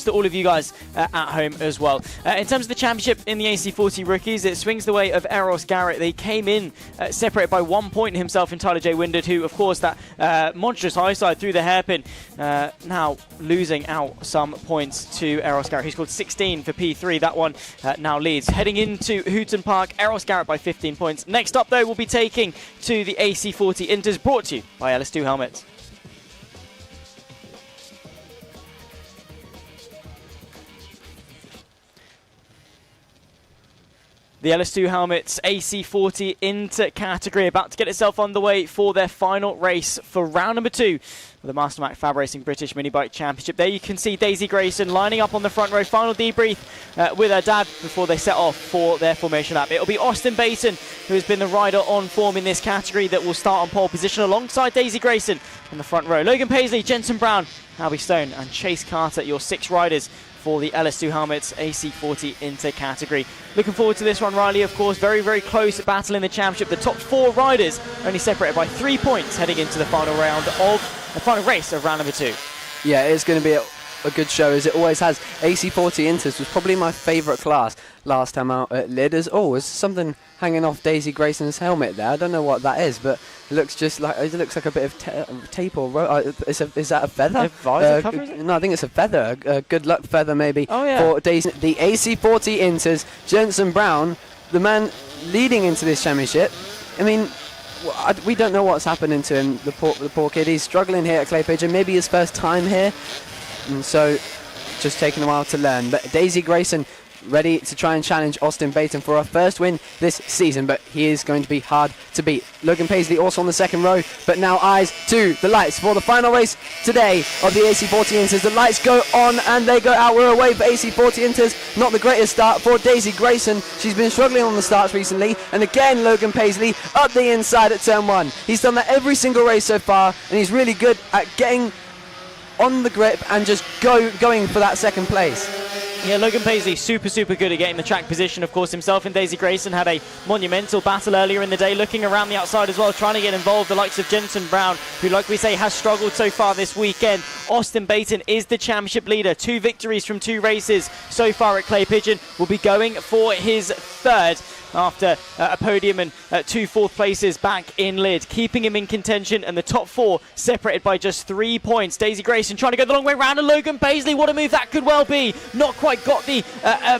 to all of you guys at home as well. In terms of the championship in the AC40 rookies, it swings the way of Eros Garrett. They came in separated by 1 point, himself and Tyler J. Windard, who, of course, that monstrous high side through the hairpin, now losing out some points to Eros Garrett. He scored 16 for P3. That one now leads. Heading into Hooton Park, Eros Garrett by 15 points. Next up, though, we'll be taking to the AC40 Inters, brought to you by LS2 Helmets. The LS2 Helmets AC40 Inter category about to get itself underway for their final race for round number 2 of the Mastermac FAB-Racing British Mini Bike Championship. There you can see Daisy Grayson lining up on the front row. Final debrief with her dad before they set off for their formation lap. It'll be Austin Baton, who has been the rider on form in this category, that will start on pole position alongside Daisy Grayson on the front row. Logan Paisley, Jensen Brown, Albie Stone and Chase Carter, your 6 riders for the LS2 Helmets AC40 Inter category. Looking forward to this one, Riley. Of course, very close battle in the championship. The top 4 riders only separated by 3 points heading into the final race of round number 2. Yeah, it's going to be a good show, as it always has. AC40 Inters was probably my favourite class last time out at Lid. As always, something hanging off Daisy Grayson's helmet there. I don't know what that is, but it looks like a bit of tape or is that a feather? No, I think it's a feather. A good luck feather maybe for Daisy. The AC40 Inters, Jensen Brown, the man leading into this championship. I mean, we don't know what's happening to him. The poor kid. He's struggling here at Clay Pigeon. Maybe his first time here. And so, just taking a while to learn. But Daisy Grayson ready to try and challenge Austin Baton for her first win this season, but he is going to be hard to beat. Logan Paisley also on the second row, but now eyes to the lights for the final race today of the AC40 Inters. The lights go on and they go out. We're away for AC40 Inters. Not the greatest start for Daisy Grayson. She's been struggling on the starts recently, and again Logan Paisley up the inside at turn 1. He's done that every single race so far, and he's really good at getting on the grip and just going for that second place. Yeah, Logan Paisley super good at getting the track position. Of course, himself and Daisy Grayson had a monumental battle earlier in the day, looking around the outside as well, trying to get involved. The likes of Jensen Brown, who, like we say, has struggled so far this weekend. Austin Baton is the championship leader. 2 victories from 2 races so far at Clay Pigeon. Will be going for his 3rd after a podium and 2 4th places back in Lid, keeping him in contention, and the top 4 separated by just 3 points. Daisy Grayson trying to go the long way round, and Logan Paisley, what a move that could well be. Not quite got the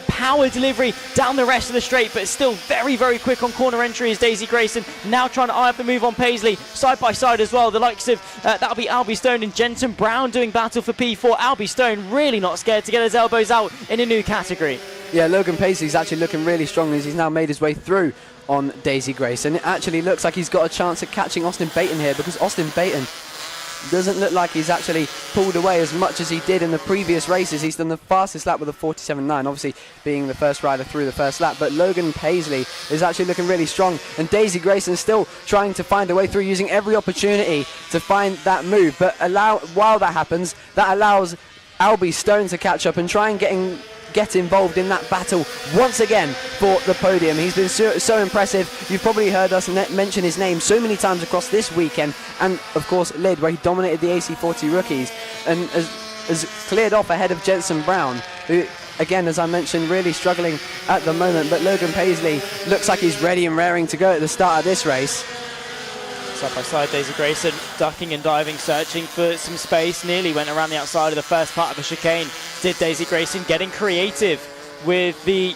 power delivery down the rest of the straight, but still very quick on corner entry is Daisy Grayson. Now trying to eye up the move on Paisley, side by side as well. The likes of, that'll be Albie Stone and Jensen Brown doing battle for P4. Albie Stone really not scared to get his elbows out in a new category. Yeah, Logan Paisley's actually looking really strong as he's now made his way through on Daisy Grayson. It actually looks like he's got a chance at catching Austin Baton here, because Austin Baton doesn't look like he's actually pulled away as much as he did in the previous races. He's done the fastest lap with a 47.9, obviously being the first rider through the first lap, but Logan Paisley is actually looking really strong, and Daisy Grayson still trying to find a way through, using every opportunity to find that move. But while that happens, that allows Albie Stone to catch up and try and get involved in that battle once again for the podium. He's been so impressive. You've probably heard us mention his name so many times across this weekend, and of course Lid, where he dominated the AC40 rookies and has cleared off ahead of Jensen Brown, who, again, as I mentioned, really struggling at the moment. But Logan Paisley looks like he's ready and raring to go at the start of this race. Side by side, Daisy Grayson ducking and diving, searching for some space. Nearly went around the outside of the first part of the chicane did Daisy Grayson, getting creative with the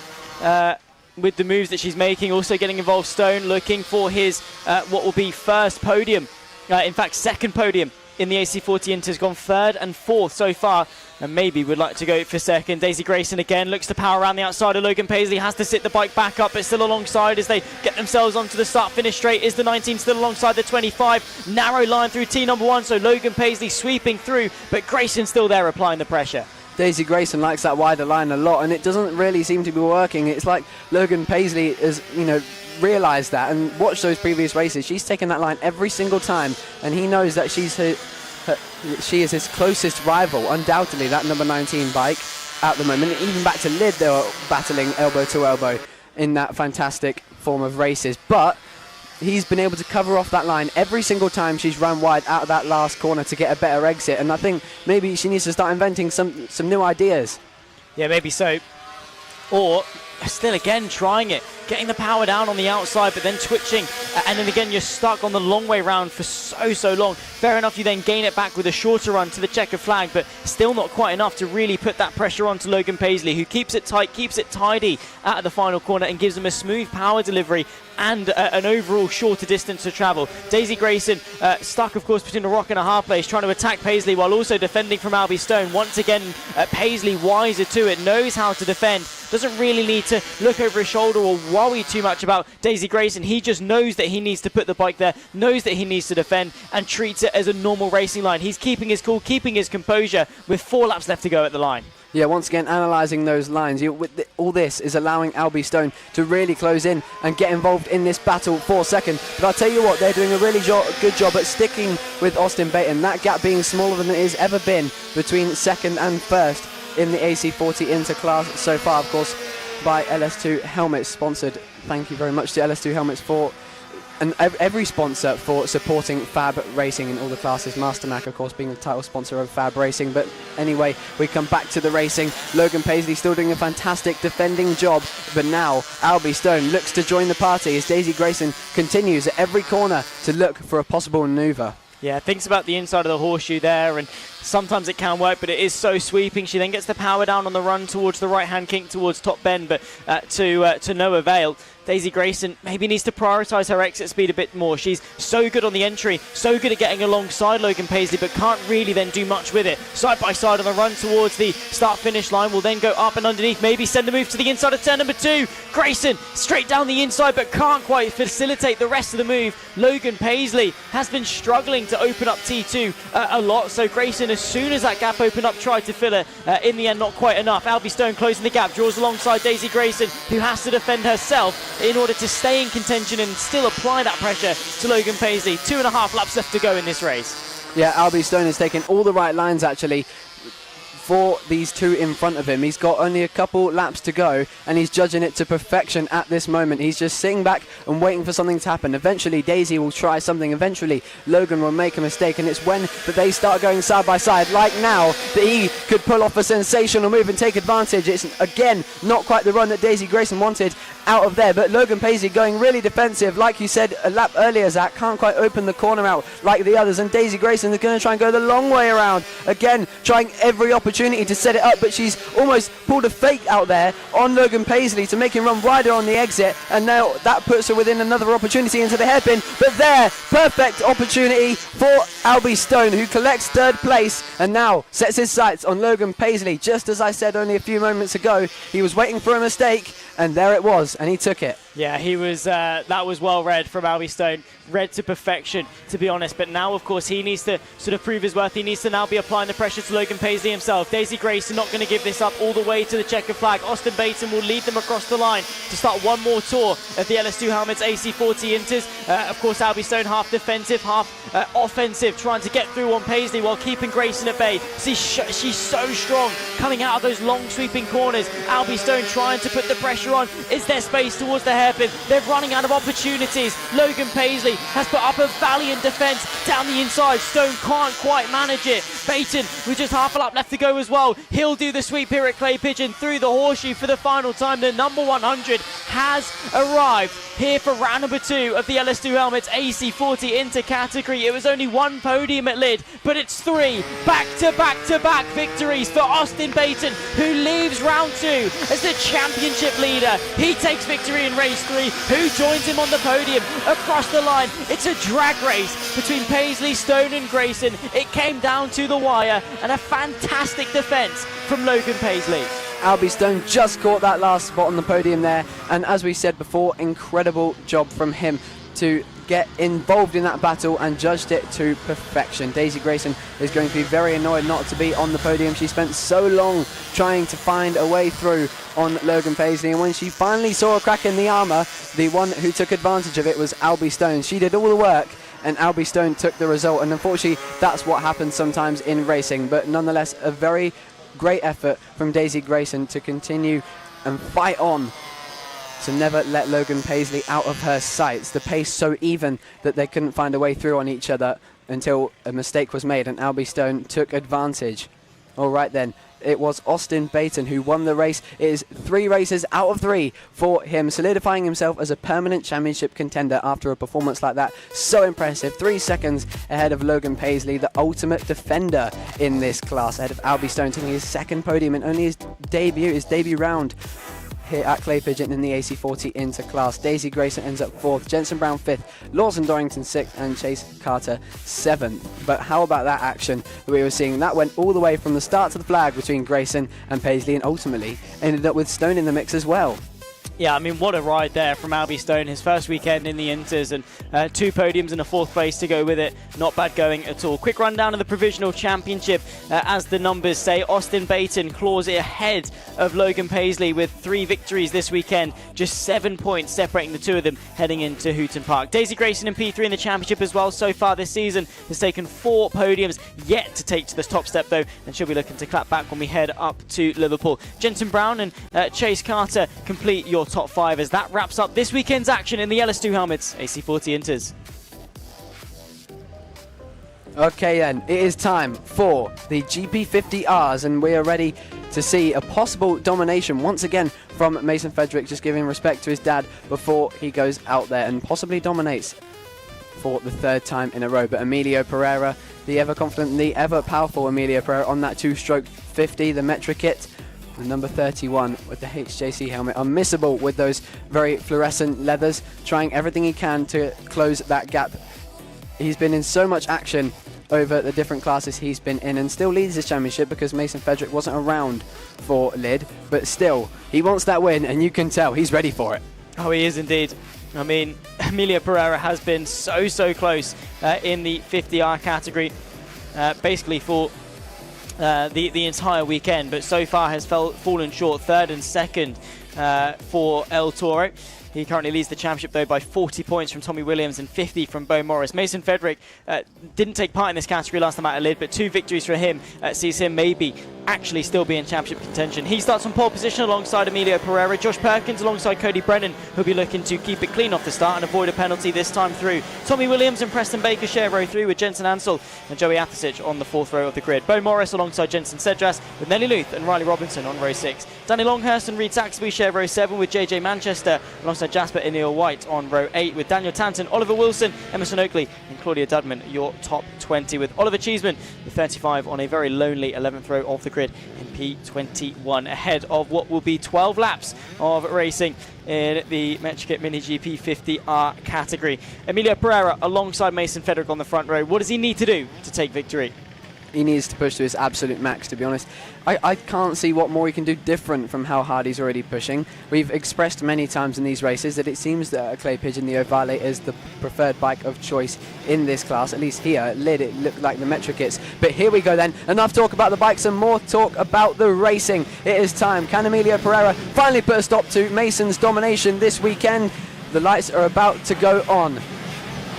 moves that she's making, also getting involved. Stone looking for his what will be first podium, in fact second podium in the AC40 Inter, has gone third and fourth so far, and maybe would like to go for second. Daisy Grayson again looks to power around the outside of Logan Paisley, has to sit the bike back up, but still alongside as they get themselves onto the start-finish straight. Is the 19 still alongside the 25? Narrow line through T number 1, so Logan Paisley sweeping through, but Grayson still there applying the pressure. Daisy Grayson likes that wider line a lot, and it doesn't really seem to be working. It's like Logan Paisley has, realised that and watched those previous races. She's taken that line every single time, and he knows that she is his closest rival, undoubtedly, that number 19 bike at the moment. Even back to Lid, they were battling elbow to elbow in that fantastic form of races. But he's been able to cover off that line every single time she's run wide out of that last corner to get a better exit. And I think maybe she needs to start inventing some new ideas. Yeah, maybe so. Or still again trying it, getting the power down on the outside, but then twitching, and then again you're stuck on the long way round for so long. Fair enough, you then gain it back with a shorter run to the checker flag, but still not quite enough to really put that pressure onto Logan Paisley, who keeps it tight, keeps it tidy out of the final corner, and gives them a smooth power delivery and an overall shorter distance to travel. Daisy Grayson stuck, of course, between a rock and a hard place, trying to attack Paisley while also defending from Albie Stone. Once again, Paisley wiser to it, knows how to defend, doesn't really need to look over his shoulder or worry too much about Daisy Grayson. He just knows that he needs to put the bike there, knows that he needs to defend, and treats it as a normal racing line. He's keeping his cool, keeping his composure with 4 laps left to go at the line. Yeah, once again, analysing those lines. All this is allowing Albie Stone to really close in and get involved in this battle for second. But I'll tell you what, they're doing a really good job at sticking with Austin Baton. That gap being smaller than it has ever been between second and first in the AC40 Inter class so far, of course, by LS2 Helmets, sponsored. Thank you very much to LS2 Helmets for and every sponsor for supporting FAB-Racing in all the classes. Mastermac, of course, being the title sponsor of FAB-Racing. But anyway, we come back to the racing. Logan Paisley still doing a fantastic defending job, but now Albie Stone looks to join the party as Daisy Grayson continues at every corner to look for a possible manoeuvre. Yeah, thinks about the inside of the horseshoe there, and sometimes it can work, but it is so sweeping. She then gets the power down on the run towards the right-hand kink towards top bend, but to no avail. Daisy Grayson maybe needs to prioritise her exit speed a bit more. She's so good on the entry, so good at getting alongside Logan Paisley, but can't really then do much with it. Side by side on the run towards the start-finish line, will then go up and underneath, maybe send the move to the inside of turn number 2. Grayson straight down the inside, but can't quite facilitate the rest of the move. Logan Paisley has been struggling to open up T2 a lot, so Grayson, as soon as that gap opened up, tried to fill it. In the end, not quite enough. Albie Stone closing the gap, draws alongside Daisy Grayson, who has to defend herself in order to stay in contention and still apply that pressure to Logan Paisley. 2.5 laps left to go in this race. Yeah, Albie Stone has taken all the right lines, actually, for these two in front of him. He's got only a couple laps to go, and he's judging it to perfection at this moment. He's just sitting back and waiting for something to happen. Eventually, Daisy will try something. Eventually, Logan will make a mistake, and it's when that they start going side by side, like now, that he could pull off a sensational move and take advantage. It's, again, not quite the run that Daisy Grayson wanted out of there, but Logan Paisley going really defensive. Like you said a lap earlier, Zach, can't quite open the corner out like the others, and Daisy Grayson is going to try and go the long way around. Again, trying every opportunity to set it up, but she's almost pulled a fake out there on Logan Paisley to make him run wider on the exit, and now that puts her within another opportunity into the hairpin. But there, perfect opportunity for Albie Stone, who collects third place and now sets his sights on Logan Paisley. Just as I said only a few moments ago, he was waiting for a mistake, and there it was, and he took it. Yeah, he was. That was well read from Albie Stone, read to perfection, to be honest. But now, of course, he needs to sort of prove his worth. He needs to now be applying the pressure to Logan Paisley himself. Daisy Grayson not going to give this up all the way to the checker flag. Austin Baton will lead them across the line to start one more tour of the LS2 Helmets AC40 Inters. Of course, Albie Stone half defensive, half offensive, trying to get through on Paisley while keeping Grayson at bay. See, she's so strong coming out of those long sweeping corners. Albie Stone trying to put the pressure on. Is there space towards the hairpin? They're running out of opportunities. Logan Paisley has put up a valiant defence down the inside. Stone can't quite manage it. Baton with just half a lap left to go as well. He'll do the sweep here at Clay Pigeon through the horseshoe for the final time. The number 100 has arrived here for round number 2 of the LS2 Helmets AC40 Inter category. It was only one one podium at Lid, but it's 3 back-to-back-to-back victories for Austin Baton, who leaves round 2 as the championship leader. He takes victory in race 3. Who joins him on the podium across the line? It's a drag race between Paisley, Stone and Grayson. It came down to the wire, and a fantastic defence from Logan Paisley. Albie Stone just caught that last spot on the podium there, and as we said before, incredible job from him to get involved in that battle and judged it to perfection. Daisy Grayson is going to be very annoyed not to be on the podium. She spent so long trying to find a way through on Logan Paisley, and when she finally saw a crack in the armour, the one who took advantage of it was Albie Stone. She did all the work and Albie Stone took the result, and unfortunately that's what happens sometimes in racing, but nonetheless a very great effort from Daisy Grayson to continue and fight on to never let Logan Paisley out of her sights. The pace so even that they couldn't find a way through on each other until a mistake was made and Albie Stone took advantage. All right then, it was Austin Baton who won the race. It is 3 races out of 3 for him, solidifying himself as a permanent championship contender after a performance like that. So impressive, 3 seconds ahead of Logan Paisley, the ultimate defender in this class, ahead of Albie Stone, taking his 2nd podium and only his debut round here at Clay Pigeon in the AC40 Interclass. Daisy Grayson ends up 4th, Jensen Brown 5th, Lawson Dorrington 6th, and Chase Carter 7th. But how about that action that we were seeing? That went all the way from the start to the flag between Grayson and Paisley, and ultimately ended up with Stone in the mix as well. Yeah, I mean, what a ride there from Albie Stone. His first weekend in the Inters and 2 podiums and a 4th place to go with it. Not bad going at all. Quick rundown of the Provisional Championship. As the numbers say, Austin Baton claws it ahead of Logan Paisley with 3 victories this weekend. Just 7 points separating the 2 of them heading into Hooton Park. Daisy Grayson in P3 in the championship as well so far this season. Has taken 4 podiums, yet to take to the top step though, and she'll be looking to clap back when we head up to Liverpool. Jensen Brown and Chase Carter complete your top 5 as that wraps up this weekend's action in the LS2 helmets AC40 Inters. Okay then, it is time for the GP50Rs, and we are ready to see a possible domination once again from Mason Frederick, just giving respect to his dad before he goes out there and possibly dominates for the 3rd time in a row. But Emilio Pereira, the ever confident, the ever powerful Emilio Pereira on that 2-stroke 50, the Metra kit, the number 31 with the HJC helmet, unmissable with those very fluorescent leathers, trying everything he can to close that gap. He's been in so much action over the different classes he's been in and still leads this championship because Mason Frederick wasn't around for Lid, but still, he wants that win and you can tell he's ready for it. Oh, he is indeed. I mean, Emilio Pereira has been so close in the 50R category, basically for the entire weekend, but so far has fallen short, 3rd and 2nd for El Toro. He currently leads the championship, though, by 40 points from Tommy Williams and 50 from Bo Morris. Mason Frederick didn't take part in this category last time out at Lid, but 2 victories for him sees him maybe actually still be in championship contention. He starts on pole position alongside Emilio Pereira. Josh Perkins alongside Cody Brennan, who'll be looking to keep it clean off the start and avoid a penalty this time through. Tommy Williams and Preston Baker share row 3 with Jensen Ansell and Joey Athasich on the 4th row of the grid. Bo Morris alongside Jensen Cedras with Nelly Luth and Riley Robinson on row 6. Danny Longhurst and Reed Saxby share row 7 with JJ Manchester alongside Jasper Inil White on row 8 with Daniel Tanton, Oliver Wilson, Emerson Oakley and Claudia Dudman, your top 20, with Oliver Cheeseman with 35 on a very lonely 11th row of the grid in P21, ahead of what will be 12 laps of racing in the Metrokit Mini GP 50R category. Emilio Pereira alongside Mason Frederick on the front row. What does he need to do to take victory? He needs to push to his absolute max, to be honest. I can't see what more he can do different from how hard he's already pushing. We've expressed many times in these races that it seems that a Clay Pigeon, the Ovale, is the preferred bike of choice in this class. At least here at Lid, it looked like the Metra kits. But here we go then. Enough talk about the bikes and more talk about the racing. It is time. Can Emilio Pereira finally put a stop to Mason's domination this weekend? The lights are about to go on.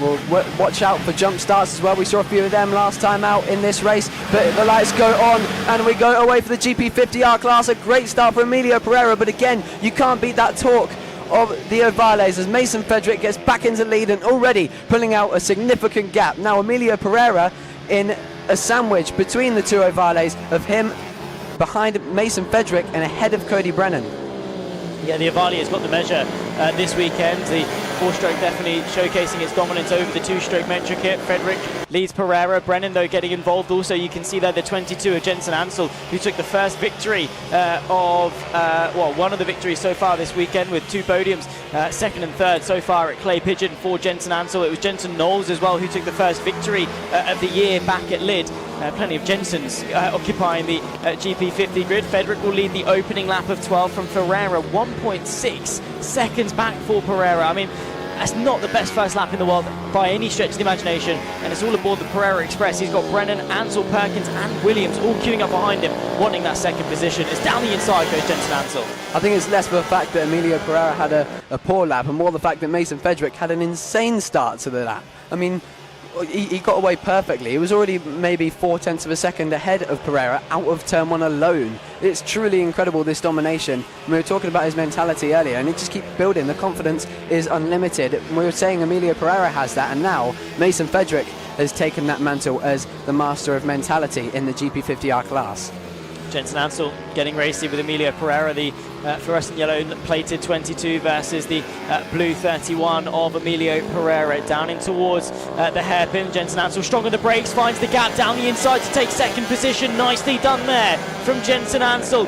We'll watch out for jump starts as well. We saw a few of them last time out in this race, but the lights go on and we go away for the GP50R class. A great start for Emilio Pereira, but again, you can't beat that torque of the Ovales as Mason Frederick gets back into lead and already pulling out a significant gap. Now Emilio Pereira in a sandwich between the 2 Ovales, of him behind Mason Frederick and ahead of Cody Brennan. Yeah, the Avali has got the measure this weekend. The 4-stroke definitely showcasing its dominance over the 2-stroke metric kit. Frederick leads Pereira. Brennan, though, getting involved also. You can see there the 22 of Jensen Ansel, who took the first victory one of the victories so far this weekend with 2 podiums, second and third so far at Clay Pigeon for Jensen Ansel. It was Jensen Knowles as well who took the first victory of the year back at Lid. Plenty of Jensens occupying the GP50 grid. Frederick will lead the opening lap of 12 from Ferreira, 1.6 seconds back for Pereira. I mean, that's not the best first lap in the world by any stretch of the imagination, and it's all aboard the Pereira Express. He's got Brennan, Ansel, Perkins and Williams all queuing up behind him, wanting that second position. As down the inside goes Jensen Ansel. I think it's less of the fact that Emilio Pereira had a poor lap and more the fact that Mason Frederick had an insane start to the lap. I mean, he got away perfectly. He was already maybe 0.4 of a second ahead of Pereira out of turn 1 alone. It's truly incredible, this domination. We were talking about his mentality earlier, and it just keeps building. The confidence is unlimited. We were saying Emilio Pereira has that, and now Mason Frederick has taken that mantle as the master of mentality in the GP50R class. Jensen Ansel getting racy with Emilio Pereira, the fluorescent yellow plated 22 versus the blue 31 of Emilio Pereira. Down in towards the hairpin. Jensen Ansel strong on the brakes, finds the gap down the inside to take second position. Nicely done there from Jensen Ansel.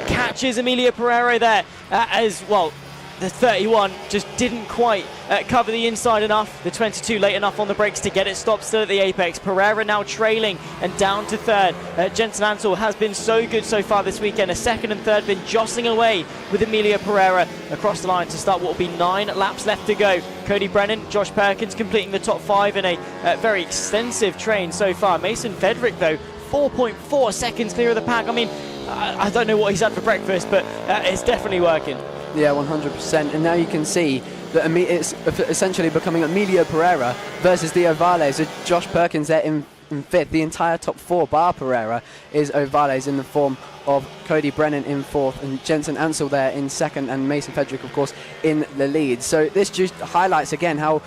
Catches Emilio Pereira there as well. The 31 just didn't quite cover the inside enough. The 22 late enough on the brakes to get it stopped still at the apex. Pereira now trailing and down to third. Jensen Ansel has been so good so far this weekend. A second and third been jostling away with Emilio Pereira across the line to start what will be 9 laps left to go. Cody Brennan, Josh Perkins completing the top 5 in a very extensive train so far. Mason Frederick, though, 4.4 seconds clear of the pack. I mean, I don't know what he's had for breakfast, but it's definitely working. Yeah, 100%. And now you can see that it's essentially becoming Emilio Pereira versus the Ovales, with Josh Perkins there in 5th. The entire top 4 bar Pereira is Ovales in the form of Cody Brennan in 4th and Jensen Ansel there in 2nd, and Mason Frederick, of course, in the lead. So this just highlights again how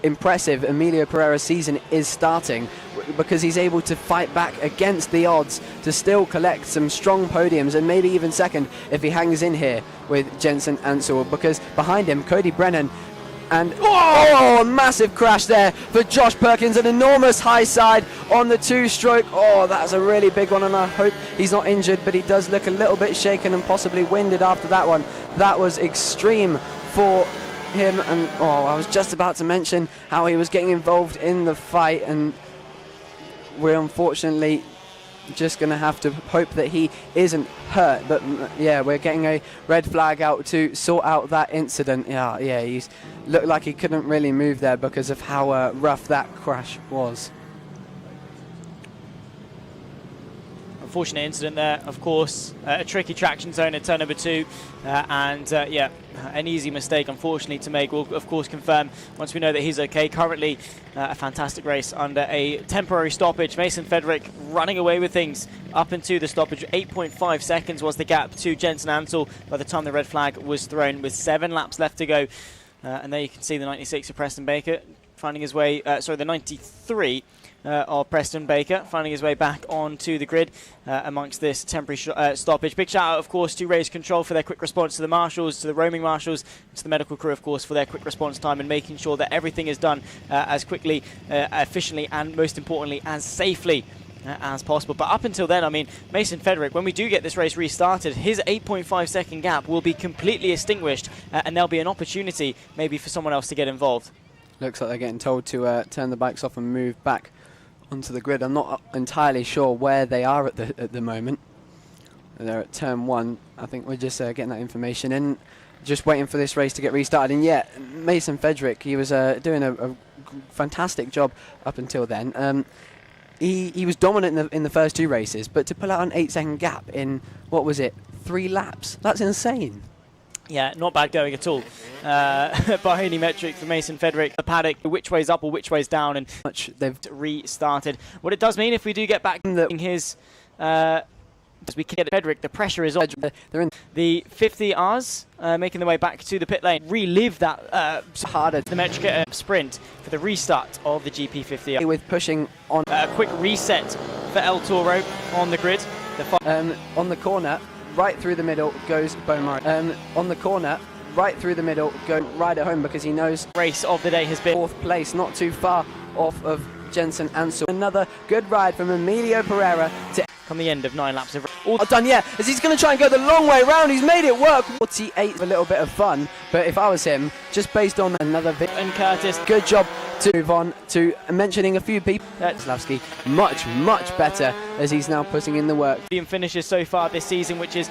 impressive Emilio Pereira's season is starting, because he's able to fight back against the odds to still collect some strong podiums and maybe even second if he hangs in here with Jensen Ansel, because behind him Cody Brennan and massive crash there for Josh Perkins, an enormous high side on the 2-stroke. That's a really big one, and I hope he's not injured, but he does look a little bit shaken and possibly winded after that one. That was extreme for him, and I was just about to mention how he was getting involved in the fight, and we're unfortunately just going to have to hope that he isn't hurt. But yeah, we're getting a red flag out to sort out that incident. Yeah, he looked like he couldn't really move there because of how rough that crash was. Unfortunate incident there, of course. A tricky traction zone at turn number 2, an easy mistake, unfortunately, to make. We'll, of course, confirm once we know that he's okay. Currently, a fantastic race under a temporary stoppage. Mason Frederick running away with things up into the stoppage. 8.5 seconds was the gap to Jensen Ansel by the time the red flag was thrown, with 7 laps left to go. And there you can see the 96 of Preston Baker finding his way, the 93 of Preston Baker finding his way back onto the grid amongst this temporary stoppage. Big shout out, of course, to Race Control for their quick response, to the marshals, to the roaming marshals, to the medical crew, of course, for their quick response time and making sure that everything is done as quickly, efficiently, and most importantly, as safely as possible. But up until then, I mean, Mason Frederick, when we do get this race restarted, his 8.5 second gap will be completely extinguished, and there'll be an opportunity maybe for someone else to get involved. Looks like they're getting told to turn the bikes off and move back onto the grid. I'm not entirely sure where they are at the moment. They're at turn 1. I think we're just getting that information in, just waiting for this race to get restarted. And yeah, Mason Frederick, he was doing a fantastic job up until then. He was dominant in the first 2 races, but to pull out an 8-second gap in, what was it, 3 laps? That's insane. Yeah, not bad going at all. By any metric for Mason Frederick, the paddock, which way's up or which way's down, and they've restarted. What it does mean, if we do get back in his, as we can get Frederick, the pressure is on. They're in the 50Rs making their way back to the pit lane. Relive that harder the metric sprint for the restart of the GP50. With pushing on a quick reset for El Toro on the grid. On the corner. right through the middle goes Beaumont. On the corner, right through the middle, go right at home because he knows Race of the day has been 4th place, not too far off of Jensen Ansel. Another good ride from Emilio Pereira to come the end of 9 laps of all done, yeah, as he's going to try and go the long way round. He's made it work. 48, a little bit of fun, but if I was him, just based on another and Curtis. good job to move on to mentioning a few people. Slavsky, much better as he's now putting in the work. Finishes so far this season, which is